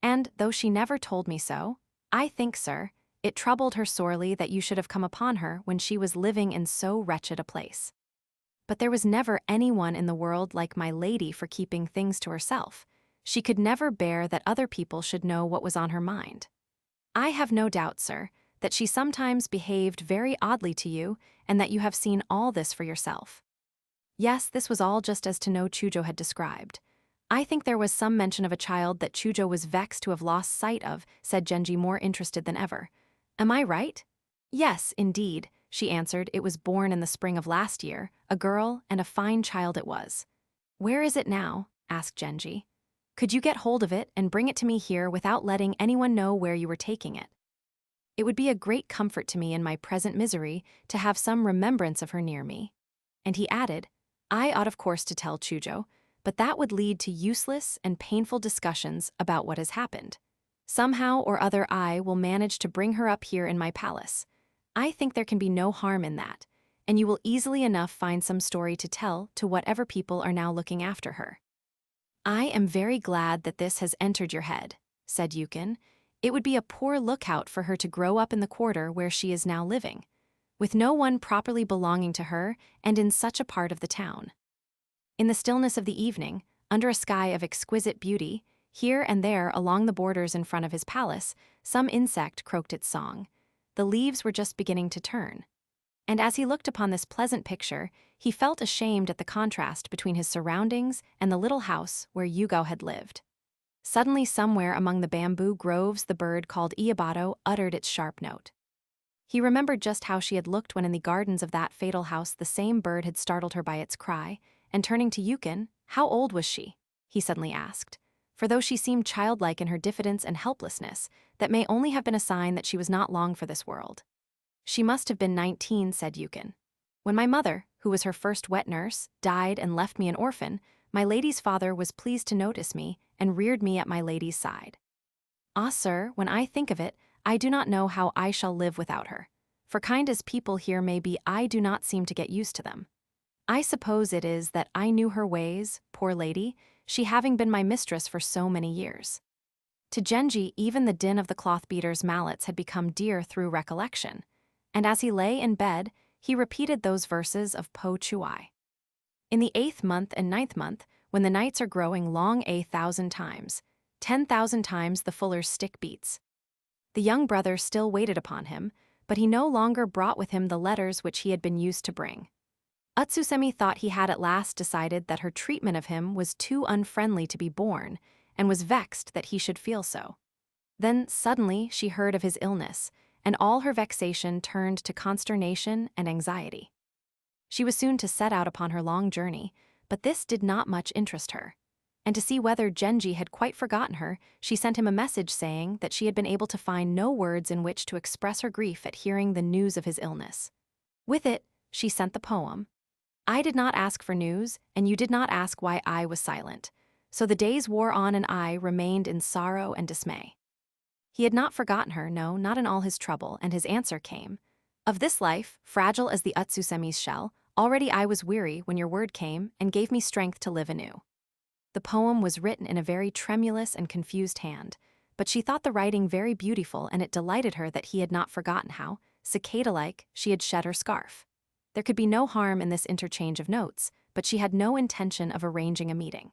And, though she never told me so, I think, sir, it troubled her sorely that you should have come upon her when she was living in so wretched a place. But there was never anyone in the world like my lady for keeping things to herself. She could never bear that other people should know what was on her mind. I have no doubt, sir, that she sometimes behaved very oddly to you, and that you have seen all this for yourself. Yes, this was all just as Tuno Chujo had described. I think there was some mention of a child that Chujo was vexed to have lost sight of, said Genji, more interested than ever. Am I right? Yes, indeed, she answered. It was born in the spring of last year, a girl, and a fine child it was. Where is it now? Asked Genji. Could you get hold of it and bring it to me here without letting anyone know where you were taking it? It would be a great comfort to me in my present misery to have some remembrance of her near me. And he added, I ought of course to tell Chujo, but that would lead to useless and painful discussions about what has happened. Somehow or other I will manage to bring her up here in my palace. I think there can be no harm in that, and you will easily enough find some story to tell to whatever people are now looking after her. I am very glad that this has entered your head, said Yukin. It would be a poor lookout for her to grow up in the quarter where she is now living, with no one properly belonging to her and in such a part of the town. In the stillness of the evening, under a sky of exquisite beauty, here and there along the borders in front of his palace, some insect croaked its song. The leaves were just beginning to turn. And as he looked upon this pleasant picture, he felt ashamed at the contrast between his surroundings and the little house where Yugao had lived. Suddenly, somewhere among the bamboo groves, the bird called Iabado uttered its sharp note. He remembered just how she had looked when in the gardens of that fatal house the same bird had startled her by its cry, and turning to Yukin, how old was she? He suddenly asked, for though she seemed childlike in her diffidence and helplessness, that may only have been a sign that she was not long for this world. She must have been 19, said Yukin. When my mother, who was her first wet nurse, died and left me an orphan, my lady's father was pleased to notice me and reared me at my lady's side. Ah, sir, when I think of it, I do not know how I shall live without her. For kind as people here may be, I do not seem to get used to them. I suppose it is that I knew her ways, poor lady, she having been my mistress for so many years. To Genji, even the din of the cloth-beaters' mallets had become dear through recollection, and as he lay in bed, he repeated those verses of Po Chuai. In the 8th month and 9th month, when the nights are growing long 1,000 times, 10,000 times the fuller's stick beats. The young brother still waited upon him, but he no longer brought with him the letters which he had been used to bring. Utsusemi thought he had at last decided that her treatment of him was too unfriendly to be borne, and was vexed that he should feel so. Then suddenly she heard of his illness, and all her vexation turned to consternation and anxiety. She was soon to set out upon her long journey, but this did not much interest her. And to see whether Genji had quite forgotten her, she sent him a message saying that she had been able to find no words in which to express her grief at hearing the news of his illness. With it, she sent the poem. I did not ask for news, and you did not ask why I was silent. So the days wore on and I remained in sorrow and dismay. He had not forgotten her, no, not in all his trouble, and his answer came. Of this life, fragile as the Utsusemi's shell, already I was weary when your word came and gave me strength to live anew. The poem was written in a very tremulous and confused hand, but she thought the writing very beautiful, and it delighted her that he had not forgotten how, cicada-like, she had shed her scarf. There could be no harm in this interchange of notes, but she had no intention of arranging a meeting.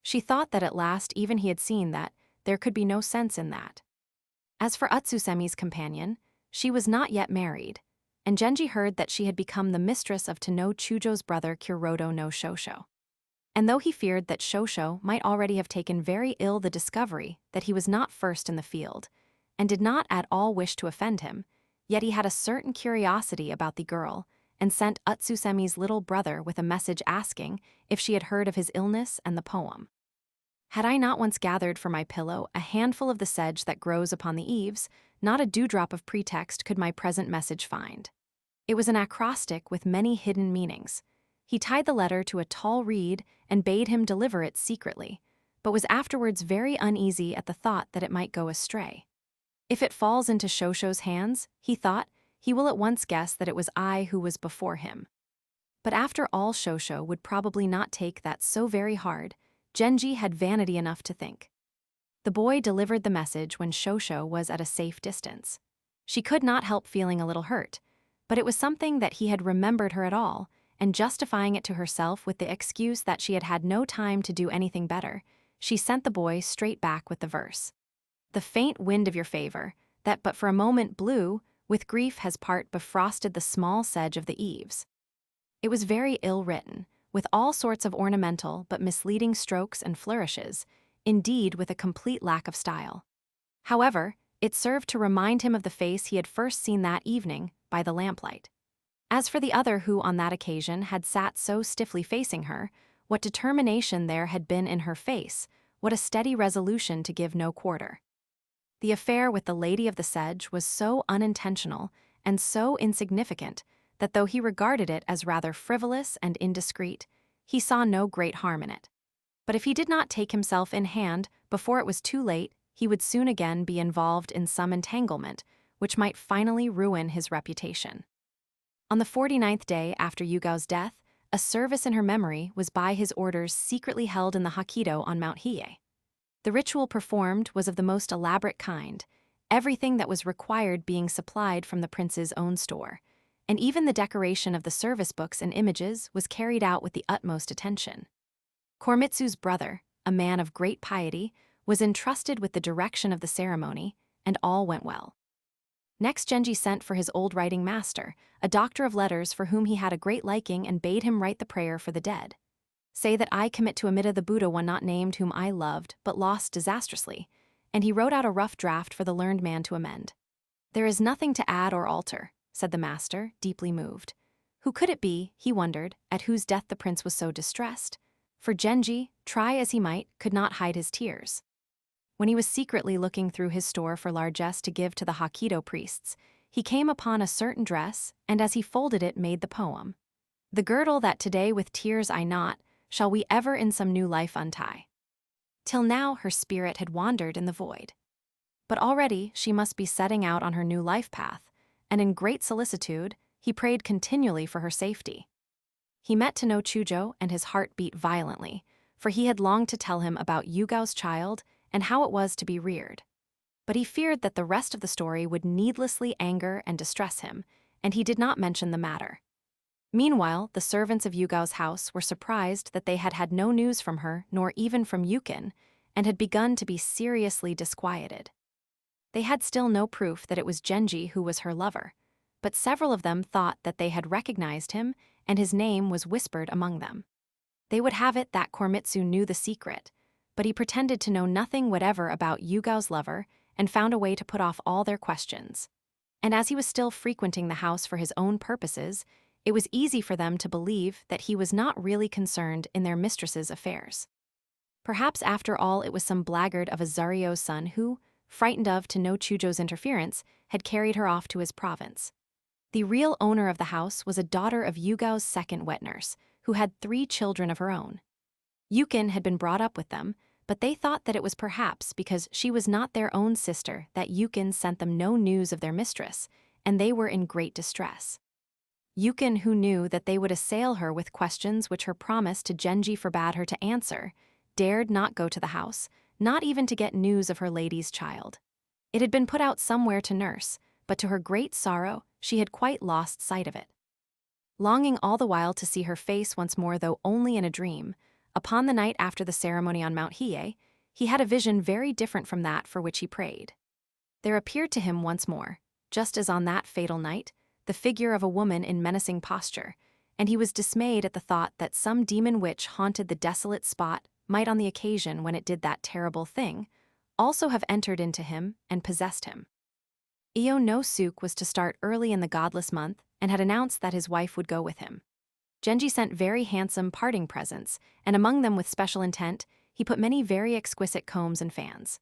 She thought that at last even he had seen that there could be no sense in that. As for Utsusemi's companion, she was not yet married, and Genji heard that she had become the mistress of no Chujo's brother Kuroto no Shosho. And though he feared that Shosho might already have taken very ill the discovery that he was not first in the field, and did not at all wish to offend him, yet he had a certain curiosity about the girl, and sent Utsusemi's little brother with a message asking if she had heard of his illness and the poem. Had I not once gathered for my pillow a handful of the sedge that grows upon the eaves, not a dewdrop of pretext could my present message find. It was an acrostic with many hidden meanings. He tied the letter to a tall reed and bade him deliver it secretly, but was afterwards very uneasy at the thought that it might go astray. If it falls into Shosho's hands, he thought, he will at once guess that it was I who was before him. But after all, Shosho would probably not take that so very hard. Genji had vanity enough to think. The boy delivered the message when Shosho was at a safe distance. She could not help feeling a little hurt, but it was something that he had remembered her at all, and justifying it to herself with the excuse that she had had no time to do anything better, she sent the boy straight back with the verse. The faint wind of your favor, that but for a moment blew, with grief has part befrosted the small sedge of the eaves. It was very ill written, with all sorts of ornamental but misleading strokes and flourishes, indeed with a complete lack of style. However, it served to remind him of the face he had first seen that evening by the lamplight. As for the other who on that occasion had sat so stiffly facing her, what determination there had been in her face, what a steady resolution to give no quarter. The affair with the lady of the sedge was so unintentional and so insignificant that though he regarded it as rather frivolous and indiscreet, he saw no great harm in it. But if he did not take himself in hand before it was too late, he would soon again be involved in some entanglement which might finally ruin his reputation. On the 49th day after Yugao's death, a service in her memory was by his orders secretly held in the Hokkaido on Mount Hiei. The ritual performed was of the most elaborate kind, everything that was required being supplied from the prince's own store, and even the decoration of the service books and images was carried out with the utmost attention. Koremitsu's brother, a man of great piety, was entrusted with the direction of the ceremony, and all went well. Next Genji sent for his old writing master, a doctor of letters for whom he had a great liking, and bade him write the prayer for the dead. Say that I commit to Amida the Buddha one not named whom I loved but lost disastrously, and he wrote out a rough draft for the learned man to amend. There is nothing to add or alter, said the master, deeply moved. Who could it be, he wondered, at whose death the prince was so distressed? For Genji, try as he might, could not hide his tears. When he was secretly looking through his store for largesse to give to the Hokkaido priests, he came upon a certain dress, and as he folded it made the poem. The girdle that today with tears I knot, shall we ever in some new life untie? Till now her spirit had wandered in the void. But already she must be setting out on her new life path, and in great solicitude, he prayed continually for her safety. He met to know Chujo, and his heart beat violently, for he had longed to tell him about Yugao's child and how it was to be reared. But he feared that the rest of the story would needlessly anger and distress him, and he did not mention the matter. Meanwhile, the servants of Yugao's house were surprised that they had had no news from her, nor even from Yukin, and had begun to be seriously disquieted. They had still no proof that it was Genji who was her lover, but several of them thought that they had recognized him, and his name was whispered among them. They would have it that Koremitsu knew the secret, but he pretended to know nothing whatever about Yugao's lover and found a way to put off all their questions. And as he was still frequenting the house for his own purposes, it was easy for them to believe that he was not really concerned in their mistress's affairs. Perhaps after all it was some blackguard of a Zario's son who, frightened of to know Chujo's interference, had carried her off to his province. The real owner of the house was a daughter of Yugao's second wet nurse, who had 3 children of her own. Yukin had been brought up with them, but they thought that it was perhaps because she was not their own sister that Yukin sent them no news of their mistress, and they were in great distress. Yukin, who knew that they would assail her with questions which her promise to Genji forbade her to answer, dared not go to the house, not even to get news of her lady's child. It had been put out somewhere to nurse, but to her great sorrow, she had quite lost sight of it. Longing all the while to see her face once more, though only in a dream, upon the night after the ceremony on Mount Hiei, he had a vision very different from that for which he prayed. There appeared to him once more, just as on that fatal night, the figure of a woman in menacing posture, and he was dismayed at the thought that some demon witch haunted the desolate spot might on the occasion when it did that terrible thing, also have entered into him and possessed him. Iyo no Suke was to start early in the godless month and had announced that his wife would go with him. Genji sent very handsome parting presents, and among them with special intent, he put many very exquisite combs and fans.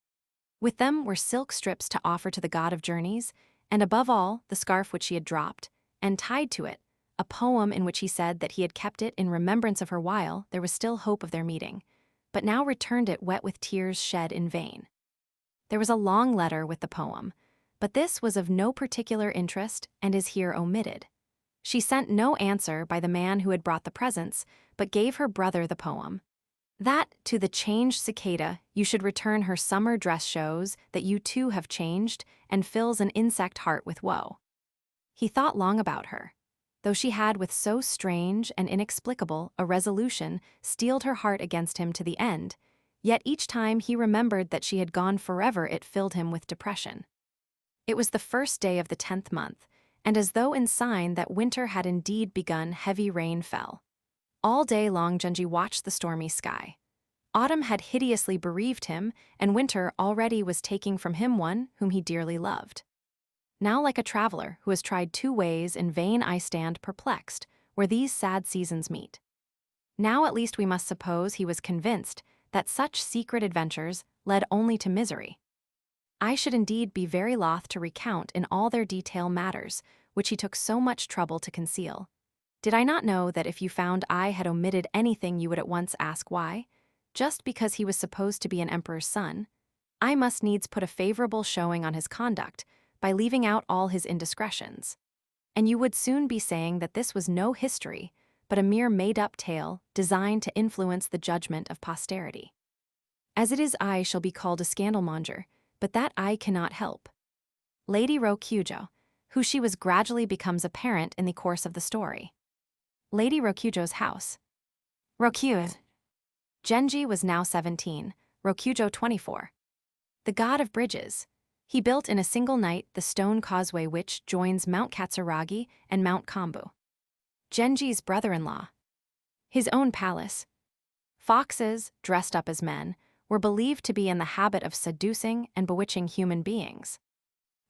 With them were silk strips to offer to the god of journeys, and above all, the scarf which she had dropped, and tied to it, a poem in which he said that he had kept it in remembrance of her while there was still hope of their meeting, but now returned it wet with tears shed in vain. There was a long letter with the poem, but this was of no particular interest and is here omitted. She sent no answer by the man who had brought the presents, but gave her brother the poem. That to the changed cicada you should return her summer dress shows that you too have changed and fills an insect heart with woe. He thought long about her. Though she had with so strange and inexplicable a resolution steeled her heart against him to the end, yet each time he remembered that she had gone forever it filled him with depression. It was the first day of the 10th month, and as though in sign that winter had indeed begun, heavy rain fell. All day long Genji watched the stormy sky. Autumn had hideously bereaved him, and winter already was taking from him one whom he dearly loved. Now like a traveler who has tried 2 ways in vain I stand perplexed, where these sad seasons meet. Now at least we must suppose he was convinced that such secret adventures led only to misery. I should indeed be very loth to recount in all their detail matters, which he took so much trouble to conceal. Did I not know that if you found I had omitted anything you would at once ask why? Just because he was supposed to be an emperor's son, I must needs put a favorable showing on his conduct by leaving out all his indiscretions. And you would soon be saying that this was no history, but a mere made-up tale designed to influence the judgment of posterity. As it is, I shall be called a scandalmonger, but that I cannot help. Lady Rokujo, who she was gradually becomes apparent in the course of the story. Lady Rokujo's house. Rokujo. Genji was now 17, Rokujo 24. The god of bridges. He built in a single night the stone causeway which joins Mount Katsuragi and Mount Kambu. Genji's brother-in-law. His own palace. Foxes, dressed up as men, were believed to be in the habit of seducing and bewitching human beings.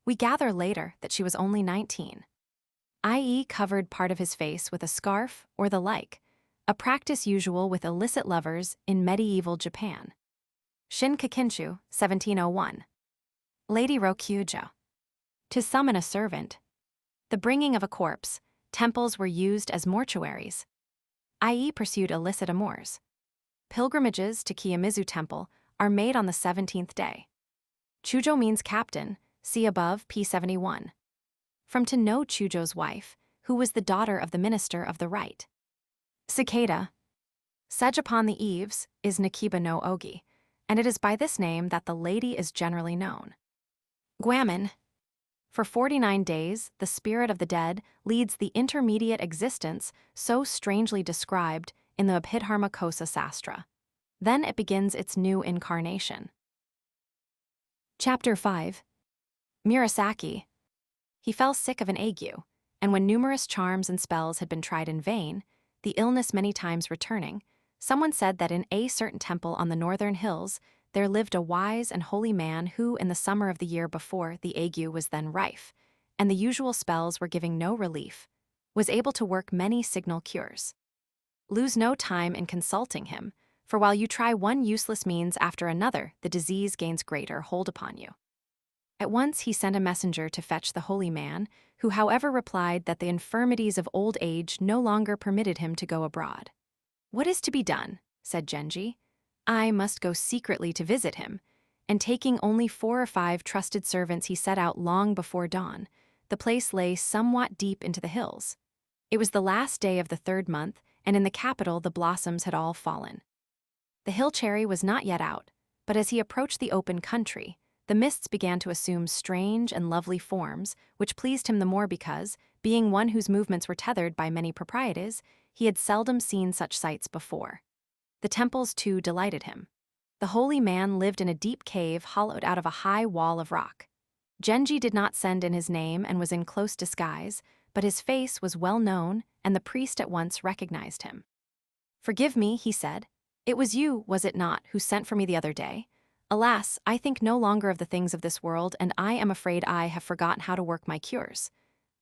We gather later that she was only 19. I.e. covered part of his face with a scarf or the like, a practice usual with illicit lovers in medieval Japan. Shin Kakinshu, 1701. Lady Rokujo. To summon a servant. The bringing of a corpse, temples were used as mortuaries, i.e. pursued illicit amours. Pilgrimages to Kiyomizu Temple are made on the 17th day. Chujo means captain, see above p71. From to know Chujo's wife, who was the daughter of the minister of the right. Cicada. Sedge upon the eaves is Nikiba no Ogi, and it is by this name that the lady is generally known. Guaman. For 49 days, the spirit of the dead leads the intermediate existence so strangely described in the Abhidharma-kosa Sastra. Then it begins its new incarnation. Chapter 5. Murasaki. He fell sick of an ague, and when numerous charms and spells had been tried in vain, the illness many times returning, someone said that in a certain temple on the northern hills there lived a wise and holy man who, in the summer of the year before, the ague was then rife, and the usual spells were giving no relief, was able to work many signal cures. Lose no time in consulting him, for while you try one useless means after another, the disease gains greater hold upon you. At once he sent a messenger to fetch the holy man, who however replied that the infirmities of old age no longer permitted him to go abroad. "What is to be done?" said Genji. "I must go secretly to visit him," and taking only 4 or 5 trusted servants he set out long before dawn. The place lay somewhat deep into the hills. It was the last day of the 3rd month, and in the capital the blossoms had all fallen. The hill cherry was not yet out, but as he approached the open country, the mists began to assume strange and lovely forms, which pleased him the more because, being one whose movements were tethered by many proprieties, he had seldom seen such sights before. The temples, too, delighted him. The holy man lived in a deep cave hollowed out of a high wall of rock. Genji did not send in his name and was in close disguise, but his face was well known, and the priest at once recognized him. "Forgive me," he said. "It was you, was it not, who sent for me the other day? Alas, I think no longer of the things of this world, and I am afraid I have forgotten how to work my cures.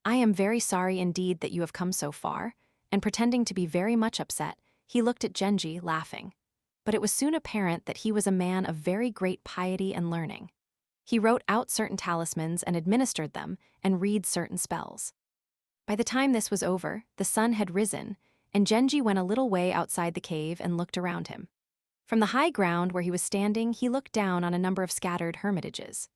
I am very sorry indeed that you have come so far," and pretending to be very much upset, he looked at Genji, laughing. But it was soon apparent that he was a man of very great piety and learning. He wrote out certain talismans and administered them, and read certain spells. By the time this was over, the sun had risen, and Genji went a little way outside the cave and looked around him. From the high ground where he was standing, he looked down on a number of scattered hermitages.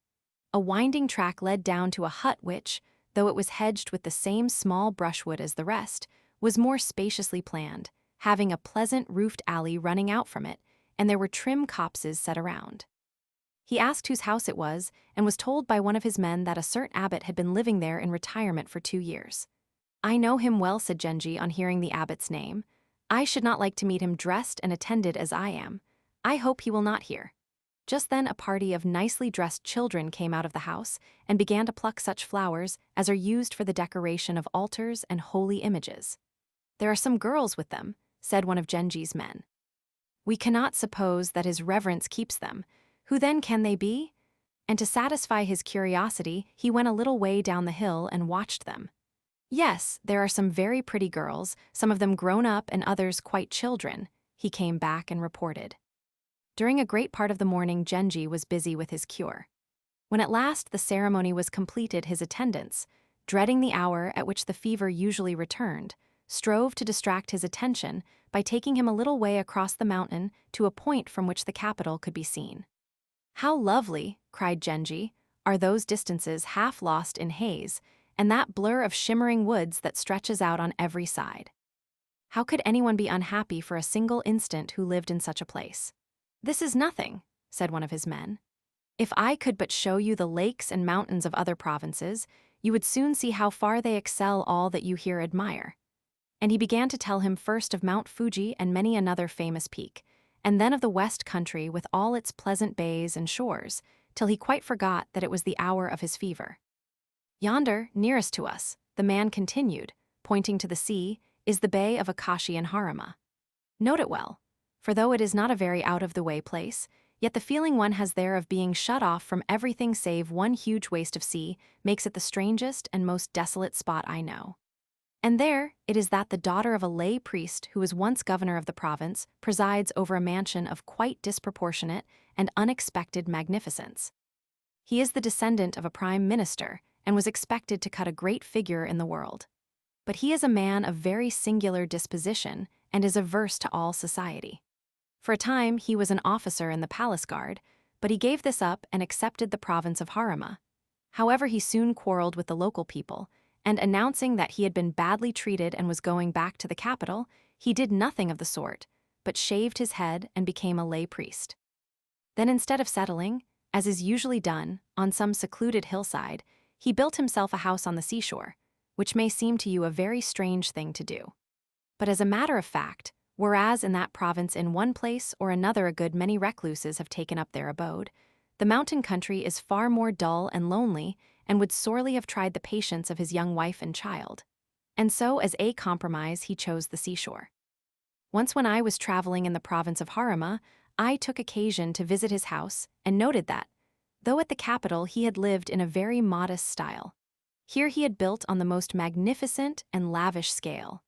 A winding track led down to a hut which, though it was hedged with the same small brushwood as the rest, was more spaciously planned, having a pleasant roofed alley running out from it, and there were trim copses set around. He asked whose house it was, and was told by one of his men that a certain abbot had been living there in retirement for 2 years. "I know him well," said Genji on hearing the abbot's name. "I should not like to meet him dressed and attended as I am. I hope he will not hear." Just then a party of nicely dressed children came out of the house and began to pluck such flowers as are used for the decoration of altars and holy images. "There are some girls with them," said one of Genji's men. "We cannot suppose that his reverence keeps them. Who then can they be?" And to satisfy his curiosity, he went a little way down the hill and watched them. "Yes, there are some very pretty girls, some of them grown up and others quite children," he came back and reported. During a great part of the morning, Genji was busy with his cure. When at last the ceremony was completed, his attendants, dreading the hour at which the fever usually returned, strove to distract his attention by taking him a little way across the mountain to a point from which the capital could be seen. "How lovely," cried Genji, "are those distances half lost in haze, and that blur of shimmering woods that stretches out on every side. How could anyone be unhappy for a single instant who lived in such a place?" "This is nothing," said one of his men. "If I could but show you the lakes and mountains of other provinces, you would soon see how far they excel all that you here admire." And he began to tell him first of Mount Fuji and many another famous peak, and then of the West Country with all its pleasant bays and shores, till he quite forgot that it was the hour of his fever. "Yonder, nearest to us," the man continued, pointing to the sea, "is the bay of Akashi and Harima. Note it well, for though it is not a very out-of-the-way place, yet the feeling one has there of being shut off from everything save one huge waste of sea makes it the strangest and most desolate spot I know. And there it is that the daughter of a lay priest who was once governor of the province presides over a mansion of quite disproportionate and unexpected magnificence. He is the descendant of a prime minister and was expected to cut a great figure in the world. But he is a man of very singular disposition and is averse to all society. For a time he was an officer in the palace guard, but he gave this up and accepted the province of Harima. However, he soon quarreled with the local people, and announcing that he had been badly treated and was going back to the capital, he did nothing of the sort, but shaved his head and became a lay priest. Then instead of settling, as is usually done, on some secluded hillside, he built himself a house on the seashore, which may seem to you a very strange thing to do. But as a matter of fact, whereas in that province in one place or another a good many recluses have taken up their abode, the mountain country is far more dull and lonely and would sorely have tried the patience of his young wife and child. And so as a compromise he chose the seashore. Once when I was traveling in the province of Harima, I took occasion to visit his house and noted that, though at the capital he had lived in a very modest style, Here he had built on the most magnificent and lavish scale,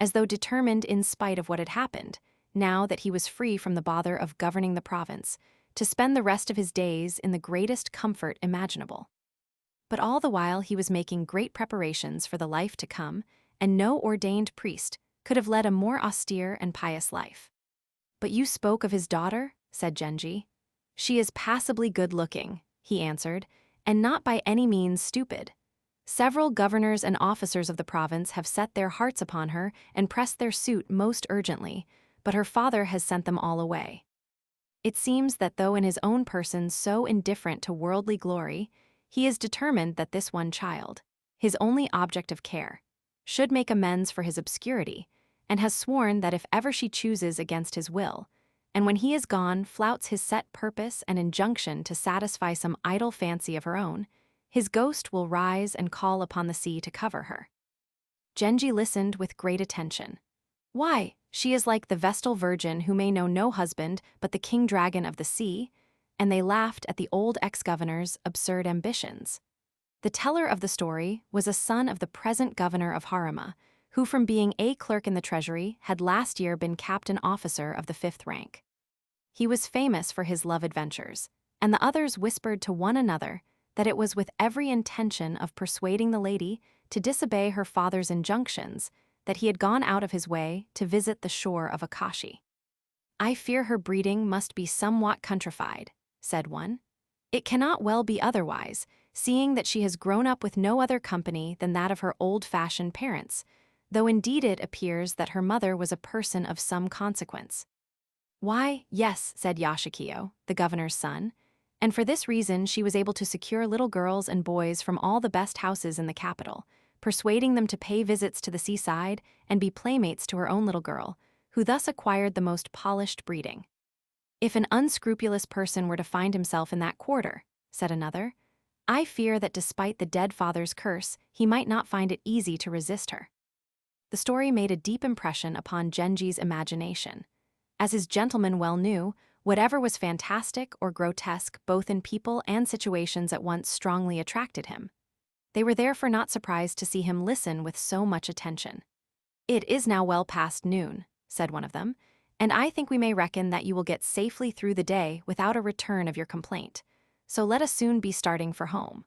as though determined in spite of what had happened, now that he was free from the bother of governing the province, to spend the rest of his days in the greatest comfort imaginable. But all the while he was making great preparations for the life to come, and no ordained priest could have led a more austere and pious life. "But you spoke of his daughter?" said Genji. "She is passably good-looking," he answered, "and not by any means stupid. Several governors and officers of the province have set their hearts upon her and pressed their suit most urgently, but her father has sent them all away. It seems that though in his own person so indifferent to worldly glory, he is determined that this one child, his only object of care, should make amends for his obscurity, and has sworn that if ever she chooses against his will, and when he is gone flouts his set purpose and injunction to satisfy some idle fancy of her own, his ghost will rise and call upon the sea to cover her." Genji listened with great attention. "Why, she is like the Vestal Virgin who may know no husband but the king dragon of the sea," and they laughed at the old ex-governor's absurd ambitions. The teller of the story was a son of the present governor of Harima, who from being a clerk in the treasury had last year been captain officer of the 5th rank. He was famous for his love adventures, and the others whispered to one another that it was with every intention of persuading the lady to disobey her father's injunctions that he had gone out of his way to visit the shore of Akashi. "I fear her breeding must be somewhat countrified," said one. "It cannot well be otherwise, seeing that she has grown up with no other company than that of her old-fashioned parents, though indeed it appears that her mother was a person of some consequence." "Why, yes," said Yashikiyo, the governor's son, "and for this reason she was able to secure little girls and boys from all the best houses in the capital, persuading them to pay visits to the seaside and be playmates to her own little girl, who thus acquired the most polished breeding." "If an unscrupulous person were to find himself in that quarter," said another, "I fear that despite the dead father's curse, he might not find it easy to resist her." The story made a deep impression upon Genji's imagination. As his gentleman well knew, whatever was fantastic or grotesque both in people and situations at once strongly attracted him. They were therefore not surprised to see him listen with so much attention. "It is now well past noon," said one of them, "and I think we may reckon that you will get safely through the day without a return of your complaint, so let us soon be starting for home."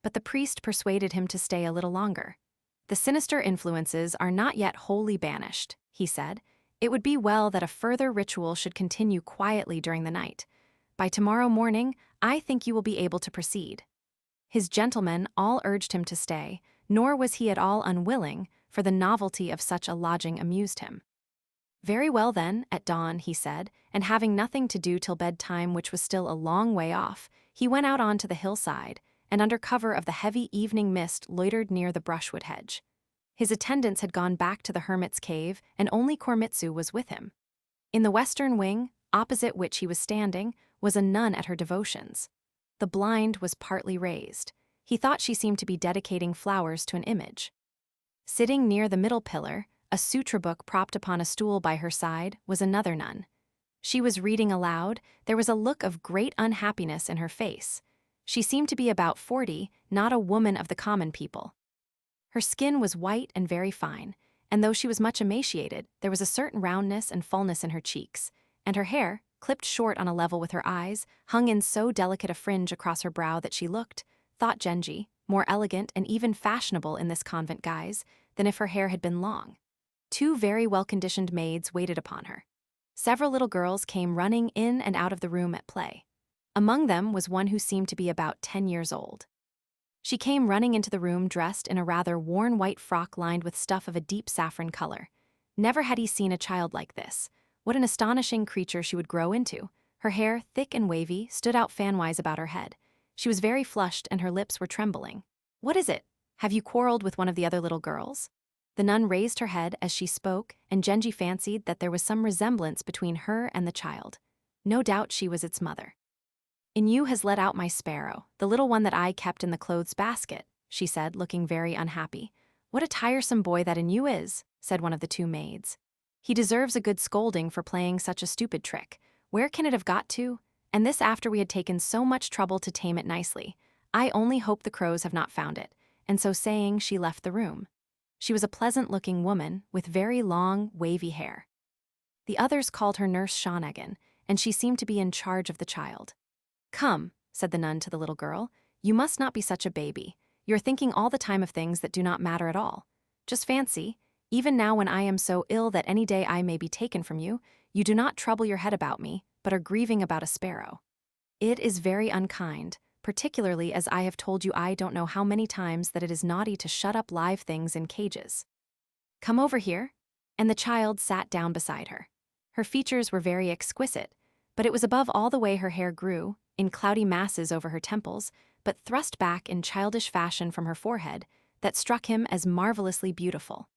But the priest persuaded him to stay a little longer. "The sinister influences are not yet wholly banished," he said. "It would be well that a further ritual should continue quietly during the night. By tomorrow morning, I think you will be able to proceed." His gentlemen all urged him to stay, nor was he at all unwilling, for the novelty of such a lodging amused him. "Very well then, at dawn," he said, and having nothing to do till bedtime, which was still a long way off, he went out on to the hillside, and under cover of the heavy evening mist loitered near the brushwood hedge. His attendants had gone back to the hermit's cave, and only Koremitsu was with him. In the western wing, opposite which he was standing, was a nun at her devotions. The blind was partly raised. He thought she seemed to be dedicating flowers to an image. Sitting near the middle pillar, a sutra book propped upon a stool by her side, was another nun. She was reading aloud. There was a look of great unhappiness in her face. She seemed to be about 40, not a woman of the common people. Her skin was white and very fine, and though she was much emaciated, there was a certain roundness and fullness in her cheeks, and her hair, clipped short on a level with her eyes, hung in so delicate a fringe across her brow that she looked, thought Genji, more elegant and even fashionable in this convent guise than if her hair had been long. 2 very well-conditioned maids waited upon her. Several little girls came running in and out of the room at play. Among them was one who seemed to be about 10 years old. She came running into the room dressed in a rather worn white frock lined with stuff of a deep saffron color. Never had he seen a child like this. What an astonishing creature she would grow into. Her hair, thick and wavy, stood out fanwise about her head. She was very flushed and her lips were trembling. "What is it? Have you quarreled with one of the other little girls?" The nun raised her head as she spoke, and Genji fancied that there was some resemblance between her and the child. No doubt she was its mother. "Inu has let out my sparrow, the little one that I kept in the clothes basket," she said, looking very unhappy. "What a tiresome boy that Inu is," said one of the 2 maids. "He deserves a good scolding for playing such a stupid trick. Where can it have got to? And this after we had taken so much trouble to tame it nicely. I only hope the crows have not found it, and so saying she left the room. She was a pleasant-looking woman with very long, wavy hair. The others called her Nurse Shawnegan, and she seemed to be in charge of the child. "Come," said the nun to the little girl, "you must not be such a baby. You're thinking all the time of things that do not matter at all. Just fancy, even now when I am so ill that any day I may be taken from you, you do not trouble your head about me, but are grieving about a sparrow. It is very unkind, particularly as I have told you I don't know how many times that it is naughty to shut up live things in cages. Come over here." And the child sat down beside her. Her features were very exquisite, but it was above all the way her hair grew, in cloudy masses over her temples, but thrust back in childish fashion from her forehead, that struck him as marvelously beautiful.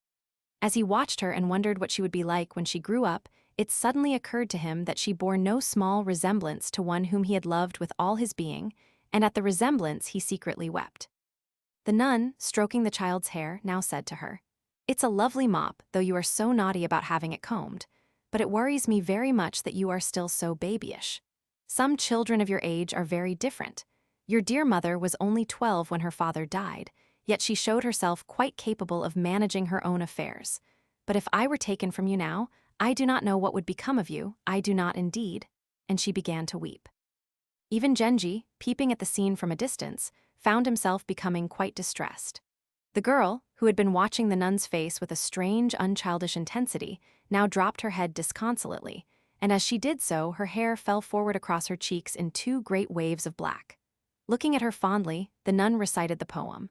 As he watched her and wondered what she would be like when she grew up, it suddenly occurred to him that she bore no small resemblance to one whom he had loved with all his being, and at the resemblance he secretly wept. The nun, stroking the child's hair, now said to her, "It's a lovely mop, though you are so naughty about having it combed, but it worries me very much that you are still so babyish. Some children of your age are very different. Your dear mother was only 12 when her father died, yet she showed herself quite capable of managing her own affairs. But if I were taken from you now, I do not know what would become of you, I do not indeed," and she began to weep. Even Genji, peeping at the scene from a distance, found himself becoming quite distressed. The girl, who had been watching the nun's face with a strange, unchildish intensity, now dropped her head disconsolately, and as she did so, her hair fell forward across her cheeks in 2 great waves of black. Looking at her fondly, the nun recited the poem.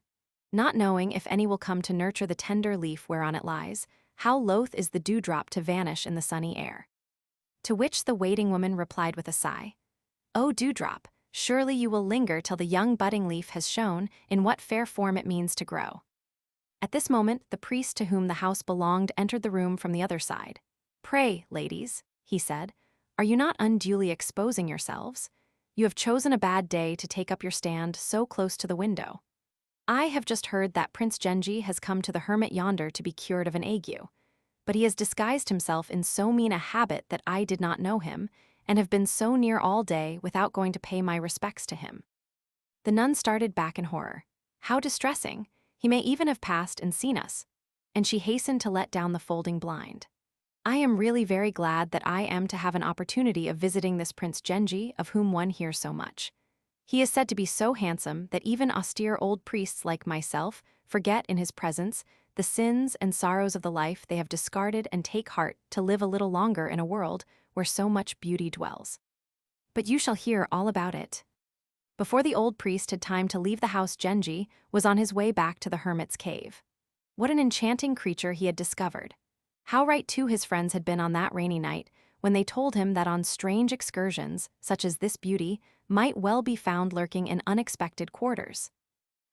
"Not knowing if any will come to nurture the tender leaf whereon it lies, how loath is the dewdrop to vanish in the sunny air." To which the waiting woman replied with a sigh, "O dewdrop, surely you will linger till the young budding leaf has shown in what fair form it means to grow." At this moment, the priest to whom the house belonged entered the room from the other side. "Pray, ladies," he said, "are you not unduly exposing yourselves? You have chosen a bad day to take up your stand so close to the window. I have just heard that Prince Genji has come to the hermit yonder to be cured of an ague, but he has disguised himself in so mean a habit that I did not know him, and have been so near all day without going to pay my respects to him." The nun started back in horror. How distressing! He may even have passed and seen us. And she hastened to let down the folding blind. "I am really very glad that I am to have an opportunity of visiting this Prince Genji, of whom one hears so much. He is said to be so handsome that even austere old priests like myself forget in his presence the sins and sorrows of the life they have discarded and take heart to live a little longer in a world where so much beauty dwells. But you shall hear all about it." Before the old priest had time to leave the house, Genji was on his way back to the hermit's cave. What an enchanting creature he had discovered! How right too his friends had been on that rainy night when they told him that on strange excursions, such as this beauty, might well be found lurking in unexpected quarters.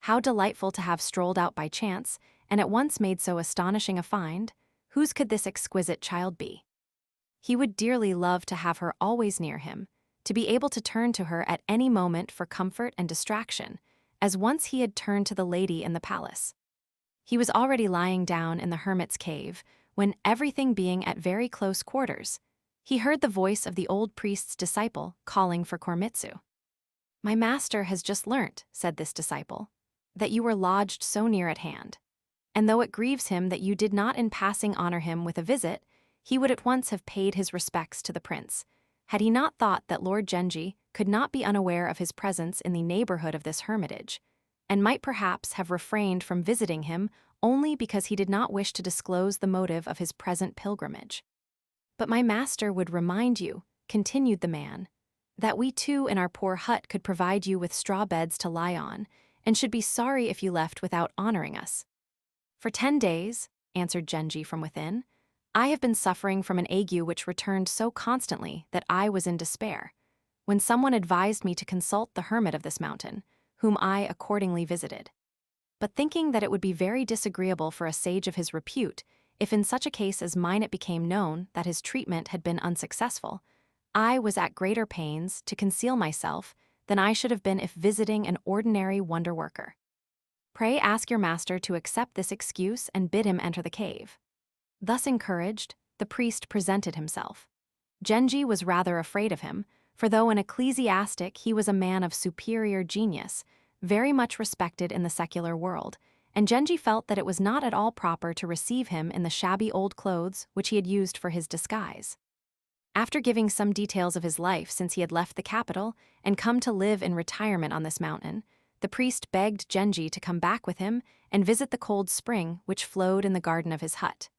How delightful to have strolled out by chance, and at once made so astonishing a find. Whose could this exquisite child be? He would dearly love to have her always near him, to be able to turn to her at any moment for comfort and distraction, as once he had turned to the lady in the palace. He was already lying down in the hermit's cave, when, everything being at very close quarters, he heard the voice of the old priest's disciple calling for Koremitsu. "My master has just learnt," said this disciple, "that you were lodged so near at hand. And though it grieves him that you did not in passing honor him with a visit, he would at once have paid his respects to the prince, had he not thought that Lord Genji could not be unaware of his presence in the neighborhood of this hermitage, and might perhaps have refrained from visiting him only because he did not wish to disclose the motive of his present pilgrimage. But my master would remind you," continued the man, "that we too in our poor hut could provide you with straw beds to lie on, and should be sorry if you left without honoring us." "For 10 days," answered Genji from within, "I have been suffering from an ague which returned so constantly that I was in despair, when someone advised me to consult the hermit of this mountain, whom I accordingly visited. But thinking that it would be very disagreeable for a sage of his repute, if in such a case as mine it became known that his treatment had been unsuccessful, I was at greater pains to conceal myself than I should have been if visiting an ordinary wonder-worker. Pray ask your master to accept this excuse and bid him enter the cave." Thus encouraged, the priest presented himself. Genji was rather afraid of him, for though an ecclesiastic he was a man of superior genius, very much respected in the secular world, and Genji felt that it was not at all proper to receive him in the shabby old clothes which he had used for his disguise. After giving some details of his life since he had left the capital and come to live in retirement on this mountain, the priest begged Genji to come back with him and visit the cold spring which flowed in the garden of his hut.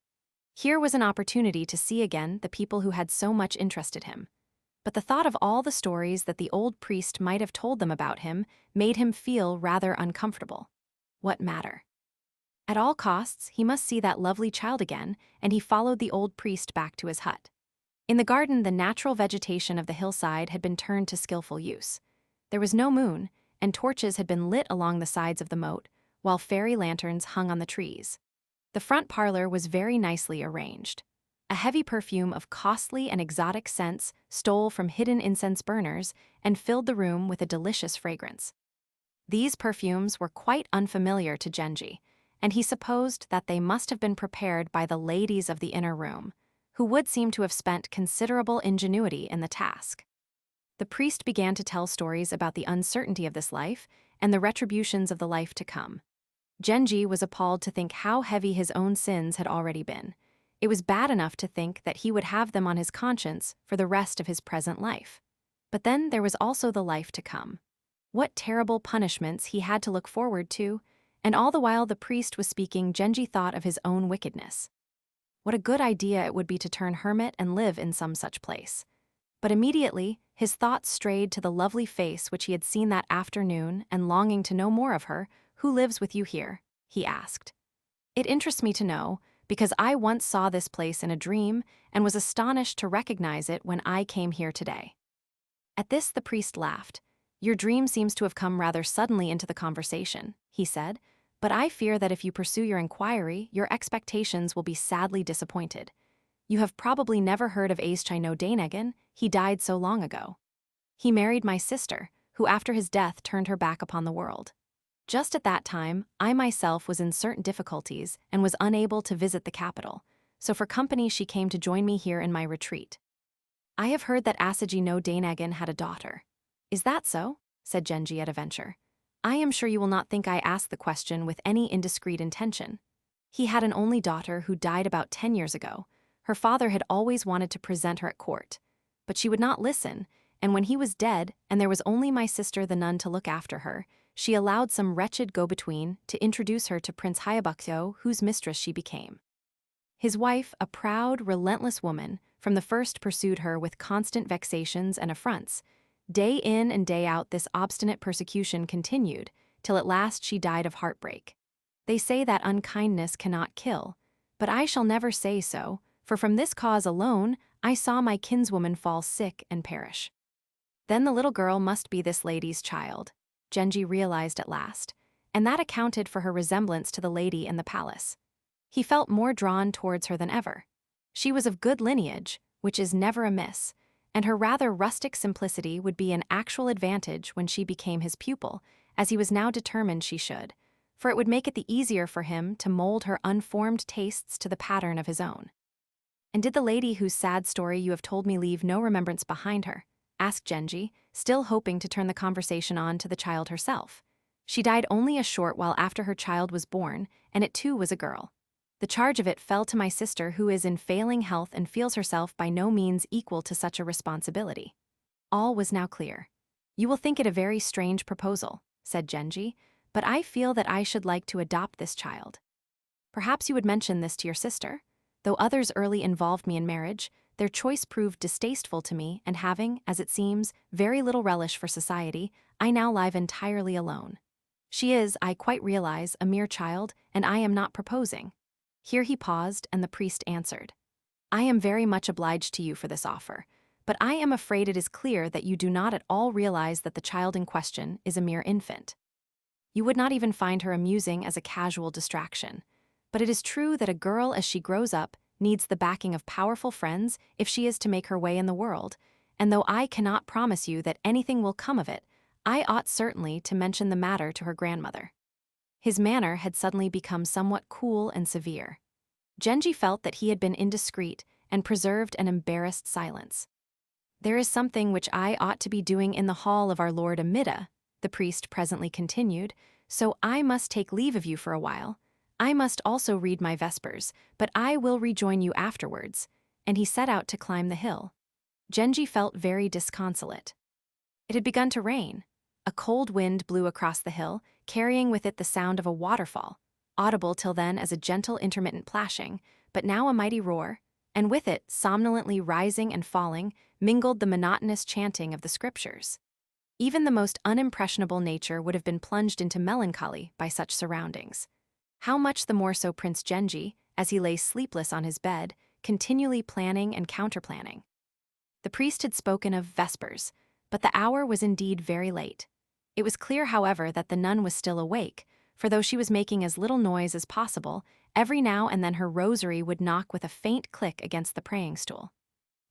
Here was an opportunity to see again the people who had so much interested him. But the thought of all the stories that the old priest might have told them about him made him feel rather uncomfortable. What matter? At all costs, he must see that lovely child again, and he followed the old priest back to his hut. In the garden, the natural vegetation of the hillside had been turned to skillful use. There was no moon, and torches had been lit along the sides of the moat, while fairy lanterns hung on the trees. The front parlor was very nicely arranged. A heavy perfume of costly and exotic scents stole from hidden incense burners and filled the room with a delicious fragrance. These perfumes were quite unfamiliar to Genji, and he supposed that they must have been prepared by the ladies of the inner room, who would seem to have spent considerable ingenuity in the task. The priest began to tell stories about the uncertainty of this life and the retributions of the life to come. Genji was appalled to think how heavy his own sins had already been. It was bad enough to think that he would have them on his conscience for the rest of his present life. But then there was also the life to come. What terrible punishments he had to look forward to, and all the while the priest was speaking, Genji thought of his own wickedness. What a good idea it would be to turn hermit and live in some such place. But immediately, his thoughts strayed to the lovely face which he had seen that afternoon, and longing to know more of her, "Who lives with you here?" he asked. "It interests me to know, because I once saw this place in a dream and was astonished to recognize it when I came here today." At this the priest laughed. "Your dream seems to have come rather suddenly into the conversation," he said, "but I fear that if you pursue your inquiry, your expectations will be sadly disappointed. You have probably never heard of Aishai no Dainagon. He died so long ago. He married my sister, who after his death turned her back upon the world. Just at that time, I myself was in certain difficulties and was unable to visit the capital, so for company she came to join me here in my retreat. I have heard that Asaji no Dainagon had a daughter." "Is that so?" said Genji at a venture. "I am sure you will not think I asked the question with any indiscreet intention. He had an only daughter who died about 10 years ago. Her father had always wanted to present her at court, but she would not listen, and when he was dead and there was only my sister the nun to look after her, she allowed some wretched go-between to introduce her to Prince Hyabakyo, whose mistress she became. His wife, a proud, relentless woman, from the first pursued her with constant vexations and affronts. Day in and day out this obstinate persecution continued, till at last she died of heartbreak. They say that unkindness cannot kill, but I shall never say so, for from this cause alone I saw my kinswoman fall sick and perish." Then the little girl must be this lady's child, Genji realized at last, and that accounted for her resemblance to the lady in the palace. He felt more drawn towards her than ever. She was of good lineage, which is never amiss, and her rather rustic simplicity would be an actual advantage when she became his pupil, as he was now determined she should, for it would make it the easier for him to mold her unformed tastes to the pattern of his own. "And did the lady whose sad story you have told me leave no remembrance behind her?" asked Genji, still hoping to turn the conversation on to the child herself. "She died only a short while after her child was born, and it too was a girl. The charge of it fell to my sister, who is in failing health and feels herself by no means equal to such a responsibility." All was now clear. "You will think it a very strange proposal," said Genji, "but I feel that I should like to adopt this child. Perhaps you would mention this to your sister? Though others early involved me in marriage, their choice proved distasteful to me, and having, as it seems, very little relish for society, I now live entirely alone. She is, I quite realize, a mere child, and I am not proposing." Here he paused, and the priest answered, "I am very much obliged to you for this offer, but I am afraid it is clear that you do not at all realize that the child in question is a mere infant. You would not even find her amusing as a casual distraction. But it is true that a girl, as she grows up, needs the backing of powerful friends if she is to make her way in the world, and though I cannot promise you that anything will come of it, I ought certainly to mention the matter to her grandmother." His manner had suddenly become somewhat cool and severe. Genji felt that he had been indiscreet and preserved an embarrassed silence. "There is something which I ought to be doing in the hall of our Lord Amida," the priest presently continued, so I must take leave of you for a while. I must also read my vespers, but I will rejoin you afterwards." And he set out to climb the hill. Genji felt very disconsolate. It had begun to rain. A cold wind blew across the hill, carrying with it the sound of a waterfall, audible till then as a gentle intermittent plashing, but now a mighty roar, and with it, somnolently rising and falling, mingled the monotonous chanting of the scriptures. Even the most unimpressionable nature would have been plunged into melancholy by such surroundings. How much the more so Prince Genji, as he lay sleepless on his bed, continually planning and counterplanning. The priest had spoken of vespers, but the hour was indeed very late. It was clear, however, that the nun was still awake, for though she was making as little noise as possible, every now and then her rosary would knock with a faint click against the praying stool.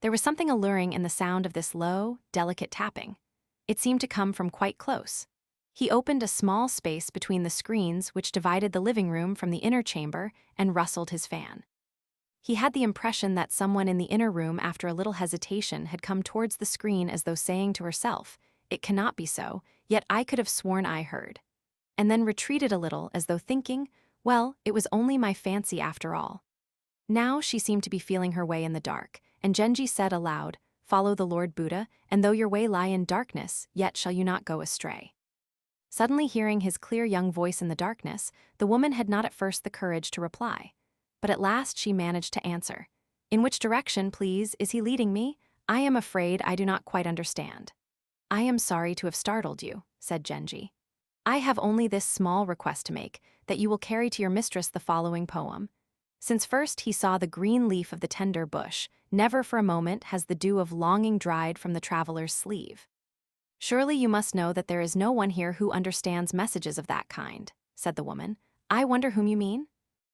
There was something alluring in the sound of this low, delicate tapping. It seemed to come from quite close. He opened a small space between the screens which divided the living room from the inner chamber and rustled his fan. He had the impression that someone in the inner room, after a little hesitation, had come towards the screen as though saying to herself, "It cannot be so, yet I could have sworn I heard," and then retreated a little as though thinking, "Well, it was only my fancy after all." Now she seemed to be feeling her way in the dark, and Genji said aloud, "Follow the Lord Buddha, and though your way lie in darkness, yet shall you not go astray." Suddenly hearing his clear young voice in the darkness, the woman had not at first the courage to reply. But at last she managed to answer. "In which direction, please, is he leading me? I am afraid I do not quite understand." "I am sorry to have startled you," said Genji. "I have only this small request to make, that you will carry to your mistress the following poem. Since first he saw the green leaf of the tender bush, never for a moment has the dew of longing dried from the traveler's sleeve." "Surely you must know that there is no one here who understands messages of that kind," said the woman. "I wonder whom you mean?"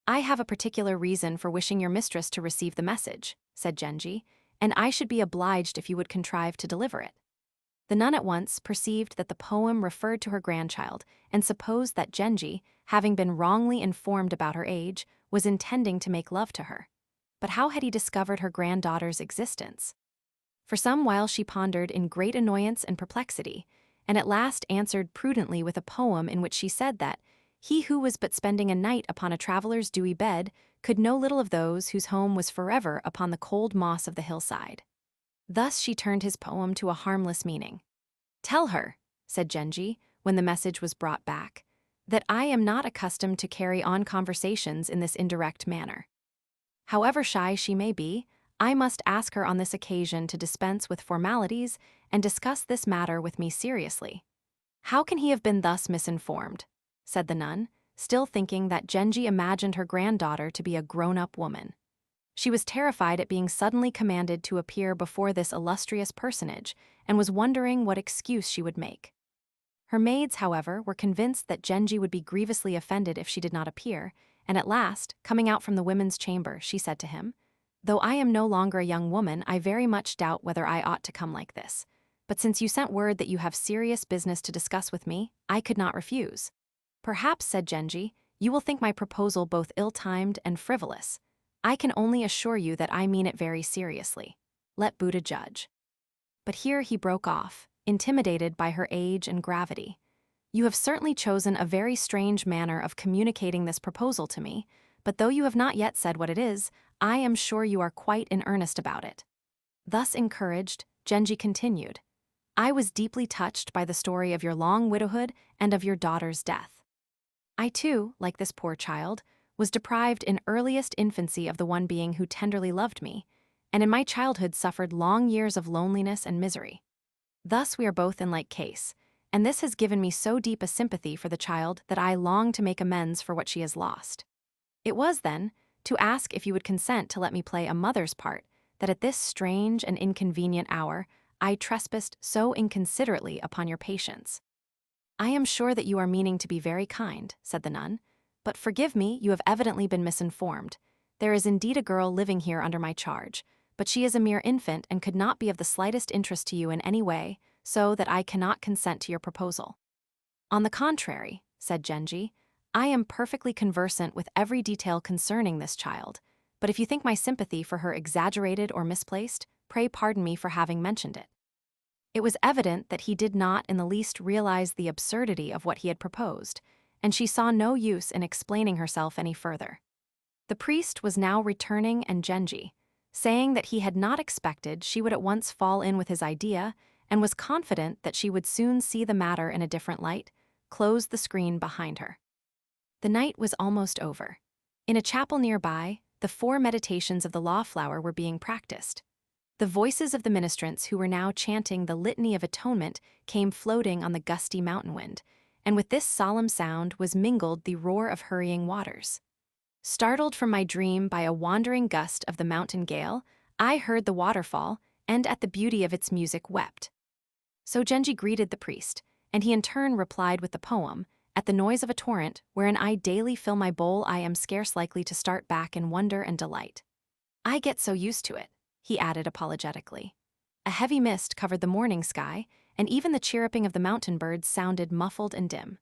"I have a particular reason for wishing your mistress to receive the message," said Genji, "and I should be obliged if you would contrive to deliver it." The nun at once perceived that the poem referred to her grandchild, and supposed that Genji, having been wrongly informed about her age, was intending to make love to her. But how had he discovered her granddaughter's existence? For some while she pondered in great annoyance and perplexity, and at last answered prudently with a poem in which she said that he who was but spending a night upon a traveler's dewy bed could know little of those whose home was forever upon the cold moss of the hillside. Thus she turned his poem to a harmless meaning. "Tell her," said Genji, when the message was brought back, "that I am not accustomed to carry on conversations in this indirect manner. However shy she may be, I must ask her on this occasion to dispense with formalities and discuss this matter with me seriously." "How can he have been thus misinformed?" said the nun, still thinking that Genji imagined her granddaughter to be a grown-up woman. She was terrified at being suddenly commanded to appear before this illustrious personage, and was wondering what excuse she would make. Her maids, however, were convinced that Genji would be grievously offended if she did not appear, and at last, coming out from the women's chamber, she said to him, "Though I am no longer a young woman, I very much doubt whether I ought to come like this. But since you sent word that you have serious business to discuss with me, I could not refuse." "Perhaps," said Genji, "you will think my proposal both ill-timed and frivolous. I can only assure you that I mean it very seriously. Let Buddha judge." But here he broke off, intimidated by her age and gravity. "You have certainly chosen a very strange manner of communicating this proposal to me, but though you have not yet said what it is, I am sure you are quite in earnest about it." Thus encouraged, Genji continued, "I was deeply touched by the story of your long widowhood and of your daughter's death. I too, like this poor child, was deprived in earliest infancy of the one being who tenderly loved me, and in my childhood suffered long years of loneliness and misery. Thus we are both in like case, and this has given me so deep a sympathy for the child that I long to make amends for what she has lost. It was, then, to ask if you would consent to let me play a mother's part, that at this strange and inconvenient hour I trespassed so inconsiderately upon your patience." "I am sure that you are meaning to be very kind," said the nun, "but forgive me, you have evidently been misinformed. There is indeed a girl living here under my charge, but she is a mere infant and could not be of the slightest interest to you in any way, so that I cannot consent to your proposal." "On the contrary," said Genji, "I am perfectly conversant with every detail concerning this child, but if you think my sympathy for her exaggerated or misplaced, pray pardon me for having mentioned it." It was evident that he did not in the least realize the absurdity of what he had proposed, and she saw no use in explaining herself any further. The priest was now returning and Genji, saying that he had not expected she would at once fall in with his idea and was confident that she would soon see the matter in a different light, closed the screen behind her. The night was almost over. In a chapel nearby, the 4 meditations of the law flower were being practiced. The voices of the ministrants who were now chanting the Litany of Atonement came floating on the gusty mountain wind, and with this solemn sound was mingled the roar of hurrying waters. Startled from my dream by a wandering gust of the mountain gale, I heard the waterfall, and at the beauty of its music wept. So Genji greeted the priest, and he in turn replied with the poem, "At the noise of a torrent, wherein I daily fill my bowl, I am scarce likely to start back in wonder and delight. I get so used to it," he added apologetically. A heavy mist covered the morning sky, and even the chirruping of the mountain birds sounded muffled and dim.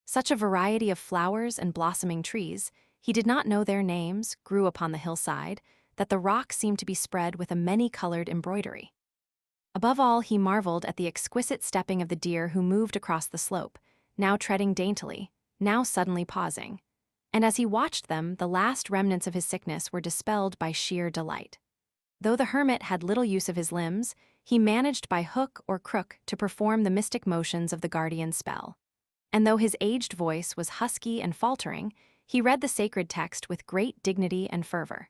Such a variety of flowers and blossoming trees, he did not know their names, grew upon the hillside, that the rock seemed to be spread with a many-colored embroidery. Above all, he marveled at the exquisite stepping of the deer who moved across the slope, now treading daintily, now suddenly pausing. And as he watched them, the last remnants of his sickness were dispelled by sheer delight. Though the hermit had little use of his limbs, he managed by hook or crook to perform the mystic motions of the guardian spell. And though his aged voice was husky and faltering, he read the sacred text with great dignity and fervor.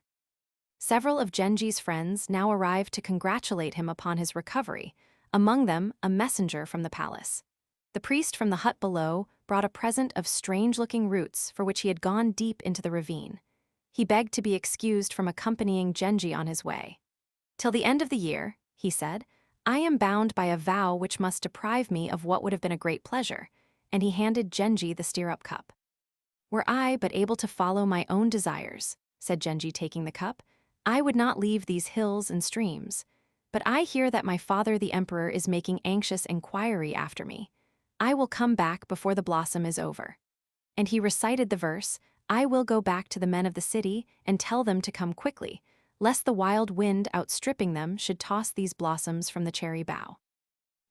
Several of Genji's friends now arrived to congratulate him upon his recovery, among them a messenger from the palace. The priest from the hut below brought a present of strange-looking roots for which he had gone deep into the ravine. He begged to be excused from accompanying Genji on his way. "Till the end of the year," he said, "I am bound by a vow which must deprive me of what would have been a great pleasure," and he handed Genji the stirrup cup. "Were I but able to follow my own desires," said Genji, taking the cup, "I would not leave these hills and streams. But I hear that my father the emperor is making anxious inquiry after me. I will come back before the blossom is over." And he recited the verse, "I will go back to the men of the city and tell them to come quickly, lest the wild wind outstripping them should toss these blossoms from the cherry bough."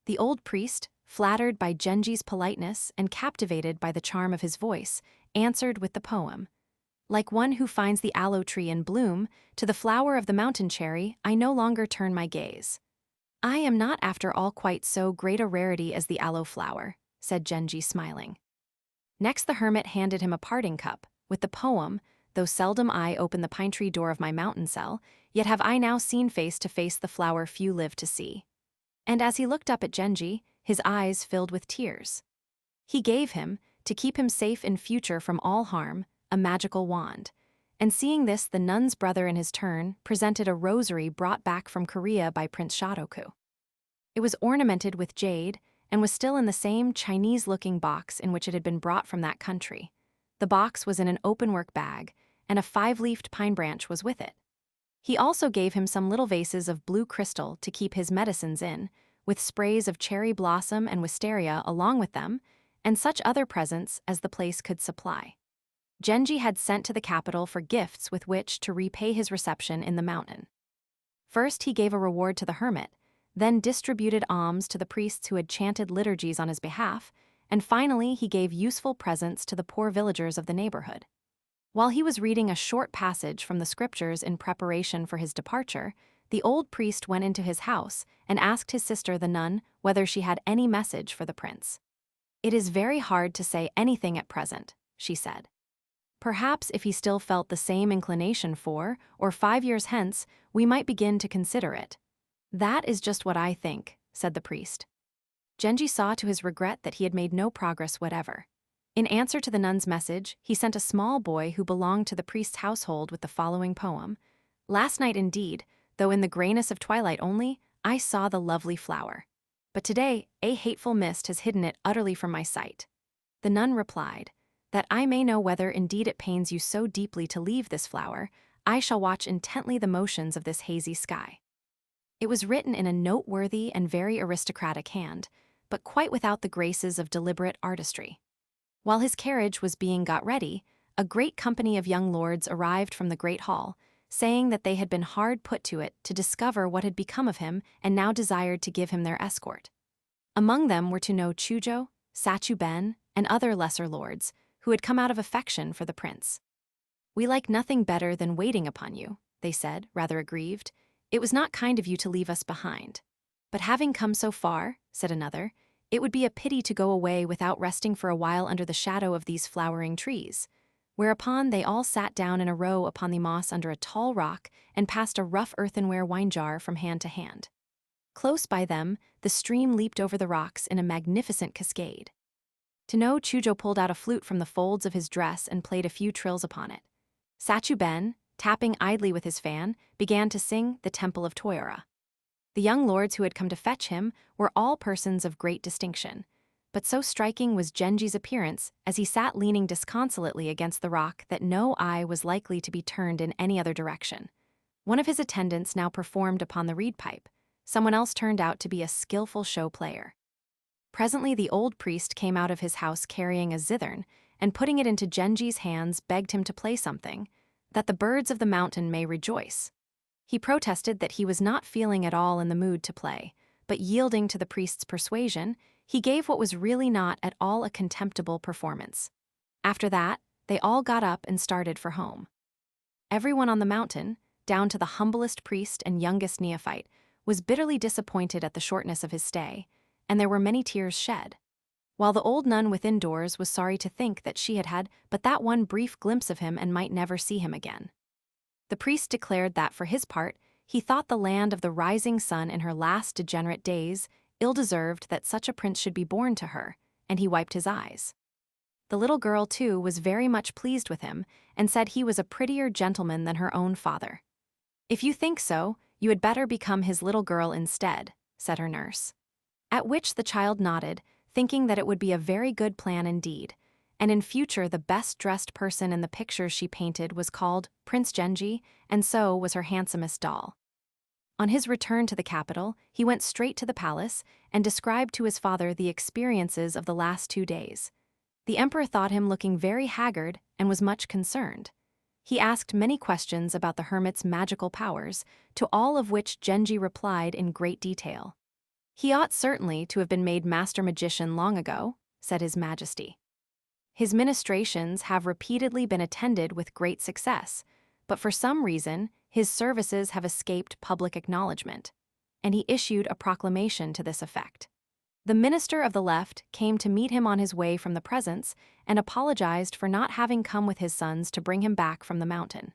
The old priest, flattered by Genji's politeness and captivated by the charm of his voice, answered with the poem, "Like one who finds the aloe tree in bloom, to the flower of the mountain cherry I no longer turn my gaze." "I am not after all quite so great a rarity as the aloe flower," said Genji, smiling. Next the hermit handed him a parting cup, with the poem, "Though seldom I open the pine tree door of my mountain cell, yet have I now seen face to face the flower few live to see." And as he looked up at Genji, his eyes filled with tears. He gave him, to keep him safe in future from all harm, a magical wand. And seeing this, the nun's brother in his turn presented a rosary brought back from Korea by Prince Shadoku. It was ornamented with jade and was still in the same Chinese-looking box in which it had been brought from that country. The box was in an open-work bag, and a 5-leafed pine branch was with it. He also gave him some little vases of blue crystal to keep his medicines in, with sprays of cherry blossom and wisteria along with them, and such other presents as the place could supply. Genji had sent to the capital for gifts with which to repay his reception in the mountain. First he gave a reward to the hermit, then distributed alms to the priests who had chanted liturgies on his behalf, and finally he gave useful presents to the poor villagers of the neighborhood. While he was reading a short passage from the scriptures in preparation for his departure, the old priest went into his house and asked his sister the nun whether she had any message for the prince. "It is very hard to say anything at present," she said. "Perhaps if he still felt the same inclination 4 or 5 years hence, we might begin to consider it." "That is just what I think," said the priest. Genji saw to his regret that he had made no progress whatever. In answer to the nun's message, he sent a small boy who belonged to the priest's household with the following poem, "Last night indeed, though in the grayness of twilight only, I saw the lovely flower. But today a hateful mist has hidden it utterly from my sight." The nun replied, "That I may know whether indeed it pains you so deeply to leave this flower, I shall watch intently the motions of this hazy sky." It was written in a noteworthy and very aristocratic hand, but quite without the graces of deliberate artistry. While his carriage was being got ready, a great company of young lords arrived from the great hall, saying that they had been hard put to it to discover what had become of him and now desired to give him their escort. Among them were to know Chujo, Sachu Ben, and other lesser lords, who had come out of affection for the prince. "We like nothing better than waiting upon you," they said, rather aggrieved. "It was not kind of you to leave us behind." "But having come so far," said another, "it would be a pity to go away without resting for a while under the shadow of these flowering trees." Whereupon they all sat down in a row upon the moss under a tall rock and passed a rough earthenware wine jar from hand to hand. Close by them, the stream leaped over the rocks in a magnificent cascade. To know, Chujo pulled out a flute from the folds of his dress and played a few trills upon it. Sachu-ben, tapping idly with his fan, began to sing The Temple of Toyora. The young lords who had come to fetch him were all persons of great distinction, but so striking was Genji's appearance as he sat leaning disconsolately against the rock that no eye was likely to be turned in any other direction. One of his attendants now performed upon the reed pipe. Someone else turned out to be a skillful show player. Presently the old priest came out of his house carrying a zithern, and putting it into Genji's hands begged him to play something, that the birds of the mountain may rejoice. He protested that he was not feeling at all in the mood to play, but yielding to the priest's persuasion, he gave what was really not at all a contemptible performance. After that, they all got up and started for home. Everyone on the mountain, down to the humblest priest and youngest neophyte, was bitterly disappointed at the shortness of his stay, and there were many tears shed. While the old nun within doors was sorry to think that she had had but that one brief glimpse of him and might never see him again. The priest declared that, for his part, he thought the land of the rising sun in her last degenerate days ill-deserved that such a prince should be born to her, and he wiped his eyes. The little girl, too, was very much pleased with him, and said he was a prettier gentleman than her own father. "If you think so, you had better become his little girl instead," said her nurse. At which the child nodded, thinking that it would be a very good plan indeed, and in future the best-dressed person in the pictures she painted was called Prince Genji, and so was her handsomest doll. On his return to the capital, he went straight to the palace and described to his father the experiences of the last 2 days. The emperor thought him looking very haggard and was much concerned. He asked many questions about the hermit's magical powers, to all of which Genji replied in great detail. "He ought certainly to have been made master magician long ago," said His Majesty. "His ministrations have repeatedly been attended with great success, but for some reason his services have escaped public acknowledgement," and he issued a proclamation to this effect. The minister of the left came to meet him on his way from the presence and apologized for not having come with his sons to bring him back from the mountain.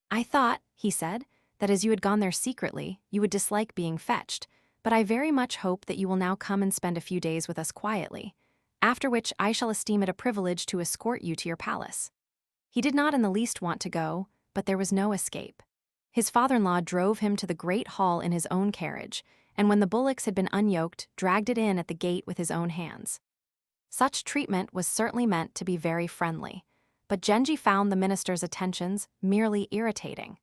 "I thought," he said, "that as you had gone there secretly, you would dislike being fetched, but I very much hope that you will now come and spend a few days with us quietly, after which I shall esteem it a privilege to escort you to your palace." He did not in the least want to go, but there was no escape. His father-in-law drove him to the great hall in his own carriage, and when the bullocks had been unyoked, dragged it in at the gate with his own hands. Such treatment was certainly meant to be very friendly, but Genji found the minister's attentions merely irritating.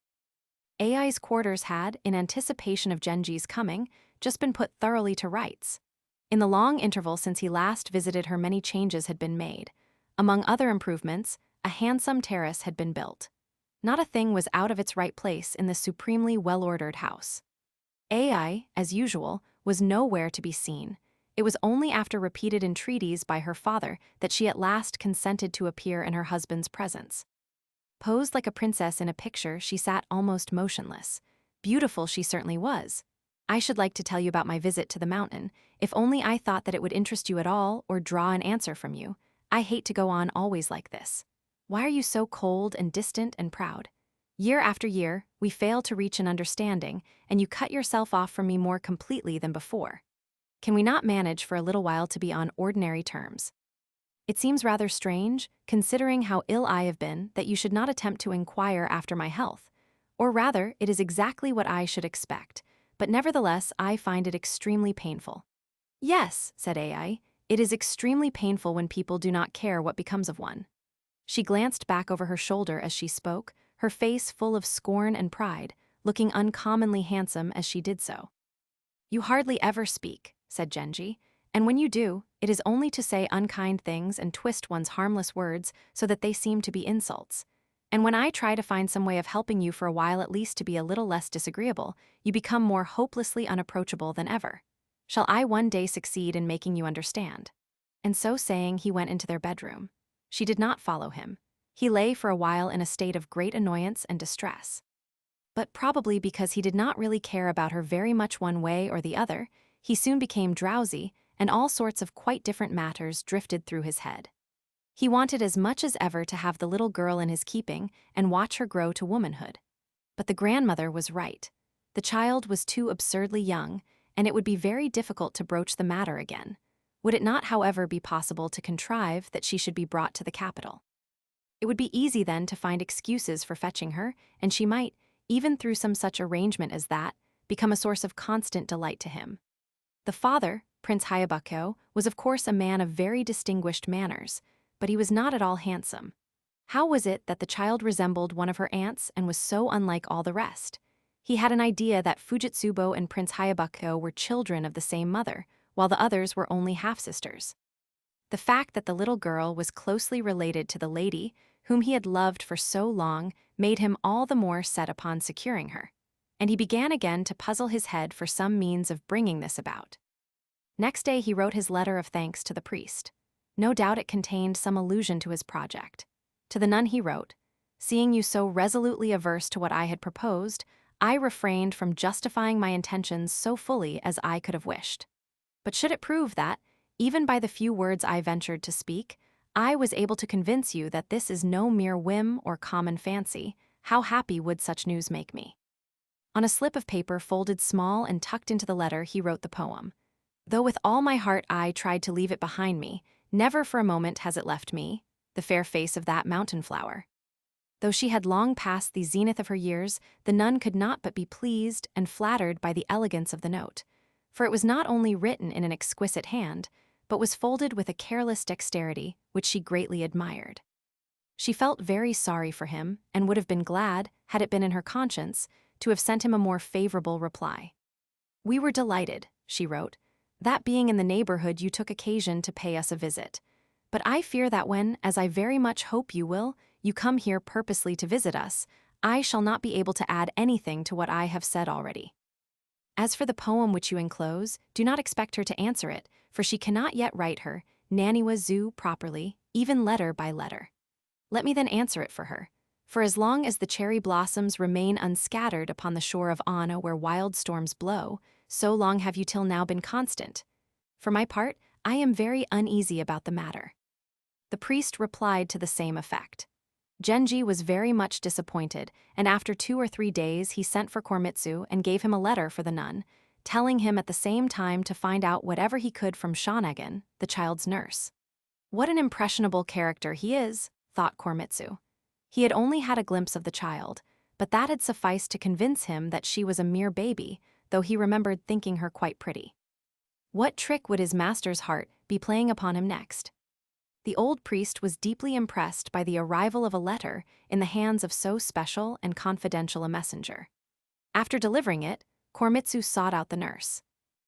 Ai's quarters had, in anticipation of Genji's coming, just been put thoroughly to rights. In the long interval since he last visited her, many changes had been made. Among other improvements, a handsome terrace had been built. Not a thing was out of its right place in this supremely well-ordered house. Ai, as usual, was nowhere to be seen. It was only after repeated entreaties by her father that she at last consented to appear in her husband's presence. Posed like a princess in a picture, she sat almost motionless. Beautiful she certainly was. "I should like to tell you about my visit to the mountain, if only I thought that it would interest you at all or draw an answer from you. I hate to go on always like this. Why are you so cold and distant and proud? Year after year, we fail to reach an understanding, and you cut yourself off from me more completely than before. Can we not manage for a little while to be on ordinary terms? It seems rather strange, considering how ill I have been, that you should not attempt to inquire after my health. Or rather, it is exactly what I should expect, but nevertheless I find it extremely painful." "Yes," said Ai, "it is extremely painful when people do not care what becomes of one." She glanced back over her shoulder as she spoke, her face full of scorn and pride, looking uncommonly handsome as she did so. "You hardly ever speak," said Genji, "and when you do, it is only to say unkind things and twist one's harmless words so that they seem to be insults. And when I try to find some way of helping you for a while at least to be a little less disagreeable, you become more hopelessly unapproachable than ever. Shall I one day succeed in making you understand?" And so saying, he went into their bedroom. She did not follow him. He lay for a while in a state of great annoyance and distress. But probably because he did not really care about her very much one way or the other, he soon became drowsy, and all sorts of quite different matters drifted through his head. He wanted as much as ever to have the little girl in his keeping and watch her grow to womanhood. But the grandmother was right. The child was too absurdly young, and it would be very difficult to broach the matter again. Would it not, however, be possible to contrive that she should be brought to the capital? It would be easy then to find excuses for fetching her, and she might, even through some such arrangement as that, become a source of constant delight to him. The father, Prince Hayabuko, was of course a man of very distinguished manners, but he was not at all handsome. How was it that the child resembled one of her aunts and was so unlike all the rest? He had an idea that Fujitsubo and Prince Hayabuko were children of the same mother, while the others were only half-sisters. The fact that the little girl was closely related to the lady whom he had loved for so long made him all the more set upon securing her, and he began again to puzzle his head for some means of bringing this about. Next day he wrote his letter of thanks to the priest. No doubt it contained some allusion to his project. To the nun he wrote, "Seeing you so resolutely averse to what I had proposed, I refrained from justifying my intentions so fully as I could have wished. But should it prove that, even by the few words I ventured to speak, I was able to convince you that this is no mere whim or common fancy, how happy would such news make me?" On a slip of paper folded small and tucked into the letter he wrote the poem. "Though with all my heart I tried to leave it behind me, never for a moment has it left me, the fair face of that mountain flower." Though she had long passed the zenith of her years, the nun could not but be pleased and flattered by the elegance of the note, for it was not only written in an exquisite hand, but was folded with a careless dexterity which she greatly admired. She felt very sorry for him, and would have been glad, had it been in her conscience, to have sent him a more favorable reply. "We were delighted," she wrote, "that being in the neighborhood you took occasion to pay us a visit. But I fear that when, as I very much hope you will, you come here purposely to visit us, I shall not be able to add anything to what I have said already. As for the poem which you enclose, do not expect her to answer it, for she cannot yet write her Naniwa Zu properly, even letter by letter. Let me then answer it for her, for as long as the cherry blossoms remain unscattered upon the shore of Anna where wild storms blow, so long have you till now been constant. For my part, I am very uneasy about the matter." The priest replied to the same effect. Genji was very much disappointed, and after 2 or 3 days he sent for Koremitsu and gave him a letter for the nun, telling him at the same time to find out whatever he could from Shanagan, the child's nurse. "What an impressionable character he is," thought Koremitsu. He had only had a glimpse of the child, but that had sufficed to convince him that she was a mere baby, though he remembered thinking her quite pretty. What trick would his master's heart be playing upon him next? The old priest was deeply impressed by the arrival of a letter in the hands of so special and confidential a messenger. After delivering it, Koremitsu sought out the nurse.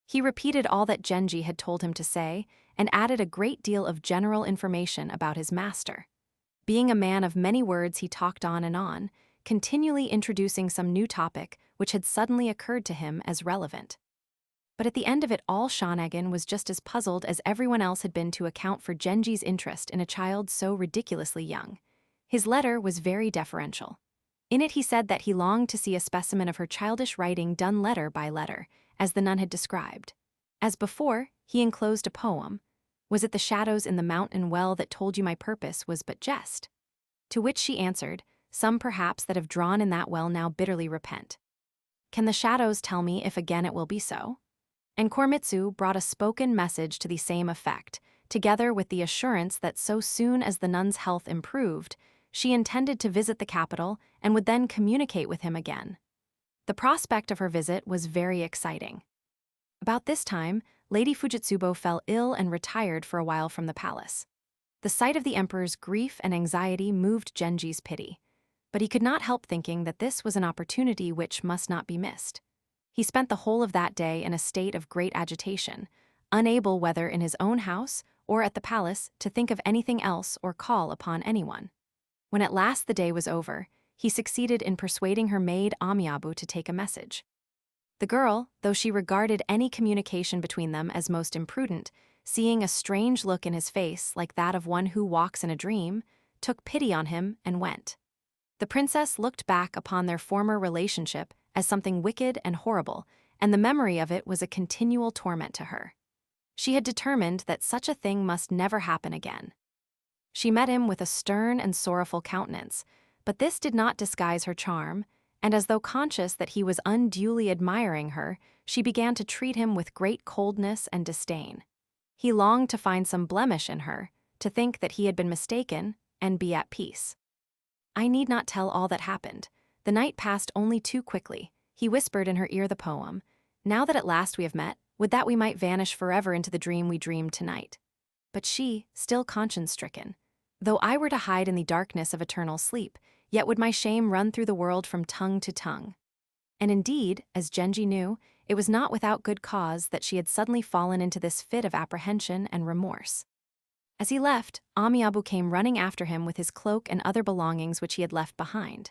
He repeated all that Genji had told him to say, and added a great deal of general information about his master. Being a man of many words, he talked on, continually introducing some new topic which had suddenly occurred to him as relevant. But at the end of it all, Shanagan was just as puzzled as everyone else had been to account for Genji's interest in a child so ridiculously young. His letter was very deferential. In it he said that he longed to see a specimen of her childish writing done letter by letter, as the nun had described. As before, he enclosed a poem. "Was it the shadows in the mountain well that told you my purpose was but jest?" To which she answered, "Some perhaps that have drawn in that well now bitterly repent. Can the shadows tell me if again it will be so?" And Koremitsu brought a spoken message to the same effect, together with the assurance that so soon as the nun's health improved, she intended to visit the capital and would then communicate with him again. The prospect of her visit was very exciting. About this time, Lady Fujitsubo fell ill and retired for a while from the palace. The sight of the emperor's grief and anxiety moved Genji's pity, but he could not help thinking that this was an opportunity which must not be missed. He spent the whole of that day in a state of great agitation, unable whether in his own house or at the palace to think of anything else or call upon anyone. When at last the day was over, he succeeded in persuading her maid Amiabu to take a message. The girl, though she regarded any communication between them as most imprudent, seeing a strange look in his face like that of one who walks in a dream, took pity on him and went. The princess looked back upon their former relationship as something wicked and horrible, and the memory of it was a continual torment to her. She had determined that such a thing must never happen again. She met him with a stern and sorrowful countenance, but this did not disguise her charm, and as though conscious that he was unduly admiring her, she began to treat him with great coldness and disdain. He longed to find some blemish in her, to think that he had been mistaken, and be at peace. I need not tell all that happened. The night passed only too quickly. He whispered in her ear the poem, "Now that at last we have met, would that we might vanish forever into the dream we dreamed tonight." But she, still conscience-stricken, "Though I were to hide in the darkness of eternal sleep, yet would my shame run through the world from tongue to tongue." And indeed, as Genji knew, it was not without good cause that she had suddenly fallen into this fit of apprehension and remorse. As he left, Amiabu came running after him with his cloak and other belongings which he had left behind.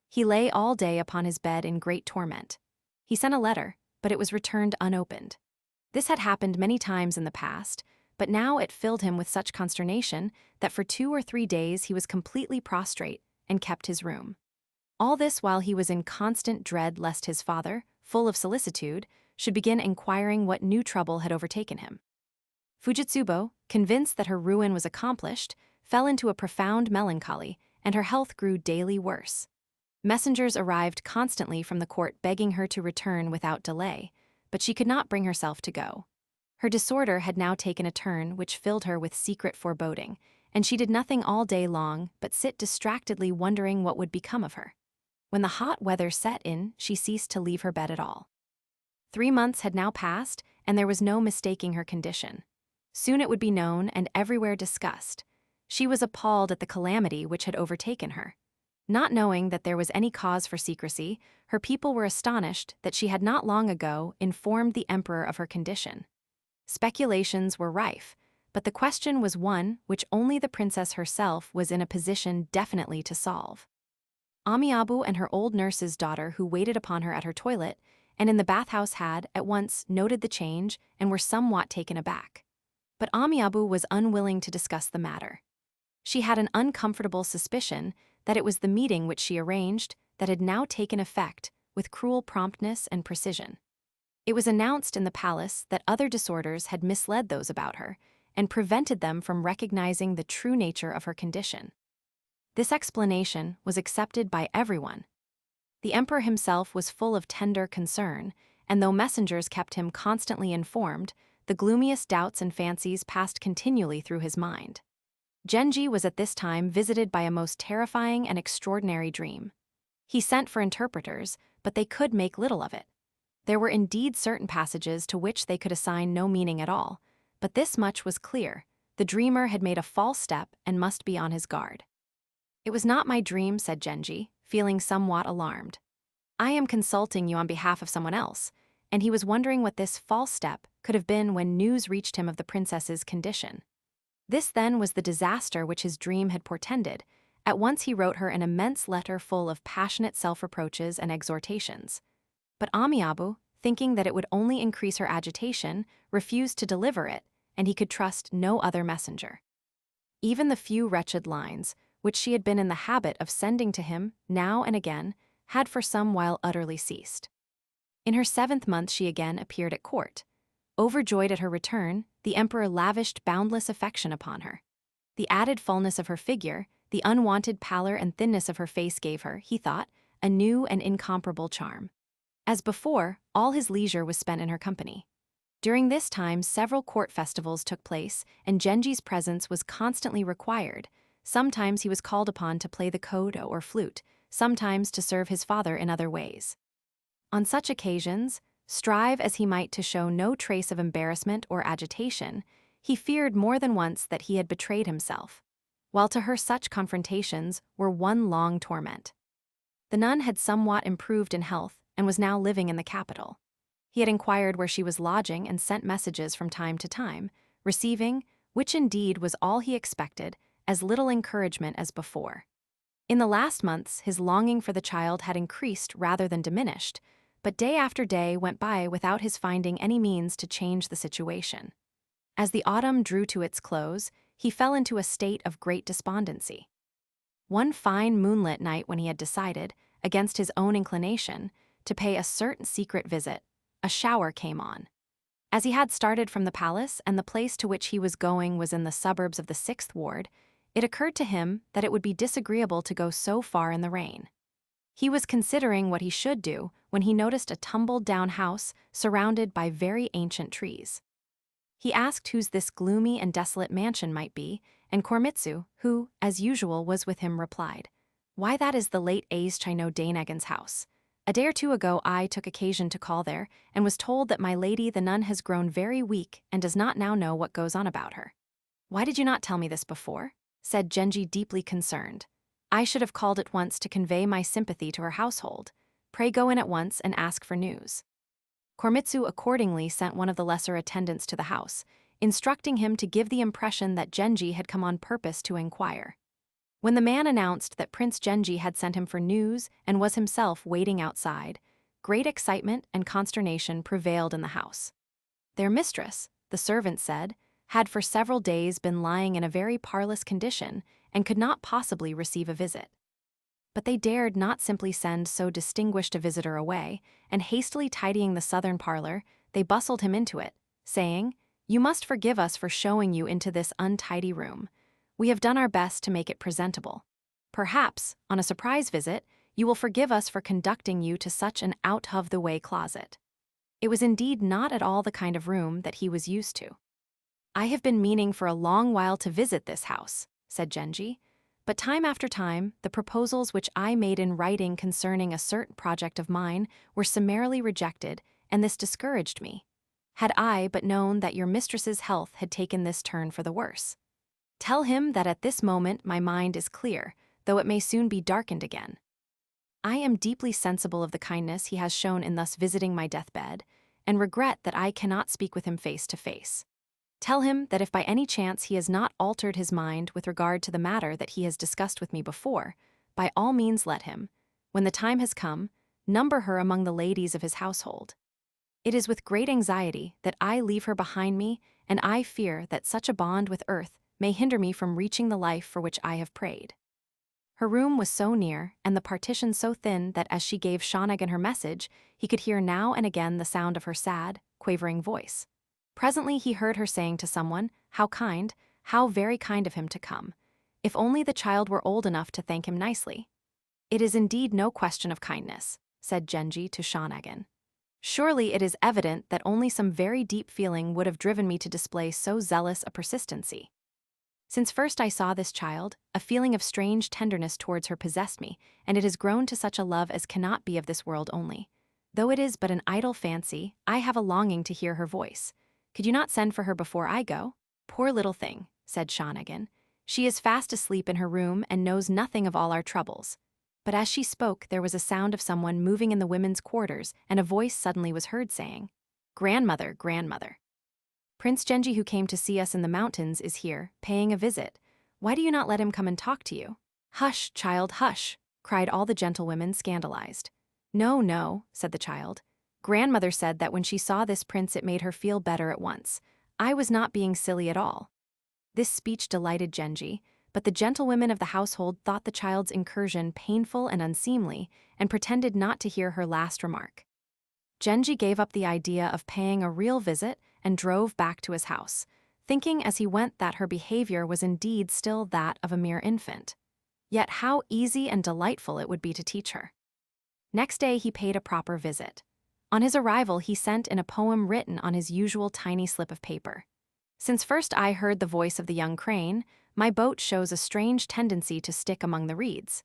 He lay all day upon his bed in great torment. He sent a letter, but it was returned unopened. This had happened many times in the past, but now it filled him with such consternation that for 2 or 3 days he was completely prostrate and kept his room. All this while he was in constant dread lest his father, full of solicitude, should begin inquiring what new trouble had overtaken him. Fujitsubo, convinced that her ruin was accomplished, fell into a profound melancholy, and her health grew daily worse. Messengers arrived constantly from the court begging her to return without delay, but she could not bring herself to go. Her disorder had now taken a turn which filled her with secret foreboding, and she did nothing all day long but sit distractedly wondering what would become of her. When the hot weather set in, she ceased to leave her bed at all. 3 months had now passed, and there was no mistaking her condition. Soon it would be known and everywhere discussed. She was appalled at the calamity which had overtaken her. Not knowing that there was any cause for secrecy, her people were astonished that she had not long ago informed the emperor of her condition. Speculations were rife, but the question was one which only the princess herself was in a position definitely to solve. Amiabu and her old nurse's daughter who waited upon her at her toilet and in the bathhouse had, at once, noted the change and were somewhat taken aback. But Amiabu was unwilling to discuss the matter. She had an uncomfortable suspicion that it was the meeting which she arranged that had now taken effect with cruel promptness and precision. It was announced in the palace that other disorders had misled those about her and prevented them from recognizing the true nature of her condition. This explanation was accepted by everyone. The emperor himself was full of tender concern, and though messengers kept him constantly informed, the gloomiest doubts and fancies passed continually through his mind. Genji was at this time visited by a most terrifying and extraordinary dream. He sent for interpreters, but they could make little of it. There were indeed certain passages to which they could assign no meaning at all, but this much was clear: the dreamer had made a false step and must be on his guard. "It was not my dream," said Genji, feeling somewhat alarmed. "I am consulting you on behalf of someone else," and he was wondering what this false step could have been when news reached him of the princess's condition. This then was the disaster which his dream had portended. At once he wrote her an immense letter full of passionate self-reproaches and exhortations. But Amiabu, thinking that it would only increase her agitation, refused to deliver it, and he could trust no other messenger. Even the few wretched lines, which she had been in the habit of sending to him now and again, had for some while utterly ceased. In her 7th month she again appeared at court. Overjoyed at her return, the emperor lavished boundless affection upon her. The added fullness of her figure, the unwonted pallor and thinness of her face gave her, he thought, a new and incomparable charm. As before, all his leisure was spent in her company. During this time several court festivals took place, and Genji's presence was constantly required. Sometimes he was called upon to play the koto or flute, sometimes to serve his father in other ways. On such occasions, strive as he might to show no trace of embarrassment or agitation, he feared more than once that he had betrayed himself, while to her such confrontations were one long torment. The nun had somewhat improved in health and was now living in the capital. He had inquired where she was lodging and sent messages from time to time, receiving, which indeed was all he expected, as little encouragement as before. In the last months his longing for the child had increased rather than diminished, but day after day went by without his finding any means to change the situation. As the autumn drew to its close, he fell into a state of great despondency. One fine moonlit night when he had decided, against his own inclination, to pay a certain secret visit, a shower came on. As he had started from the palace and the place to which he was going was in the suburbs of the 6th ward, it occurred to him that it would be disagreeable to go so far in the rain. He was considering what he should do when he noticed a tumbled-down house surrounded by very ancient trees. He asked whose this gloomy and desolate mansion might be, and Koremitsu, who, as usual, was with him, replied, "Why, that is the late A's Chino Dainagon's house. A day or two ago I took occasion to call there, and was told that my lady the nun has grown very weak and does not now know what goes on about her." "Why did you not tell me this before?" said Genji, deeply concerned. "I should have called at once to convey my sympathy to her household. Pray go in at once and ask for news." Koremitsu accordingly sent one of the lesser attendants to the house, instructing him to give the impression that Genji had come on purpose to inquire. When the man announced that Prince Genji had sent him for news and was himself waiting outside, great excitement and consternation prevailed in the house. Their mistress, the servant said, had for several days been lying in a very parlous condition and could not possibly receive a visit. But they dared not simply send so distinguished a visitor away, and hastily tidying the southern parlor, they bustled him into it, saying, "You must forgive us for showing you into this untidy room. We have done our best to make it presentable. Perhaps, on a surprise visit, you will forgive us for conducting you to such an out-of-the-way closet." It was indeed not at all the kind of room that he was used to. "I have been meaning for a long while to visit this house," said Genji, "but time after time, the proposals which I made in writing concerning a certain project of mine were summarily rejected, and this discouraged me. Had I but known that your mistress's health had taken this turn for the worse. Tell him that at this moment my mind is clear, though it may soon be darkened again. I am deeply sensible of the kindness he has shown in thus visiting my deathbed, and regret that I cannot speak with him face to face. Tell him that if by any chance he has not altered his mind with regard to the matter that he has discussed with me before, by all means let him, when the time has come, number her among the ladies of his household. It is with great anxiety that I leave her behind me, and I fear that such a bond with earth may hinder me from reaching the life for which I have prayed." Her room was so near, and the partition so thin that as she gave Shanagan her message, he could hear now and again the sound of her sad, quavering voice. Presently he heard her saying to someone, "How kind, how very kind of him to come. If only the child were old enough to thank him nicely." "It is indeed no question of kindness," said Genji to Shanagan. "Surely it is evident that only some very deep feeling would have driven me to display so zealous a persistency. Since first I saw this child, a feeling of strange tenderness towards her possessed me, and it has grown to such a love as cannot be of this world only. Though it is but an idle fancy, I have a longing to hear her voice. Could you not send for her before I go?" "Poor little thing," said Shanagan. "She is fast asleep in her room and knows nothing of all our troubles." But as she spoke, there was a sound of someone moving in the women's quarters, and a voice suddenly was heard saying, "Grandmother, grandmother. Prince Genji, who came to see us in the mountains, is here, paying a visit. Why do you not let him come and talk to you?" "Hush, child, hush," cried all the gentlewomen, scandalized. "No, no," said the child. "Grandmother said that when she saw this prince it made her feel better at once. I was not being silly at all." This speech delighted Genji, but the gentlewomen of the household thought the child's incursion painful and unseemly, and pretended not to hear her last remark. Genji gave up the idea of paying a real visit and drove back to his house, thinking as he went that her behavior was indeed still that of a mere infant. Yet how easy and delightful it would be to teach her. Next day he paid a proper visit. On his arrival he sent in a poem written on his usual tiny slip of paper. "Since first I heard the voice of the young crane, my boat shows a strange tendency to stick among the reeds."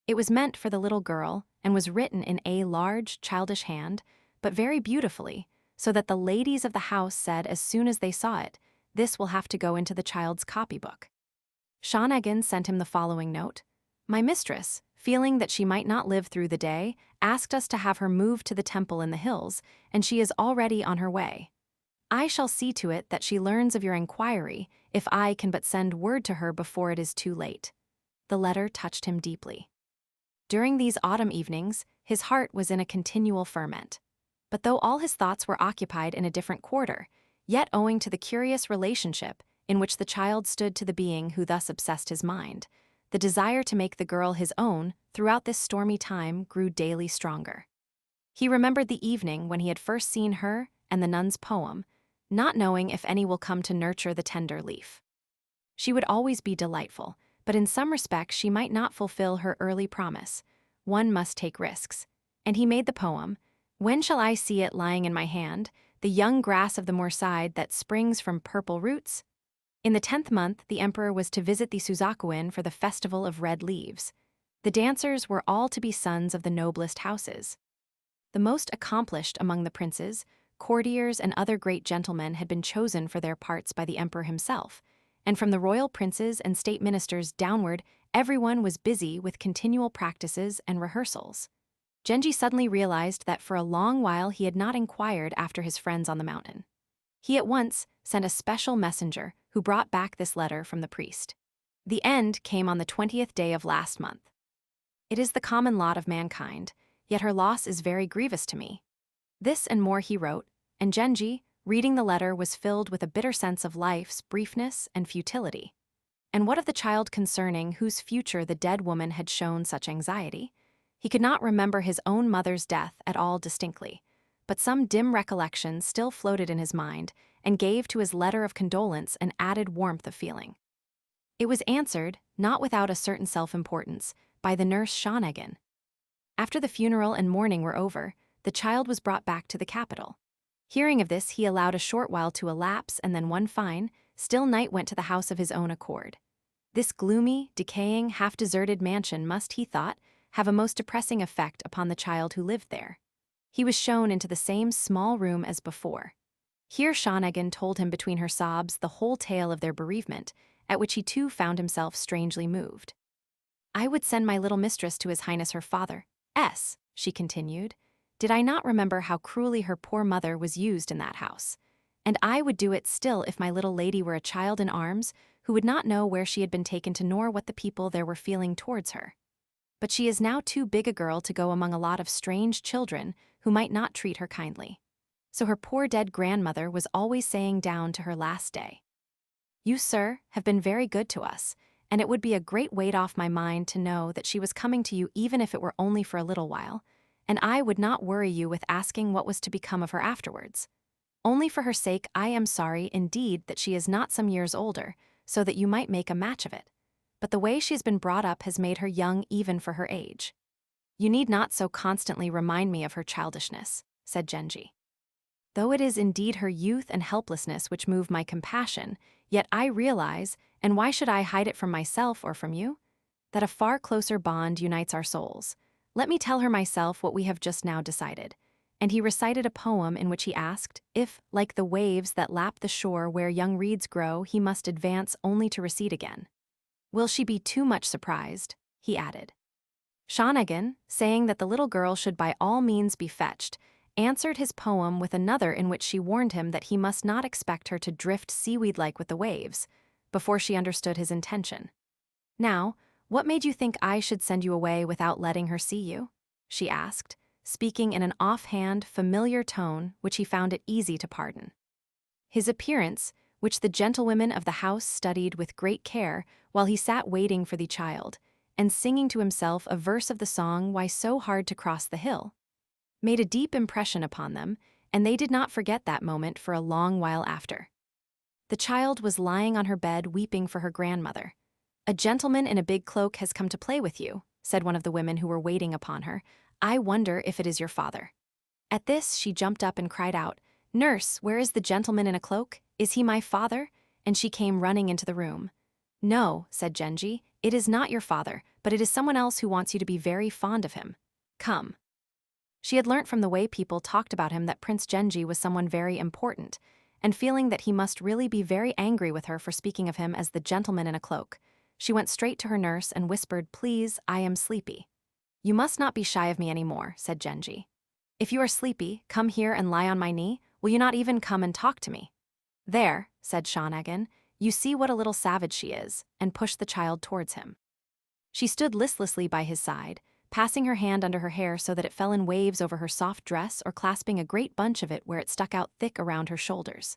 It was meant for the little girl, and was written in a large, childish hand, but very beautifully, so that the ladies of the house said as soon as they saw it, "This will have to go into the child's copybook." Shanagan sent him the following note: "My mistress, feeling that she might not live through the day, asked us to have her moved to the temple in the hills, and she is already on her way. I shall see to it that she learns of your inquiry, if I can but send word to her before it is too late." The letter touched him deeply. During these autumn evenings, his heart was in a continual ferment. But though all his thoughts were occupied in a different quarter, Yet, owing to the curious relationship in which the child stood to the being who thus obsessed his mind, the desire to make the girl his own throughout this stormy time grew daily stronger. He remembered the evening when he had first seen her and the nun's poem, not knowing if any will come to nurture the tender leaf. She would always be delightful, but in some respects she might not fulfill her early promise. One must take risks. And he made the poem, "When shall I see it lying in my hand, the young grass of the moorside that springs from purple roots?" In the 10th month, the emperor was to visit the Suzakuin for the festival of red leaves. The dancers were all to be sons of the noblest houses. The most accomplished among the princes, courtiers, and other great gentlemen had been chosen for their parts by the emperor himself, and from the royal princes and state ministers downward, everyone was busy with continual practices and rehearsals. Genji suddenly realized that for a long while he had not inquired after his friends on the mountain. He at once sent a special messenger who brought back this letter from the priest. The end came on the 20th day of last month. It is the common lot of mankind, yet her loss is very grievous to me. This and more he wrote, and Genji, reading the letter, was filled with a bitter sense of life's briefness and futility. And what of the child concerning whose future the dead woman had shown such anxiety? He could not remember his own mother's death at all distinctly, but some dim recollection still floated in his mind and gave to his letter of condolence an added warmth of feeling. It was answered, not without a certain self-importance, by the nurse Shanagan. After the funeral and mourning were over, the child was brought back to the capital. Hearing of this, he allowed a short while to elapse, and then one fine, still night went to the house of his own accord. This gloomy, decaying, half-deserted mansion must, he thought, have a most depressing effect upon the child who lived there. He was shown into the same small room as before. Here Shanagan told him between her sobs the whole tale of their bereavement, at which he too found himself strangely moved. "I would send my little mistress to His Highness her father, she continued. "Did I not remember how cruelly her poor mother was used in that house? And I would do it still if my little lady were a child in arms, who would not know where she had been taken to nor what the people there were feeling towards her. But she is now too big a girl to go among a lot of strange children who might not treat her kindly. So her poor dead grandmother was always saying down to her last day, 'You, sir, have been very good to us, and it would be a great weight off my mind to know that she was coming to you even if it were only for a little while, and I would not worry you with asking what was to become of her afterwards. Only for her sake I am sorry indeed that she is not some years older, so that you might make a match of it. But the way she has been brought up has made her young even for her age. You need not so constantly remind me of her childishness," said Genji. "Though it is indeed her youth and helplessness which move my compassion, yet I realize, and why should I hide it from myself or from you, that a far closer bond unites our souls. Let me tell her myself what we have just now decided." And he recited a poem in which he asked if, like the waves that lap the shore where young reeds grow, he must advance only to recede again. "Will she be too much surprised?" he added. Shanagan, saying that the little girl should by all means be fetched, answered his poem with another in which she warned him that he must not expect her to drift seaweed-like with the waves, before she understood his intention. "Now, what made you think I should send you away without letting her see you?" she asked, speaking in an offhand, familiar tone which he found it easy to pardon. His appearance, which the gentlewomen of the house studied with great care while he sat waiting for the child, and singing to himself a verse of the song "Why So Hard to Cross the Hill," made a deep impression upon them, and they did not forget that moment for a long while after. The child was lying on her bed weeping for her grandmother. "A gentleman in a big cloak has come to play with you," said one of the women who were waiting upon her. "I wonder if it is your father." At this she jumped up and cried out, "Nurse, where is the gentleman in a cloak? Is he my father?" And she came running into the room. "No," said Genji, "it is not your father, but it is someone else who wants you to be very fond of him. Come." She had learnt from the way people talked about him that Prince Genji was someone very important, and feeling that he must really be very angry with her for speaking of him as the gentleman in a cloak, she went straight to her nurse and whispered, "Please, I am sleepy." "You must not be shy of me any more," said Genji. "If you are sleepy, come here and lie on my knee. Will you not even come and talk to me?" "There," said Shanagan, "you see what a little savage she is," and pushed the child towards him. She stood listlessly by his side, passing her hand under her hair so that it fell in waves over her soft dress or clasping a great bunch of it where it stuck out thick around her shoulders.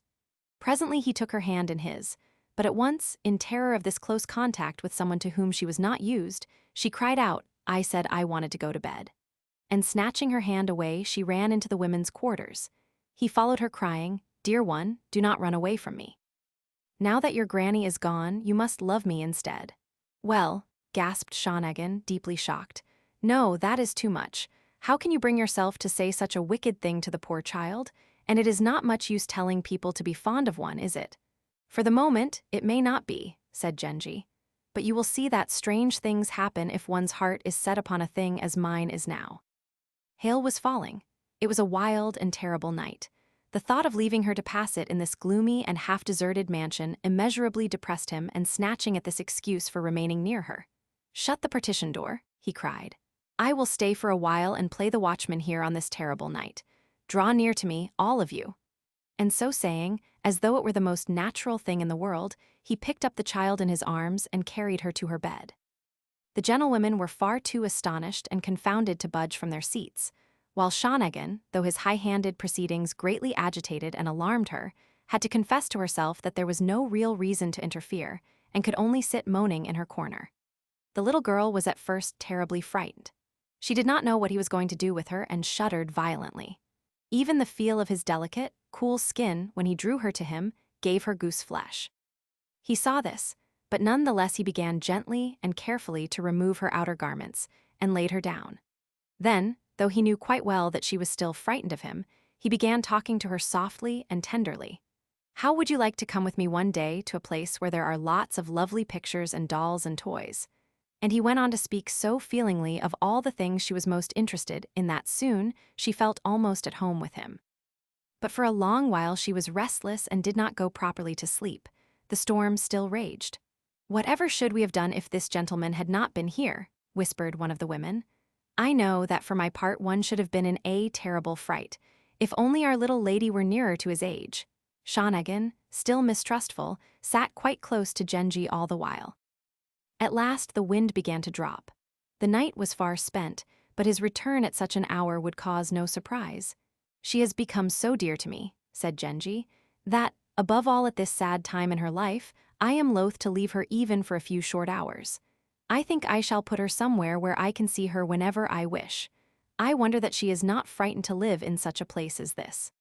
Presently he took her hand in his, but at once, in terror of this close contact with someone to whom she was not used, she cried out, "I said I wanted to go to bed." And snatching her hand away, she ran into the women's quarters. He followed her crying, "Dear one, do not run away from me. Now that your granny is gone, you must love me instead." "Well," gasped Shawnagan, deeply shocked. "No, that is too much. How can you bring yourself to say such a wicked thing to the poor child? And it is not much use telling people to be fond of one, is it?" "For the moment, it may not be," said Genji. "But you will see that strange things happen if one's heart is set upon a thing as mine is now." Hail was falling. It was a wild and terrible night. The thought of leaving her to pass it in this gloomy and half-deserted mansion immeasurably depressed him, and snatching at this excuse for remaining near her. "Shut the partition door," he cried. "I will stay for a while and play the watchman here on this terrible night. Draw near to me, all of you." And so saying, as though it were the most natural thing in the world, he picked up the child in his arms and carried her to her bed. The gentlewomen were far too astonished and confounded to budge from their seats, while Shawnagan, though his high-handed proceedings greatly agitated and alarmed her, had to confess to herself that there was no real reason to interfere, and could only sit moaning in her corner. The little girl was at first terribly frightened. She did not know what he was going to do with her and shuddered violently. Even the feel of his delicate, cool skin when he drew her to him gave her goose flesh. He saw this, but none the less he began gently and carefully to remove her outer garments, and laid her down. Then, though he knew quite well that she was still frightened of him, he began talking to her softly and tenderly. "How would you like to come with me one day to a place where there are lots of lovely pictures and dolls and toys?" And he went on to speak so feelingly of all the things she was most interested in that soon she felt almost at home with him. But for a long while she was restless and did not go properly to sleep. The storm still raged. "Whatever should we have done if this gentleman had not been here?" whispered one of the women. "I know that for my part one should have been in a terrible fright. If only our little lady were nearer to his age." Shawnagan, still mistrustful, sat quite close to Genji all the while. At last the wind began to drop. The night was far spent, but his return at such an hour would cause no surprise. "She has become so dear to me," said Genji, "that, above all at this sad time in her life, I am loath to leave her even for a few short hours. I think I shall put her somewhere where I can see her whenever I wish. I wonder that she is not frightened to live in such a place as this."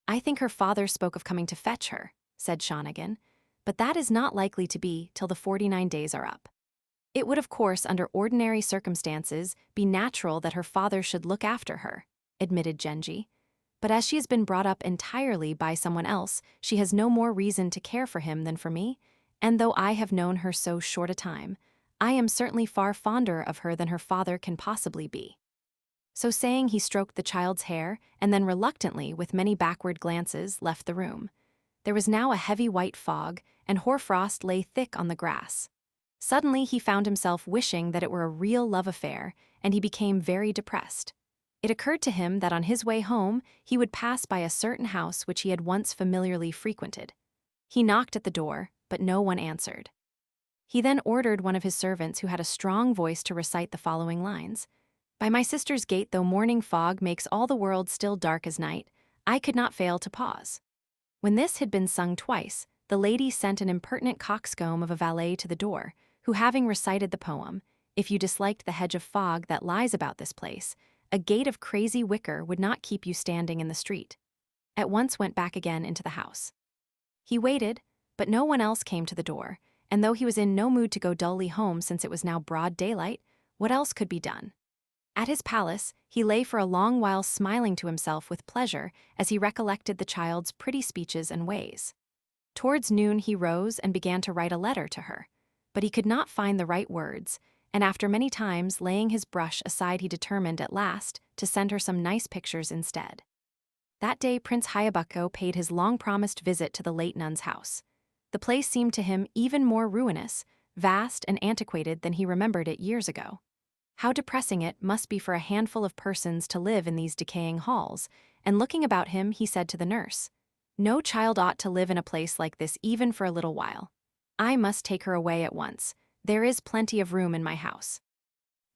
"I think her father spoke of coming to fetch her," said Shawnagan, "but that is not likely to be till the 49 days are up." "It would of course, under ordinary circumstances, be natural that her father should look after her," admitted Genji. "But as she has been brought up entirely by someone else, she has no more reason to care for him than for me, and though I have known her so short a time, I am certainly far fonder of her than her father can possibly be." So saying, he stroked the child's hair, and then reluctantly, with many backward glances, left the room. There was now a heavy white fog, and hoarfrost lay thick on the grass. Suddenly he found himself wishing that it were a real love affair, and he became very depressed. It occurred to him that on his way home he would pass by a certain house which he had once familiarly frequented. He knocked at the door, but no one answered. He then ordered one of his servants who had a strong voice to recite the following lines: "By my sister's gate, though morning fog makes all the world still dark as night, I could not fail to pause." When this had been sung twice, the lady sent an impertinent coxcomb of a valet to the door, who, having recited the poem, "If you disliked the hedge of fog that lies about this place, a gate of crazy wicker would not keep you standing in the street," at once went back again into the house. He waited, but no one else came to the door, and though he was in no mood to go dully home since it was now broad daylight, what else could be done? At his palace, he lay for a long while smiling to himself with pleasure as he recollected the child's pretty speeches and ways. Towards noon he rose and began to write a letter to her, but he could not find the right words, and after many times laying his brush aside he determined at last to send her some nice pictures instead. That day Prince Hayabuko paid his long-promised visit to the late nun's house. The place seemed to him even more ruinous, vast and antiquated than he remembered it years ago. How depressing it must be for a handful of persons to live in these decaying halls, and looking about him he said to the nurse, "No child ought to live in a place like this even for a little while. I must take her away at once. There is plenty of room in my house.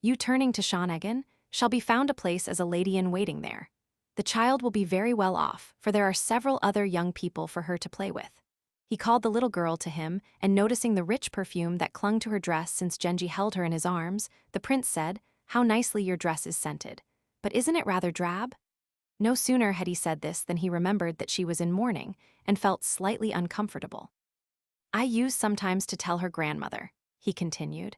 You," turning to Shawnagan, "shall be found a place as a lady-in-waiting there. The child will be very well off, for there are several other young people for her to play with." He called the little girl to him, and noticing the rich perfume that clung to her dress since Genji held her in his arms, the prince said, "How nicely your dress is scented. But isn't it rather drab?" No sooner had he said this than he remembered that she was in mourning, and felt slightly uncomfortable. "I used sometimes to tell her grandmother," he continued,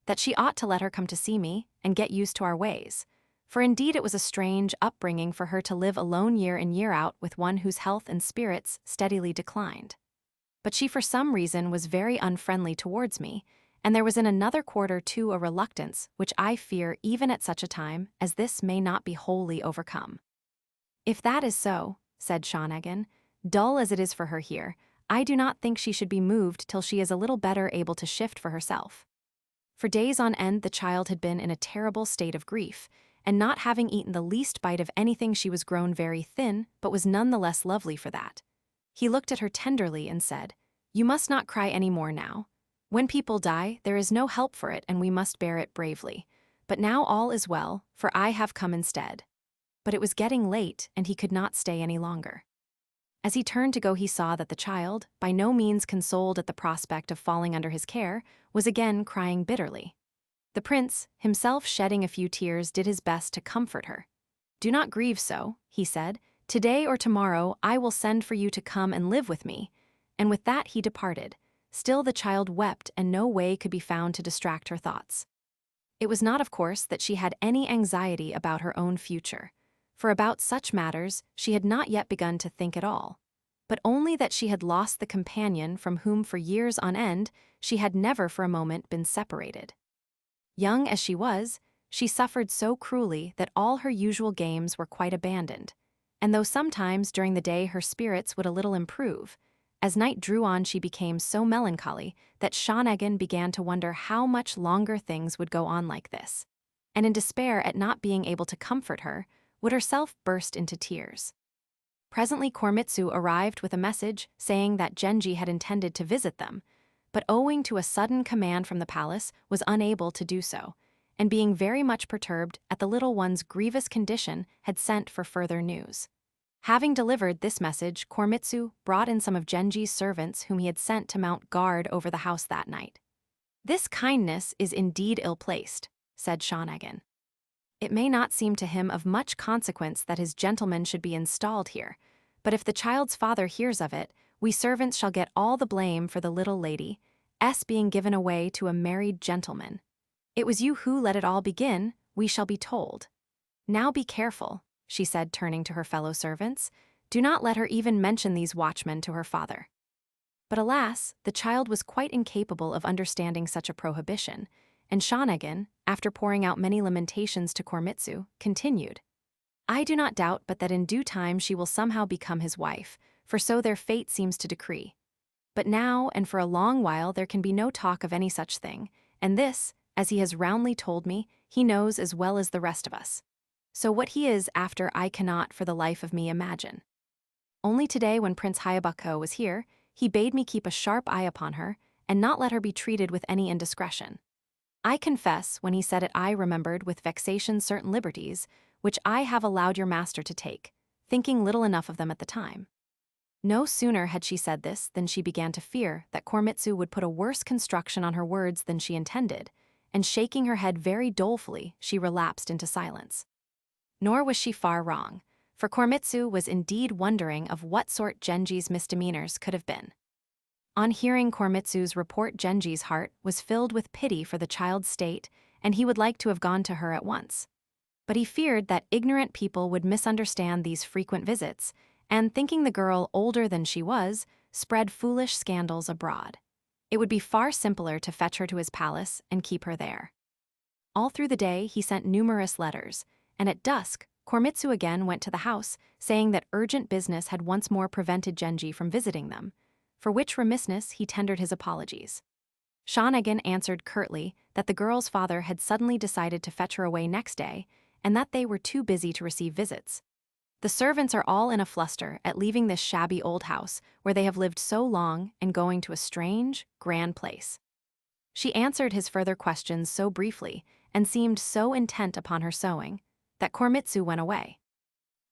"that she ought to let her come to see me and get used to our ways. For indeed it was a strange upbringing for her to live alone year in year out with one whose health and spirits steadily declined. But she for some reason was very unfriendly towards me, and there was in another quarter too a reluctance which I fear even at such a time as this may not be wholly overcome." "If that is so," said Shawnagan, "dull as it is for her here, I do not think she should be moved till she is a little better able to shift for herself." For days on end the child had been in a terrible state of grief, and not having eaten the least bite of anything she was grown very thin, but was none the less lovely for that. He looked at her tenderly and said, "You must not cry any more now. When people die, there is no help for it and we must bear it bravely. But now all is well, for I have come instead." But it was getting late, and he could not stay any longer. As he turned to go he saw that the child, by no means consoled at the prospect of falling under his care, was again crying bitterly. The prince, himself shedding a few tears, did his best to comfort her. "Do not grieve so," he said. "Today or tomorrow I will send for you to come and live with me." And with that he departed. Still the child wept, and no way could be found to distract her thoughts. It was not, of course, that she had any anxiety about her own future, for about such matters she had not yet begun to think at all, but only that she had lost the companion from whom for years on end she had never for a moment been separated. Young as she was, she suffered so cruelly that all her usual games were quite abandoned, and though sometimes during the day her spirits would a little improve, as night drew on she became so melancholy that Shawnagan began to wonder how much longer things would go on like this, and in despair at not being able to comfort her, would herself burst into tears. Presently Koremitsu arrived with a message saying that Genji had intended to visit them, but owing to a sudden command from the palace was unable to do so, and being very much perturbed at the little one's grievous condition had sent for further news. Having delivered this message, Koremitsu brought in some of Genji's servants whom he had sent to mount guard over the house that night. "This kindness is indeed ill-placed," said Shawnagan. "It may not seem to him of much consequence that his gentleman should be installed here, but if the child's father hears of it, we servants shall get all the blame for the little lady's being given away to a married gentleman. It was you who let it all begin, we shall be told. Now be careful," she said, turning to her fellow servants. "Do not let her even mention these watchmen to her father." But alas, the child was quite incapable of understanding such a prohibition, and Shawnagan, after pouring out many lamentations to Koremitsu, continued, "I do not doubt but that in due time she will somehow become his wife, for so their fate seems to decree. But now and for a long while there can be no talk of any such thing, and this, as he has roundly told me, he knows as well as the rest of us. So what he is after I cannot for the life of me imagine. Only today when Prince Hyabako was here, he bade me keep a sharp eye upon her, and not let her be treated with any indiscretion. I confess, when he said it, I remembered with vexation certain liberties, which I have allowed your master to take, thinking little enough of them at the time." No sooner had she said this than she began to fear that Koremitsu would put a worse construction on her words than she intended, and shaking her head very dolefully, she relapsed into silence. Nor was she far wrong, for Koremitsu was indeed wondering of what sort Genji's misdemeanors could have been. On hearing Koremitsu's report, Genji's heart was filled with pity for the child's state, and he would like to have gone to her at once. But he feared that ignorant people would misunderstand these frequent visits, and thinking the girl older than she was, spread foolish scandals abroad. It would be far simpler to fetch her to his palace and keep her there. All through the day he sent numerous letters, and at dusk Koremitsu again went to the house, saying that urgent business had once more prevented Genji from visiting them, for which remissness he tendered his apologies. Shawnagan answered curtly that the girl's father had suddenly decided to fetch her away next day, and that they were too busy to receive visits. The servants are all in a fluster at leaving this shabby old house where they have lived so long and going to a strange, grand place. She answered his further questions so briefly and seemed so intent upon her sewing that Koremitsu went away.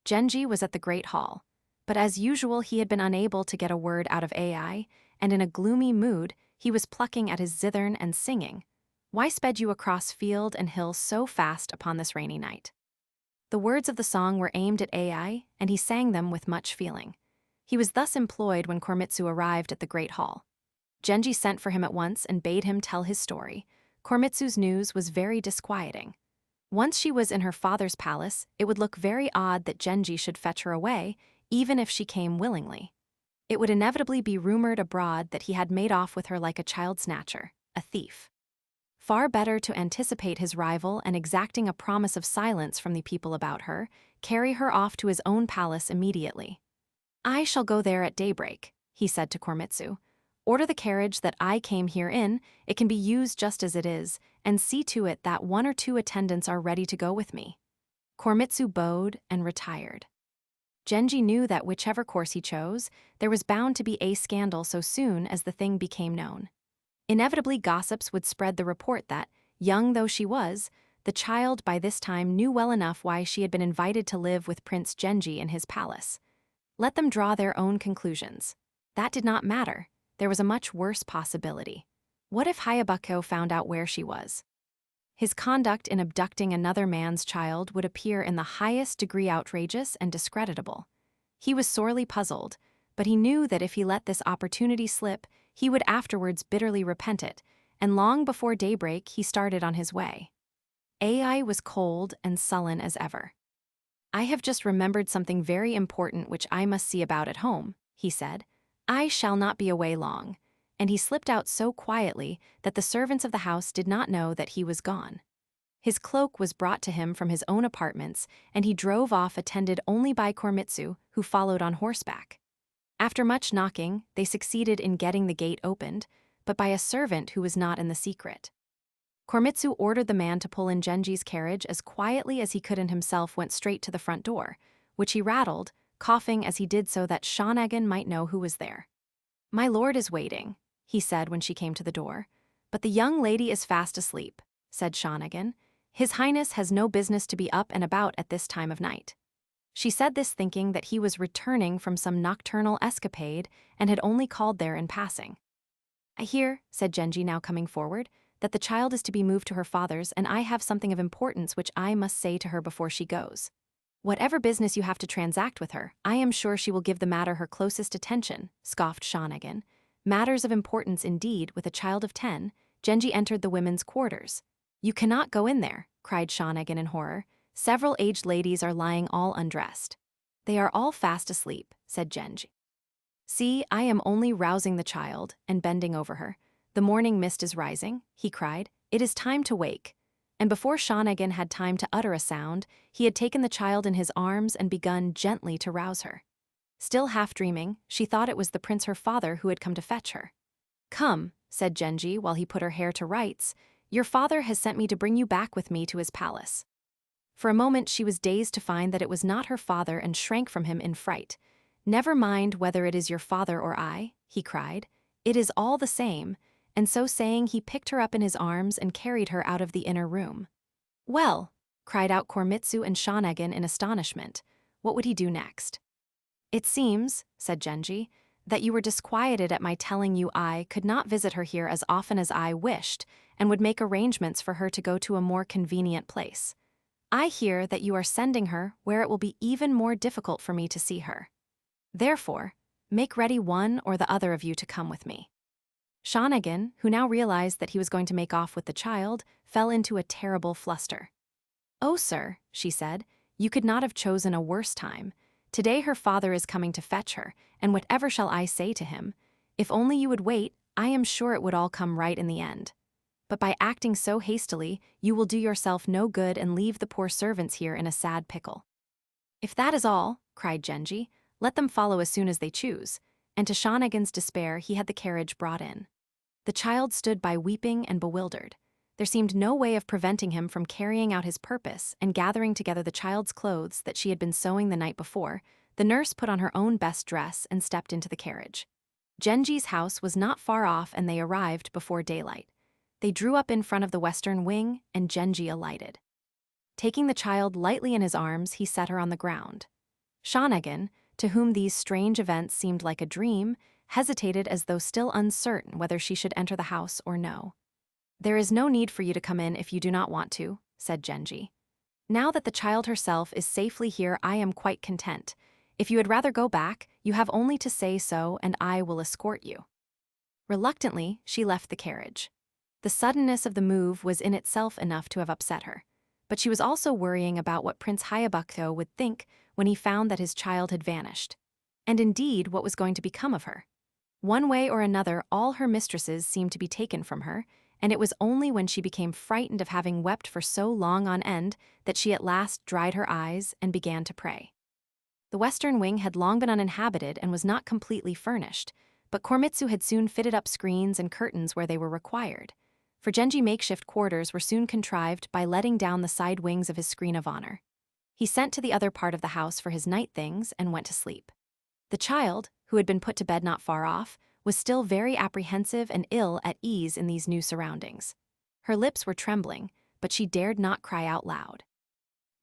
Genji was at the great hall. But as usual, he had been unable to get a word out of AI, and in a gloomy mood, he was plucking at his zithern and singing, "Why sped you across field and hill so fast upon this rainy night?" The words of the song were aimed at AI, and he sang them with much feeling. He was thus employed when Koremitsu arrived at the Great Hall. Genji sent for him at once and bade him tell his story. Koremitsu's news was very disquieting. Once she was in her father's palace, it would look very odd that Genji should fetch her away, even if she came willingly. It would inevitably be rumored abroad that he had made off with her like a child snatcher, a thief. Far better to anticipate his rival and, exacting a promise of silence from the people about her, carry her off to his own palace immediately. "I shall go there at daybreak," he said to Koremitsu. "Order the carriage that I came here in, it can be used just as it is, and see to it that 1 or 2 attendants are ready to go with me." Koremitsu bowed and retired. Genji knew that whichever course he chose, there was bound to be a scandal so soon as the thing became known. Inevitably, gossips would spread the report that, young though she was, the child by this time knew well enough why she had been invited to live with Prince Genji in his palace. Let them draw their own conclusions. That did not matter. There was a much worse possibility. What if Hayabuko found out where she was? His conduct in abducting another man's child would appear in the highest degree outrageous and discreditable. He was sorely puzzled, but he knew that if he let this opportunity slip, he would afterwards bitterly repent it, and long before daybreak he started on his way. AI was cold and sullen as ever. "I have just remembered something very important which I must see about at home," he said. "I shall not be away long," and he slipped out so quietly that the servants of the house did not know that he was gone. His cloak was brought to him from his own apartments, and he drove off attended only by Koremitsu, who followed on horseback. After much knocking, they succeeded in getting the gate opened, but by a servant who was not in the secret. Koremitsu ordered the man to pull in Genji's carriage as quietly as he could and himself went straight to the front door, which he rattled, coughing as he did so that Shanagan might know who was there. "My lord is waiting," he said when she came to the door. "But the young lady is fast asleep," said Shanagan. "His Highness has no business to be up and about at this time of night." She said this thinking that he was returning from some nocturnal escapade and had only called there in passing. "I hear," said Genji, now coming forward, "that the child is to be moved to her father's, and I have something of importance which I must say to her before she goes. Whatever business you have to transact with her, I am sure she will give the matter her closest attention," scoffed Shanagan. Matters of importance indeed, with a child of 10. Genji entered the women's quarters. "You cannot go in there," cried Shanagan in horror. "Several aged ladies are lying all undressed." "They are all fast asleep," said Genji. "See, I am only rousing the child," and bending over her. "The morning mist is rising," he cried. "It is time to wake." And before Shanagan had time to utter a sound, he had taken the child in his arms and begun gently to rouse her. Still half dreaming, she thought it was the prince her father who had come to fetch her. "Come," said Genji while he put her hair to rights, "your father has sent me to bring you back with me to his palace." For a moment she was dazed to find that it was not her father and shrank from him in fright. "Never mind whether it is your father or I," he cried. "It is all the same," and so saying he picked her up in his arms and carried her out of the inner room. "Well," cried out Koremitsu and Shanagan in astonishment. What would he do next? "It seems," said Genji, "that you were disquieted at my telling you I could not visit her here as often as I wished, and would make arrangements for her to go to a more convenient place. I hear that you are sending her where it will be even more difficult for me to see her. Therefore, make ready one or the other of you to come with me." Shanagan, who now realized that he was going to make off with the child, fell into a terrible fluster. "Oh, sir," she said, "you could not have chosen a worse time. Today her father is coming to fetch her, and whatever shall I say to him? If only you would wait, I am sure it would all come right in the end. But by acting so hastily, you will do yourself no good and leave the poor servants here in a sad pickle." "If that is all," cried Genji, "let them follow as soon as they choose," and to Shanagan's despair he had the carriage brought in. The child stood by weeping and bewildered. There seemed no way of preventing him from carrying out his purpose and gathering together the child's clothes that she had been sewing the night before. The nurse put on her own best dress and stepped into the carriage. Genji's house was not far off and they arrived before daylight. They drew up in front of the western wing and Genji alighted. Taking the child lightly in his arms, he set her on the ground. Shanagan, to whom these strange events seemed like a dream, hesitated as though still uncertain whether she should enter the house or no. "There is no need for you to come in if you do not want to," said Genji. "Now that the child herself is safely here, I am quite content. If you had rather go back, you have only to say so and I will escort you." Reluctantly, she left the carriage. The suddenness of the move was in itself enough to have upset her, but she was also worrying about what Prince Hayabuko would think when he found that his child had vanished. And indeed, what was going to become of her? One way or another, all her mistresses seemed to be taken from her, and it was only when she became frightened of having wept for so long on end that she at last dried her eyes and began to pray. The western wing had long been uninhabited and was not completely furnished, but Koremitsu had soon fitted up screens and curtains where they were required. For Genji, makeshift quarters were soon contrived by letting down the side wings of his screen of honor. He sent to the other part of the house for his night things and went to sleep. The child, who had been put to bed not far off, was still very apprehensive and ill at ease in these new surroundings. Her lips were trembling, but she dared not cry out loud.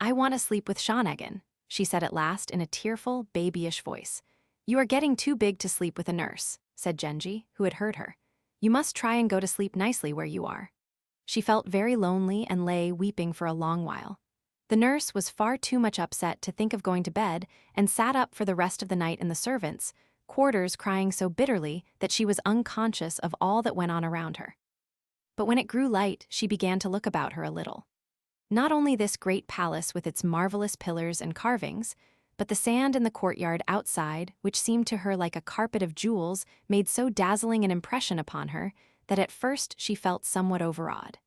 "I want to sleep with Shanagan," she said at last in a tearful, babyish voice. "You are getting too big to sleep with a nurse," said Genji, who had heard her. "You must try and go to sleep nicely where you are." She felt very lonely and lay weeping for a long while. The nurse was far too much upset to think of going to bed and sat up for the rest of the night in the servants' quarters, crying so bitterly that she was unconscious of all that went on around her. But when it grew light, she began to look about her a little. Not only this great palace with its marvelous pillars and carvings, but the sand in the courtyard outside, which seemed to her like a carpet of jewels, made so dazzling an impression upon her that at first she felt somewhat overawed.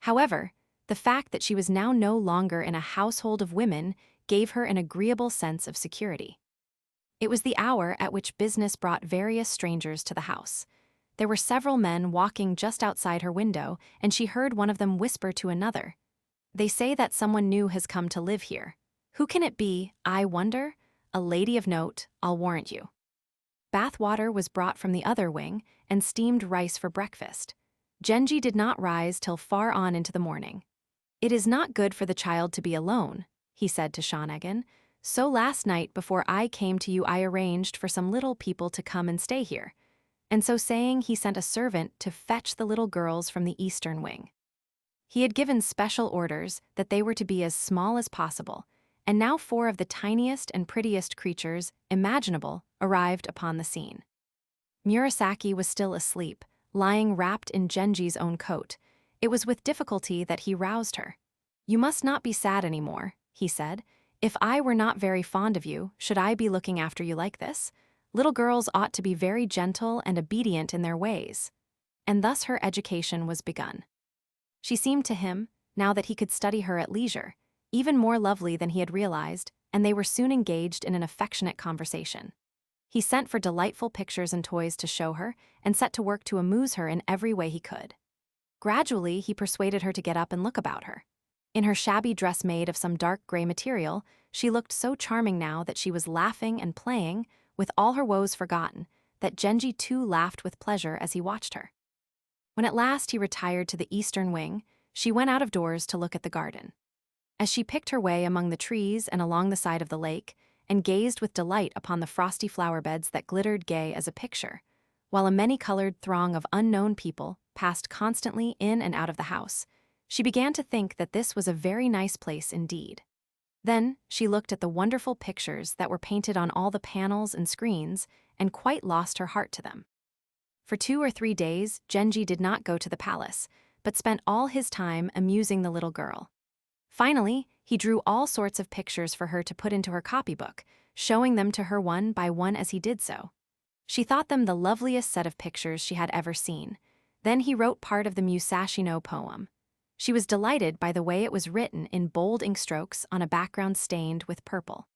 However, the fact that she was now no longer in a household of women gave her an agreeable sense of security. It was the hour at which business brought various strangers to the house. There were several men walking just outside her window, and she heard one of them whisper to another, "They say that someone new has come to live here. Who can it be, I wonder? A lady of note, I'll warrant you." Bath water was brought from the other wing, and steamed rice for breakfast. Genji did not rise till far on into the morning. "It is not good for the child to be alone," he said to Shanagan. "So last night before I came to you I arranged for some little people to come and stay here." And so saying, he sent a servant to fetch the little girls from the eastern wing. He had given special orders that they were to be as small as possible, and now 4 of the tiniest and prettiest creatures imaginable arrived upon the scene. Murasaki was still asleep, lying wrapped in Genji's own coat. It was with difficulty that he roused her. "You must not be sad any more," he said. "If I were not very fond of you, should I be looking after you like this? Little girls ought to be very gentle and obedient in their ways." And thus her education was begun. She seemed to him, now that he could study her at leisure, even more lovely than he had realized, and they were soon engaged in an affectionate conversation. He sent for delightful pictures and toys to show her, and set to work to amuse her in every way he could. Gradually, he persuaded her to get up and look about her. In her shabby dress made of some dark gray material, she looked so charming now that she was laughing and playing, with all her woes forgotten, that Genji too laughed with pleasure as he watched her. When at last he retired to the eastern wing, she went out of doors to look at the garden. As she picked her way among the trees and along the side of the lake, and gazed with delight upon the frosty flower beds that glittered gay as a picture, while a many-colored throng of unknown people passed constantly in and out of the house, she began to think that this was a very nice place indeed. Then she looked at the wonderful pictures that were painted on all the panels and screens, and quite lost her heart to them. For 2 or 3 days, Genji did not go to the palace, but spent all his time amusing the little girl. Finally, he drew all sorts of pictures for her to put into her copybook, showing them to her one by one as he did so. She thought them the loveliest set of pictures she had ever seen. Then he wrote part of the Musashi no poem. She was delighted by the way it was written in bold ink strokes on a background stained with purple.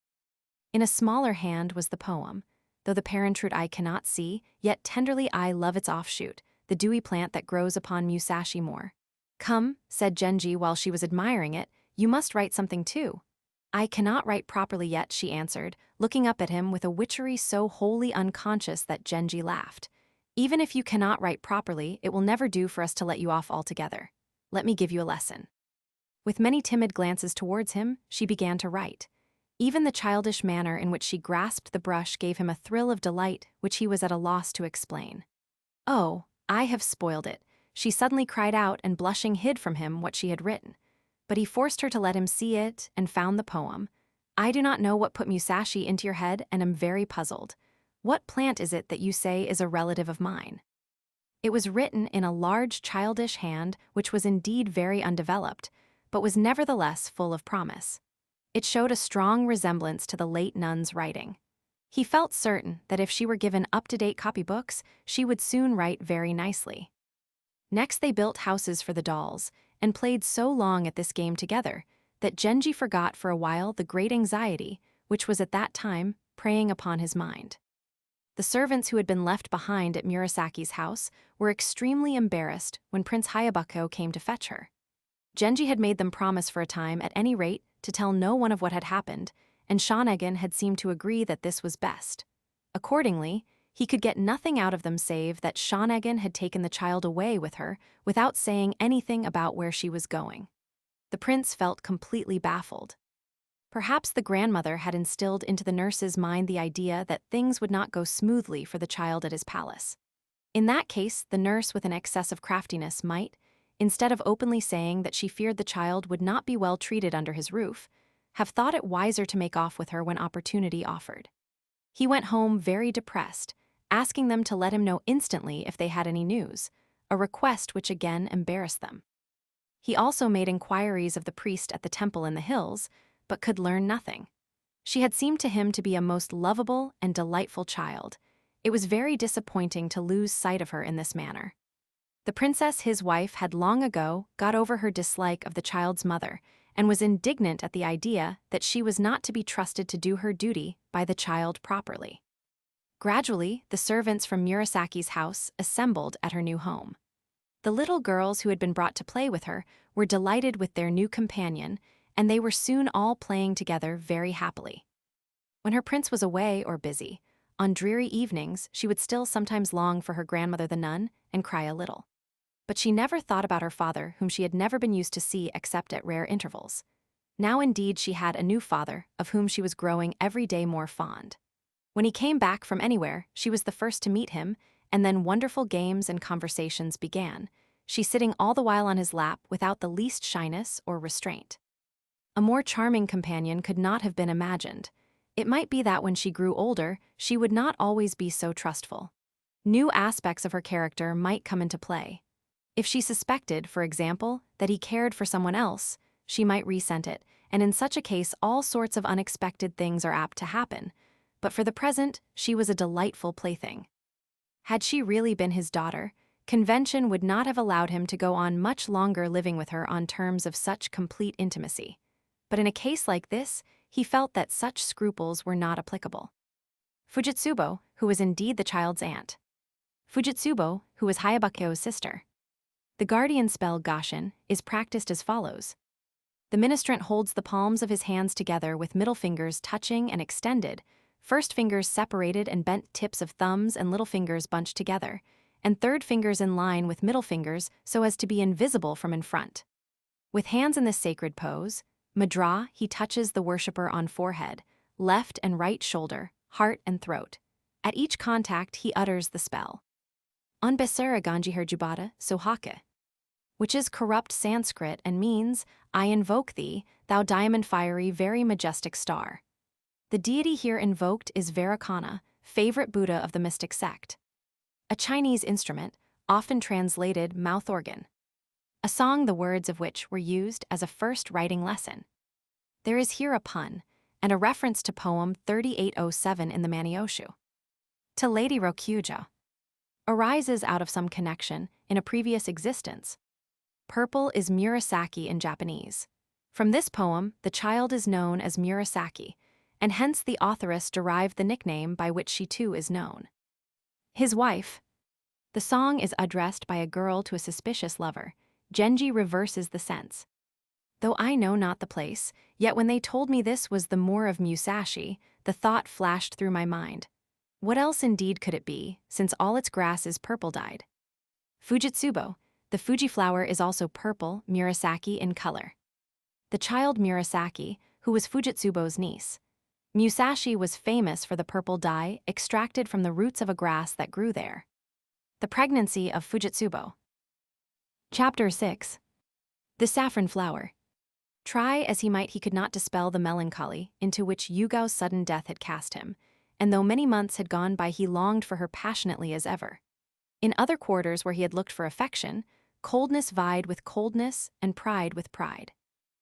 In a smaller hand was the poem, "Though the parent root I cannot see, yet tenderly I love its offshoot, the dewy plant that grows upon Musashi moor." "Come," said Genji while she was admiring it, "you must write something too." "I cannot write properly yet," she answered, looking up at him with a witchery so wholly unconscious that Genji laughed. "Even if you cannot write properly, it will never do for us to let you off altogether. Let me give you a lesson." With many timid glances towards him, she began to write. Even the childish manner in which she grasped the brush gave him a thrill of delight which he was at a loss to explain. "Oh, I have spoiled it," she suddenly cried out, and blushing hid from him what she had written. But he forced her to let him see it and found the poem. "I do not know what put Musashi into your head and am very puzzled. What plant is it that you say is a relative of mine?" It was written in a large childish hand which was indeed very undeveloped, but was nevertheless full of promise. It showed a strong resemblance to the late nun's writing. He felt certain that if she were given up-to-date copybooks, she would soon write very nicely. Next they built houses for the dolls, and played so long at this game together that Genji forgot for a while the great anxiety which was at that time preying upon his mind. The servants who had been left behind at Murasaki's house were extremely embarrassed when Prince Hayabuko came to fetch her. Genji had made them promise for a time, at any rate, to tell no one of what had happened, and Shanagan had seemed to agree that this was best. Accordingly, he could get nothing out of them save that Shanagan had taken the child away with her without saying anything about where she was going. The prince felt completely baffled. Perhaps the grandmother had instilled into the nurse's mind the idea that things would not go smoothly for the child at his palace. In that case, the nurse with an excess of craftiness might, instead of openly saying that she feared the child would not be well treated under his roof, have thought it wiser to make off with her when opportunity offered. He went home very depressed, asking them to let him know instantly if they had any news, a request which again embarrassed them. He also made inquiries of the priest at the temple in the hills, but could learn nothing. She had seemed to him to be a most lovable and delightful child. It was very disappointing to lose sight of her in this manner. The princess, his wife, had long ago got over her dislike of the child's mother and was indignant at the idea that she was not to be trusted to do her duty by the child properly. Gradually, the servants from Murasaki's house assembled at her new home. The little girls who had been brought to play with her were delighted with their new companion, and they were soon all playing together very happily. When her prince was away or busy, on dreary evenings she would still sometimes long for her grandmother the nun and cry a little. But she never thought about her father, whom she had never been used to see except at rare intervals. Now indeed she had a new father, of whom she was growing every day more fond. When he came back from anywhere, she was the first to meet him, and then wonderful games and conversations began, she sitting all the while on his lap without the least shyness or restraint. A more charming companion could not have been imagined. It might be that when she grew older, she would not always be so trustful. New aspects of her character might come into play. If she suspected, for example, that he cared for someone else, she might resent it, and in such a case all sorts of unexpected things are apt to happen. But for the present, she was a delightful plaything. Had she really been his daughter, convention would not have allowed him to go on much longer living with her on terms of such complete intimacy. But in a case like this, he felt that such scruples were not applicable. Fujitsubo, who was indeed the child's aunt. Fujitsubo, who was Hayabuko's sister. The guardian spell Gashin is practiced as follows. The ministrant holds the palms of his hands together with middle fingers touching and extended, first fingers separated and bent tips of thumbs and little fingers bunched together, and third fingers in line with middle fingers so as to be invisible from in front. With hands in this sacred pose, Mudra, he touches the worshipper on forehead, left and right shoulder, heart and throat. At each contact, he utters the spell. Onbesara Ganji Herjubata Sohake, which is corrupt Sanskrit and means, I invoke thee, thou diamond-fiery, very majestic star. The deity here invoked is Vairocana, favorite Buddha of the mystic sect. A Chinese instrument, often translated mouth organ. A song the words of which were used as a first writing lesson. There is here a pun, and a reference to poem 3807 in the Manioshu. To Lady Rokujo. Arises out of some connection in a previous existence. Purple is Murasaki in Japanese. From this poem, the child is known as Murasaki, and hence the authoress derived the nickname by which she too is known. His wife. The song is addressed by a girl to a suspicious lover. Genji reverses the sense. Though I know not the place, yet when they told me this was the moor of Musashi, the thought flashed through my mind. What else indeed could it be, since all its grass is purple-dyed? Fujitsubo. The Fuji flower is also purple, Murasaki in color. The child Murasaki, who was Fujitsubo's niece. Musashi was famous for the purple dye extracted from the roots of a grass that grew there. The pregnancy of Fujitsubo. Chapter 6. The Saffron Flower. Try as he might, he could not dispel the melancholy into which Yugao's sudden death had cast him, and though many months had gone by, he longed for her passionately as ever. In other quarters where he had looked for affection, coldness vied with coldness and pride with pride.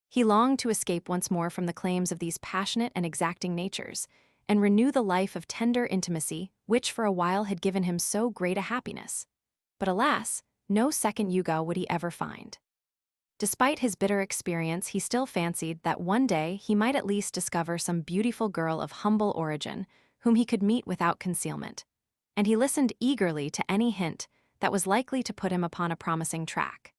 He longed to escape once more from the claims of these passionate and exacting natures, and renew the life of tender intimacy which for a while had given him so great a happiness. But alas, no second Yugao would he ever find. Despite his bitter experience, he still fancied that one day he might at least discover some beautiful girl of humble origin whom he could meet without concealment, and he listened eagerly to any hint that was likely to put him upon a promising track.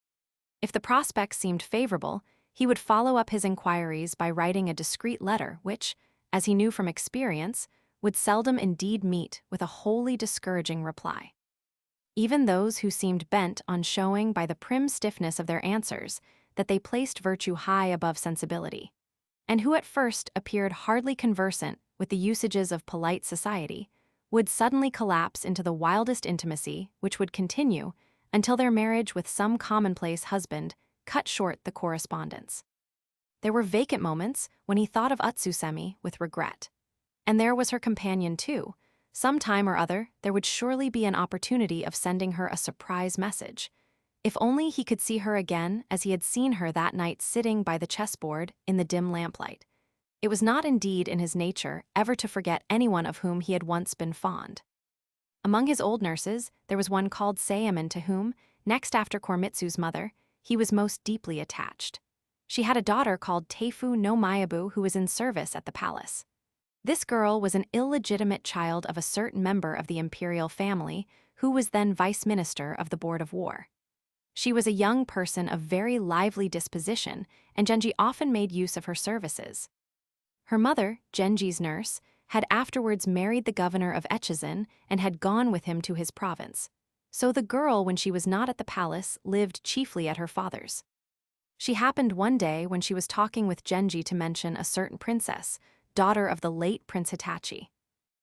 If the prospects seemed favorable, he would follow up his inquiries by writing a discreet letter which, as he knew from experience, would seldom indeed meet with a wholly discouraging reply. Even those who seemed bent on showing by the prim stiffness of their answers that they placed virtue high above sensibility, and who at first appeared hardly conversant with the usages of polite society, would suddenly collapse into the wildest intimacy which would continue until their marriage with some commonplace husband cut short the correspondence. There were vacant moments when he thought of Utsusemi with regret. And there was her companion too. Some time or other, there would surely be an opportunity of sending her a surprise message. If only he could see her again as he had seen her that night sitting by the chessboard in the dim lamplight. It was not indeed in his nature ever to forget anyone of whom he had once been fond. Among his old nurses, there was one called Sayemon to whom, next after Koremitsu's mother, he was most deeply attached. She had a daughter called Teifu no Mayabu who was in service at the palace. This girl was an illegitimate child of a certain member of the imperial family who was then vice minister of the Board of War. She was a young person of very lively disposition, and Genji often made use of her services. Her mother, Genji's nurse, had afterwards married the governor of Echizen and had gone with him to his province. So the girl, when she was not at the palace, lived chiefly at her father's. She happened one day when she was talking with Genji to mention a certain princess, daughter of the late Prince Hitachi.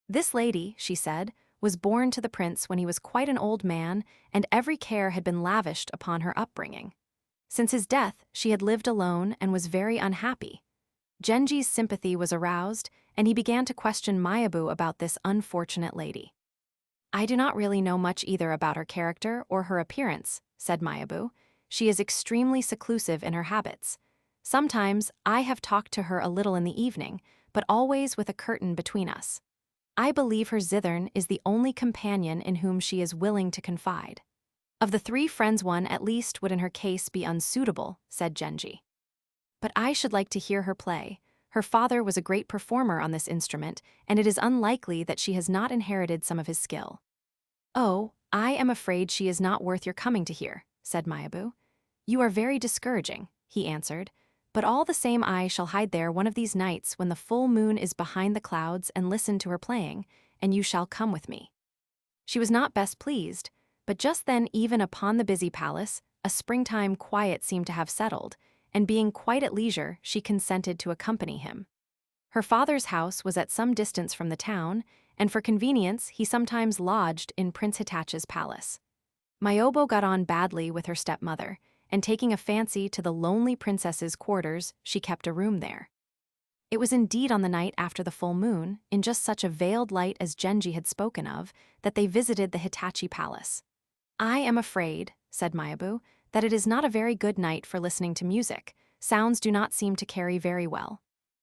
This lady, she said, was born to the prince when he was quite an old man, and every care had been lavished upon her upbringing. Since his death, she had lived alone and was very unhappy. Genji's sympathy was aroused, and he began to question Mayabu about this unfortunate lady. "I do not really know much either about her character or her appearance," said Mayabu. "She is extremely seclusive in her habits. Sometimes I have talked to her a little in the evening, but always with a curtain between us. I believe her zithern is the only companion in whom she is willing to confide. Of the 3 friends, one at least would in her case be unsuitable," said Genji. "But I should like to hear her play. Her father was a great performer on this instrument, and it is unlikely that she has not inherited some of his skill." "Oh, I am afraid she is not worth your coming to hear," said Mayabu. "You are very discouraging," he answered, "but all the same I shall hide there one of these nights when the full moon is behind the clouds and listen to her playing, and you shall come with me." She was not best pleased, but just then even upon the busy palace, a springtime quiet seemed to have settled, and being quite at leisure, she consented to accompany him. Her father's house was at some distance from the town, and for convenience he sometimes lodged in Prince Hitachi's palace. Mayobo got on badly with her stepmother, and taking a fancy to the lonely princess's quarters, she kept a room there. It was indeed on the night after the full moon, in just such a veiled light as Genji had spoken of, that they visited the Hitachi palace. "I am afraid," said Mayabu, "that it is not a very good night for listening to music. Sounds do not seem to carry very well."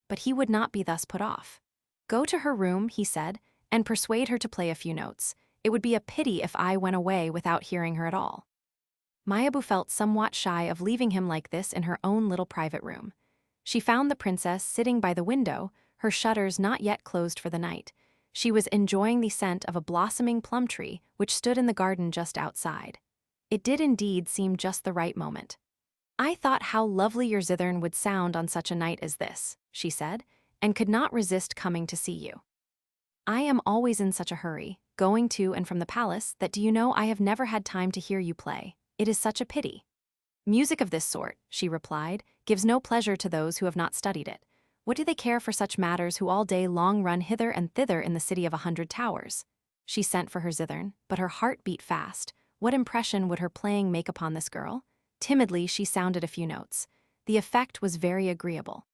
But he would not be thus put off. "Go to her room," he said, "and persuade her to play a few notes. It would be a pity if I went away without hearing her at all." Mayabu felt somewhat shy of leaving him like this in her own little private room. She found the princess sitting by the window, her shutters not yet closed for the night. She was enjoying the scent of a blossoming plum tree which stood in the garden just outside. It did indeed seem just the right moment. "I thought how lovely your zithern would sound on such a night as this," she said, "and could not resist coming to see you. I am always in such a hurry, going to and from the palace, that do you know I have never had time to hear you play. It is such a pity." "Music of this sort," she replied, "gives no pleasure to those who have not studied it. What do they care for such matters who all day long run hither and thither in the city of 100 towers? She sent for her zithern, but her heart beat fast. What impression would her playing make upon this girl? Timidly, she sounded a few notes. The effect was very agreeable.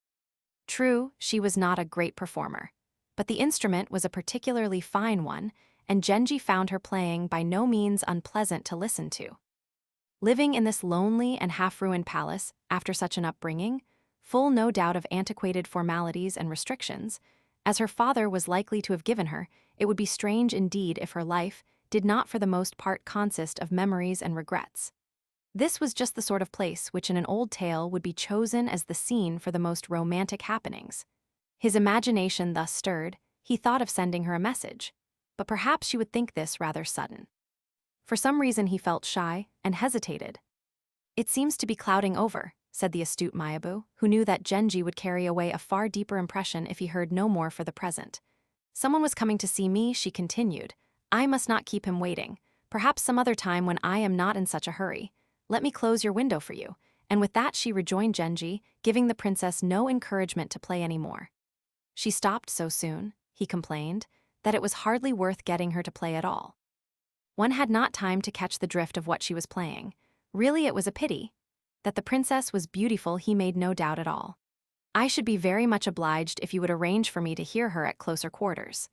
True, she was not a great performer, but the instrument was a particularly fine one, and Genji found her playing by no means unpleasant to listen to. Living in this lonely and half-ruined palace after such an upbringing, full no doubt of antiquated formalities and restrictions, as her father was likely to have given her, it would be strange indeed if her life did not for the most part consist of memories and regrets. This was just the sort of place which in an old tale would be chosen as the scene for the most romantic happenings. His imagination thus stirred, he thought of sending her a message, but perhaps she would think this rather sudden. For some reason he felt shy and hesitated. "It seems to be clouding over," said the astute Mayabu, who knew that Genji would carry away a far deeper impression if he heard no more for the present. "Someone was coming to see me," she continued. "I must not keep him waiting. Perhaps some other time when I am not in such a hurry. Let me close your window for you." And with that she rejoined Genji, giving the princess no encouragement to play any more. She stopped so soon, he complained, that it was hardly worth getting her to play at all. One had not time to catch the drift of what she was playing. Really, it was a pity. That the princess was beautiful he made no doubt at all. "I should be very much obliged if you would arrange for me to hear her at closer quarters."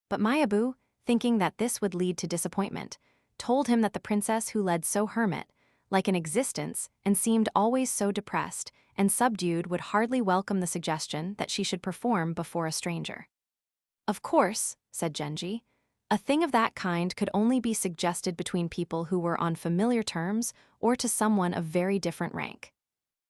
But Mayabu, thinking that this would lead to disappointment, told him that the princess who led so hermit, like an existence, and seemed always so depressed and subdued would hardly welcome the suggestion that she should perform before a stranger. "Of course," said Genji, "a thing of that kind could only be suggested between people who were on familiar terms or to someone of very different rank.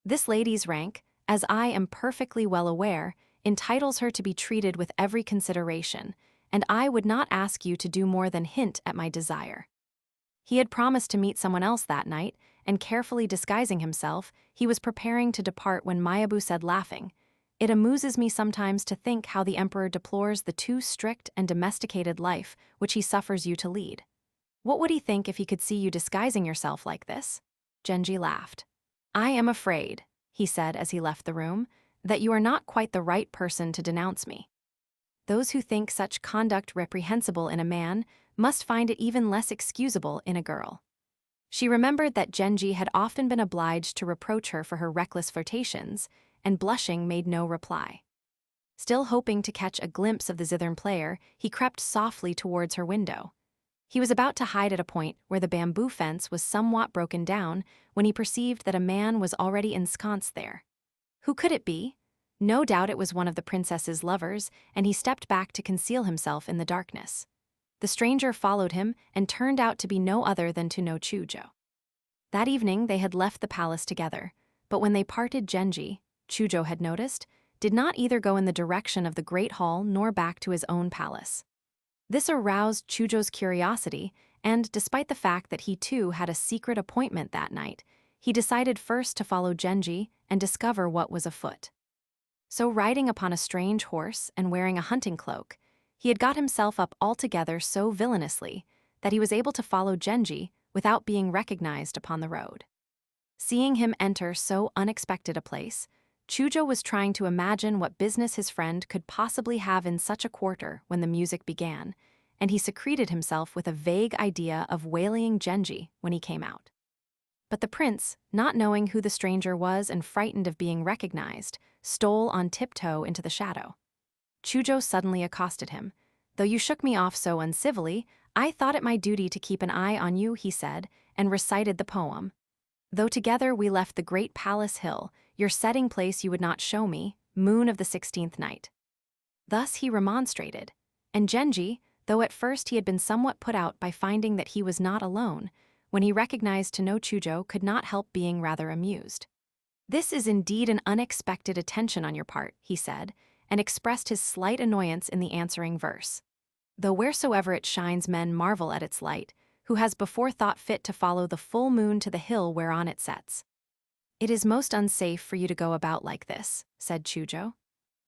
This lady's rank, as I am perfectly well aware, entitles her to be treated with every consideration, and I would not ask you to do more than hint at my desire." He had promised to meet someone else that night, and carefully disguising himself, he was preparing to depart when Mayabu said, laughing, "It amuses me sometimes to think how the emperor deplores the too strict and domesticated life which he suffers you to lead. What would he think if he could see you disguising yourself like this?" Genji laughed. "I am afraid," he said as he left the room, "that you are not quite the right person to denounce me. Those who think such conduct reprehensible in a man must find it even less excusable in a girl." She remembered that Genji had often been obliged to reproach her for her reckless flirtations, and blushing made no reply. Still hoping to catch a glimpse of the zithern player, he crept softly towards her window. He was about to hide at a point where the bamboo fence was somewhat broken down when he perceived that a man was already ensconced there. Who could it be? No doubt it was one of the princess's lovers, and he stepped back to conceal himself in the darkness. The stranger followed him and turned out to be no other than to know Chujo. That evening they had left the palace together, but when they parted Genji, Chujo had noticed, did not either go in the direction of the Great Hall nor back to his own palace. This aroused Chujo's curiosity, and despite the fact that he too had a secret appointment that night, he decided first to follow Genji and discover what was afoot. So riding upon a strange horse and wearing a hunting cloak, he had got himself up altogether so villainously that he was able to follow Genji without being recognized upon the road. Seeing him enter so unexpected a place, Chujo was trying to imagine what business his friend could possibly have in such a quarter when the music began, and he secreted himself with a vague idea of waylaying Genji when he came out. But the prince, not knowing who the stranger was and frightened of being recognized, stole on tiptoe into the shadow. Chujo suddenly accosted him. "Though you shook me off so uncivilly, I thought it my duty to keep an eye on you," he said, and recited the poem. "Though together we left the great palace hill, your setting place you would not show me, moon of the 16th night." Thus he remonstrated, and Genji, though at first he had been somewhat put out by finding that he was not alone, when he recognized to know Chujo, could not help being rather amused. "This is indeed an unexpected attention on your part," he said, and expressed his slight annoyance in the answering verse. "Though wheresoever it shines men marvel at its light, who has before thought fit to follow the full moon to the hill whereon it sets." "It is most unsafe for you to go about like this," said Chujo.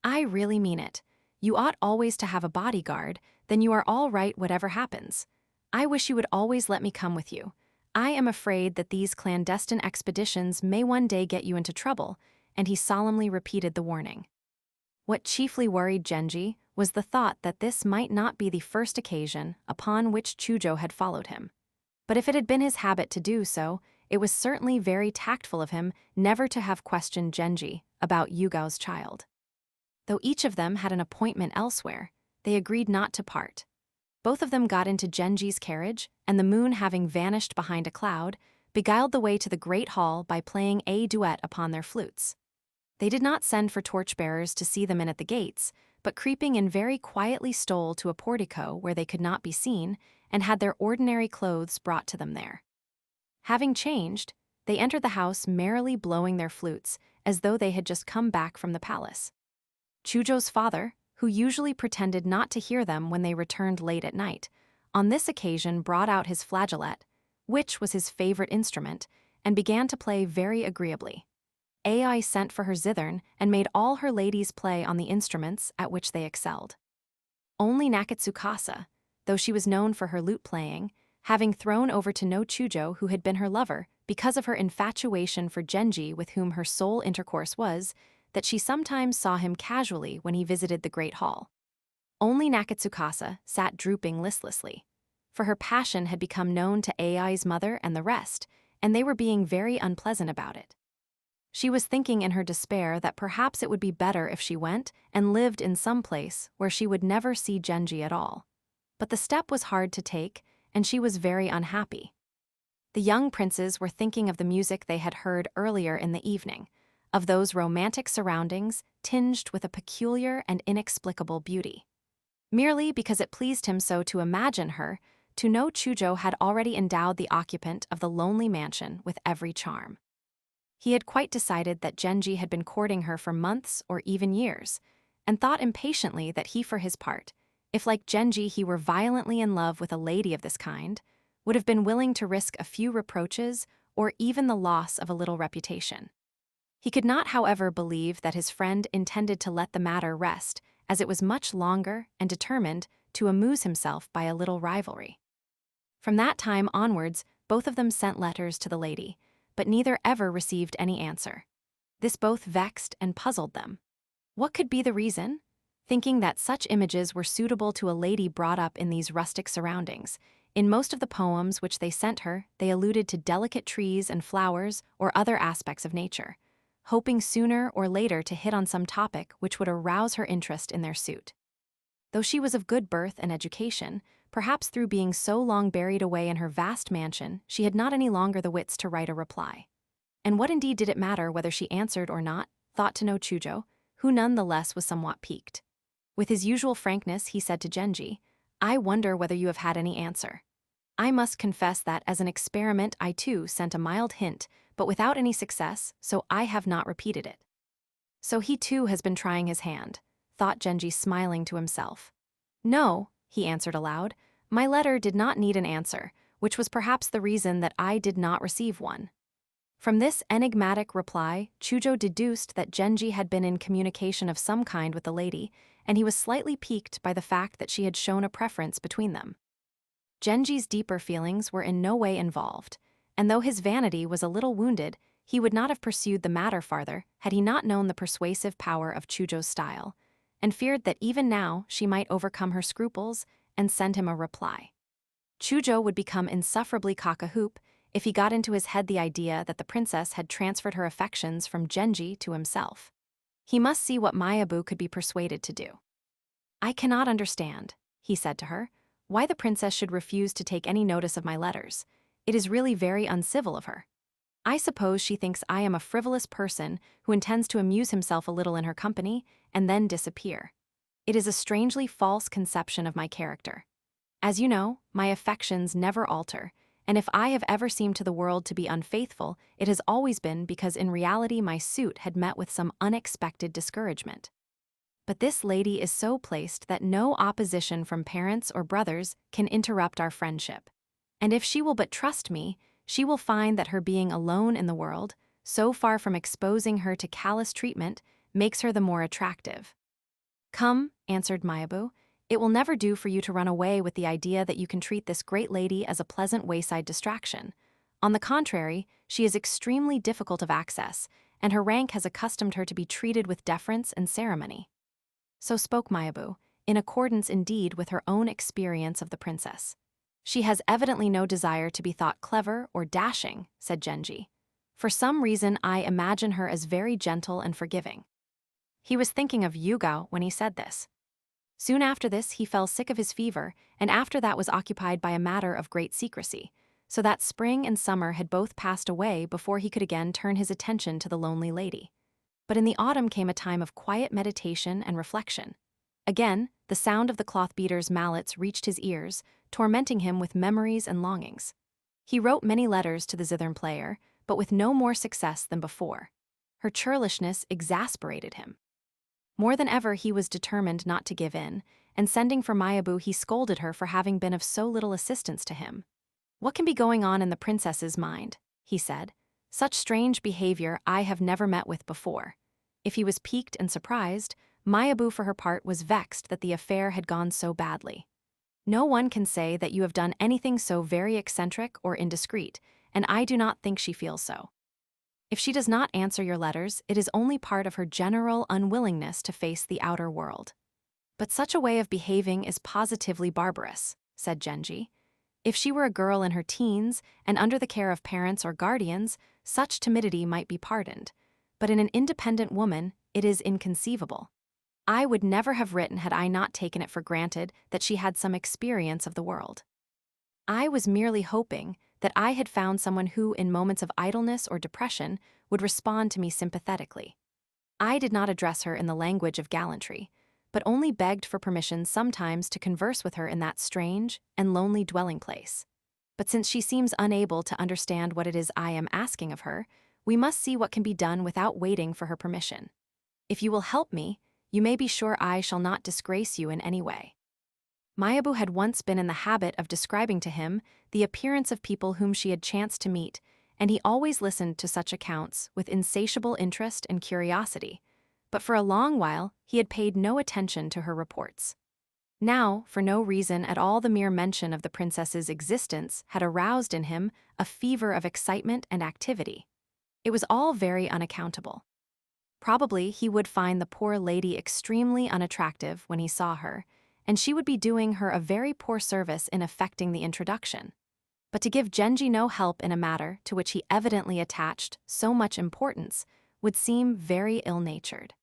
"I really mean it. You ought always to have a bodyguard, then you are all right whatever happens. I wish you would always let me come with you. I am afraid that these clandestine expeditions may one day get you into trouble," and he solemnly repeated the warning. What chiefly worried Genji was the thought that this might not be the first occasion upon which Chujo had followed him. But if it had been his habit to do so, it was certainly very tactful of him never to have questioned Genji about Yugao's child. Though each of them had an appointment elsewhere, they agreed not to part. Both of them got into Genji's carriage, and the moon, having vanished behind a cloud, beguiled the way to the great hall by playing a duet upon their flutes. They did not send for torchbearers to see them in at the gates, but creeping in very quietly stole to a portico where they could not be seen, and had their ordinary clothes brought to them there. Having changed, they entered the house merrily blowing their flutes, as though they had just come back from the palace. Chujo's father, who usually pretended not to hear them when they returned late at night, on this occasion brought out his flageolet, which was his favorite instrument, and began to play very agreeably. Ai sent for her zithern and made all her ladies play on the instruments at which they excelled. Only Nakatsukasa, though she was known for her lute playing, having thrown over to no Chujo who had been her lover because of her infatuation for Genji, with whom her sole intercourse was, that she sometimes saw him casually when he visited the great hall. Only Nakatsukasa sat drooping listlessly, for her passion had become known to Ai's mother and the rest, and they were being very unpleasant about it. She was thinking in her despair that perhaps it would be better if she went and lived in some place where she would never see Genji at all. But the step was hard to take, and she was very unhappy. The young princes were thinking of the music they had heard earlier in the evening, of those romantic surroundings tinged with a peculiar and inexplicable beauty. Merely because it pleased him so to imagine her, to know Chujo had already endowed the occupant of the lonely mansion with every charm. He had quite decided that Genji had been courting her for months or even years, and thought impatiently that he, for his part, if like Genji he were violently in love with a lady of this kind, would have been willing to risk a few reproaches or even the loss of a little reputation. He could not, however, believe that his friend intended to let the matter rest, as it was much longer, and determined to amuse himself by a little rivalry. From that time onwards, both of them sent letters to the lady, but neither ever received any answer. This both vexed and puzzled them. What could be the reason? Thinking that such images were suitable to a lady brought up in these rustic surroundings, in most of the poems which they sent her, they alluded to delicate trees and flowers or other aspects of nature, hoping sooner or later to hit on some topic which would arouse her interest in their suit. Though she was of good birth and education, perhaps through being so long buried away in her vast mansion, she had not any longer the wits to write a reply. And what indeed did it matter whether she answered or not, thought to know Chujo, who none the less was somewhat piqued. With his usual frankness, he said to Genji, "I wonder whether you have had any answer. I must confess that as an experiment I too sent a mild hint, but without any success, so I have not repeated it." So he too has been trying his hand, thought Genji, smiling to himself. "No," he answered aloud, "my letter did not need an answer, which was perhaps the reason that I did not receive one." From this enigmatic reply, Chujo deduced that Genji had been in communication of some kind with the lady, and he was slightly piqued by the fact that she had shown a preference between them. Genji's deeper feelings were in no way involved, and though his vanity was a little wounded, he would not have pursued the matter farther had he not known the persuasive power of Chujo's style, and feared that even now she might overcome her scruples and send him a reply. Chujo would become insufferably cock-a-hoop if he got into his head the idea that the princess had transferred her affections from Genji to himself. He must see what Mayabu could be persuaded to do. "I cannot understand," he said to her, "why the princess should refuse to take any notice of my letters. It is really very uncivil of her. I suppose she thinks I am a frivolous person who intends to amuse himself a little in her company and then disappear. It is a strangely false conception of my character. As you know, my affections never alter, and if I have ever seemed to the world to be unfaithful, it has always been because in reality my suit had met with some unexpected discouragement. But this lady is so placed that no opposition from parents or brothers can interrupt our friendship. And if she will but trust me, she will find that her being alone in the world, so far from exposing her to callous treatment, makes her the more attractive." "Come," answered Mayabu, "it will never do for you to run away with the idea that you can treat this great lady as a pleasant wayside distraction. On the contrary, she is extremely difficult of access, and her rank has accustomed her to be treated with deference and ceremony. So spoke Mayabu, in accordance indeed with her own experience of the princess. She has evidently no desire to be thought clever or dashing, said Genji. For some reason I imagine her as very gentle and forgiving. He was thinking of Yugao when he said this. Soon after this he fell sick of his fever, and after that was occupied by a matter of great secrecy, so that spring and summer had both passed away before he could again turn his attention to the lonely lady. But in the autumn came a time of quiet meditation and reflection. Again, the sound of the cloth beater's mallets reached his ears, tormenting him with memories and longings. He wrote many letters to the zithern player, but with no more success than before. Her churlishness exasperated him. More than ever he was determined not to give in, and sending for Mayabu he scolded her for having been of so little assistance to him. "What can be going on in the princess's mind?" he said. "Such strange behavior I have never met with before." If he was piqued and surprised, Mayabu for her part was vexed that the affair had gone so badly. "No one can say that you have done anything so very eccentric or indiscreet, and I do not think she feels so. If she does not answer your letters, it is only part of her general unwillingness to face the outer world." "But such a way of behaving is positively barbarous," said Genji. "If she were a girl in her teens and under the care of parents or guardians, such timidity might be pardoned. But in an independent woman, it is inconceivable. I would never have written had I not taken it for granted that she had some experience of the world. I was merely hoping that I had found someone who, in moments of idleness or depression, would respond to me sympathetically. I did not address her in the language of gallantry, but only begged for permission sometimes to converse with her in that strange and lonely dwelling place. But since she seems unable to understand what it is I am asking of her, we must see what can be done without waiting for her permission. If you will help me, you may be sure I shall not disgrace you in any way." Mayabu had once been in the habit of describing to him the appearance of people whom she had chanced to meet, and he always listened to such accounts with insatiable interest and curiosity, but for a long while he had paid no attention to her reports. Now, for no reason at all, the mere mention of the princess's existence had aroused in him a fever of excitement and activity. It was all very unaccountable. Probably he would find the poor lady extremely unattractive when he saw her, and she would be doing her a very poor service in effecting the introduction. But to give Genji no help in a matter to which he evidently attached so much importance would seem very ill-natured.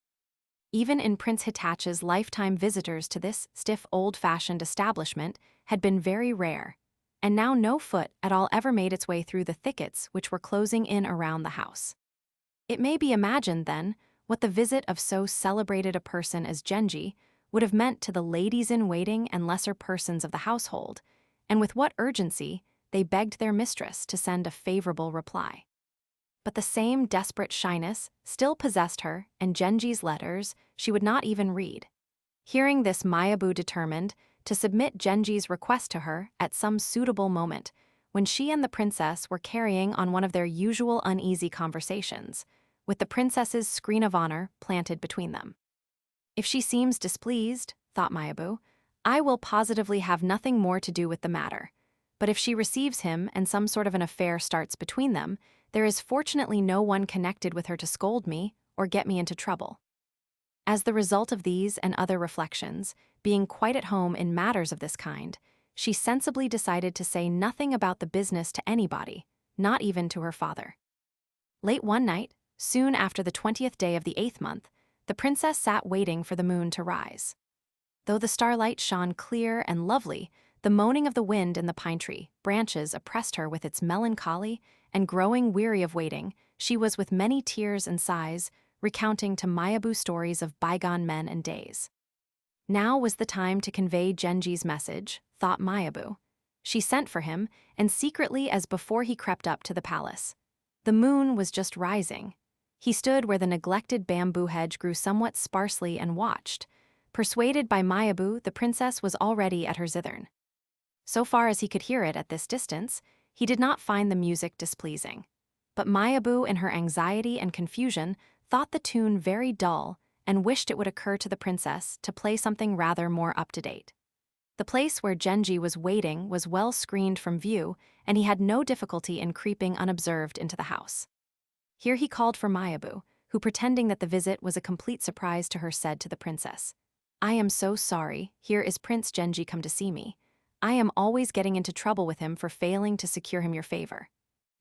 Even in Prince Hitachi's lifetime visitors to this stiff old-fashioned establishment had been very rare, and now no foot at all ever made its way through the thickets which were closing in around the house. It may be imagined, then, what the visit of so celebrated a person as Genji would have meant to the ladies-in-waiting and lesser persons of the household, and with what urgency they begged their mistress to send a favorable reply. But the same desperate shyness still possessed her, and Genji's letters she would not even read. Hearing this, Mayabu determined to submit Genji's request to her at some suitable moment, when she and the princess were carrying on one of their usual uneasy conversations, with the princess's screen of honor planted between them. "If she seems displeased," thought Mayabu, "I will positively have nothing more to do with the matter. But if she receives him and some sort of an affair starts between them, there is fortunately no one connected with her to scold me or get me into trouble." As the result of these and other reflections, being quite at home in matters of this kind, she sensibly decided to say nothing about the business to anybody, not even to her father. Late one night, soon after the 20th day of the 8th month, the princess sat waiting for the moon to rise. Though the starlight shone clear and lovely, the moaning of the wind in the pine tree branches oppressed her with its melancholy, and growing weary of waiting, she was with many tears and sighs recounting to Mayabu stories of bygone men and days. Now was the time to convey Genji's message, thought Mayabu. She sent for him, and secretly as before he crept up to the palace. The moon was just rising. He stood where the neglected bamboo hedge grew somewhat sparsely and watched. Persuaded by Mayabu, the princess was already at her zithern. So far as he could hear it at this distance, he did not find the music displeasing. But Mayabu, in her anxiety and confusion, thought the tune very dull and wished it would occur to the princess to play something rather more up-to-date. The place where Genji was waiting was well screened from view, and he had no difficulty in creeping unobserved into the house. Here he called for Mayabu, who, pretending that the visit was a complete surprise to her, said to the princess, I am so sorry, here is Prince Genji come to see me. I am always getting into trouble with him for failing to secure him your favor.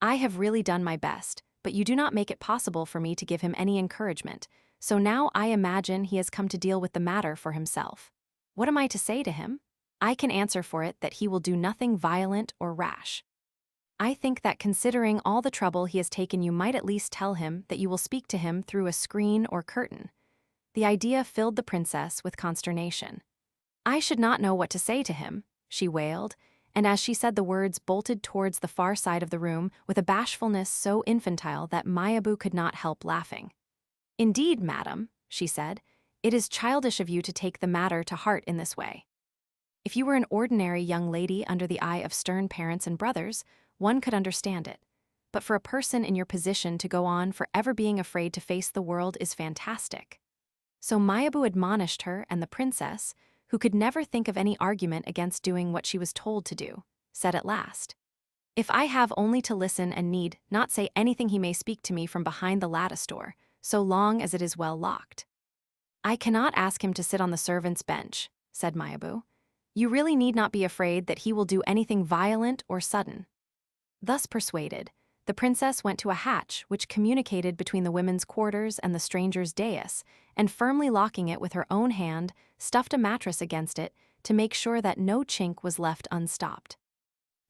I have really done my best, but you do not make it possible for me to give him any encouragement, so now I imagine he has come to deal with the matter for himself. What am I to say to him? I can answer for it that he will do nothing violent or rash. I think that considering all the trouble he has taken, you might at least tell him that you will speak to him through a screen or curtain. The idea filled the princess with consternation. I should not know what to say to him, she wailed, and as she said the words bolted towards the far side of the room with a bashfulness so infantile that Mayabu could not help laughing. Indeed, madam, she said, it is childish of you to take the matter to heart in this way. If you were an ordinary young lady under the eye of stern parents and brothers, one could understand it. But for a person in your position to go on forever being afraid to face the world is fantastic. So Mayabu admonished her, and the princess, who could never think of any argument against doing what she was told to do, said at last, "If I have only to listen and need not say anything, he may speak to me from behind the lattice door, so long as it is well locked." "I cannot ask him to sit on the servants' bench," said Mayabu. "You really need not be afraid that he will do anything violent or sudden." Thus persuaded, the princess went to a hatch which communicated between the women's quarters and the stranger's dais, and firmly locking it with her own hand, stuffed a mattress against it to make sure that no chink was left unstopped.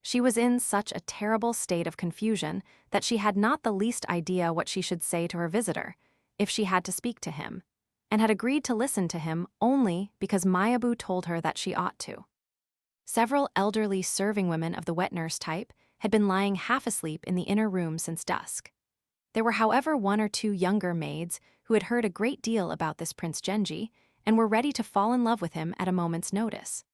She was in such a terrible state of confusion that she had not the least idea what she should say to her visitor, if she had to speak to him, and had agreed to listen to him only because Mayabu told her that she ought to. Several elderly serving women of the wet nurse type had been lying half asleep in the inner room since dusk. There were, however, one or two younger maids who had heard a great deal about this Prince Genji and were ready to fall in love with him at a moment's notice.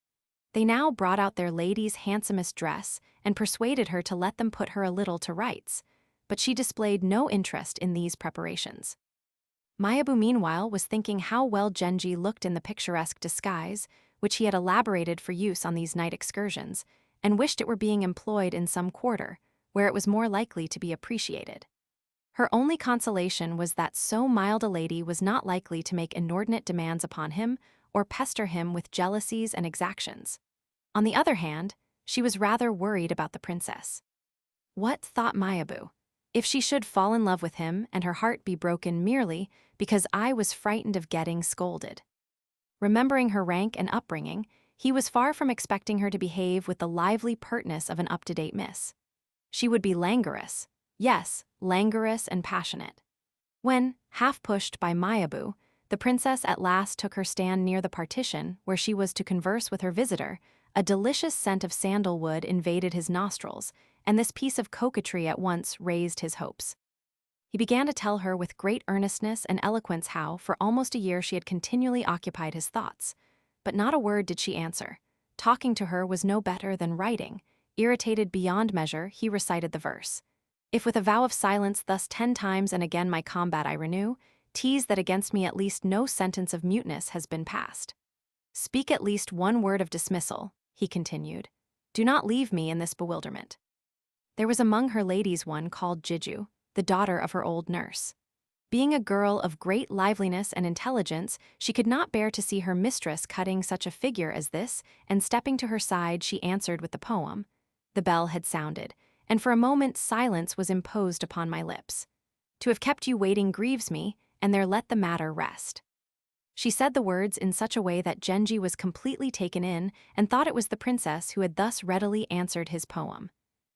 They now brought out their lady's handsomest dress and persuaded her to let them put her a little to rights, but she displayed no interest in these preparations. Mayabu, meanwhile, was thinking how well Genji looked in the picturesque disguise which he had elaborated for use on these night excursions, and wished it were being employed in some quarter, where it was more likely to be appreciated. Her only consolation was that so mild a lady was not likely to make inordinate demands upon him or pester him with jealousies and exactions. On the other hand, she was rather worried about the princess. What, thought Mayabu, if she should fall in love with him and her heart be broken merely because I was frightened of getting scolded? Remembering her rank and upbringing, he was far from expecting her to behave with the lively pertness of an up-to-date miss. She would be languorous, yes, languorous and passionate. When, half pushed by Mayabu, the princess at last took her stand near the partition where she was to converse with her visitor, a delicious scent of sandalwood invaded his nostrils, and this piece of coquetry at once raised his hopes. He began to tell her with great earnestness and eloquence how, for almost a year, she had continually occupied his thoughts. But not a word did she answer. Talking to her was no better than writing. Irritated beyond measure, he recited the verse. "If with a vow of silence thus 10 times and again my combat I renew, tease that against me at least no sentence of muteness has been passed. Speak at least one word of dismissal," he continued. "Do not leave me in this bewilderment." There was among her ladies one called Jiju, the daughter of her old nurse. Being a girl of great liveliness and intelligence, she could not bear to see her mistress cutting such a figure as this, and stepping to her side, she answered with the poem. The bell had sounded, and for a moment silence was imposed upon my lips. "To have kept you waiting grieves me, and there let the matter rest." She said the words in such a way that Genji was completely taken in and thought it was the princess who had thus readily answered his poem.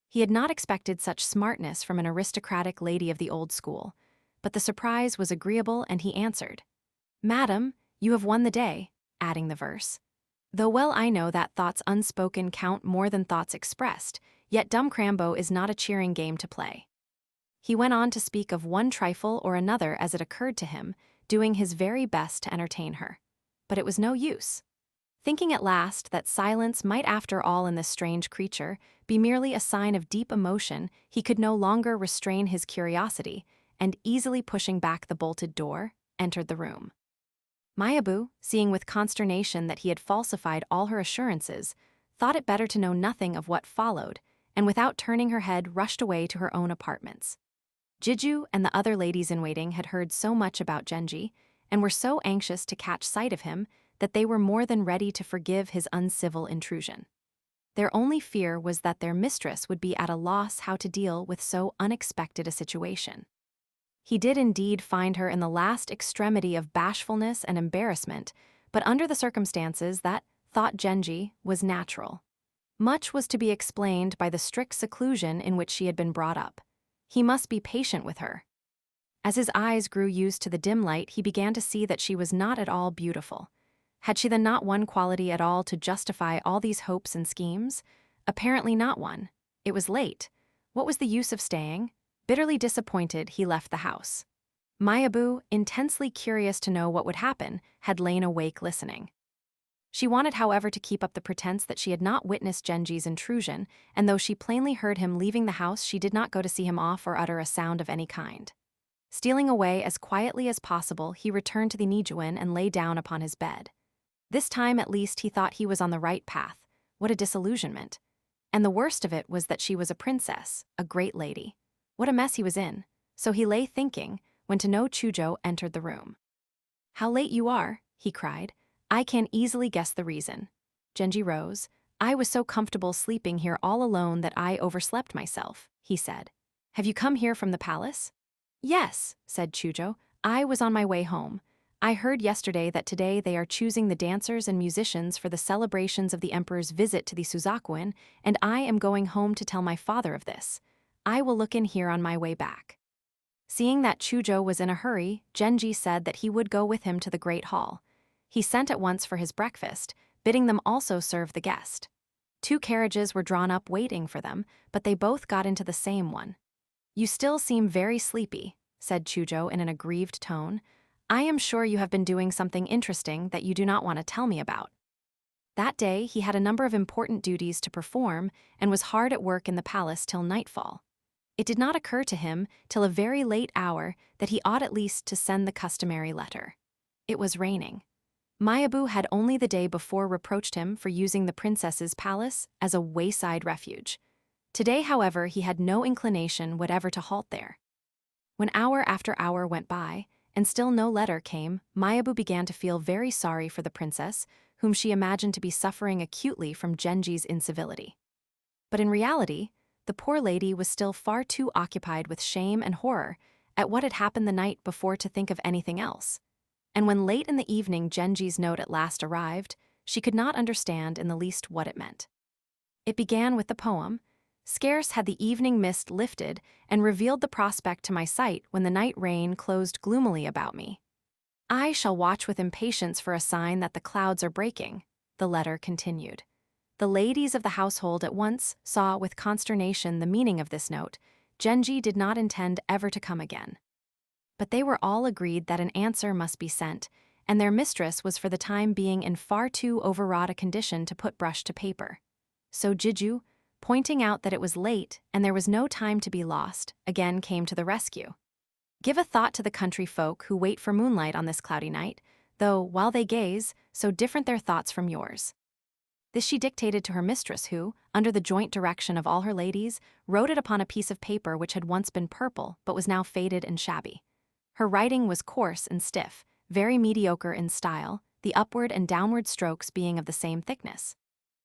He had not expected such smartness from an aristocratic lady of the old school, but the surprise was agreeable, and he answered, "Madam, you have won the day," adding the verse. "Though well I know that thoughts unspoken count more than thoughts expressed, yet dumb crambo is not a cheering game to play." He went on to speak of one trifle or another as it occurred to him, doing his very best to entertain her. But it was no use. Thinking at last that silence might after all in this strange creature be merely a sign of deep emotion, he could no longer restrain his curiosity, and easily pushing back the bolted door, entered the room. Mayabu, seeing with consternation that he had falsified all her assurances, thought it better to know nothing of what followed, and without turning her head rushed away to her own apartments. Jiju and the other ladies-in-waiting had heard so much about Genji, and were so anxious to catch sight of him, that they were more than ready to forgive his uncivil intrusion. Their only fear was that their mistress would be at a loss how to deal with so unexpected a situation. He did indeed find her in the last extremity of bashfulness and embarrassment, but under the circumstances that, thought Genji, was natural. Much was to be explained by the strict seclusion in which she had been brought up. He must be patient with her. As his eyes grew used to the dim light, he began to see that she was not at all beautiful. Had she then not one quality at all to justify all these hopes and schemes? Apparently not one. It was late. What was the use of staying? Bitterly disappointed, he left the house. Mayabu, intensely curious to know what would happen, had lain awake listening. She wanted, however, to keep up the pretense that she had not witnessed Genji's intrusion, and though she plainly heard him leaving the house, she did not go to see him off or utter a sound of any kind. Stealing away as quietly as possible, he returned to the Nijuin and lay down upon his bed. This time, at least, he thought he was on the right path. What a disillusionment. And the worst of it was that she was a princess, a great lady. What a mess he was in. So he lay thinking, when to know Chujo entered the room. "How late you are," he cried. "I can easily guess the reason." Genji rose. "I was so comfortable sleeping here all alone that I overslept myself," he said. "Have you come here from the palace?" "Yes," said Chujo. "I was on my way home. I heard yesterday that today they are choosing the dancers and musicians for the celebrations of the emperor's visit to the Suzakuin, and I am going home to tell my father of this. I will look in here on my way back." Seeing that Chujo was in a hurry, Genji said that he would go with him to the great hall. He sent at once for his breakfast, bidding them also serve the guest. 2 carriages were drawn up waiting for them, but they both got into the same one. "You still seem very sleepy," said Chujo in an aggrieved tone. "I am sure you have been doing something interesting that you do not want to tell me about." That day he had a number of important duties to perform and was hard at work in the palace till nightfall. It did not occur to him, till a very late hour, that he ought at least to send the customary letter. It was raining. Mayabu had only the day before reproached him for using the princess's palace as a wayside refuge. Today, however, he had no inclination whatever to halt there. When hour after hour went by, and still no letter came, Mayabu began to feel very sorry for the princess, whom she imagined to be suffering acutely from Genji's incivility. But in reality, the poor lady was still far too occupied with shame and horror at what had happened the night before to think of anything else. And when late in the evening Genji's note at last arrived, she could not understand in the least what it meant. It began with the poem, "Scarce had the evening mist lifted and revealed the prospect to my sight when the night rain closed gloomily about me. I shall watch with impatience for a sign that the clouds are breaking," the letter continued. The ladies of the household at once saw with consternation the meaning of this note. Genji did not intend ever to come again. But they were all agreed that an answer must be sent, and their mistress was for the time being in far too overwrought a condition to put brush to paper. So Jiju, pointing out that it was late and there was no time to be lost, again came to the rescue. "Give a thought to the country folk who wait for moonlight on this cloudy night, though, while they gaze, so different their thoughts from yours." This she dictated to her mistress who, under the joint direction of all her ladies, wrote it upon a piece of paper which had once been purple but was now faded and shabby. Her writing was coarse and stiff, very mediocre in style, the upward and downward strokes being of the same thickness.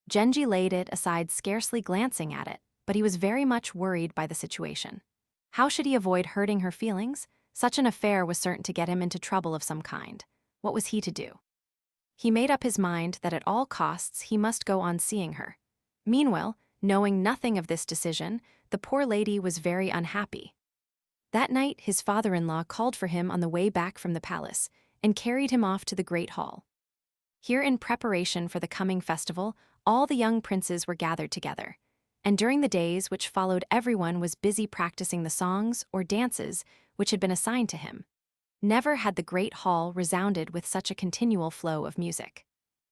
Genji laid it aside, scarcely glancing at it, but he was very much worried by the situation. How should he avoid hurting her feelings? Such an affair was certain to get him into trouble of some kind. What was he to do? He made up his mind that at all costs he must go on seeing her. Meanwhile, knowing nothing of this decision, the poor lady was very unhappy. That night his father-in-law called for him on the way back from the palace, and carried him off to the great hall. Here, in preparation for the coming festival, all the young princes were gathered together, and during the days which followed everyone was busy practicing the songs or dances which had been assigned to him. Never had the great hall resounded with such a continual flow of music.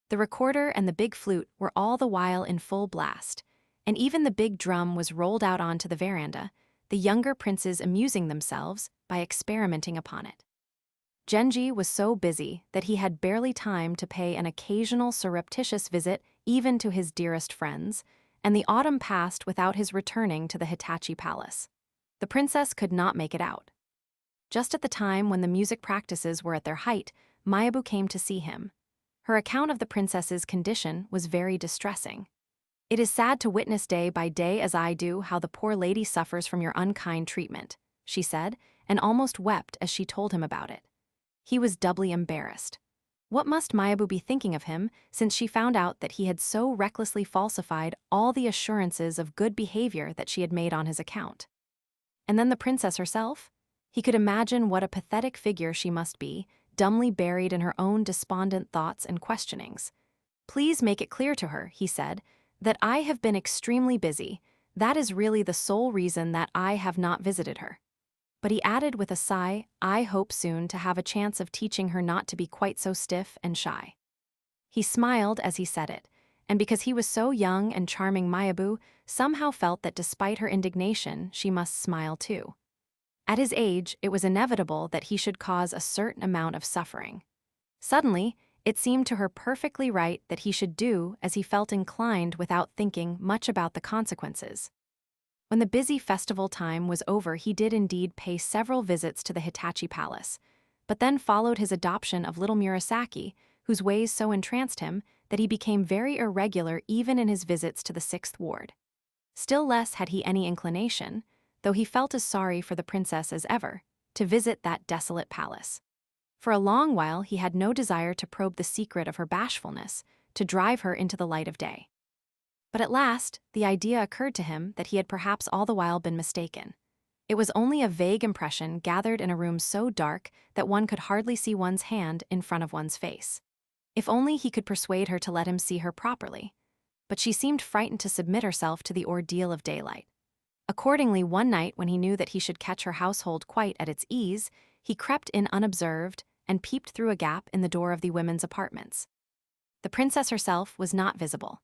The recorder and the big flute were all the while in full blast, and even the big drum was rolled out onto the veranda, the younger princes amusing themselves by experimenting upon it. Genji was so busy that he had barely time to pay an occasional surreptitious visit even to his dearest friends, and the autumn passed without his returning to the Hitachi Palace. The princess could not make it out. Just at the time when the music practices were at their height, Mayabu came to see him. Her account of the princess's condition was very distressing. "It is sad to witness day by day as I do how the poor lady suffers from your unkind treatment," she said, and almost wept as she told him about it. He was doubly embarrassed. What must Mayabu be thinking of him, since she found out that he had so recklessly falsified all the assurances of good behavior that she had made on his account? And then the princess herself? He could imagine what a pathetic figure she must be, dumbly buried in her own despondent thoughts and questionings. "Please make it clear to her," he said, "that I have been extremely busy. That is really the sole reason that I have not visited her." But he added with a sigh, "I hope soon to have a chance of teaching her not to be quite so stiff and shy." He smiled as he said it, and because he was so young and charming, Mayabu somehow felt that despite her indignation, she must smile too. At his age, it was inevitable that he should cause a certain amount of suffering. Suddenly, it seemed to her perfectly right that he should do as he felt inclined without thinking much about the consequences. When the busy festival time was over, he did indeed pay several visits to the Hitachi Palace, but then followed his adoption of little Murasaki, whose ways so entranced him that he became very irregular even in his visits to the 6th Ward. Still less had he any inclination, though he felt as sorry for the princess as ever, to visit that desolate palace. For a long while he had no desire to probe the secret of her bashfulness, to drive her into the light of day. But at last, the idea occurred to him that he had perhaps all the while been mistaken. It was only a vague impression gathered in a room so dark that one could hardly see one's hand in front of one's face. If only he could persuade her to let him see her properly. But she seemed frightened to submit herself to the ordeal of daylight. Accordingly, one night when he knew that he should catch her household quite at its ease, he crept in unobserved and peeped through a gap in the door of the women's apartments. The princess herself was not visible.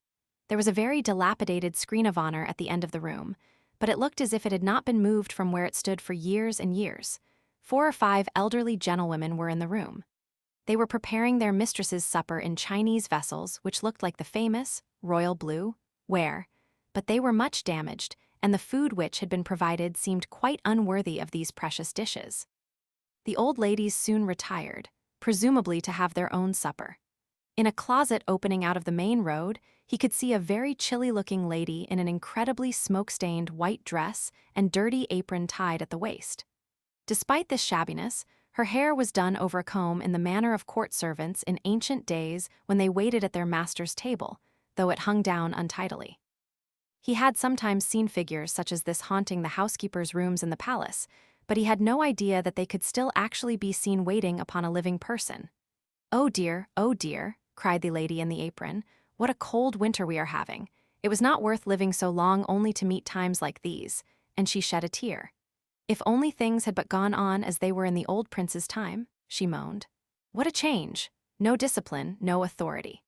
There was a very dilapidated screen of honor at the end of the room, but it looked as if it had not been moved from where it stood for years and years. 4 or 5 elderly gentlewomen were in the room. They were preparing their mistress's supper in Chinese vessels which looked like the famous royal blue ware, but they were much damaged, and the food which had been provided seemed quite unworthy of these precious dishes. The old ladies soon retired, presumably to have their own supper. In a closet opening out of the main road, he could see a very chilly-looking lady in an incredibly smoke-stained white dress and dirty apron tied at the waist. Despite this shabbiness, her hair was done over a comb in the manner of court servants in ancient days when they waited at their master's table, though it hung down untidily. He had sometimes seen figures such as this haunting the housekeeper's rooms in the palace, but he had no idea that they could still actually be seen waiting upon a living person. "Oh dear, cried the lady in the apron, "what a cold winter we are having. It was not worth living so long only to meet times like these," and she shed a tear. "If only things had but gone on as they were in the old prince's time," she moaned. "What a change! No discipline, no authority.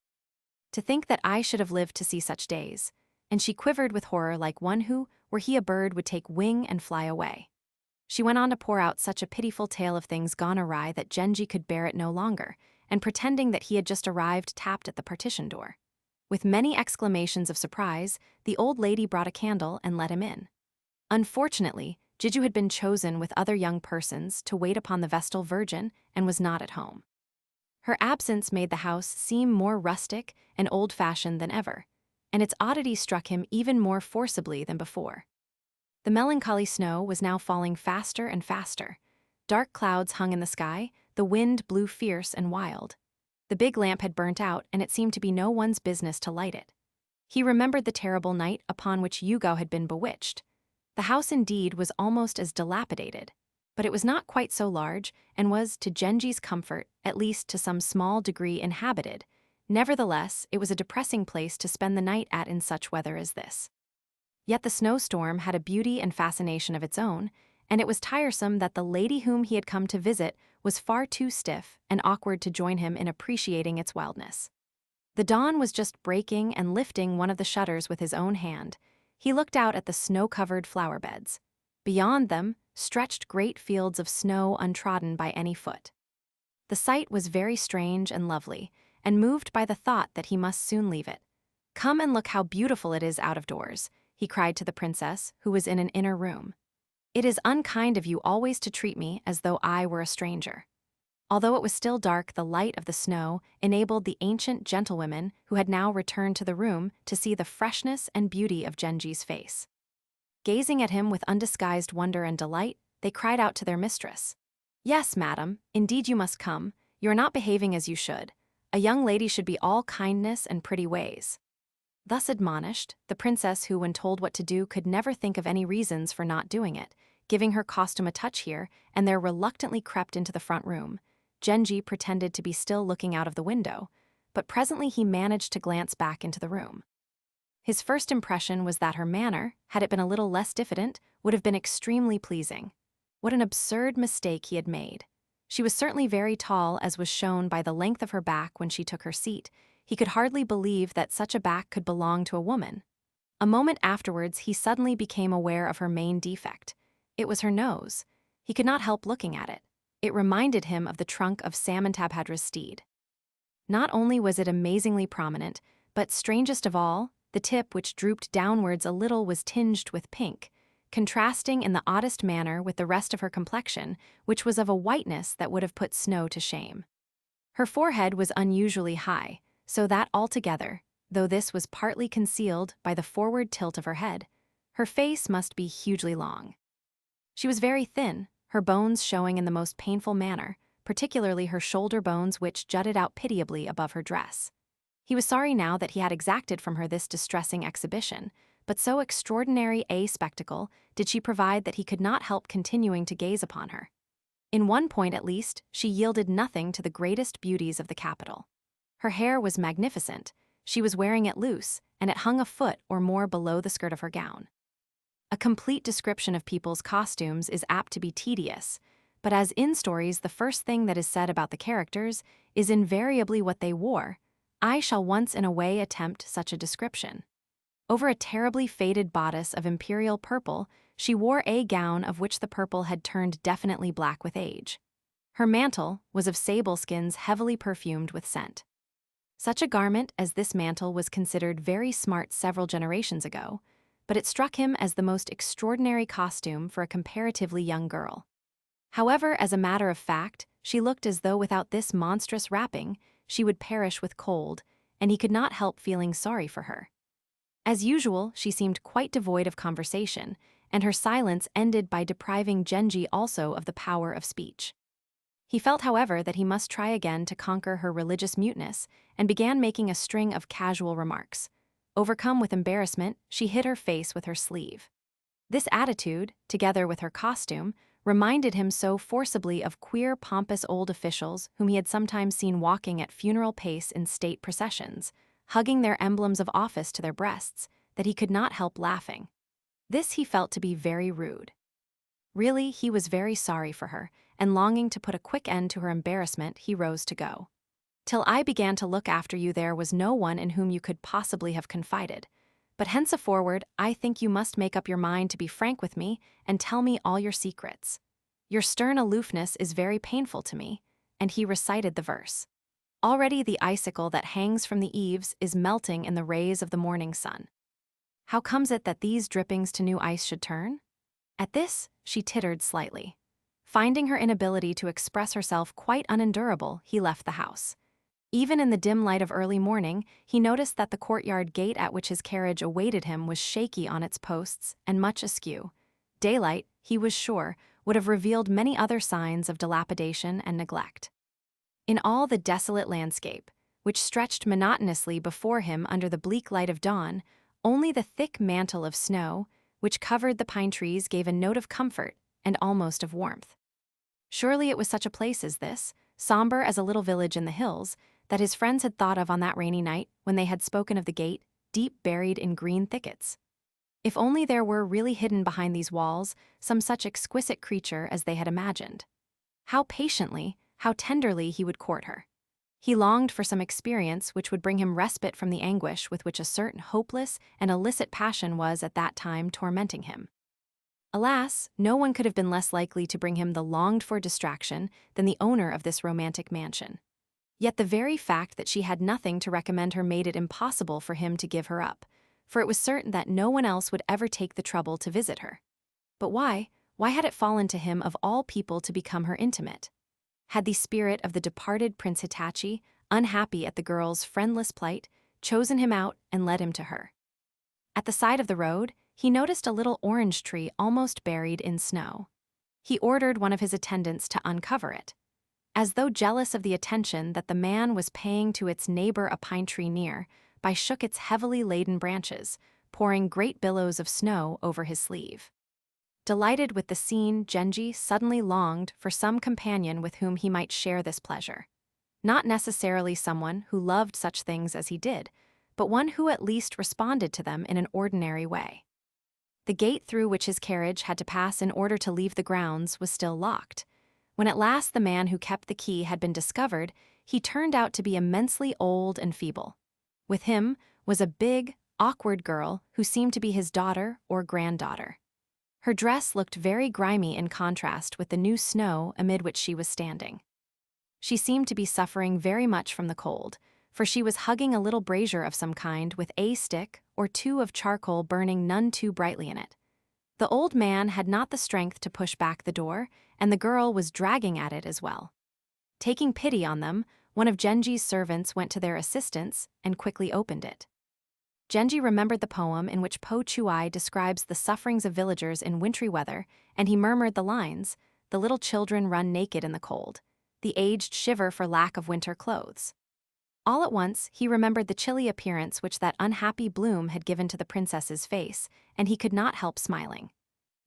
To think that I should have lived to see such days," and she quivered with horror like one who, were he a bird, would take wing and fly away. She went on to pour out such a pitiful tale of things gone awry that Genji could bear it no longer, and pretending that he had just arrived, tapped at the partition door. With many exclamations of surprise, the old lady brought a candle and let him in. Unfortunately, Jiju had been chosen with other young persons to wait upon the Vestal Virgin and was not at home. Her absence made the house seem more rustic and old-fashioned than ever, and its oddity struck him even more forcibly than before. The melancholy snow was now falling faster and faster. Dark clouds hung in the sky, the wind blew fierce and wild. The big lamp had burnt out, and it seemed to be no one's business to light it. He remembered the terrible night upon which Yugo had been bewitched. The house indeed was almost as dilapidated, but it was not quite so large, and was, to Genji's comfort, at least to some small degree inhabited. Nevertheless, it was a depressing place to spend the night at in such weather as this. Yet the snowstorm had a beauty and fascination of its own, and it was tiresome that the lady whom he had come to visit was far too stiff and awkward to join him in appreciating its wildness. The dawn was just breaking, and lifting one of the shutters with his own hand, he looked out at the snow-covered flower beds. Beyond them stretched great fields of snow untrodden by any foot. The sight was very strange and lovely, and moved by the thought that he must soon leave it. "Come and look how beautiful it is out of doors," he cried to the princess, who was in an inner room. "It is unkind of you always to treat me as though I were a stranger." Although it was still dark, the light of the snow enabled the ancient gentlewomen who had now returned to the room to see the freshness and beauty of Genji's face. Gazing at him with undisguised wonder and delight, they cried out to their mistress, "Yes, madam, indeed you must come. You are not behaving as you should. A young lady should be all kindness and pretty ways." Thus admonished, the princess who, when told what to do, could never think of any reasons for not doing it, giving her costume a touch here and there, reluctantly crept into the front room. Genji pretended to be still looking out of the window, but presently he managed to glance back into the room. His first impression was that her manner, had it been a little less diffident, would have been extremely pleasing. What an absurd mistake he had made. She was certainly very tall, as was shown by the length of her back when she took her seat. He could hardly believe that such a back could belong to a woman. A moment afterwards, he suddenly became aware of her main defect. It was her nose. He could not help looking at it. It reminded him of the trunk of Samantabhadra's steed. Not only was it amazingly prominent, but strangest of all, the tip, which drooped downwards a little, was tinged with pink, contrasting in the oddest manner with the rest of her complexion, which was of a whiteness that would have put snow to shame. Her forehead was unusually high, so that altogether, though this was partly concealed by the forward tilt of her head, her face must be hugely long. She was very thin, her bones showing in the most painful manner, particularly her shoulder bones, which jutted out pitiably above her dress. He was sorry now that he had exacted from her this distressing exhibition, but so extraordinary a spectacle did she provide that he could not help continuing to gaze upon her. In one point at least, she yielded nothing to the greatest beauties of the capital. Her hair was magnificent, she was wearing it loose, and it hung a foot or more below the skirt of her gown. A complete description of people's costumes is apt to be tedious, but as in stories the first thing that is said about the characters is invariably what they wore, I shall once in a way attempt such a description. Over a terribly faded bodice of imperial purple, she wore a gown of which the purple had turned definitely black with age. Her mantle was of sable skins heavily perfumed with scent. Such a garment as this mantle was considered very smart several generations ago, but it struck him as the most extraordinary costume for a comparatively young girl. However, as a matter of fact, she looked as though without this monstrous wrapping, she would perish with cold, and he could not help feeling sorry for her. As usual, she seemed quite devoid of conversation, and her silence ended by depriving Genji also of the power of speech. He felt, however, that he must try again to conquer her religious muteness, and began making a string of casual remarks. Overcome with embarrassment, she hid her face with her sleeve. This attitude, together with her costume, reminded him so forcibly of queer, pompous old officials whom he had sometimes seen walking at funeral pace in state processions, hugging their emblems of office to their breasts, that he could not help laughing. This he felt to be very rude. Really, he was very sorry for her, and longing to put a quick end to her embarrassment, he rose to go. "Till I began to look after you, there was no one in whom you could possibly have confided. But henceforward, I think you must make up your mind to be frank with me and tell me all your secrets. Your stern aloofness is very painful to me," and he recited the verse. "Already the icicle that hangs from the eaves is melting in the rays of the morning sun. How comes it that these drippings to new ice should turn?" At this, she tittered slightly. Finding her inability to express herself quite unendurable, he left the house. Even in the dim light of early morning, he noticed that the courtyard gate at which his carriage awaited him was shaky on its posts and much askew. Daylight, he was sure, would have revealed many other signs of dilapidation and neglect. In all the desolate landscape, which stretched monotonously before him under the bleak light of dawn, only the thick mantle of snow, which covered the pine trees, gave a note of comfort and almost of warmth. Surely it was such a place as this, somber as a little village in the hills, that his friends had thought of on that rainy night when they had spoken of the gate, deep buried in green thickets. If only there were really hidden behind these walls some such exquisite creature as they had imagined. How patiently, how tenderly he would court her. He longed for some experience which would bring him respite from the anguish with which a certain hopeless and illicit passion was at that time tormenting him. Alas, no one could have been less likely to bring him the longed-for distraction than the owner of this romantic mansion. Yet the very fact that she had nothing to recommend her made it impossible for him to give her up, for it was certain that no one else would ever take the trouble to visit her. But why had it fallen to him of all people to become her intimate? Had the spirit of the departed Prince Hitachi, unhappy at the girl's friendless plight, chosen him out and led him to her? At the side of the road, he noticed a little orange tree almost buried in snow. He ordered one of his attendants to uncover it. As though jealous of the attention that the man was paying to its neighbor, a pine tree near, by shook its heavily laden branches, pouring great billows of snow over his sleeve. Delighted with the scene, Genji suddenly longed for some companion with whom he might share this pleasure. Not necessarily someone who loved such things as he did, but one who at least responded to them in an ordinary way. The gate through which his carriage had to pass in order to leave the grounds was still locked. When at last the man who kept the key had been discovered, he turned out to be immensely old and feeble. With him was a big, awkward girl who seemed to be his daughter or granddaughter. Her dress looked very grimy in contrast with the new snow amid which she was standing. She seemed to be suffering very much from the cold, for she was hugging a little brazier of some kind with a stick or two of charcoal burning none too brightly in it. The old man had not the strength to push back the door, and the girl was dragging at it as well. Taking pity on them, one of Genji's servants went to their assistance and quickly opened it. Genji remembered the poem in which Po Chuai describes the sufferings of villagers in wintry weather, and he murmured the lines, "The little children run naked in the cold. The aged shiver for lack of winter clothes." All at once, he remembered the chilly appearance which that unhappy bloom had given to the princess's face, and he could not help smiling.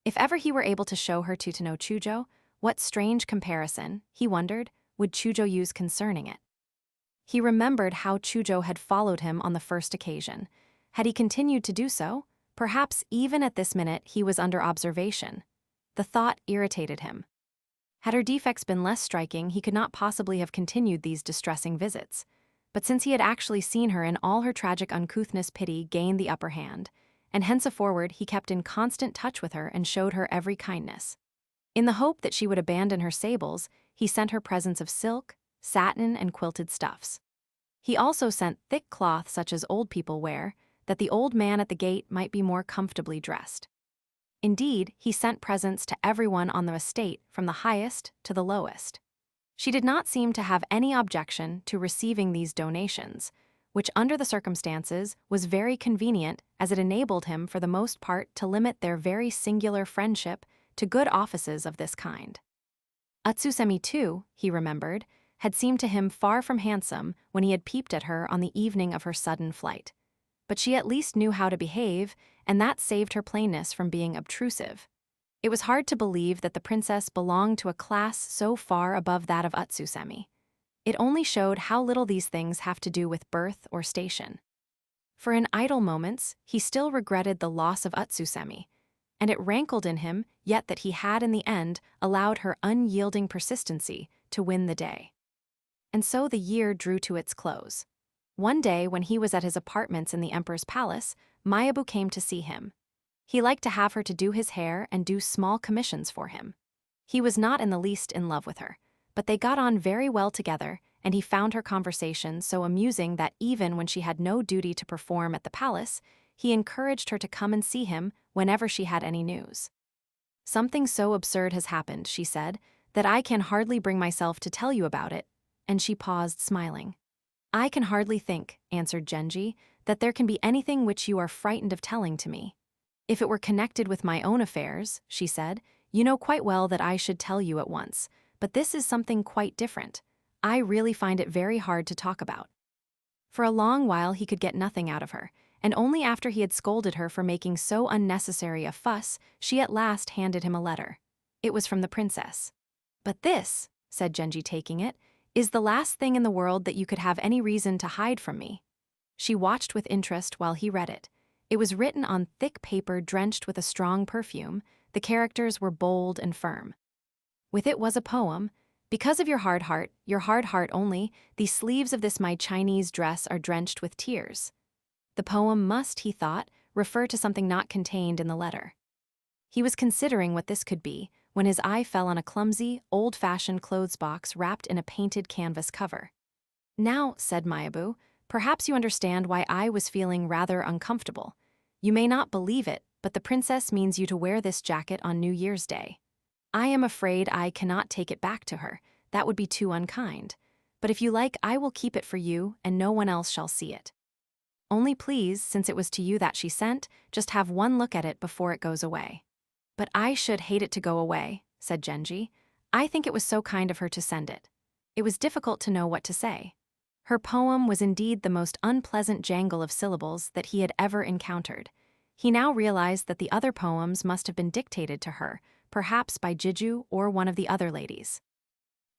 If ever he were able to show her to no Chujo, what strange comparison, he wondered, would Chujo use concerning it? He remembered how Chujo had followed him on the first occasion. Had he continued to do so, perhaps even at this minute he was under observation. The thought irritated him. Had her defects been less striking, he could not possibly have continued these distressing visits. But since he had actually seen her in all her tragic uncouthness, pity gained the upper hand, and henceforward he kept in constant touch with her and showed her every kindness. In the hope that she would abandon her sables, he sent her presents of silk, satin, and quilted stuffs. He also sent thick cloth such as old people wear, that the old man at the gate might be more comfortably dressed. Indeed, he sent presents to everyone on the estate, from the highest to the lowest. She did not seem to have any objection to receiving these donations, which under the circumstances was very convenient, as it enabled him for the most part to limit their very singular friendship to good offices of this kind. Utsusemi too, he remembered, had seemed to him far from handsome when he had peeped at her on the evening of her sudden flight. But she at least knew how to behave, and that saved her plainness from being obtrusive. It was hard to believe that the princess belonged to a class so far above that of Utsusemi. It only showed how little these things have to do with birth or station. For in idle moments, he still regretted the loss of Utsusemi, and it rankled in him yet that he had in the end allowed her unyielding persistency to win the day. And so the year drew to its close. One day when he was at his apartments in the emperor's palace, Mayabu came to see him. He liked to have her to do his hair and do small commissions for him. He was not in the least in love with her, but they got on very well together, and he found her conversation so amusing that even when she had no duty to perform at the palace, he encouraged her to come and see him whenever she had any news. "Something so absurd has happened," she said, "that I can hardly bring myself to tell you about it," and she paused, smiling. "I can hardly think," answered Genji, "that there can be anything which you are frightened of telling to me. If it were connected with my own affairs," she said, "you know quite well that I should tell you at once, but this is something quite different. I really find it very hard to talk about." For a long while he could get nothing out of her, and only after he had scolded her for making so unnecessary a fuss, she at last handed him a letter. It was from the princess. "But this," said Genji, taking it, "is the last thing in the world that you could have any reason to hide from me." She watched with interest while he read it. It was written on thick paper drenched with a strong perfume. The characters were bold and firm. With it was a poem. "Because of your hard heart only, the sleeves of this my Chinese dress are drenched with tears." The poem must, he thought, refer to something not contained in the letter. He was considering what this could be, when his eye fell on a clumsy, old-fashioned clothes box wrapped in a painted canvas cover. "Now," said Mayabu, "perhaps you understand why I was feeling rather uncomfortable. You may not believe it, but the princess means you to wear this jacket on New Year's Day. I am afraid I cannot take it back to her. that would be too unkind. But if you like, I will keep it for you, and no one else shall see it. Only please, since it was to you that she sent, just have one look at it before it goes away." "But I should hate it to go away," said Genji. "I think it was so kind of her to send it." It was difficult to know what to say. Her poem was indeed the most unpleasant jangle of syllables that he had ever encountered. He now realized that the other poems must have been dictated to her, perhaps by Jiju or one of the other ladies.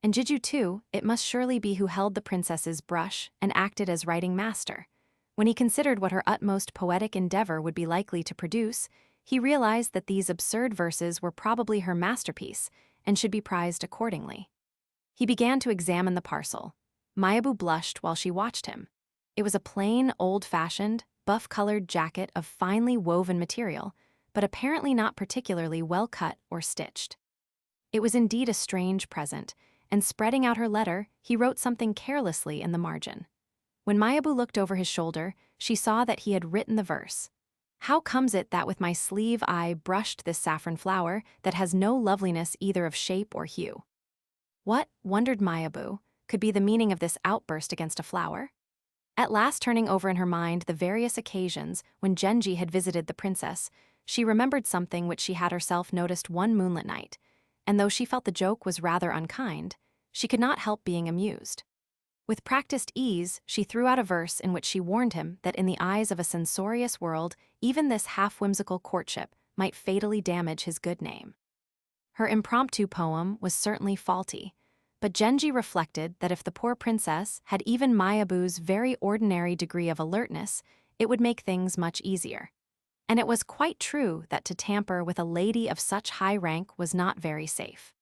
And Jiju, too, it must surely be who held the princess's brush and acted as writing master. When he considered what her utmost poetic endeavor would be likely to produce, he realized that these absurd verses were probably her masterpiece and should be prized accordingly. He began to examine the parcel. Mayabu blushed while she watched him. It was a plain, old-fashioned, buff-colored jacket of finely woven material, but apparently not particularly well cut or stitched. It was indeed a strange present, and spreading out her letter, he wrote something carelessly in the margin. When Mayabu looked over his shoulder, she saw that he had written the verse. "How comes it that with my sleeve I brushed this saffron flower that has no loveliness either of shape or hue?" What, wondered Mayabu, could be the meaning of this outburst against a flower? At last, turning over in her mind the various occasions when Genji had visited the princess, she remembered something which she had herself noticed one moonlit night, and though she felt the joke was rather unkind, she could not help being amused. With practiced ease, she threw out a verse in which she warned him that in the eyes of a censorious world, even this half-whimsical courtship might fatally damage his good name. Her impromptu poem was certainly faulty, but Genji reflected that if the poor princess had even Mayabu's very ordinary degree of alertness, it would make things much easier. And it was quite true that to tamper with a lady of such high rank was not very safe.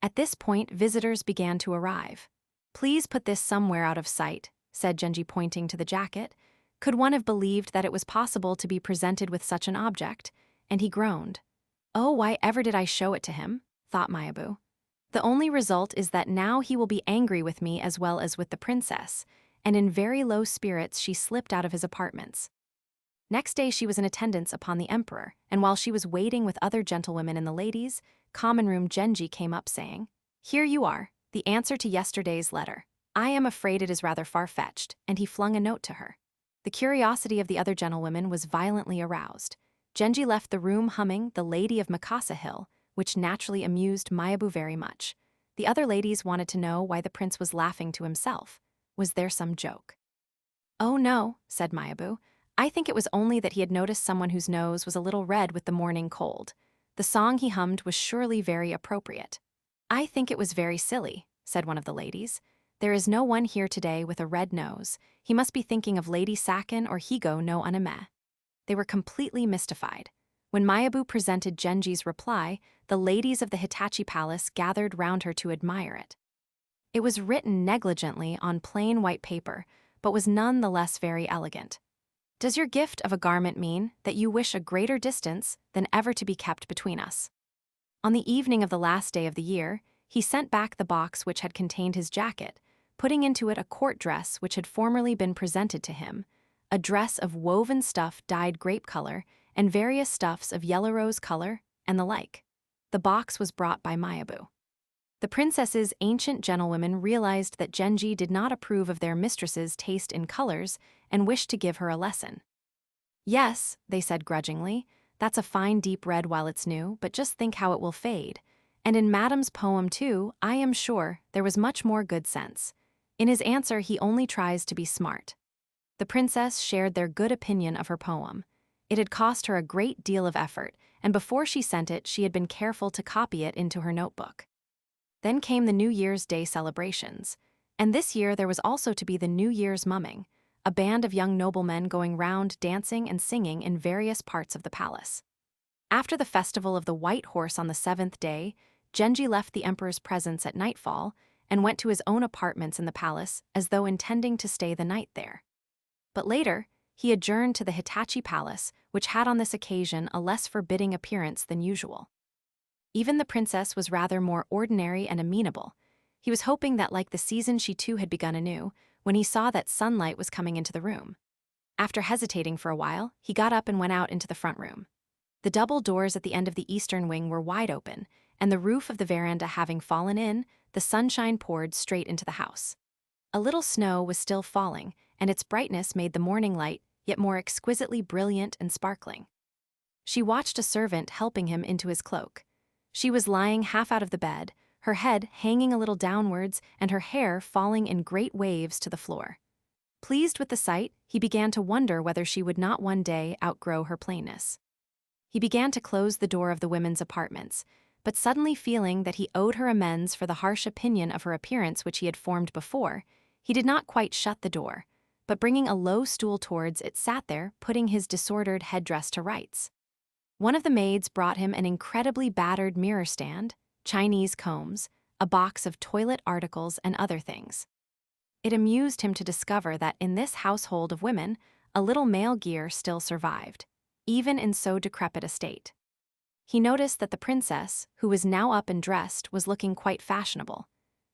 At this point, visitors began to arrive. "Please put this somewhere out of sight," said Genji, pointing to the jacket. Could one have believed that it was possible to be presented with such an object? And he groaned. "Oh, why ever did I show it to him?" thought Mayabu. "The only result is that now he will be angry with me as well as with the princess," and in very low spirits she slipped out of his apartments. Next day she was in attendance upon the emperor, and while she was waiting with other gentlewomen and the ladies, common room Genji came up saying, "Here you are, the answer to yesterday's letter. I am afraid it is rather far-fetched," and he flung a note to her. The curiosity of the other gentlewomen was violently aroused. Genji left the room humming The Lady of Mikasa Hill, which naturally amused Mayabu very much. The other ladies wanted to know why the prince was laughing to himself. Was there some joke? "Oh no," said Mayabu. "I think it was only that he had noticed someone whose nose was a little red with the morning cold. The song he hummed was surely very appropriate." "I think it was very silly," said one of the ladies. "There is no one here today with a red nose. He must be thinking of Lady Sakin or Higo no Anime." They were completely mystified. When Mayabu presented Genji's reply, the ladies of the Hitachi Palace gathered round her to admire it. It was written negligently on plain white paper, but was none the less very elegant. "Does your gift of a garment mean that you wish a greater distance than ever to be kept between us?" On the evening of the last day of the year, he sent back the box which had contained his jacket, putting into it a court dress which had formerly been presented to him, a dress of woven stuff dyed grape color, and various stuffs of yellow rose color, and the like. The box was brought by Mayabu. The princess's ancient gentlewomen realized that Genji did not approve of their mistress's taste in colors and wished to give her a lesson. "Yes," they said grudgingly, "that's a fine deep red while it's new, but just think how it will fade. And in Madame's poem too, I am sure, there was much more good sense. In his answer he only tries to be smart." The princess shared their good opinion of her poem. It had cost her a great deal of effort, and before she sent it she had been careful to copy it into her notebook. Then came the New Year's Day celebrations, and this year there was also to be the New Year's mumming, a band of young noblemen going round dancing and singing in various parts of the palace. After the festival of the White Horse on the 7th day, Genji left the emperor's presence at nightfall and went to his own apartments in the palace as though intending to stay the night there. But later, he adjourned to the Hitachi Palace, which had on this occasion a less forbidding appearance than usual. Even the princess was rather more ordinary and amenable. He was hoping that like the season she too had begun anew, when he saw that sunlight was coming into the room. After hesitating for a while, he got up and went out into the front room. The double doors at the end of the eastern wing were wide open, and the roof of the veranda having fallen in, the sunshine poured straight into the house. A little snow was still falling, and its brightness made the morning light yet more exquisitely brilliant and sparkling. She watched a servant helping him into his cloak. She was lying half out of the bed, her head hanging a little downwards and her hair falling in great waves to the floor. Pleased with the sight, he began to wonder whether she would not one day outgrow her plainness. He began to close the door of the women's apartments, but suddenly feeling that he owed her amends for the harsh opinion of her appearance which he had formed before, he did not quite shut the door, but bringing a low stool towards it sat there, putting his disordered headdress to rights. One of the maids brought him an incredibly battered mirror stand, Chinese combs, a box of toilet articles and other things. It amused him to discover that in this household of women, a little male gear still survived, even in so decrepit a state. He noticed that the princess, who was now up and dressed, was looking quite fashionable.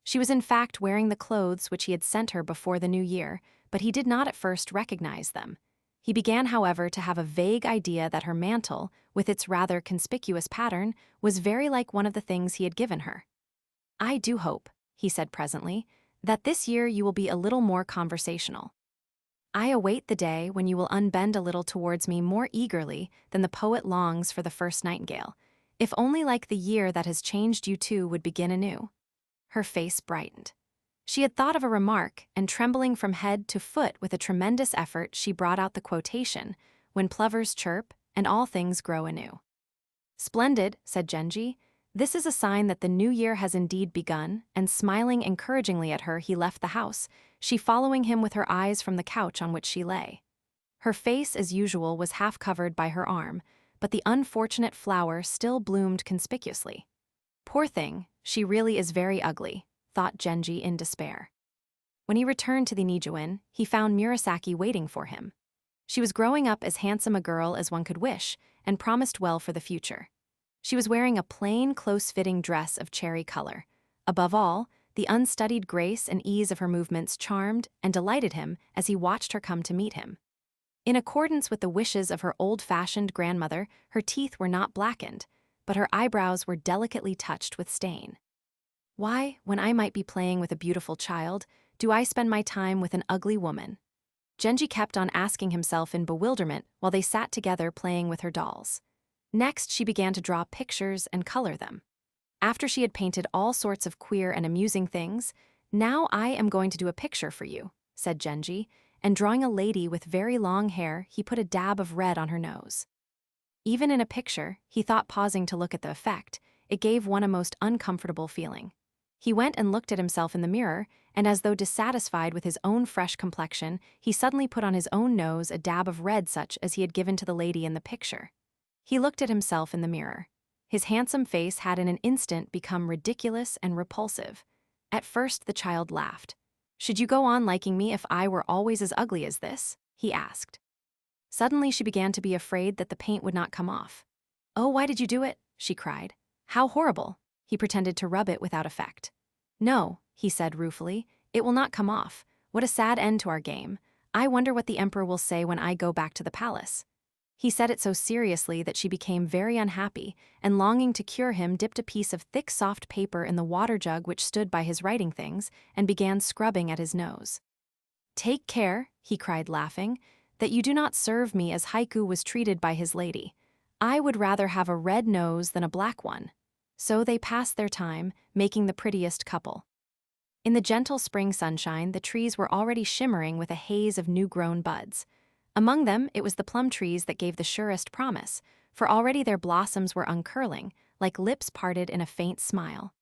She was in fact wearing the clothes which he had sent her before the new year, but he did not at first recognize them. He began, however, to have a vague idea that her mantle, with its rather conspicuous pattern, was very like one of the things he had given her. "I do hope," he said presently, "that this year you will be a little more conversational. I await the day when you will unbend a little towards me more eagerly than the poet longs for the first nightingale, if only like the year that has changed you two would begin anew." Her face brightened. She had thought of a remark, and trembling from head to foot with a tremendous effort, she brought out the quotation, "When plovers chirp, and all things grow anew." "Splendid," said Genji. "This is a sign that the new year has indeed begun," and smiling encouragingly at her, he left the house, she following him with her eyes from the couch on which she lay. Her face, as usual, was half covered by her arm, but the unfortunate flower still bloomed conspicuously. "Poor thing, she really is very ugly," thought Genji in despair. When he returned to the Nijuin, he found Murasaki waiting for him. She was growing up as handsome a girl as one could wish, and promised well for the future. She was wearing a plain, close-fitting dress of cherry color. Above all, the unstudied grace and ease of her movements charmed and delighted him as he watched her come to meet him. In accordance with the wishes of her old-fashioned grandmother, her teeth were not blackened, but her eyebrows were delicately touched with stain. "Why, when I might be playing with a beautiful child, do I spend my time with an ugly woman?" Genji kept on asking himself in bewilderment while they sat together playing with her dolls. Next, she began to draw pictures and color them. After she had painted all sorts of queer and amusing things, "Now I am going to do a picture for you," said Genji, and drawing a lady with very long hair, he put a dab of red on her nose. Even in a picture, he thought, pausing to look at the effect, it gave one a most uncomfortable feeling. He went and looked at himself in the mirror, and as though dissatisfied with his own fresh complexion, he suddenly put on his own nose a dab of red such as he had given to the lady in the picture. He looked at himself in the mirror. His handsome face had in an instant become ridiculous and repulsive. At first the child laughed. "Should you go on liking me if I were always as ugly as this?" he asked. Suddenly she began to be afraid that the paint would not come off. "Oh, why did you do it?" she cried. "How horrible!" He pretended to rub it without effect. "No," he said ruefully, "it will not come off. What a sad end to our game. I wonder what the emperor will say when I go back to the palace." He said it so seriously that she became very unhappy, and longing to cure him, dipped a piece of thick soft paper in the water jug which stood by his writing things, and began scrubbing at his nose. "Take care," he cried laughing, "that you do not serve me as Haiku was treated by his lady. I would rather have a red nose than a black one." So they passed their time, making the prettiest couple. In the gentle spring sunshine, the trees were already shimmering with a haze of new-grown buds. Among them, it was the plum trees that gave the surest promise, for already their blossoms were uncurling, like lips parted in a faint smile.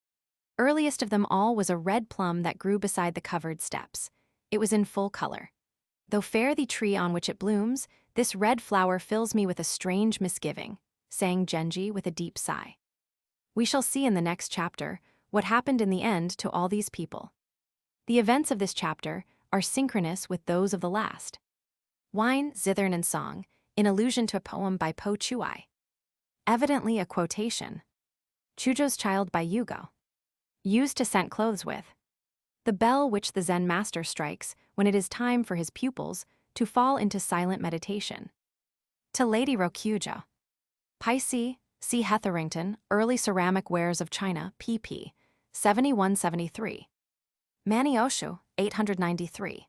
Earliest of them all was a red plum that grew beside the covered steps. It was in full color. "Though fair the tree on which it blooms, this red flower fills me with a strange misgiving," sang Genji with a deep sigh. We shall see in the next chapter what happened in the end to all these people. The events of this chapter are synchronous with those of the last. Wine, zithern, and song, in allusion to a poem by Po Chuai. Evidently a quotation. Chujo's Child by Yugo. Used to scent clothes with. The bell which the Zen master strikes when it is time for his pupils to fall into silent meditation. To Lady Rokujo. Paisi, See Hetherington, Early Ceramic Wares of China, pp. 71-73. Manioshu, 893.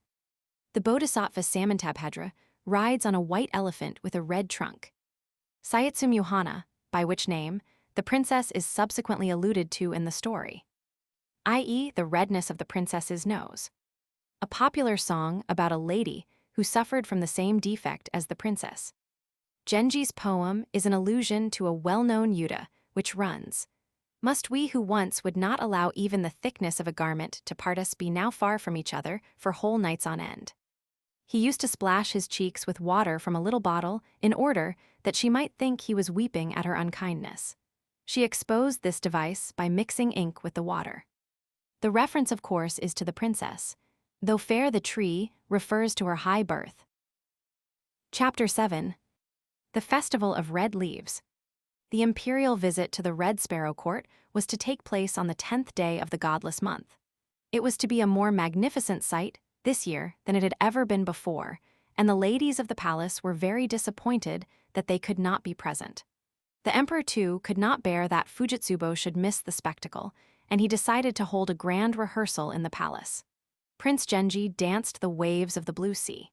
The Bodhisattva Samantabhadra rides on a white elephant with a red trunk. Sayatsum Yohana, by which name the princess is subsequently alluded to in the story, i.e., the redness of the princess's nose. A popular song about a lady who suffered from the same defect as the princess. Genji's poem is an allusion to a well-known yuta, which runs, "Must we who once would not allow even the thickness of a garment to part us be now far from each other for whole nights on end?" He used to splash his cheeks with water from a little bottle in order that she might think he was weeping at her unkindness. She exposed this device by mixing ink with the water. The reference, of course, is to the princess, though fair the tree refers to her high birth. Chapter 7. The Festival of Red Leaves. The imperial visit to the Red Sparrow Court was to take place on the 10th day of the godless month. It was to be a more magnificent sight this year than it had ever been before, and the ladies of the palace were very disappointed that they could not be present. The emperor, too, could not bear that Fujitsubo should miss the spectacle, and he decided to hold a grand rehearsal in the palace. Prince Genji danced the waves of the blue sea.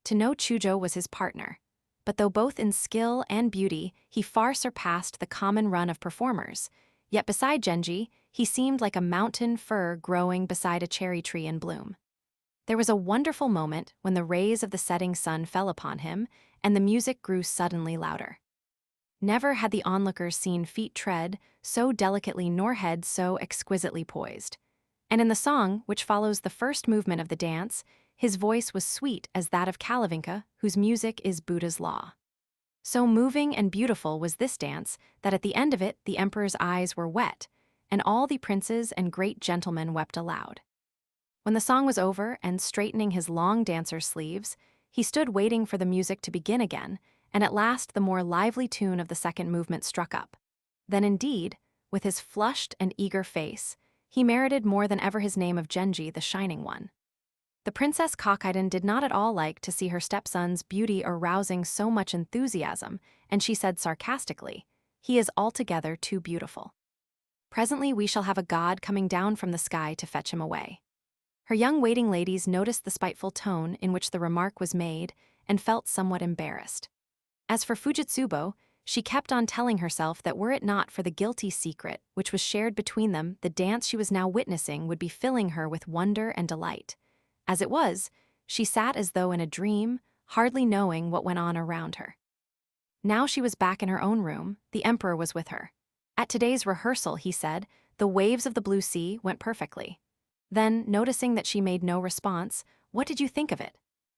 To know Chujo was his partner, but though both in skill and beauty he far surpassed the common run of performers, yet beside Genji he seemed like a mountain fir growing beside a cherry tree in bloom. There was a wonderful moment when the rays of the setting sun fell upon him, and the music grew suddenly louder. Never had the onlookers seen feet tread so delicately nor head so exquisitely poised. And in the song, which follows the first movement of the dance, his voice was sweet as that of Kalavinka, whose music is Buddha's law. So moving and beautiful was this dance that at the end of it the emperor's eyes were wet, and all the princes and great gentlemen wept aloud. When the song was over and straightening his long dancer's sleeves, he stood waiting for the music to begin again, and at last the more lively tune of the second movement struck up. Then indeed, with his flushed and eager face, he merited more than ever his name of Genji, the Shining One. The Princess Kokiden did not at all like to see her stepson's beauty arousing so much enthusiasm, and she said sarcastically, "He is altogether too beautiful. Presently we shall have a god coming down from the sky to fetch him away." Her young waiting ladies noticed the spiteful tone in which the remark was made and felt somewhat embarrassed. As for Fujitsubo, she kept on telling herself that were it not for the guilty secret which was shared between them, the dance she was now witnessing would be filling her with wonder and delight. As it was, she sat as though in a dream, hardly knowing what went on around her. Now she was back in her own room, the emperor was with her. At today's rehearsal, he said, the waves of the blue sea went perfectly. Then, noticing that she made no response, "What did you think of it?"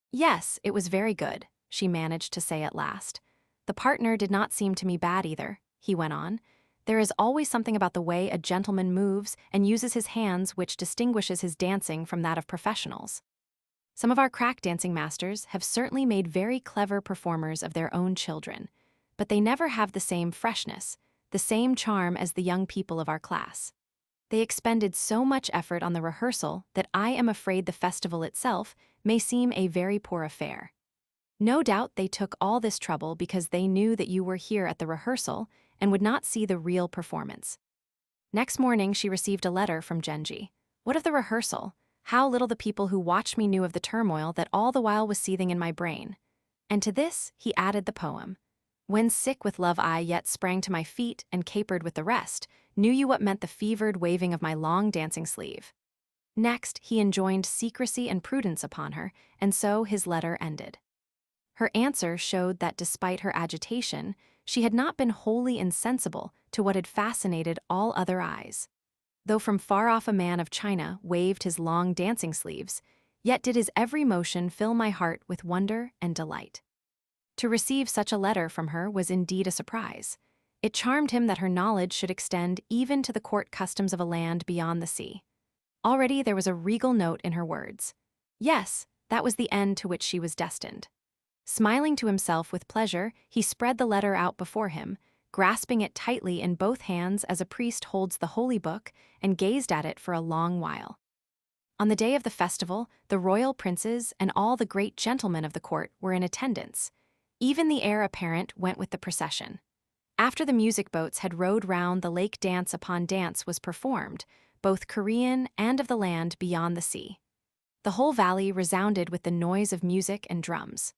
"Yes, it was very good," she managed to say at last. "The partner did not seem to me bad either," he went on. "There is always something about the way a gentleman moves and uses his hands which distinguishes his dancing from that of professionals. Some of our crack dancing masters have certainly made very clever performers of their own children, but they never have the same freshness, the same charm as the young people of our class. They expended so much effort on the rehearsal that I am afraid the festival itself may seem a very poor affair. No doubt they took all this trouble because they knew that you were here at the rehearsal and would not see the real performance." Next morning she received a letter from Genji. "What of the rehearsal? How little the people who watched me knew of the turmoil that all the while was seething in my brain." And to this he added the poem. "When sick with love I yet sprang to my feet and capered with the rest, knew you what meant the fevered waving of my long dancing sleeve." Next, he enjoined secrecy and prudence upon her, and so his letter ended. Her answer showed that despite her agitation, she had not been wholly insensible to what had fascinated all other eyes. Though from far off a man of China waved his long dancing sleeves, yet did his every motion fill my heart with wonder and delight. To receive such a letter from her was indeed a surprise. It charmed him that her knowledge should extend even to the court customs of a land beyond the sea. Already there was a regal note in her words. Yes, that was the end to which she was destined. Smiling to himself with pleasure, he spread the letter out before him, grasping it tightly in both hands as a priest holds the holy book, and gazed at it for a long while. On the day of the festival, the royal princes and all the great gentlemen of the court were in attendance. Even the heir apparent went with the procession. After the music boats had rowed round, the lake dance upon dance was performed, both Korean and of the land beyond the sea. The whole valley resounded with the noise of music and drums.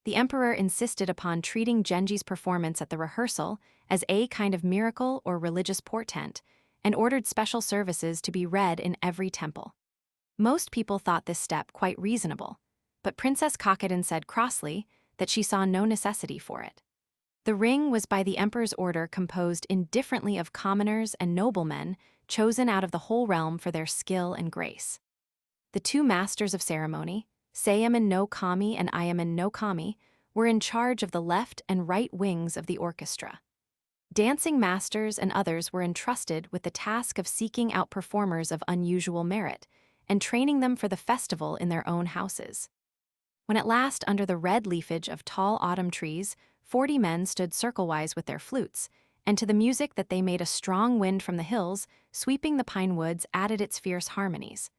The emperor insisted upon treating Genji's performance at the rehearsal as a kind of miracle or religious portent, and ordered special services to be read in every temple. Most people thought this step quite reasonable, but Princess Kakiden said crossly that she saw no necessity for it. The ring was by the emperor's order composed indifferently of commoners and noblemen chosen out of the whole realm for their skill and grace. The two masters of ceremony, Seiyaman no Kami and Ayaman no Kami, were in charge of the left and right wings of the orchestra. Dancing masters and others were entrusted with the task of seeking out performers of unusual merit and training them for the festival in their own houses. When at last, under the red leafage of tall autumn trees, 40 men stood circlewise with their flutes, and to the music that they made a strong wind from the hills, sweeping the pine woods, added its fierce harmonies.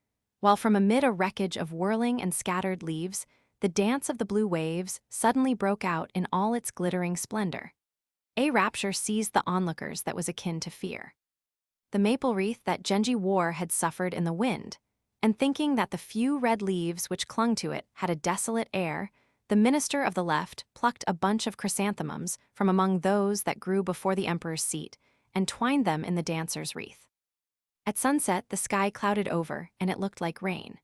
While from amid a wreckage of whirling and scattered leaves, the dance of the blue waves suddenly broke out in all its glittering splendor. A rapture seized the onlookers that was akin to fear. The maple wreath that Genji wore had suffered in the wind, and thinking that the few red leaves which clung to it had a desolate air, the minister of the left plucked a bunch of chrysanthemums from among those that grew before the emperor's seat and twined them in the dancer's wreath. At sunset, the sky clouded over, and it looked like rain.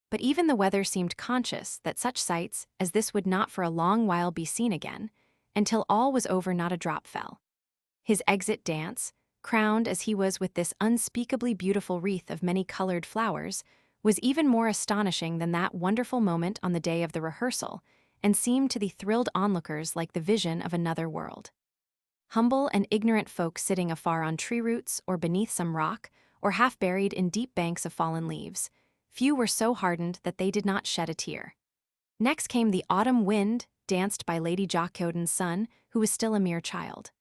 But even the weather seemed conscious that such sights as this would not for a long while be seen again, until all was over not a drop fell. His exit dance, crowned as he was with this unspeakably beautiful wreath of many-colored flowers, was even more astonishing than that wonderful moment on the day of the rehearsal, and seemed to the thrilled onlookers like the vision of another world. Humble and ignorant folk sitting afar on tree roots or beneath some rock, or half buried in deep banks of fallen leaves, few were so hardened that they did not shed a tear. Next came the autumn wind, danced by Lady Jokyoden's son, who was still a mere child.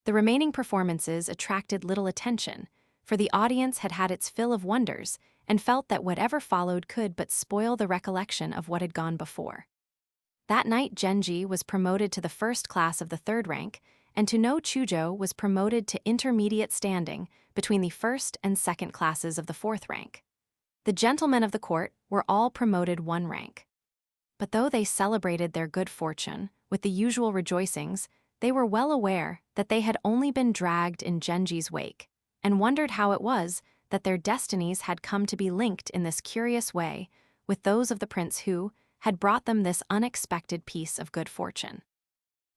The remaining performances attracted little attention, for the audience had had its fill of wonders and felt that whatever followed could but spoil the recollection of what had gone before. That night Genji was promoted to the first class of the third rank, and to no Chujo was promoted to intermediate standing between the first and second classes of the fourth rank. The gentlemen of the court were all promoted one rank. But though they celebrated their good fortune with the usual rejoicings, they were well aware that they had only been dragged in Genji's wake, and wondered how it was that their destinies had come to be linked in this curious way with those of the prince who had brought them this unexpected piece of good fortune.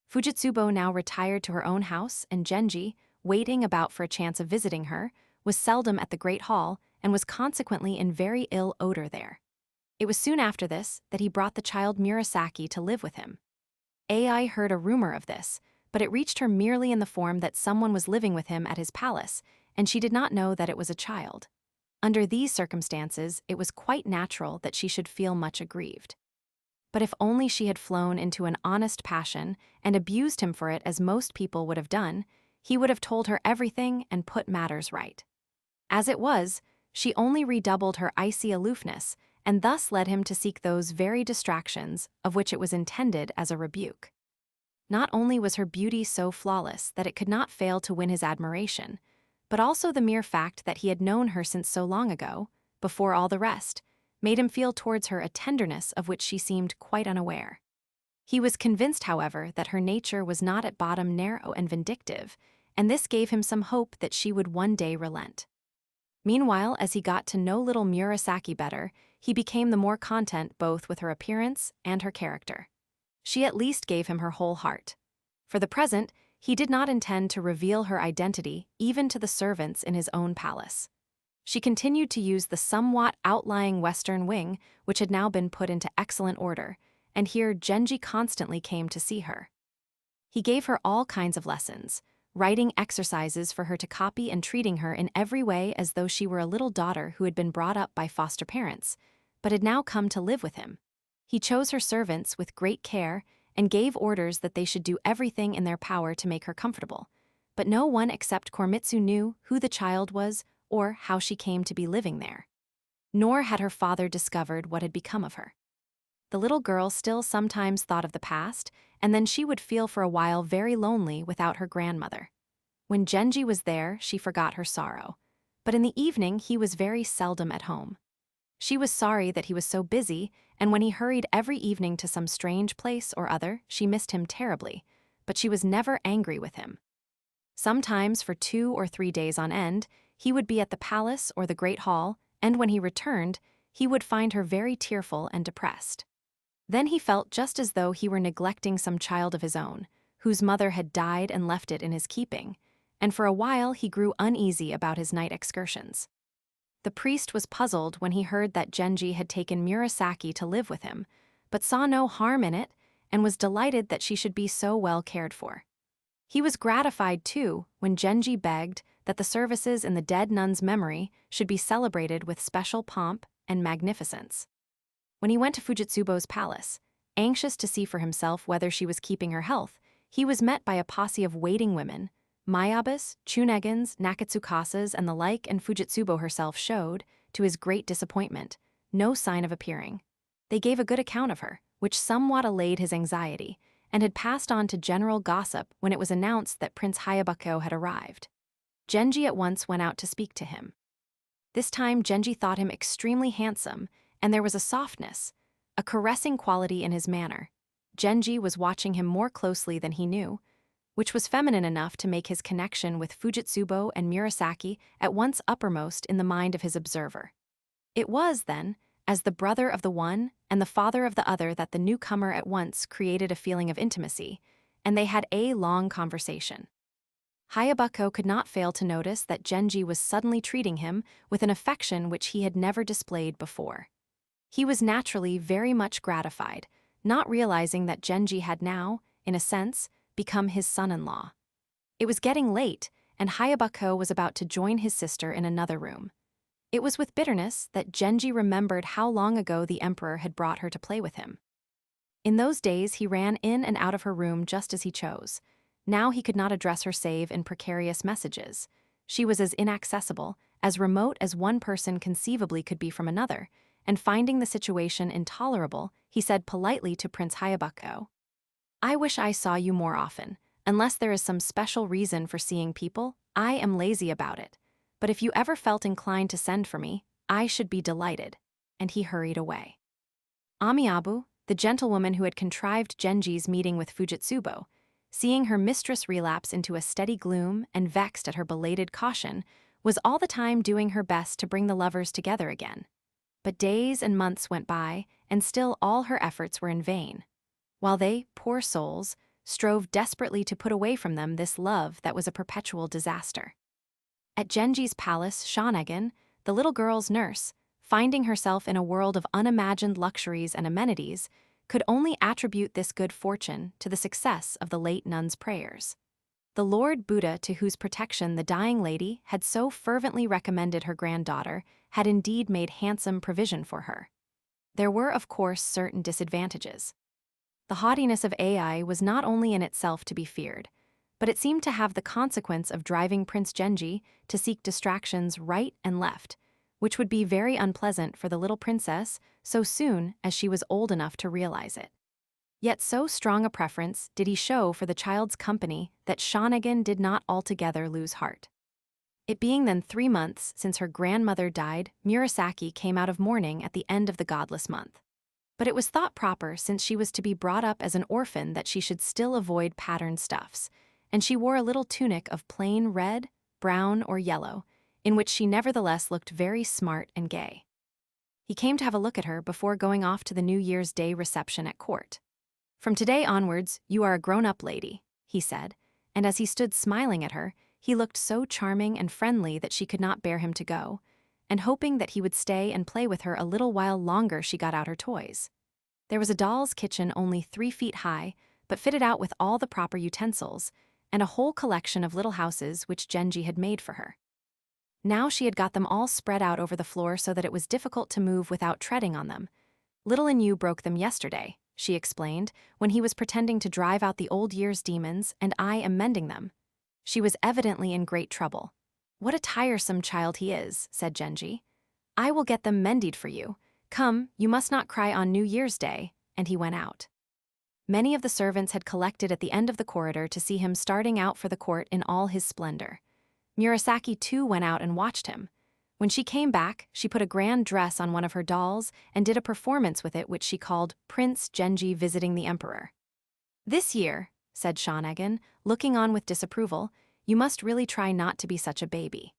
Fujitsubo now retired to her own house, and Genji, waiting about for a chance of visiting her, was seldom at the great hall and was consequently in very ill odor there. It was soon after this that he brought the child Murasaki to live with him. Ai heard a rumor of this, but it reached her merely in the form that someone was living with him at his palace, and she did not know that it was a child. Under these circumstances, it was quite natural that she should feel much aggrieved. But if only she had flown into an honest passion and abused him for it as most people would have done, he would have told her everything and put matters right. As it was, she only redoubled her icy aloofness, and thus led him to seek those very distractions of which it was intended as a rebuke. Not only was her beauty so flawless that it could not fail to win his admiration, but also the mere fact that he had known her since so long ago, before all the rest, made him feel towards her a tenderness of which she seemed quite unaware. He was convinced, however, that her nature was not at bottom narrow and vindictive, and this gave him some hope that she would one day relent. Meanwhile, as he got to know little Murasaki better, he became the more content both with her appearance and her character. She at least gave him her whole heart. For the present, he did not intend to reveal her identity even to the servants in his own palace. She continued to use the somewhat outlying western wing, which had now been put into excellent order, and here Genji constantly came to see her. He gave her all kinds of lessons, writing exercises for her to copy and treating her in every way as though she were a little daughter who had been brought up by foster parents, but had now come to live with him. He chose her servants with great care and gave orders that they should do everything in their power to make her comfortable, but no one except Koremitsu knew who the child was or how she came to be living there. Nor had her father discovered what had become of her. the little girl still sometimes thought of the past, and then she would feel for a while very lonely without her grandmother. When Genji was there, she forgot her sorrow. But in the evening, he was very seldom at home. She was sorry that he was so busy, and when he hurried every evening to some strange place or other, she missed him terribly, but she was never angry with him. Sometimes for 2 or 3 days on end, he would be at the palace or the great hall, and when he returned, he would find her very tearful and depressed. Then he felt just as though he were neglecting some child of his own, whose mother had died and left it in his keeping, and for a while he grew uneasy about his night excursions. The priest was puzzled when he heard that Genji had taken Murasaki to live with him, but saw no harm in it and was delighted that she should be so well cared for. He was gratified, too, when Genji begged that the services in the dead nun's memory should be celebrated with special pomp and magnificence. When he went to Fujitsubo's palace, anxious to see for himself whether she was keeping her health, he was met by a posse of waiting women, Mayabas, Chunegans, Nakatsukasas, and the like, and Fujitsubo herself showed, to his great disappointment, no sign of appearing. They gave a good account of her, which somewhat allayed his anxiety, and had passed on to general gossip when it was announced that Prince Hayabako had arrived. Genji at once went out to speak to him. This time Genji thought him extremely handsome, and there was a softness, a caressing quality in his manner. Genji was watching him more closely than he knew, which was feminine enough to make his connection with Fujitsubo and Murasaki at once uppermost in the mind of his observer. It was, then, as the brother of the one and the father of the other that the newcomer at once created a feeling of intimacy, and they had a long conversation. Hayabako could not fail to notice that Genji was suddenly treating him with an affection which he had never displayed before. He was naturally very much gratified, not realizing that Genji had now, in a sense, become his son-in-law. It was getting late, and Hayabako was about to join his sister in another room. It was with bitterness that Genji remembered how long ago the emperor had brought her to play with him. In those days he ran in and out of her room just as he chose. Now he could not address her save in precarious messages. She was as inaccessible, as remote as one person conceivably could be from another, and finding the situation intolerable, he said politely to Prince Hayabako, "I wish I saw you more often. Unless there is some special reason for seeing people, I am lazy about it. But if you ever felt inclined to send for me, I should be delighted." And he hurried away. Amiabu, the gentlewoman who had contrived Genji's meeting with Fujitsubo, seeing her mistress relapse into a steady gloom and vexed at her belated caution, was all the time doing her best to bring the lovers together again. But days and months went by, and still all her efforts were in vain, while they, poor souls, strove desperately to put away from them this love that was a perpetual disaster. At Genji's palace, Shonagon, the little girl's nurse, finding herself in a world of unimagined luxuries and amenities, could only attribute this good fortune to the success of the late nun's prayers. The Lord Buddha, to whose protection the dying lady had so fervently recommended her granddaughter, had indeed made handsome provision for her. There were, of course, certain disadvantages. The haughtiness of Ai was not only in itself to be feared, but it seemed to have the consequence of driving Prince Genji to seek distractions right and left, which would be very unpleasant for the little princess so soon as she was old enough to realize it. Yet so strong a preference did he show for the child's company that Shonagon did not altogether lose heart. It being then 3 months since her grandmother died, Murasaki came out of mourning at the end of the godless month. But it was thought proper, since she was to be brought up as an orphan, that she should still avoid patterned stuffs, and she wore a little tunic of plain red, brown, or yellow, in which she nevertheless looked very smart and gay. He came to have a look at her before going off to the New Year's Day reception at court. "From today onwards, you are a grown-up lady," he said, and as he stood smiling at her, he looked so charming and friendly that she could not bear him to go, and hoping that he would stay and play with her a little while longer, she got out her toys. There was a doll's kitchen only 3 feet high, but fitted out with all the proper utensils, and a whole collection of little houses which Genji had made for her. Now she had got them all spread out over the floor so that it was difficult to move without treading on them. "Little and you broke them yesterday," she explained, "when he was pretending to drive out the old year's demons, and I am mending them." She was evidently in great trouble. "What a tiresome child he is," said Genji. "I will get them mended for you. Come, you must not cry on New Year's Day," and he went out. Many of the servants had collected at the end of the corridor to see him starting out for the court in all his splendor. Murasaki too went out and watched him. When she came back, she put a grand dress on one of her dolls and did a performance with it which she called Prince Genji Visiting the Emperor. "This year," said Shonagon, looking on with disapproval, "you must really try not to be such a baby.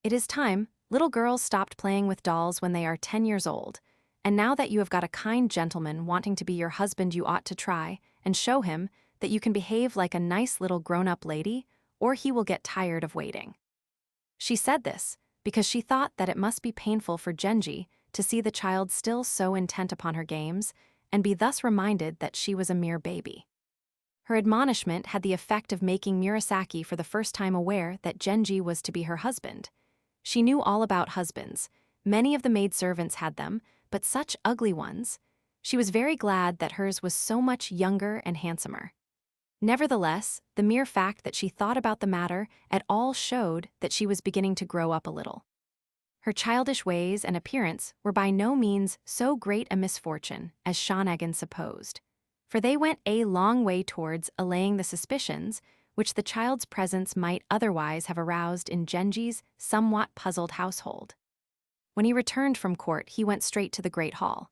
It is time. Little girls stopped playing with dolls when they are 10 years old, and now that you have got a kind gentleman wanting to be your husband, you ought to try and show him that you can behave like a nice little grown-up lady, or he will get tired of waiting." She said this because she thought that it must be painful for Genji to see the child still so intent upon her games and be thus reminded that she was a mere baby. Her admonishment had the effect of making Murasaki for the first time aware that Genji was to be her husband. She knew all about husbands. Many of the maidservants had them, but such ugly ones. She was very glad that hers was so much younger and handsomer. Nevertheless, the mere fact that she thought about the matter at all showed that she was beginning to grow up a little. Her childish ways and appearance were by no means so great a misfortune as Shonagon supposed, for they went a long way towards allaying the suspicions which the child's presence might otherwise have aroused in Genji's somewhat puzzled household. When he returned from court, he went straight to the great hall.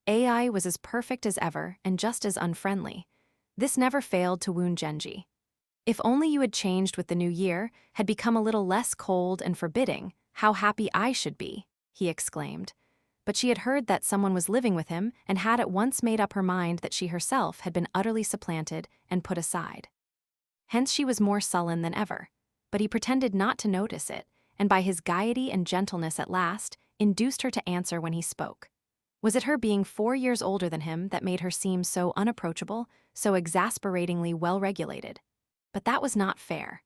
Ai was as perfect as ever and just as unfriendly. This never failed to wound Genji. "If only you had changed with the new year, had become a little less cold and forbidding, how happy I should be," he exclaimed. But she had heard that someone was living with him and had at once made up her mind that she herself had been utterly supplanted and put aside. Hence she was more sullen than ever, but he pretended not to notice it, and by his gaiety and gentleness at last induced her to answer when he spoke. Was it her being 4 years older than him that made her seem so unapproachable, so exasperatingly well-regulated? But that was not fair.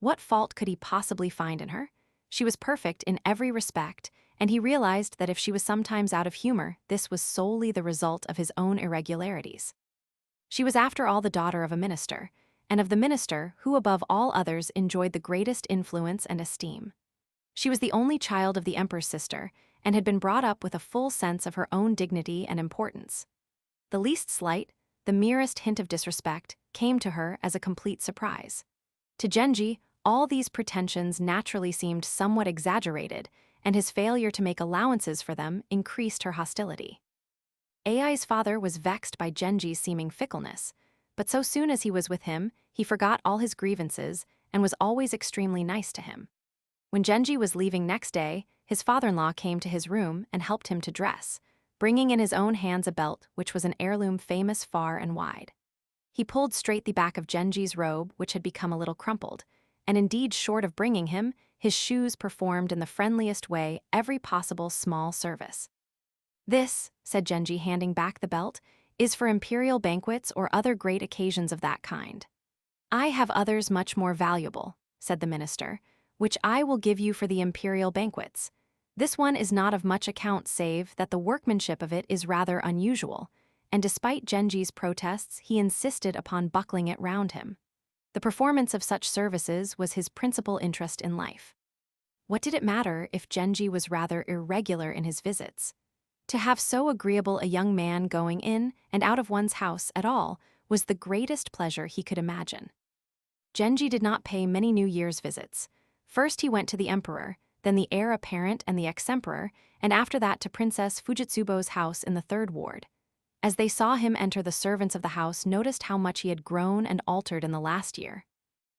What fault could he possibly find in her? She was perfect in every respect, and he realized that if she was sometimes out of humor, this was solely the result of his own irregularities. She was after all the daughter of a minister, and of the minister who above all others enjoyed the greatest influence and esteem. She was the only child of the emperor's sister, and had been brought up with a full sense of her own dignity and importance. The least slight, the merest hint of disrespect, came to her as a complete surprise. To Genji, all these pretensions naturally seemed somewhat exaggerated, and his failure to make allowances for them increased her hostility. Ai's father was vexed by Genji's seeming fickleness, but so soon as he was with him, he forgot all his grievances and was always extremely nice to him. When Genji was leaving next day, his father-in-law came to his room and helped him to dress, bringing in his own hands a belt which was an heirloom famous far and wide. He pulled straight the back of Genji's robe, which had become a little crumpled, and indeed short of bringing him, his shoes performed in the friendliest way every possible small service. "This," said Genji, handing back the belt, "is for imperial banquets or other great occasions of that kind." "I have others much more valuable," said the minister, "which I will give you for the imperial banquets. This one is not of much account save that the workmanship of it is rather unusual, and despite Genji's protests he insisted upon buckling it round him. The performance of such services was his principal interest in life. What did it matter if Genji was rather irregular in his visits? To have so agreeable a young man going in and out of one's house at all was the greatest pleasure he could imagine. Genji did not pay many New Year's visits. First he went to the emperor, then the heir apparent and the ex-emperor, and after that to Princess Fujitsubo's house in the 3rd ward. As they saw him enter, the servants of the house noticed how much he had grown and altered in the last year.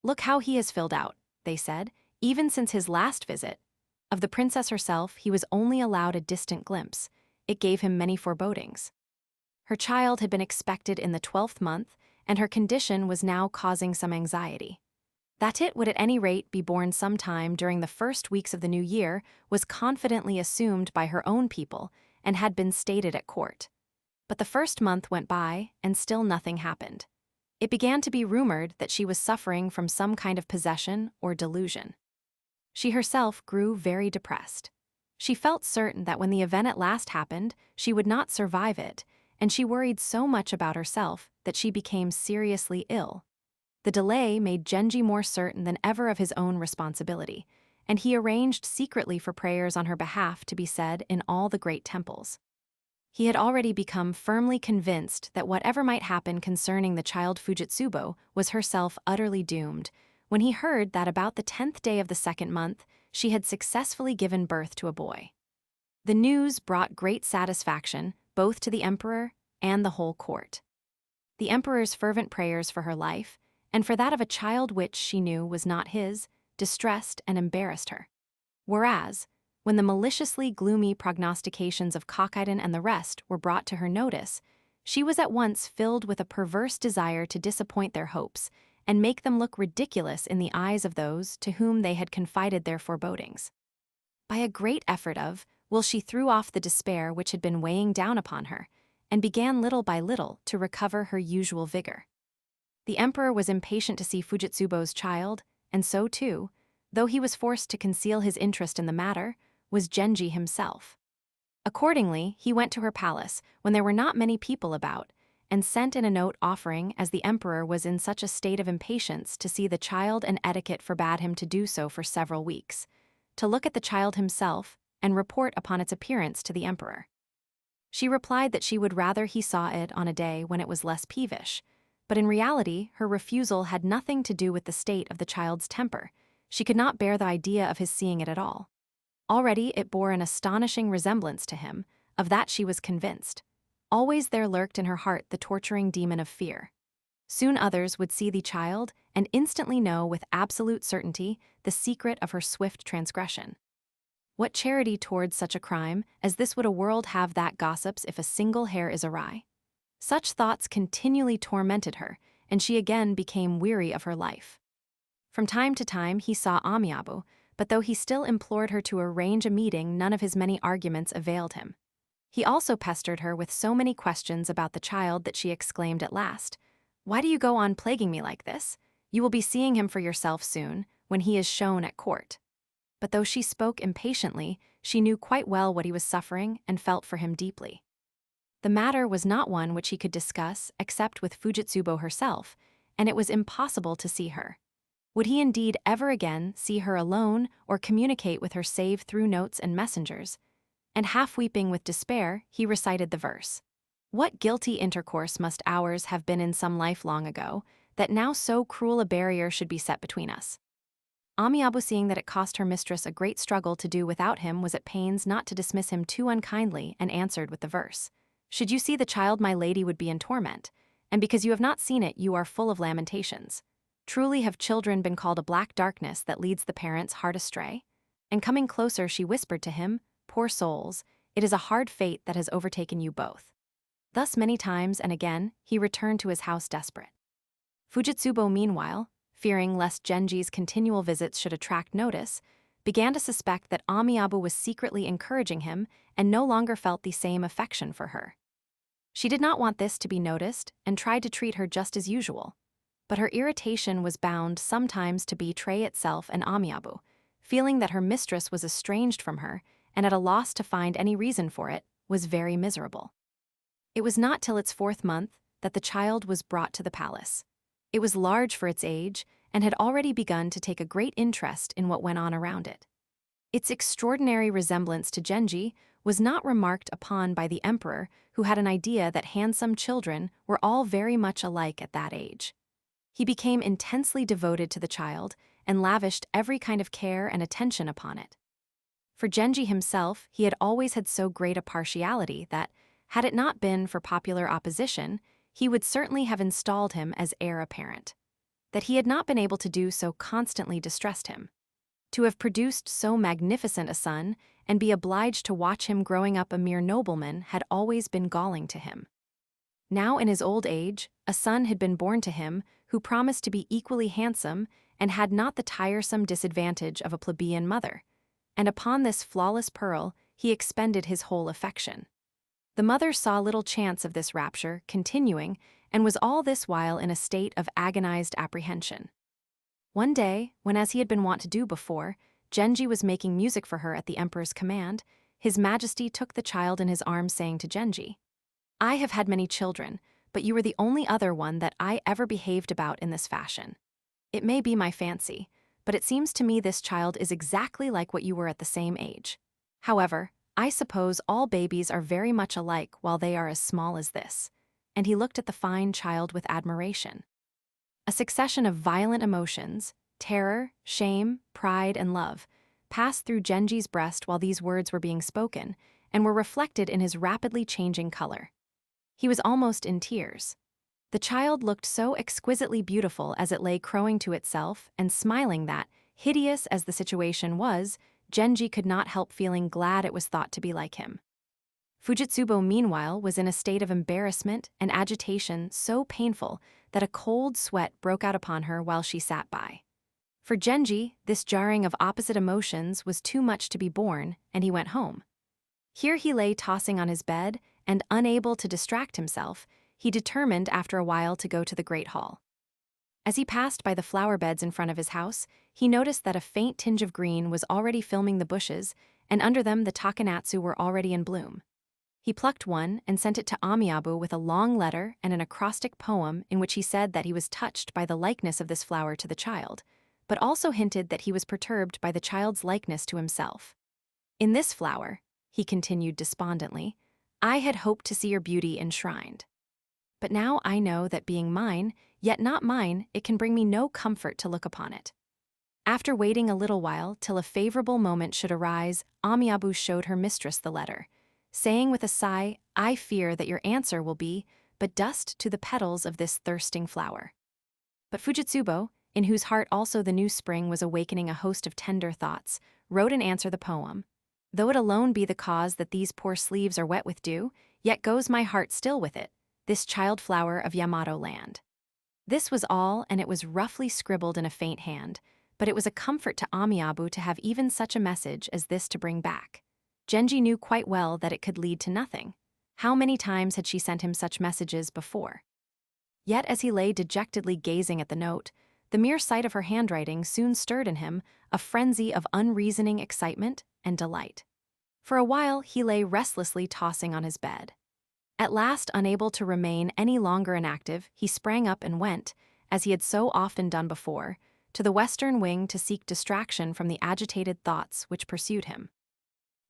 "Look how he has filled out," they said, "even since his last visit." Of the princess herself he was only allowed a distant glimpse. It gave him many forebodings. Her child had been expected in the 12th month, and her condition was now causing some anxiety. That it would at any rate be born sometime during the first weeks of the new year was confidently assumed by her own people and had been stated at court. But the first month went by, and still nothing happened. It began to be rumored that she was suffering from some kind of possession or delusion. She herself grew very depressed. She felt certain that when the event at last happened, she would not survive it, and she worried so much about herself that she became seriously ill. The delay made Genji more certain than ever of his own responsibility, and he arranged secretly for prayers on her behalf to be said in all the great temples. He had already become firmly convinced that whatever might happen concerning the child Fujitsubo was herself utterly doomed, when he heard that about the 10th day of the second month, she had successfully given birth to a boy. The news brought great satisfaction both to the emperor and the whole court. The emperor's fervent prayers for her life, and for that of a child which she knew was not his, distressed and embarrassed her. Whereas, when the maliciously gloomy prognostications of Kokiden and the rest were brought to her notice, she was at once filled with a perverse desire to disappoint their hopes and make them look ridiculous in the eyes of those to whom they had confided their forebodings. By a great effort she threw off the despair which had been weighing down upon her, and began little by little to recover her usual vigor. The emperor was impatient to see Fujitsubo's child, and so too, though he was forced to conceal his interest in the matter, was Genji himself. Accordingly, he went to her palace when there were not many people about, and sent in a note offering, as the emperor was in such a state of impatience to see the child and etiquette forbade him to do so for several weeks, to look at the child himself and report upon its appearance to the emperor. She replied that she would rather he saw it on a day when it was less peevish, but in reality her refusal had nothing to do with the state of the child's temper. She could not bear the idea of his seeing it at all. Already it bore an astonishing resemblance to him, of that she was convinced. Always there lurked in her heart the torturing demon of fear. Soon others would see the child and instantly know with absolute certainty the secret of her swift transgression. What charity towards such a crime as this would a world have that gossips if a single hair is awry? Such thoughts continually tormented her, and she again became weary of her life. From time to time he saw Amiabu, but though he still implored her to arrange a meeting, none of his many arguments availed him. He also pestered her with so many questions about the child that she exclaimed at last, "Why do you go on plaguing me like this? You will be seeing him for yourself soon, when he is shown at court." But though she spoke impatiently, she knew quite well what he was suffering and felt for him deeply. The matter was not one which he could discuss except with Fujitsubo herself, and it was impossible to see her. Would he indeed ever again see her alone or communicate with her save through notes and messengers? And half weeping with despair, he recited the verse. What guilty intercourse must ours have been in some life long ago, that now so cruel a barrier should be set between us? Amiabu, seeing that it cost her mistress a great struggle to do without him, was at pains not to dismiss him too unkindly, and answered with the verse. Should you see the child, my lady would be in torment, and because you have not seen it, you are full of lamentations. Truly have children been called a black darkness that leads the parents' heart astray? And coming closer, she whispered to him, Poor souls, it is a hard fate that has overtaken you both. Thus many times and again, he returned to his house desperate. Fujitsubo, meanwhile, fearing lest Genji's continual visits should attract notice, began to suspect that Amiabu was secretly encouraging him and no longer felt the same affection for her. She did not want this to be noticed and tried to treat her just as usual, but her irritation was bound sometimes to betray itself, and Amiabu, feeling that her mistress was estranged from her and at a loss to find any reason for it, was very miserable. It was not till its 4th month that the child was brought to the palace. It was large for its age and had already begun to take a great interest in what went on around it. Its extraordinary resemblance to Genji was not remarked upon by the emperor, who had an idea that handsome children were all very much alike at that age. He became intensely devoted to the child and lavished every kind of care and attention upon it. For Genji himself, he had always had so great a partiality that, had it not been for popular opposition, he would certainly have installed him as heir apparent. That he had not been able to do so constantly distressed him. To have produced so magnificent a son and be obliged to watch him growing up a mere nobleman had always been galling to him. Now in his old age, a son had been born to him who promised to be equally handsome and had not the tiresome disadvantage of a plebeian mother, and upon this flawless pearl he expended his whole affection. The mother saw little chance of this rapture continuing and was all this while in a state of agonized apprehension. One day, when, as he had been wont to do before, Genji was making music for her at the emperor's command, his majesty took the child in his arms, saying to Genji, I have had many children, but you were the only other one that I ever behaved about in this fashion. It may be my fancy, but it seems to me this child is exactly like what you were at the same age. However, I suppose all babies are very much alike while they are as small as this. And he looked at the fine child with admiration. A succession of violent emotions, terror, shame, pride, and love, passed through Genji's breast while these words were being spoken, and were reflected in his rapidly changing color. He was almost in tears. The child looked so exquisitely beautiful as it lay crowing to itself and smiling that, hideous as the situation was, Genji could not help feeling glad it was thought to be like him. Fujitsubo, meanwhile, was in a state of embarrassment and agitation so painful that a cold sweat broke out upon her while she sat by. For Genji, this jarring of opposite emotions was too much to be borne, and he went home. Here he lay tossing on his bed, and unable to distract himself, he determined after a while to go to the Great Hall. As he passed by the flower beds in front of his house, he noticed that a faint tinge of green was already filming the bushes, and under them the takenatsu were already in bloom. He plucked one and sent it to Amiabu with a long letter and an acrostic poem in which he said that he was touched by the likeness of this flower to the child, but also hinted that he was perturbed by the child's likeness to himself. In this flower, he continued despondently, I had hoped to see your beauty enshrined. But now I know that being mine, yet not mine, it can bring me no comfort to look upon it. After waiting a little while till a favorable moment should arise, Amiabu showed her mistress the letter, saying with a sigh, I fear that your answer will be but dust to the petals of this thirsting flower. But Fujitsubo, in whose heart also the new spring was awakening a host of tender thoughts, wrote in answer the poem, Though it alone be the cause that these poor sleeves are wet with dew, yet goes my heart still with it, this child flower of Yamato land. This was all, and it was roughly scribbled in a faint hand, but it was a comfort to Amiabu to have even such a message as this to bring back. Genji knew quite well that it could lead to nothing. How many times had she sent him such messages before? Yet as he lay dejectedly gazing at the note, the mere sight of her handwriting soon stirred in him a frenzy of unreasoning excitement and delight. For a while he lay restlessly tossing on his bed. At last, unable to remain any longer inactive, he sprang up and went, as he had so often done before, to the western wing to seek distraction from the agitated thoughts which pursued him.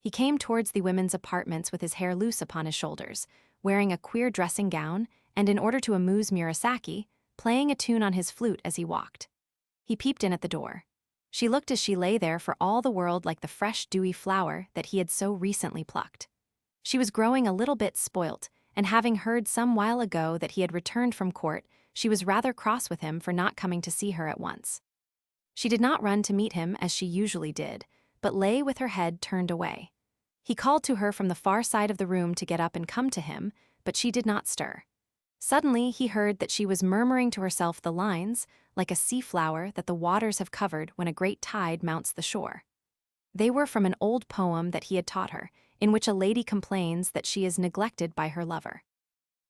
He came towards the women's apartments with his hair loose upon his shoulders, wearing a queer dressing gown, and in order to amuse Murasaki, playing a tune on his flute as he walked. He peeped in at the door. She looked as she lay there for all the world like the fresh dewy flower that he had so recently plucked. She was growing a little bit spoilt, and having heard some while ago that he had returned from court, she was rather cross with him for not coming to see her at once. She did not run to meet him as she usually did, but lay with her head turned away. He called to her from the far side of the room to get up and come to him, but she did not stir. Suddenly he heard that she was murmuring to herself the lines, like a sea flower that the waters have covered when a great tide mounts the shore. They were from an old poem that he had taught her, in which a lady complains that she is neglected by her lover.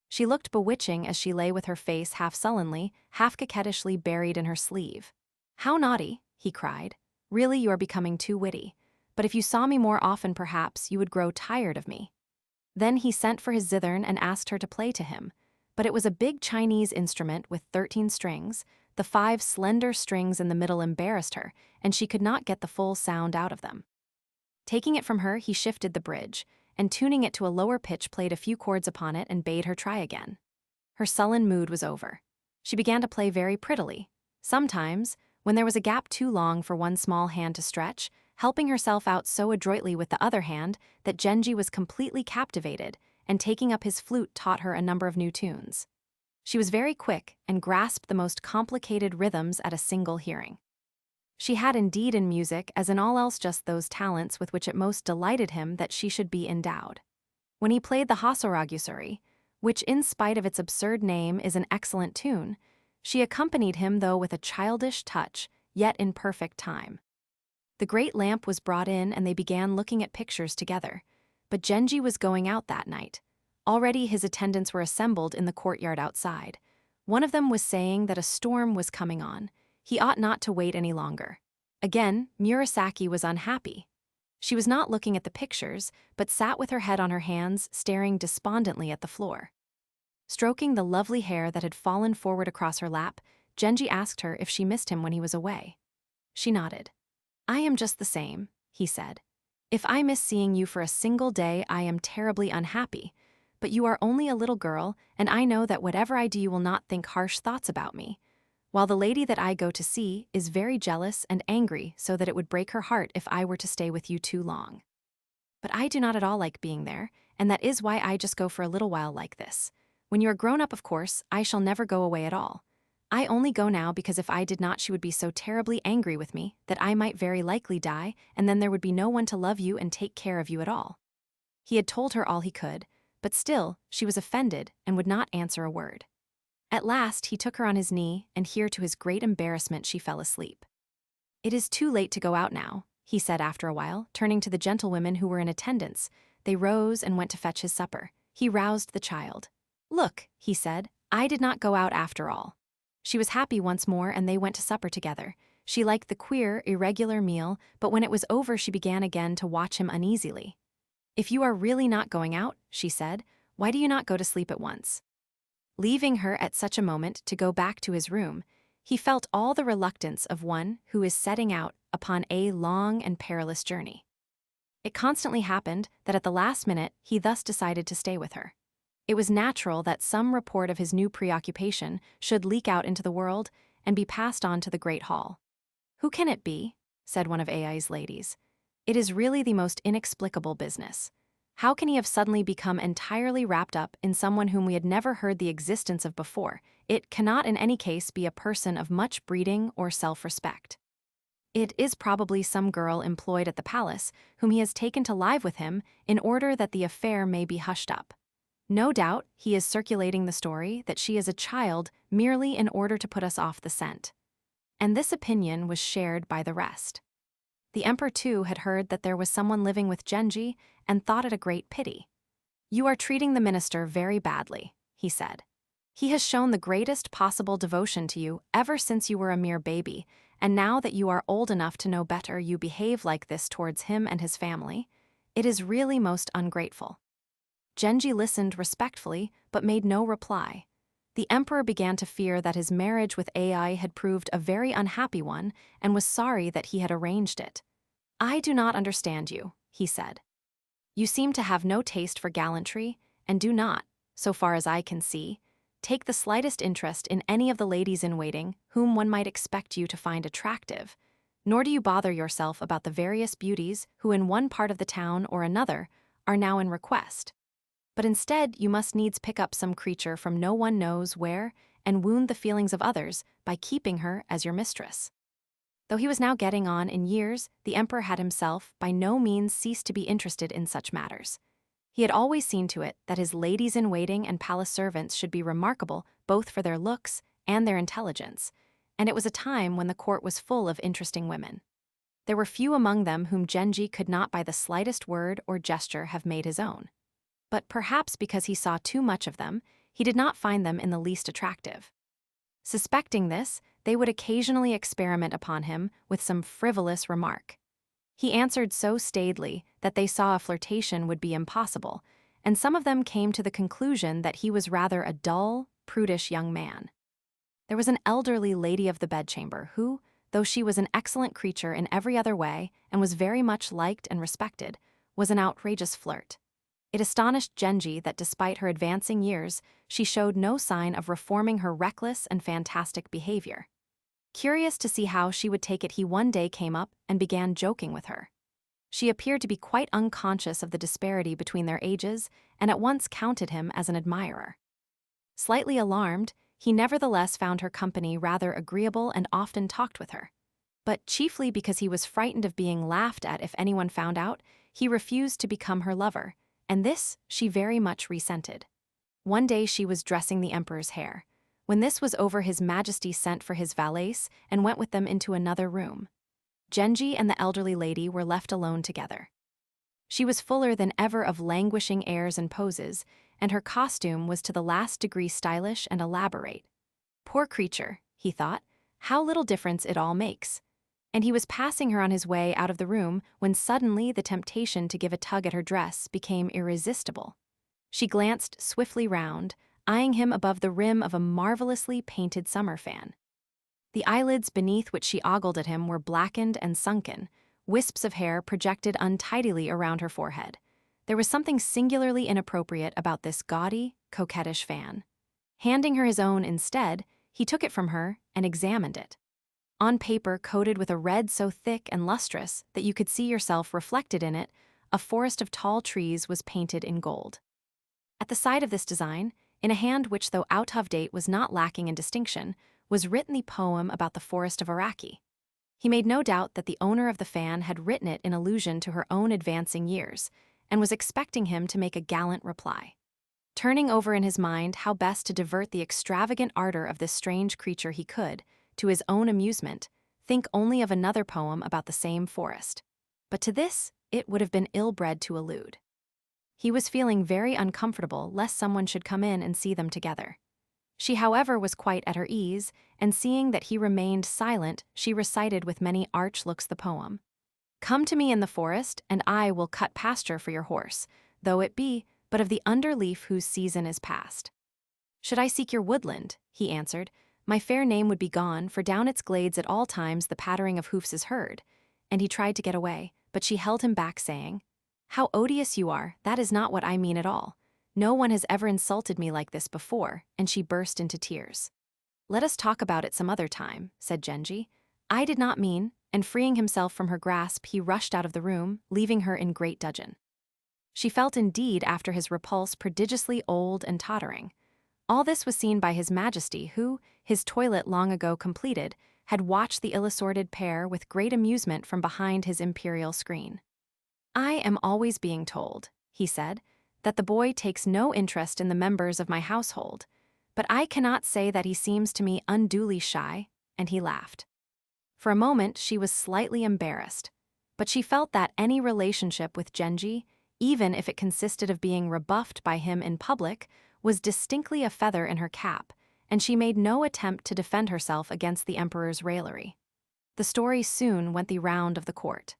She looked bewitching as she lay with her face half sullenly, half coquettishly buried in her sleeve. How naughty, he cried. Really you are becoming too witty. But if you saw me more often perhaps you would grow tired of me. Then he sent for his zithern and asked her to play to him. But it was a big Chinese instrument with 13 strings. The 5 slender strings in the middle embarrassed her, and she could not get the full sound out of them. Taking it from her, he shifted the bridge, and tuning it to a lower pitch played a few chords upon it and bade her try again. Her sullen mood was over. She began to play very prettily. Sometimes, when there was a gap too long for one small hand to stretch, helping herself out so adroitly with the other hand that Genji was completely captivated, and taking up his flute taught her a number of new tunes. She was very quick and grasped the most complicated rhythms at a single hearing. She had indeed in music, as in all else, just those talents with which it most delighted him that she should be endowed. When he played the Hasoragusuri, which in spite of its absurd name is an excellent tune, she accompanied him though with a childish touch, yet in perfect time. The great lamp was brought in and they began looking at pictures together, but Genji was going out that night. Already his attendants were assembled in the courtyard outside. One of them was saying that a storm was coming on. He ought not to wait any longer. Again, Murasaki was unhappy. She was not looking at the pictures, but sat with her head on her hands, staring despondently at the floor. Stroking the lovely hair that had fallen forward across her lap, Genji asked her if she missed him when he was away. She nodded. I am just the same, he said. If I miss seeing you for a single day, I am terribly unhappy. But you are only a little girl, and I know that whatever I do you will not think harsh thoughts about me. While the lady that I go to see is very jealous and angry, so that it would break her heart if I were to stay with you too long. But I do not at all like being there, and that is why I just go for a little while like this. When you are grown up, of course, I shall never go away at all. I only go now because if I did not she would be so terribly angry with me that I might very likely die, and then there would be no one to love you and take care of you at all. He had told her all he could, but still, she was offended and would not answer a word. At last, he took her on his knee, and here to his great embarrassment she fell asleep. "It is too late to go out now," he said after a while, turning to the gentlewomen who were in attendance. They rose and went to fetch his supper. He roused the child. "Look," he said, "I did not go out after all." She was happy once more, and they went to supper together. She liked the queer, irregular meal, but when it was over she began again to watch him uneasily. "If you are really not going out," she said, "why do you not go to sleep at once?" Leaving her at such a moment to go back to his room, he felt all the reluctance of one who is setting out upon a long and perilous journey. It constantly happened that at the last minute he thus decided to stay with her. It was natural that some report of his new preoccupation should leak out into the world and be passed on to the great hall. "Who can it be?" said one of Ai's ladies. "It is really the most inexplicable business. How can he have suddenly become entirely wrapped up in someone whom we had never heard the existence of before? It cannot in any case be a person of much breeding or self-respect. It is probably some girl employed at the palace whom he has taken to live with him in order that the affair may be hushed up. No doubt he is circulating the story that she is a child merely in order to put us off the scent." And this opinion was shared by the rest. The emperor too had heard that there was someone living with Genji and thought it a great pity. "You are treating the minister very badly," he said. "He has shown the greatest possible devotion to you ever since you were a mere baby, and now that you are old enough to know better you behave like this towards him and his family. It is really most ungrateful." Genji listened respectfully, but made no reply. The emperor began to fear that his marriage with Ai had proved a very unhappy one, and was sorry that he had arranged it. "I do not understand you," he said. "You seem to have no taste for gallantry, and do not, so far as I can see, take the slightest interest in any of the ladies-in-waiting whom one might expect you to find attractive, nor do you bother yourself about the various beauties who in one part of the town or another are now in request. But instead you must needs pick up some creature from no one knows where and wound the feelings of others by keeping her as your mistress." Though he was now getting on in years, the emperor had himself by no means ceased to be interested in such matters. He had always seen to it that his ladies-in-waiting and palace servants should be remarkable both for their looks and their intelligence, and it was a time when the court was full of interesting women. There were few among them whom Genji could not by the slightest word or gesture have made his own. But perhaps because he saw too much of them, he did not find them in the least attractive. Suspecting this, they would occasionally experiment upon him with some frivolous remark. He answered so staidly that they saw a flirtation would be impossible, and some of them came to the conclusion that he was rather a dull, prudish young man. There was an elderly lady of the bedchamber who, though she was an excellent creature in every other way and was very much liked and respected, was an outrageous flirt. It astonished Genji that despite her advancing years, she showed no sign of reforming her reckless and fantastic behavior. Curious to see how she would take it, he one day came up and began joking with her. She appeared to be quite unconscious of the disparity between their ages and at once counted him as an admirer. Slightly alarmed, he nevertheless found her company rather agreeable and often talked with her. But chiefly because he was frightened of being laughed at if anyone found out, he refused to become her lover, and this she very much resented. One day she was dressing the emperor's hair. When this was over, His Majesty sent for his valets and went with them into another room. Genji and the elderly lady were left alone together. She was fuller than ever of languishing airs and poses, and her costume was to the last degree stylish and elaborate. Poor creature, he thought, how little difference it all makes. And he was passing her on his way out of the room when suddenly the temptation to give a tug at her dress became irresistible. She glanced swiftly round, eyeing him above the rim of a marvelously painted summer fan. The eyelids beneath which she ogled at him were blackened and sunken, wisps of hair projected untidily around her forehead. There was something singularly inappropriate about this gaudy, coquettish fan. Handing her his own instead, he took it from her and examined it. On paper coated with a red so thick and lustrous that you could see yourself reflected in it, a forest of tall trees was painted in gold. At the side of this design, in a hand which though out of date was not lacking in distinction, was written the poem about the forest of Araki. He made no doubt that the owner of the fan had written it in allusion to her own advancing years, and was expecting him to make a gallant reply. Turning over in his mind how best to divert the extravagant ardor of this strange creature, he could, to his own amusement, think only of another poem about the same forest. But to this, it would have been ill-bred to allude. He was feeling very uncomfortable lest someone should come in and see them together. She, however, was quite at her ease, and seeing that he remained silent, she recited with many arch looks the poem. "Come to me in the forest, and I will cut pasture for your horse, though it be but of the underleaf whose season is past. Should I seek your woodland," he answered, "my fair name would be gone, for down its glades at all times the pattering of hoofs is heard." And he tried to get away, but she held him back, saying, "How odious you are, that is not what I mean at all. No one has ever insulted me like this before," and she burst into tears. "Let us talk about it some other time," said Genji. "I did not mean," and freeing himself from her grasp, he rushed out of the room, leaving her in great dudgeon. She felt indeed after his repulse prodigiously old and tottering. All this was seen by His Majesty, who, his toilet long ago completed, had watched the ill-assorted pair with great amusement from behind his imperial screen. "I am always being told," he said, "that the boy takes no interest in the members of my household, but I cannot say that he seems to me unduly shy," and he laughed. For a moment she was slightly embarrassed, but she felt that any relationship with Genji, even if it consisted of being rebuffed by him in public, was distinctly a feather in her cap, and she made no attempt to defend herself against the emperor's raillery. The story soon went the round of the court.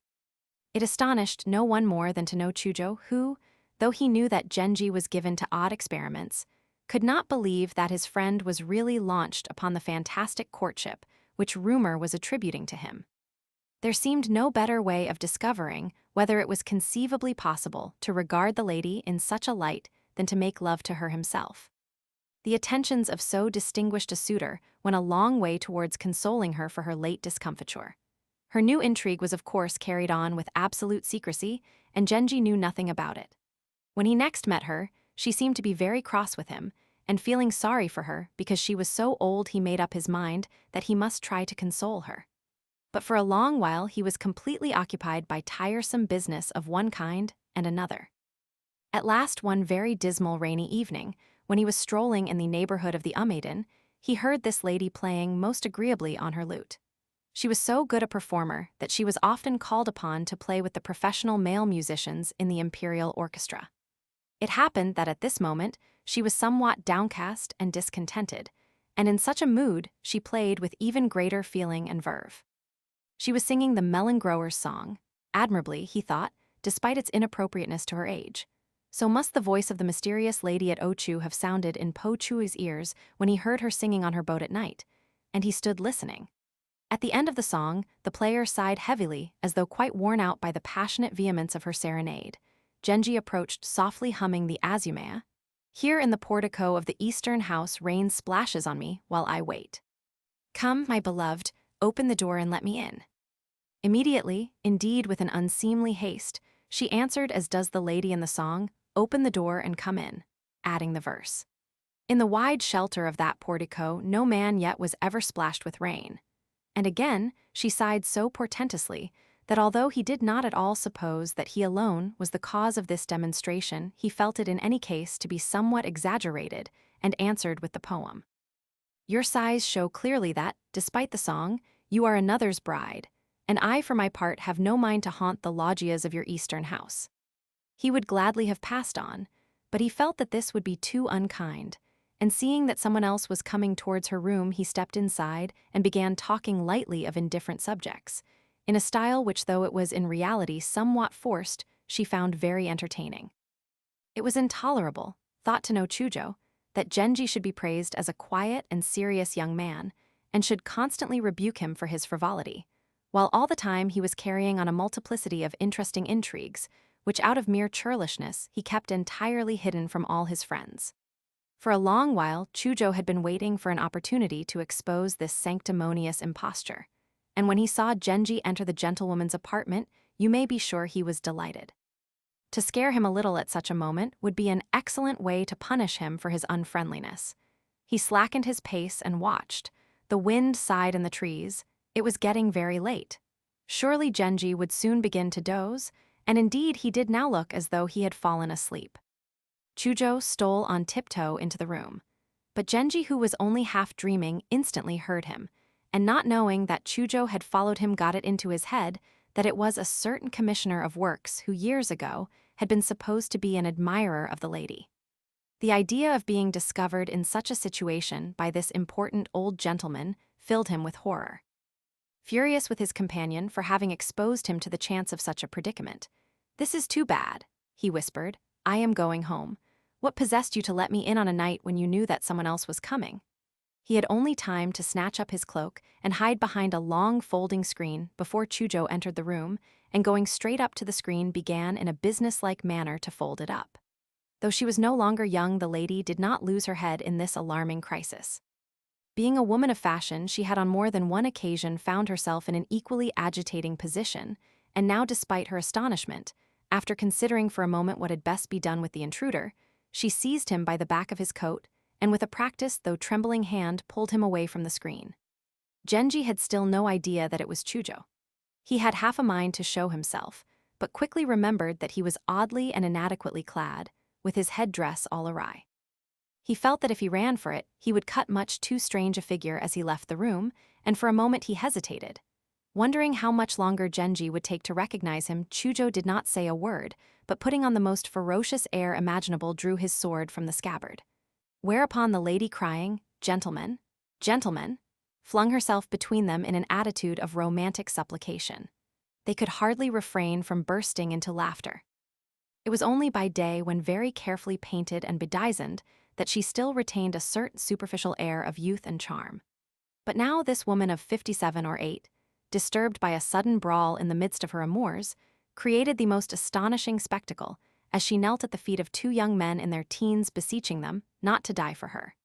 It astonished no one more than to know Chujo, who, though he knew that Genji was given to odd experiments, could not believe that his friend was really launched upon the fantastic courtship which rumor was attributing to him. There seemed no better way of discovering whether it was conceivably possible to regard the lady in such a light than to make love to her himself. The attentions of so distinguished a suitor went a long way towards consoling her for her late discomfiture. Her new intrigue was of course carried on with absolute secrecy, and Genji knew nothing about it. When he next met her, she seemed to be very cross with him, and feeling sorry for her because she was so old, he made up his mind that he must try to console her. But for a long while he was completely occupied by tiresome business of one kind and another. At last, one very dismal rainy evening, when he was strolling in the neighborhood of the Umaiden, he heard this lady playing most agreeably on her lute. She was so good a performer that she was often called upon to play with the professional male musicians in the imperial orchestra. It happened that at this moment she was somewhat downcast and discontented, and in such a mood she played with even greater feeling and verve. She was singing the melon grower's song, admirably, he thought, despite its inappropriateness to her age. So must the voice of the mysterious lady at Ochu have sounded in Po Chui's ears when he heard her singing on her boat at night, and he stood listening. At the end of the song, the player sighed heavily as though quite worn out by the passionate vehemence of her serenade. Genji approached, softly humming the Azumea. "Here in the portico of the eastern house rain splashes on me while I wait. Come, my beloved, open the door and let me in." Immediately, indeed with an unseemly haste, she answered as does the lady in the song, "Open the door and come in," adding the verse. In the wide shelter of that portico no man yet was ever splashed with rain. And again she sighed so portentously that although he did not at all suppose that he alone was the cause of this demonstration, he felt it in any case to be somewhat exaggerated, and answered with the poem. "Your sighs show clearly that, despite the song, you are another's bride, and I for my part have no mind to haunt the loggias of your eastern house." He would gladly have passed on, but he felt that this would be too unkind, and seeing that someone else was coming towards her room, he stepped inside and began talking lightly of indifferent subjects, in a style which, though it was in reality somewhat forced, she found very entertaining. It was intolerable, thought to know Chujo, that Genji should be praised as a quiet and serious young man, and should constantly rebuke him for his frivolity, while all the time he was carrying on a multiplicity of interesting intrigues, which out of mere churlishness he kept entirely hidden from all his friends. For a long while, Chujo had been waiting for an opportunity to expose this sanctimonious imposture, and when he saw Genji enter the gentlewoman's apartment, you may be sure he was delighted. To scare him a little at such a moment would be an excellent way to punish him for his unfriendliness. He slackened his pace and watched. The wind sighed in the trees. It was getting very late. Surely Genji would soon begin to doze, and indeed he did now look as though he had fallen asleep. Chujo stole on tiptoe into the room. But Genji, who was only half dreaming, instantly heard him, and not knowing that Chujo had followed him, got it into his head that it was a certain commissioner of works who years ago had been supposed to be an admirer of the lady. The idea of being discovered in such a situation by this important old gentleman filled him with horror. Furious with his companion for having exposed him to the chance of such a predicament, "This is too bad," he whispered. "I am going home. What possessed you to let me in on a night when you knew that someone else was coming?" He had only time to snatch up his cloak and hide behind a long folding screen before Chujo entered the room, and going straight up to the screen began in a businesslike manner to fold it up. Though she was no longer young, the lady did not lose her head in this alarming crisis. Being a woman of fashion, she had on more than one occasion found herself in an equally agitating position, and now, despite her astonishment, after considering for a moment what had best be done with the intruder, she seized him by the back of his coat and with a practiced though trembling hand pulled him away from the screen. Genji had still no idea that it was Chujo. He had half a mind to show himself, but quickly remembered that he was oddly and inadequately clad, with his headdress all awry. He felt that if he ran for it, he would cut much too strange a figure as he left the room, and for a moment he hesitated. Wondering how much longer Genji would take to recognize him, Chujo did not say a word, but putting on the most ferocious air imaginable drew his sword from the scabbard. Whereupon the lady, crying, "Gentlemen, gentlemen," flung herself between them in an attitude of romantic supplication. They could hardly refrain from bursting into laughter. It was only by day, when very carefully painted and bedizened, that she still retained a certain superficial air of youth and charm. But now this woman of 57 or 8, disturbed by a sudden brawl in the midst of her amours, created the most astonishing spectacle, as she knelt at the feet of two young men in their teens, beseeching them not to die for her.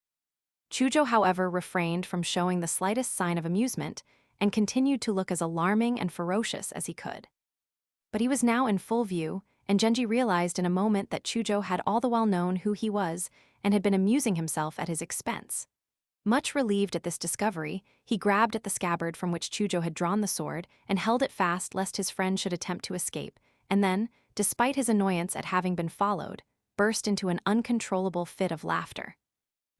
Chujo, however, refrained from showing the slightest sign of amusement, and continued to look as alarming and ferocious as he could. But he was now in full view, and Genji realized in a moment that Chujo had all the while known who he was and had been amusing himself at his expense. Much relieved at this discovery, he grabbed at the scabbard from which Chujo had drawn the sword and held it fast lest his friend should attempt to escape, and then, despite his annoyance at having been followed, burst into an uncontrollable fit of laughter.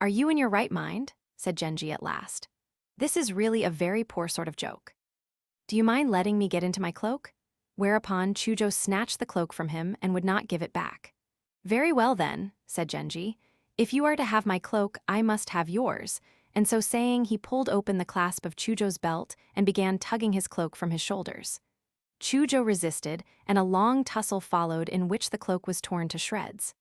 "Are you in your right mind?" said Genji at last. "This is really a very poor sort of joke. Do you mind letting me get into my cloak?" Whereupon Chujo snatched the cloak from him and would not give it back. "Very well then," said Genji. "If you are to have my cloak, I must have yours," and so saying he pulled open the clasp of Chujo's belt and began tugging his cloak from his shoulders. Chujo resisted, and a long tussle followed in which the cloak was torn to shreds.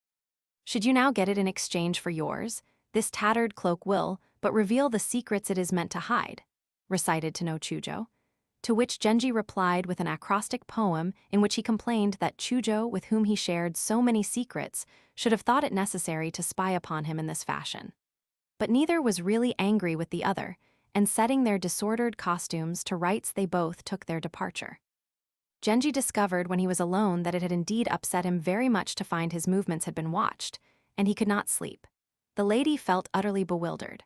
"Should you now get it in exchange for yours, this tattered cloak will but reveal the secrets it is meant to hide," recited to no Chujo. To which Genji replied with an acrostic poem in which he complained that Chujo, with whom he shared so many secrets, should have thought it necessary to spy upon him in this fashion. But neither was really angry with the other, and setting their disordered costumes to rights, they both took their departure. Genji discovered when he was alone that it had indeed upset him very much to find his movements had been watched, and he could not sleep. The lady felt utterly bewildered.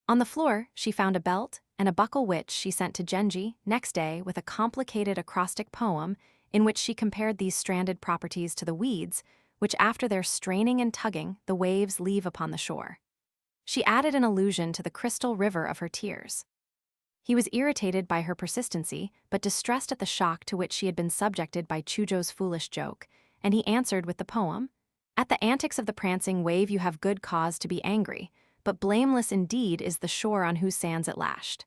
On the floor, she found a belt and a buckle which she sent to Genji next day with a complicated acrostic poem in which she compared these stranded properties to the weeds which, after their straining and tugging, the waves leave upon the shore. She added an allusion to the crystal river of her tears. He was irritated by her persistency, but distressed at the shock to which she had been subjected by Chujo's foolish joke, and he answered with the poem, "At the antics of the prancing wave you have good cause to be angry, but blameless indeed is the shore on whose sands it lashed."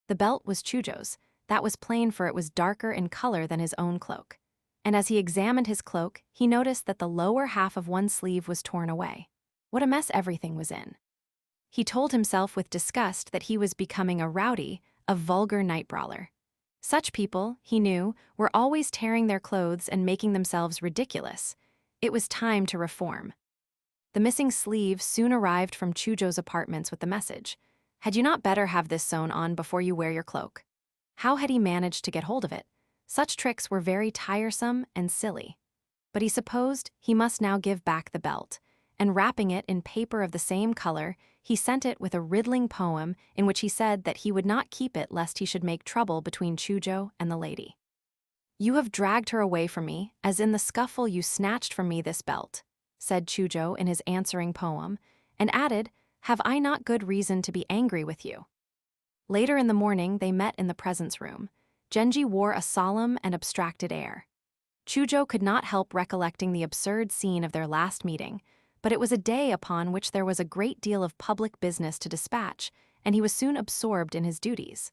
The belt was Chujo's. That was plain, for it was darker in color than his own cloak. And as he examined his cloak, he noticed that the lower half of one sleeve was torn away. What a mess everything was in. He told himself with disgust that he was becoming a rowdy, a vulgar night brawler. Such people, he knew, were always tearing their clothes and making themselves ridiculous. It was time to reform. The missing sleeve soon arrived from Chujo's apartments with the message, "Had you not better have this sewn on before you wear your cloak?" How had he managed to get hold of it? Such tricks were very tiresome and silly. But he supposed he must now give back the belt, and wrapping it in paper of the same color, he sent it with a riddling poem in which he said that he would not keep it lest he should make trouble between Chujo and the lady. "You have dragged her away from me, as in the scuffle you snatched from me this belt," said Chujo in his answering poem, and added, "Have I not good reason to be angry with you?" Later in the morning they met in the presence room. Genji wore a solemn and abstracted air. Chujo could not help recollecting the absurd scene of their last meeting, but it was a day upon which there was a great deal of public business to dispatch, and he was soon absorbed in his duties.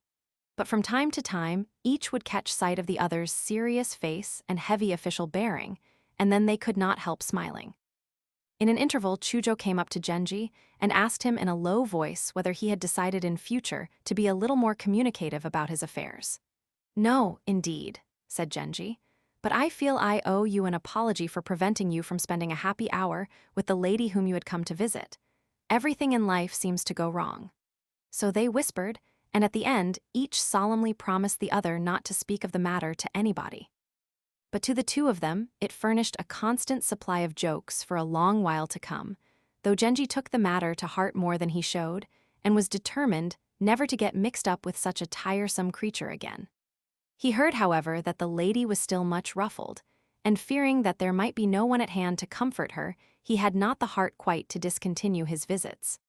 But from time to time, each would catch sight of the other's serious face and heavy official bearing, and then they could not help smiling. In an interval, Chujo came up to Genji and asked him in a low voice whether he had decided in future to be a little more communicative about his affairs. "No, indeed," said Genji. "But I feel I owe you an apology for preventing you from spending a happy hour with the lady whom you had come to visit. Everything in life seems to go wrong." So they whispered, and at the end, each solemnly promised the other not to speak of the matter to anybody. But to the two of them, it furnished a constant supply of jokes for a long while to come, though Genji took the matter to heart more than he showed, and was determined never to get mixed up with such a tiresome creature again. He heard, however, that the lady was still much ruffled, and fearing that there might be no one at hand to comfort her, he had not the heart quite to discontinue his visits.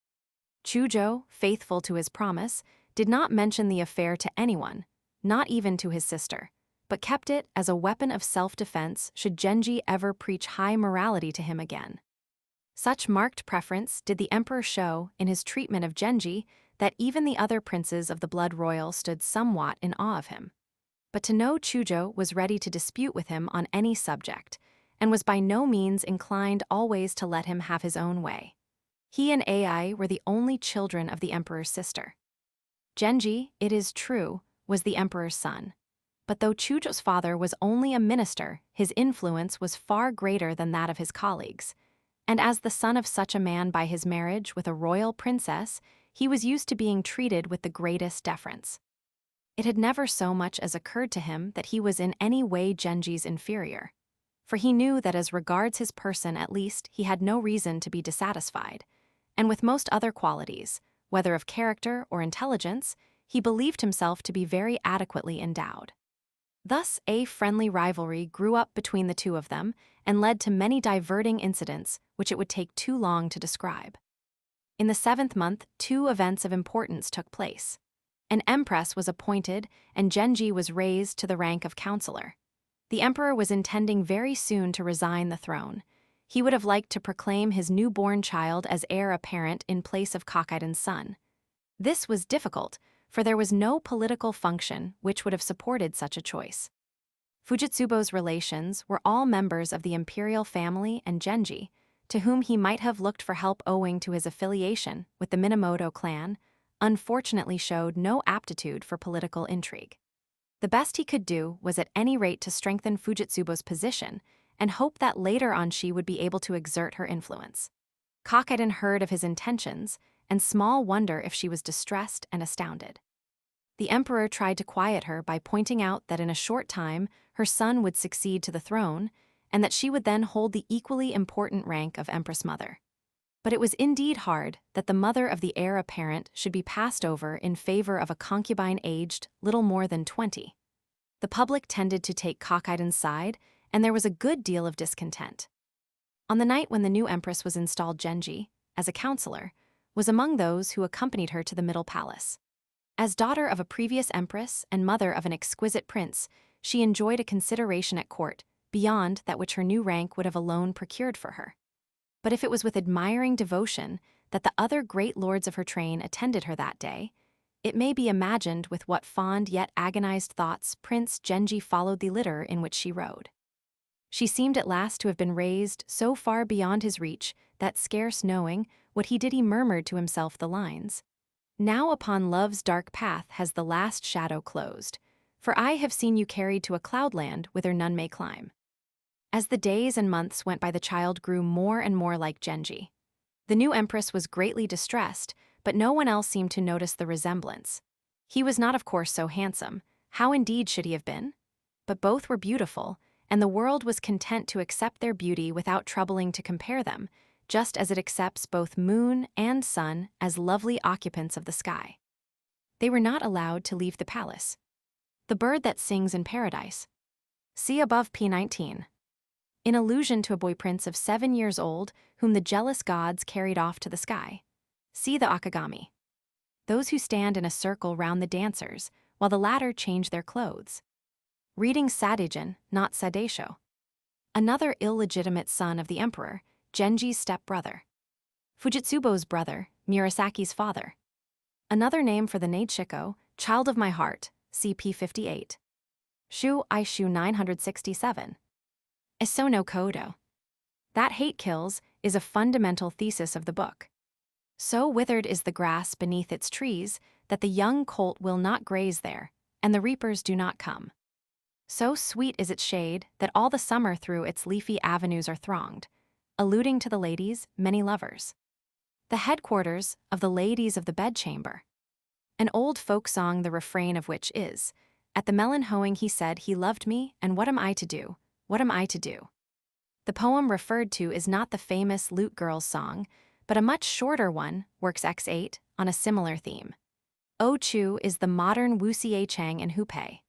Chujo, faithful to his promise, did not mention the affair to anyone, not even to his sister, but kept it as a weapon of self-defense should Genji ever preach high morality to him again. Such marked preference did the emperor show in his treatment of Genji that even the other princes of the blood royal stood somewhat in awe of him. But to know Chujo was ready to dispute with him on any subject, and was by no means inclined always to let him have his own way. He and Ai were the only children of the emperor's sister. Genji, it is true, was the emperor's son. But though Chujo's father was only a minister, his influence was far greater than that of his colleagues. And as the son of such a man by his marriage with a royal princess, he was used to being treated with the greatest deference. It had never so much as occurred to him that he was in any way Genji's inferior, for he knew that as regards his person at least he had no reason to be dissatisfied, and with most other qualities, whether of character or intelligence, he believed himself to be very adequately endowed. Thus a friendly rivalry grew up between the two of them and led to many diverting incidents which it would take too long to describe. In the 7th month, 2 events of importance took place. An empress was appointed, and Genji was raised to the rank of counselor. The emperor was intending very soon to resign the throne. He would have liked to proclaim his newborn child as heir apparent in place of Kakaiden's son. This was difficult, for there was no political function which would have supported such a choice. Fujitsubo's relations were all members of the imperial family, and Genji, to whom he might have looked for help owing to his affiliation with the Minamoto clan, unfortunately showed no aptitude for political intrigue. The best he could do was at any rate to strengthen Fujitsubo's position and hope that later on she would be able to exert her influence. Kakaiden heard of his intentions, and small wonder if she was distressed and astounded. The emperor tried to quiet her by pointing out that in a short time her son would succeed to the throne, and that she would then hold the equally important rank of Empress Mother. But it was indeed hard that the mother of the heir apparent should be passed over in favor of a concubine aged little more than 20. The public tended to take Kakaiden's side, and there was a good deal of discontent. On the night when the new empress was installed, Genji, as a counselor, was among those who accompanied her to the Middle Palace. As daughter of a previous empress and mother of an exquisite prince, she enjoyed a consideration at court beyond that which her new rank would have alone procured for her. But if it was with admiring devotion that the other great lords of her train attended her that day, it may be imagined with what fond yet agonized thoughts Prince Genji followed the litter in which she rode. She seemed at last to have been raised so far beyond his reach that, scarce knowing what he did, he murmured to himself the lines, "Now upon love's dark path has the last shadow closed, For I have seen you carried to a cloudland whither none may climb. As the days and months went by, the child grew more and more like Genji. The new empress was greatly distressed, but no one else seemed to notice the resemblance. He was not, of course, so handsome. How indeed should he have been? But both were beautiful, and the world was content to accept their beauty without troubling to compare them, just as it accepts both moon and sun as lovely occupants of the sky. They were not allowed to leave the palace. The bird that sings in paradise. See above P19. In allusion to a boy prince of 7 years old whom the jealous gods carried off to the sky. See the Akagami. Those who stand in a circle round the dancers, while the latter change their clothes. Reading Sadijin, not Sadeisho. Another illegitimate son of the emperor, Genji's step-brother. Fujitsubo's brother, Murasaki's father. Another name for the Neidshiko, child of my heart, CP 58. Shu Ishu 967. Eso no Kodo. That hate kills is a fundamental thesis of the book. So withered is the grass beneath its trees that the young colt will not graze there, and the reapers do not come. So sweet is its shade that all the summer through its leafy avenues are thronged, alluding to the ladies' many lovers. The headquarters of the ladies of the bedchamber. An old folk song, the refrain of which is, "At the melon hoeing he said he loved me, and what am I to do? What am I to do?" The poem referred to is not the famous Lute Girls song, but a much shorter one, Works X8, on a similar theme. O Chu is the modern Wu Xie Chang and Hupei.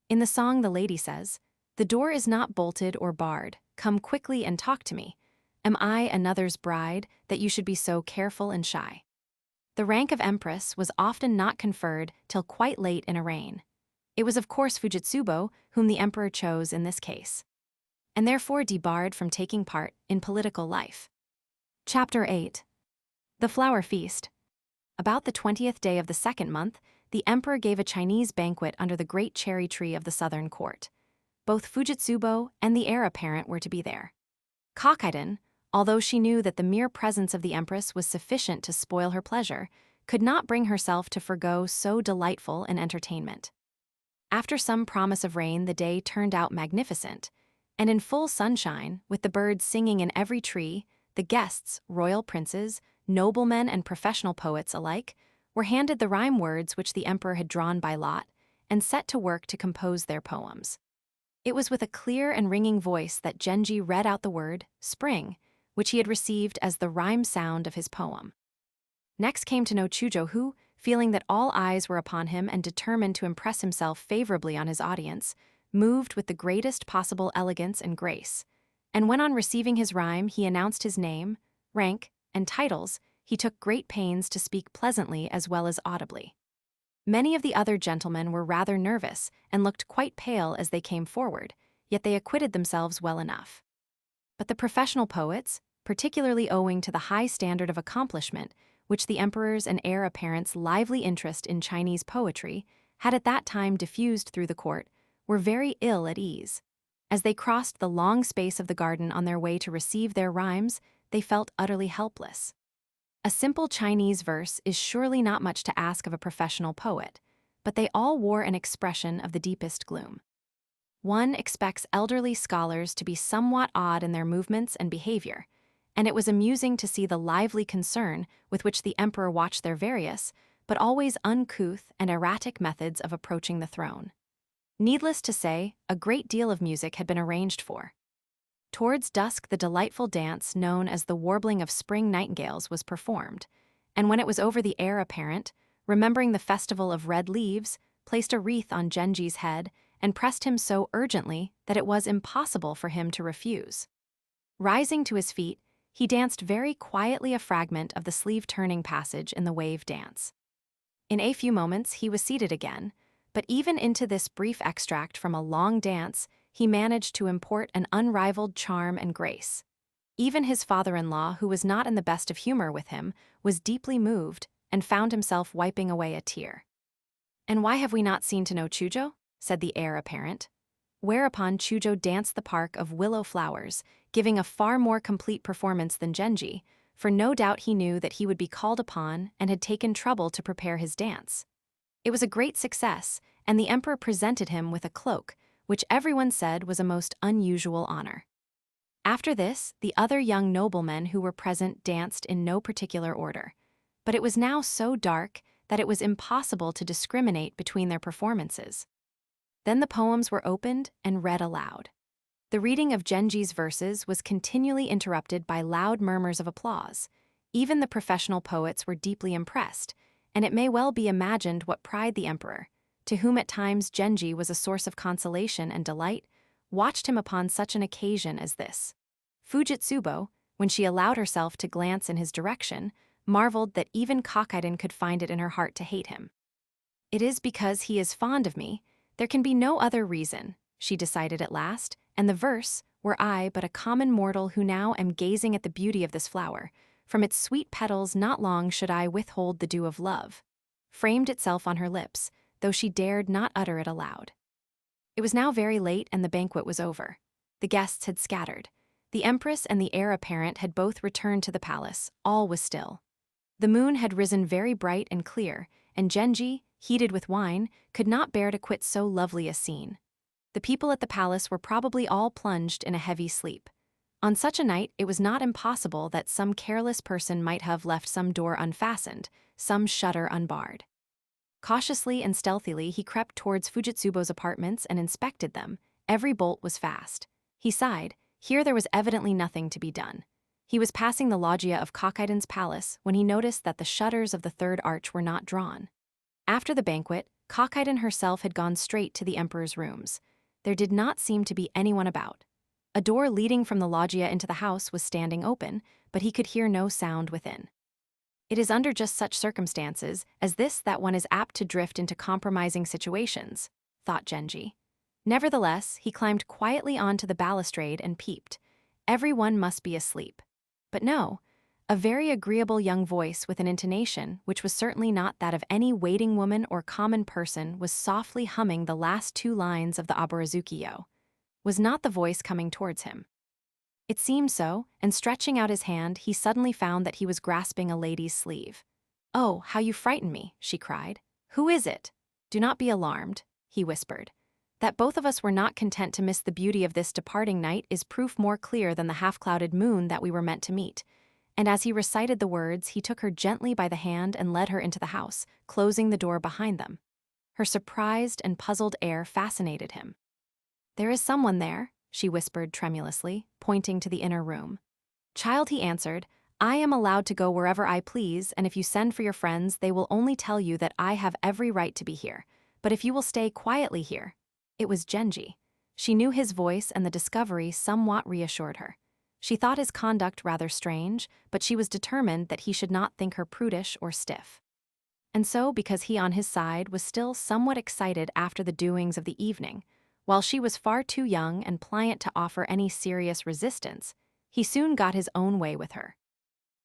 In the song, the lady says, "The door is not bolted or barred, come quickly and talk to me. Am I another's bride, that you should be so careful and shy?" The rank of empress was often not conferred till quite late in a reign. It was of course Fujitsubo whom the emperor chose in this case, and therefore debarred from taking part in political life. Chapter 8. The Flower Feast. About the 20th day of the second month, the emperor gave a Chinese banquet under the great cherry tree of the southern court. Both Fujitsubo and the heir apparent were to be there. Kokiden, although she knew that the mere presence of the empress was sufficient to spoil her pleasure, could not bring herself to forgo so delightful an entertainment. After some promise of rain, the day turned out magnificent, and in full sunshine, with the birds singing in every tree, the guests, royal princes, noblemen and professional poets alike, were handed the rhyme words which the emperor had drawn by lot, and set to work to compose their poems. It was with a clear and ringing voice that Genji read out the word, spring, which he had received as the rhyme sound of his poem. Next came to know Chujo, who, feeling that all eyes were upon him and determined to impress himself favorably on his audience, moved with the greatest possible elegance and grace, and when on receiving his rhyme he announced his name, rank, and titles, he took great pains to speak pleasantly as well as audibly. Many of the other gentlemen were rather nervous and looked quite pale as they came forward, yet they acquitted themselves well enough. But the professional poets, particularly owing to the high standard of accomplishment which the emperor's and heir apparent's lively interest in Chinese poetry had at that time diffused through the court, were very ill at ease. As they crossed the long space of the garden on their way to receive their rhymes, they felt utterly helpless. A simple Chinese verse is surely not much to ask of a professional poet, but they all wore an expression of the deepest gloom. One expects elderly scholars to be somewhat odd in their movements and behavior, and it was amusing to see the lively concern with which the emperor watched their various, but always uncouth and erratic methods of approaching the throne. Needless to say, a great deal of music had been arranged for. Towards dusk, the delightful dance known as the warbling of spring nightingales was performed, and when it was over, the heir apparent, remembering the festival of red leaves, placed a wreath on Genji's head and pressed him so urgently that it was impossible for him to refuse. Rising to his feet, he danced very quietly a fragment of the sleeve-turning passage in the wave dance. In a few moments he was seated again, but even into this brief extract from a long dance he managed to import an unrivaled charm and grace. Even his father-in-law, who was not in the best of humor with him, was deeply moved and found himself wiping away a tear. "And why have we not seen to know Chujo?" said the heir apparent. Whereupon Chujo danced the park of willow flowers, giving a far more complete performance than Genji, for no doubt he knew that he would be called upon and had taken trouble to prepare his dance. It was a great success, and the emperor presented him with a cloak, which everyone said was a most unusual honor. After this, the other young noblemen who were present danced in no particular order, but it was now so dark that it was impossible to discriminate between their performances. Then the poems were opened and read aloud. The reading of Genji's verses was continually interrupted by loud murmurs of applause. Even the professional poets were deeply impressed, and it may well be imagined what pride the emperor, to whom at times Genji was a source of consolation and delight, watched him upon such an occasion as this. Fujitsubo, when she allowed herself to glance in his direction, marveled that even Kokiden could find it in her heart to hate him. "It is because he is fond of me. There can be no other reason," she decided at last, and the verse, "Were I but a common mortal who now am gazing at the beauty of this flower, from its sweet petals not long should I withhold the dew of love," framed itself on her lips, though she dared not utter it aloud. It was now very late and the banquet was over. The guests had scattered. The empress and the heir apparent had both returned to the palace. All was still. The moon had risen very bright and clear, and Genji, heated with wine, could not bear to quit so lovely a scene. The people at the palace were probably all plunged in a heavy sleep. On such a night, it was not impossible that some careless person might have left some door unfastened, some shutter unbarred. Cautiously and stealthily he crept towards Fujitsubo's apartments and inspected them. Every bolt was fast. He sighed. Here there was evidently nothing to be done. He was passing the loggia of Kokiden's palace when he noticed that the shutters of the third arch were not drawn. After the banquet, Kokiden herself had gone straight to the emperor's rooms. There did not seem to be anyone about. A door leading from the loggia into the house was standing open, but he could hear no sound within. It is under just such circumstances as this that one is apt to drift into compromising situations, thought Genji. Nevertheless, he climbed quietly onto the balustrade and peeped. Everyone must be asleep. But no, a very agreeable young voice with an intonation which was certainly not that of any waiting woman or common person was softly humming the last two lines of the Aburazuki-yo. Was not the voice coming towards him? It seemed so, and stretching out his hand, he suddenly found that he was grasping a lady's sleeve. "Oh, how you frighten me," she cried. "Who is it?" "Do not be alarmed," he whispered. "That both of us were not content to miss the beauty of this departing night is proof more clear than the half-clouded moon that we were meant to meet." And as he recited the words, he took her gently by the hand and led her into the house, closing the door behind them. Her surprised and puzzled air fascinated him. "There is someone there," she whispered tremulously, pointing to the inner room. "Child," he answered, "I am allowed to go wherever I please, and if you send for your friends, they will only tell you that I have every right to be here. But if you will stay quietly here—" It was Genji. She knew his voice, and the discovery somewhat reassured her. She thought his conduct rather strange, but she was determined that he should not think her prudish or stiff. And so, because he on his side was still somewhat excited after the doings of the evening, while she was far too young and pliant to offer any serious resistance, he soon got his own way with her.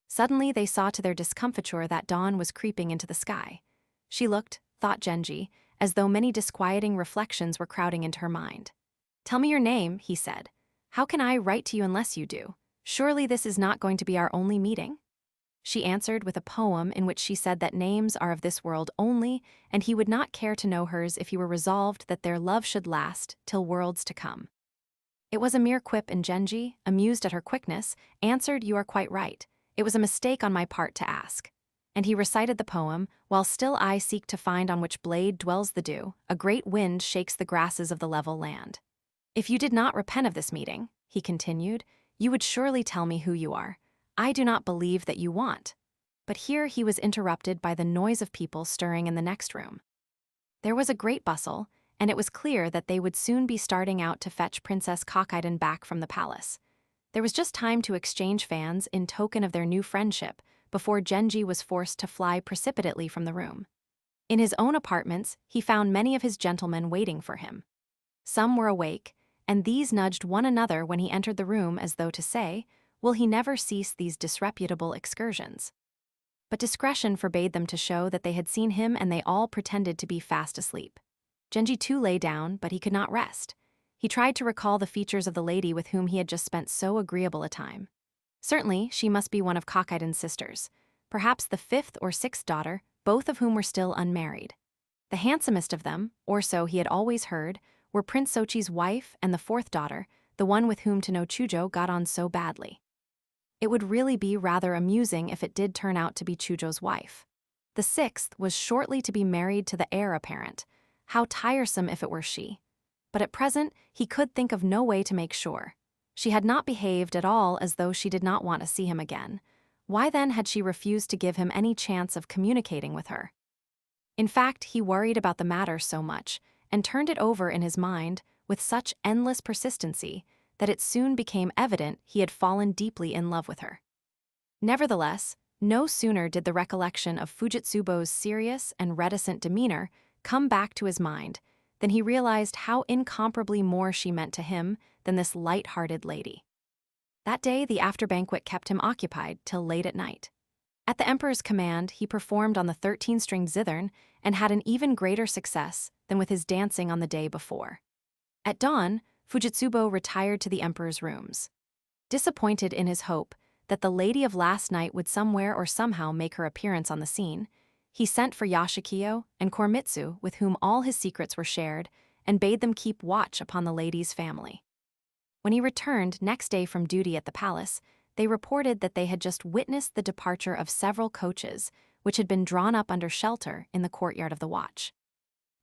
Suddenly they saw to their discomfiture that dawn was creeping into the sky. She looked, thought Genji, as though many disquieting reflections were crowding into her mind. "Tell me your name," he said. "How can I write to you unless you do? Surely this is not going to be our only meeting?" She answered with a poem in which she said that names are of this world only, and he would not care to know hers if he were resolved that their love should last till worlds to come. It was a mere quip, and Genji, amused at her quickness, answered, "You are quite right. It was a mistake on my part to ask." And he recited the poem, "While still I seek to find on which blade dwells the dew, a great wind shakes the grasses of the level land." "If you did not repent of this meeting," he continued, "you would surely tell me who you are. I do not believe that you want." But here he was interrupted by the noise of people stirring in the next room. There was a great bustle, and it was clear that they would soon be starting out to fetch Princess Kokiden back from the palace. There was just time to exchange fans in token of their new friendship before Genji was forced to fly precipitately from the room. In his own apartments, he found many of his gentlemen waiting for him. Some were awake, and these nudged one another when he entered the room as though to say, "Will he never cease these disreputable excursions?" But discretion forbade them to show that they had seen him, and they all pretended to be fast asleep. Genji too lay down, but he could not rest. He tried to recall the features of the lady with whom he had just spent so agreeable a time. Certainly, she must be one of Kokiden's sisters, perhaps the fifth or sixth daughter, both of whom were still unmarried. The handsomest of them, or so he had always heard, were Prince Sochi's wife and the fourth daughter, the one with whom to know Chujo got on so badly. It would really be rather amusing if it did turn out to be Chujo's wife. The sixth was shortly to be married to the heir apparent. How tiresome if it were she. But at present, he could think of no way to make sure. She had not behaved at all as though she did not want to see him again. Why then had she refused to give him any chance of communicating with her? In fact, he worried about the matter so much, and turned it over in his mind with such endless persistency, that it soon became evident he had fallen deeply in love with her. Nevertheless, no sooner did the recollection of Fujitsubo's serious and reticent demeanor come back to his mind than he realized how incomparably more she meant to him than this light-hearted lady. That day the after-banquet kept him occupied till late at night. At the emperor's command, he performed on the 13-stringed zithern and had an even greater success than with his dancing on the day before. At dawn, Fujitsubo retired to the emperor's rooms. Disappointed in his hope that the lady of last night would somewhere or somehow make her appearance on the scene, he sent for Yashikiyo and Koremitsu, with whom all his secrets were shared, and bade them keep watch upon the lady's family. When he returned next day from duty at the palace, they reported that they had just witnessed the departure of several coaches, which had been drawn up under shelter in the courtyard of the watch.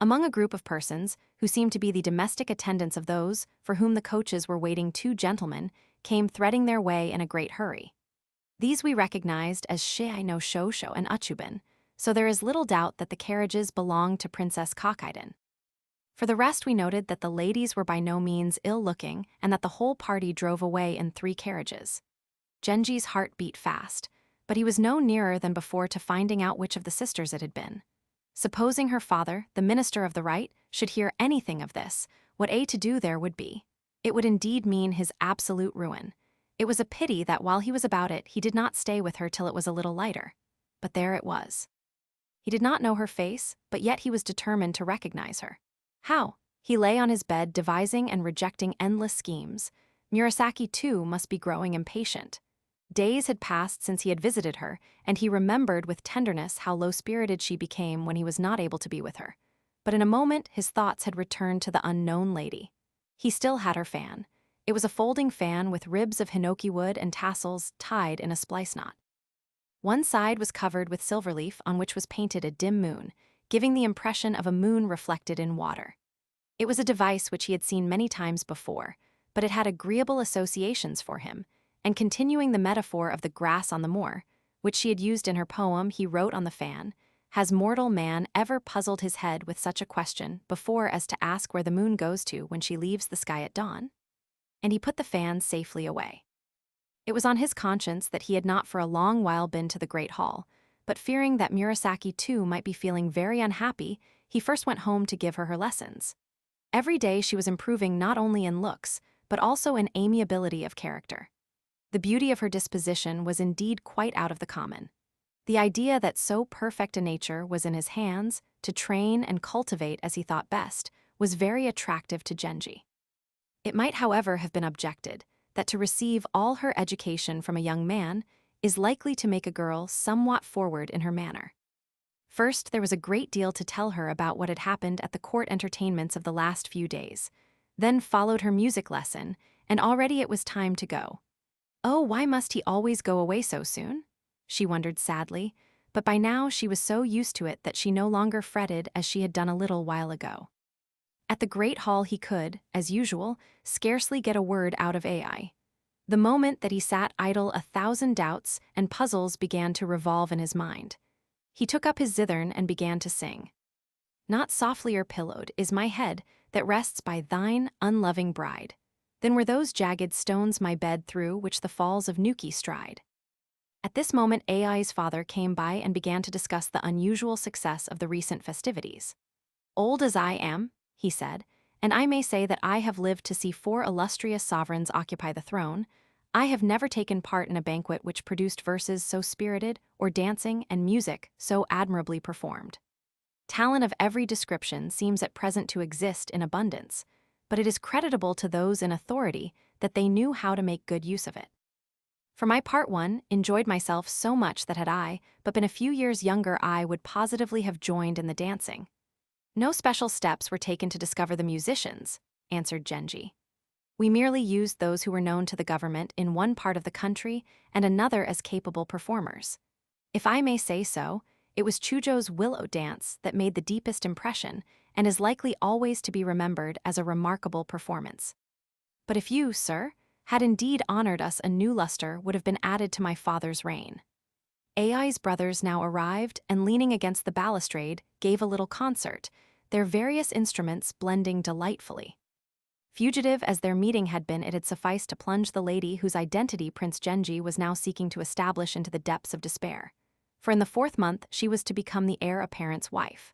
Among a group of persons, who seemed to be the domestic attendants of those for whom the coaches were waiting, two gentlemen came threading their way in a great hurry. These we recognized as Shei no Shosho and Uchubin, so there is little doubt that the carriages belonged to Princess Kokiden. For the rest, we noted that the ladies were by no means ill-looking and that the whole party drove away in 3 carriages. Genji's heart beat fast, but he was no nearer than before to finding out which of the sisters it had been. Supposing her father, the minister of the right, should hear anything of this, what to do there would be. It would indeed mean his absolute ruin. It was a pity that while he was about it, he did not stay with her till it was a little lighter. But there it was. He did not know her face, but yet he was determined to recognize her. How? He lay on his bed devising and rejecting endless schemes. Murasaki, too, must be growing impatient. Days had passed since he had visited her, and he remembered with tenderness how low-spirited she became when he was not able to be with her. But in a moment his thoughts had returned to the unknown lady. He still had her fan. It was a folding fan with ribs of hinoki wood and tassels tied in a splice knot. One side was covered with silver leaf on which was painted a dim moon, giving the impression of a moon reflected in water. It was a device which he had seen many times before, but it had agreeable associations for him, and continuing the metaphor of the grass on the moor, which she had used in her poem, he wrote on the fan, "Has mortal man ever puzzled his head with such a question before as to ask where the moon goes to when she leaves the sky at dawn?" And he put the fan safely away. It was on his conscience that he had not for a long while been to the great hall, but fearing that Murasaki too might be feeling very unhappy, he first went home to give her her lessons. Every day she was improving not only in looks, but also in amiability of character. The beauty of her disposition was indeed quite out of the common. The idea that so perfect a nature was in his hands, to train and cultivate as he thought best, was very attractive to Genji. It might, however, have been objected that to receive all her education from a young man is likely to make a girl somewhat forward in her manner. First, there was a great deal to tell her about what had happened at the court entertainments of the last few days. Then followed her music lesson, and already it was time to go. Oh, why must he always go away so soon? She wondered sadly, but by now she was so used to it that she no longer fretted as she had done a little while ago. At the great hall he could, as usual, scarcely get a word out of Ai. The moment that he sat idle, 1,000 doubts and puzzles began to revolve in his mind. He took up his zithern and began to sing. Not softlier pillowed is my head that rests by thine unloving bride. Then were those jagged stones my bed through which the falls of Nuki stride. At this moment Ai's father came by and began to discuss the unusual success of the recent festivities. Old as I am, he said, and I may say that I have lived to see 4 illustrious sovereigns occupy the throne, I have never taken part in a banquet which produced verses so spirited, or dancing and music so admirably performed. Talent of every description seems at present to exist in abundance, but it is creditable to those in authority that they knew how to make good use of it. For my part, enjoyed myself so much that had I but been a few years younger I would positively have joined in the dancing. No special steps were taken to discover the musicians, answered Genji. We merely used those who were known to the government in one part of the country and another as capable performers. If I may say so, it was Chujo's willow dance that made the deepest impression and is likely always to be remembered as a remarkable performance. But if you, sir, had indeed honored us, a new luster would have been added to my father's reign. Ai's brothers now arrived and, leaning against the balustrade, gave a little concert, their various instruments blending delightfully. Fugitive as their meeting had been, it had sufficed to plunge the lady whose identity Prince Genji was now seeking to establish into the depths of despair. For in the 4th month she was to become the heir apparent's wife.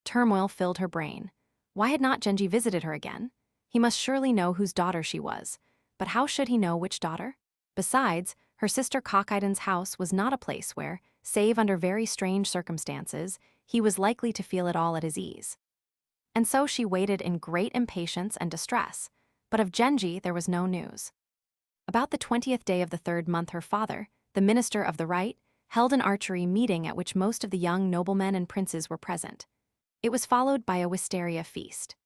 Turmoil filled her brain. Why had not Genji visited her again? He must surely know whose daughter she was. But how should he know which daughter? Besides, her sister Cockaiden's house was not a place where, save under very strange circumstances, he was likely to feel at all at his ease. And so she waited in great impatience and distress, but of Genji there was no news. About the 20th day of the 3rd month her father, the minister of the right, held an archery meeting at which most of the young noblemen and princes were present. It was followed by a wisteria feast.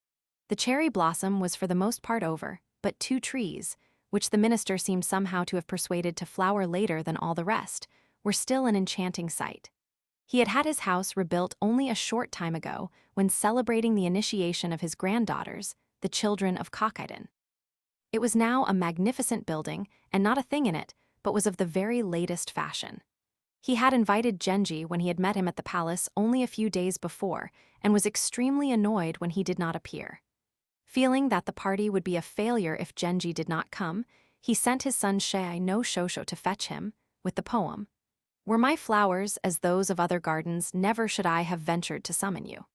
The cherry blossom was for the most part over, but 2 trees, which the minister seemed somehow to have persuaded to flower later than all the rest, were still an enchanting sight. He had had his house rebuilt only a short time ago when celebrating the initiation of his granddaughters, the children of Cockiden. It was now a magnificent building, and not a thing in it, but was of the very latest fashion. He had invited Genji when he had met him at the palace only a few days before, and was extremely annoyed when he did not appear. Feeling that the party would be a failure if Genji did not come, he sent his son Shei no Shosho to fetch him, with the poem, "Were my flowers as those of other gardens, never should I have ventured to summon you."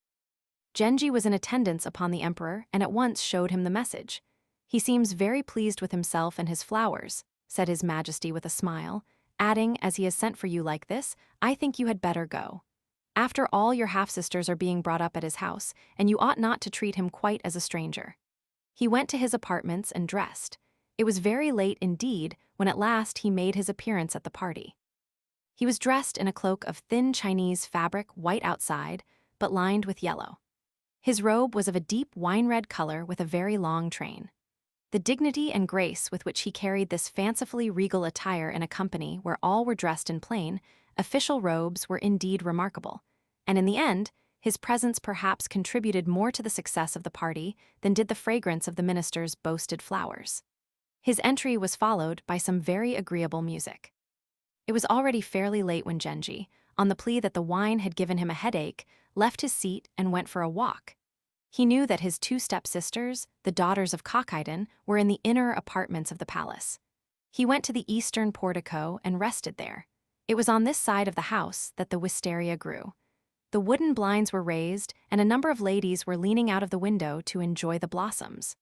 Genji was in attendance upon the emperor and at once showed him the message. "He seems very pleased with himself and his flowers," said his majesty with a smile, adding, "As he has sent for you like this, I think you had better go. After all, your half-sisters are being brought up at his house, and you ought not to treat him quite as a stranger." He went to his apartments and dressed. It was very late indeed when at last he made his appearance at the party. He was dressed in a cloak of thin Chinese fabric, white outside, but lined with yellow. His robe was of a deep wine-red color with a very long train. The dignity and grace with which he carried this fancifully regal attire in a company where all were dressed in plain, official robes were indeed remarkable, and in the end, his presence perhaps contributed more to the success of the party than did the fragrance of the minister's boasted flowers. His entry was followed by some very agreeable music. It was already fairly late when Genji, on the plea that the wine had given him a headache, left his seat and went for a walk. He knew that his 2 stepsisters, the daughters of Cockiden, were in the inner apartments of the palace. He went to the eastern portico and rested there. It was on this side of the house that the wisteria grew. The wooden blinds were raised, and a number of ladies were leaning out of the window to enjoy the blossoms.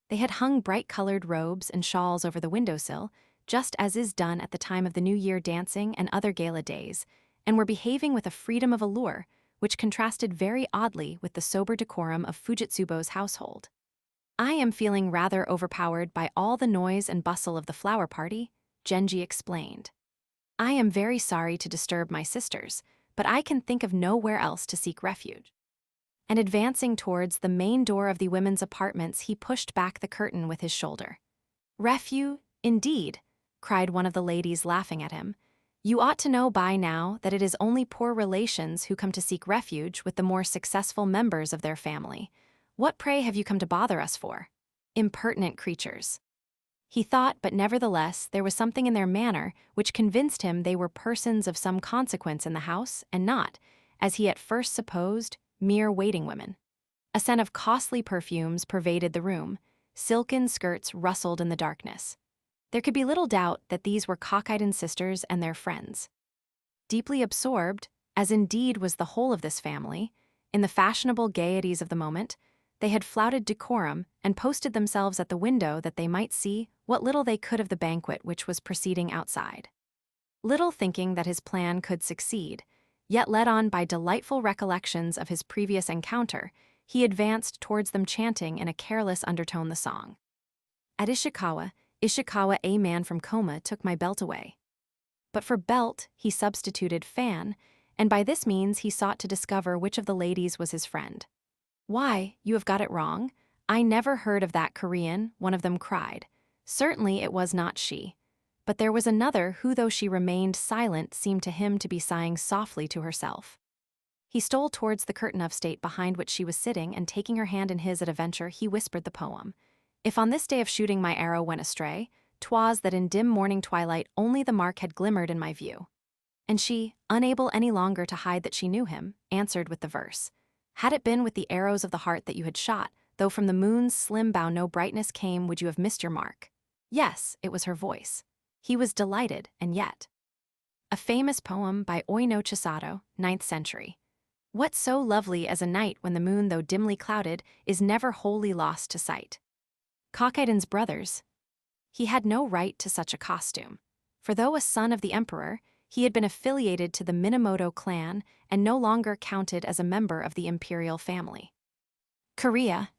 They had hung bright-colored robes and shawls over the windowsill, just as is done at the time of the New Year dancing and other gala days, and were behaving with a freedom of allure, which contrasted very oddly with the sober decorum of Fujitsubo's household. "I am feeling rather overpowered by all the noise and bustle of the flower party," Genji explained. "I am very sorry to disturb my sisters, but I can think of nowhere else to seek refuge." And advancing towards the main door of the women's apartments, he pushed back the curtain with his shoulder. "Refuge, indeed," cried one of the ladies, laughing at him. "You ought to know by now that it is only poor relations who come to seek refuge with the more successful members of their family. What, pray, have you come to bother us for? Impertinent creatures." He thought, but nevertheless there was something in their manner which convinced him they were persons of some consequence in the house, and not, as he at first supposed, mere waiting women. A scent of costly perfumes pervaded the room. Silken skirts rustled in the darkness. There could be little doubt that these were Cockiden sisters and their friends. Deeply absorbed, as indeed was the whole of this family, in the fashionable gaieties of the moment, they had flouted decorum and posted themselves at the window that they might see what little they could of the banquet which was proceeding outside. Little thinking that his plan could succeed, yet led on by delightful recollections of his previous encounter, he advanced towards them chanting in a careless undertone the song. "At Ishikawa, a man from coma took my belt away." But for belt he substituted fan, and by this means he sought to discover which of the ladies was his friend. "Why, you have got it wrong. I never heard of that Korean," one of them cried. Certainly it was not she. But there was another who, though she remained silent, seemed to him to be sighing softly to herself. He stole towards the curtain of state behind which she was sitting, and taking her hand in his at a venture, he whispered the poem. "If on this day of shooting my arrow went astray, 'twas that in dim morning twilight only the mark had glimmered in my view." And she, unable any longer to hide that she knew him, answered with the verse. "Had it been with the arrows of the heart that you had shot, though from the moon's slim bow no brightness came, would you have missed your mark?" Yes, it was her voice. He was delighted, and yet. A famous poem by Oino Chisato, 9th century. What so lovely as a night when the moon, though dimly clouded, is never wholly lost to sight? Kokaiden's brothers. He had no right to such a costume, for though a son of the emperor, he had been affiliated to the Minamoto clan and no longer counted as a member of the imperial family. Korea,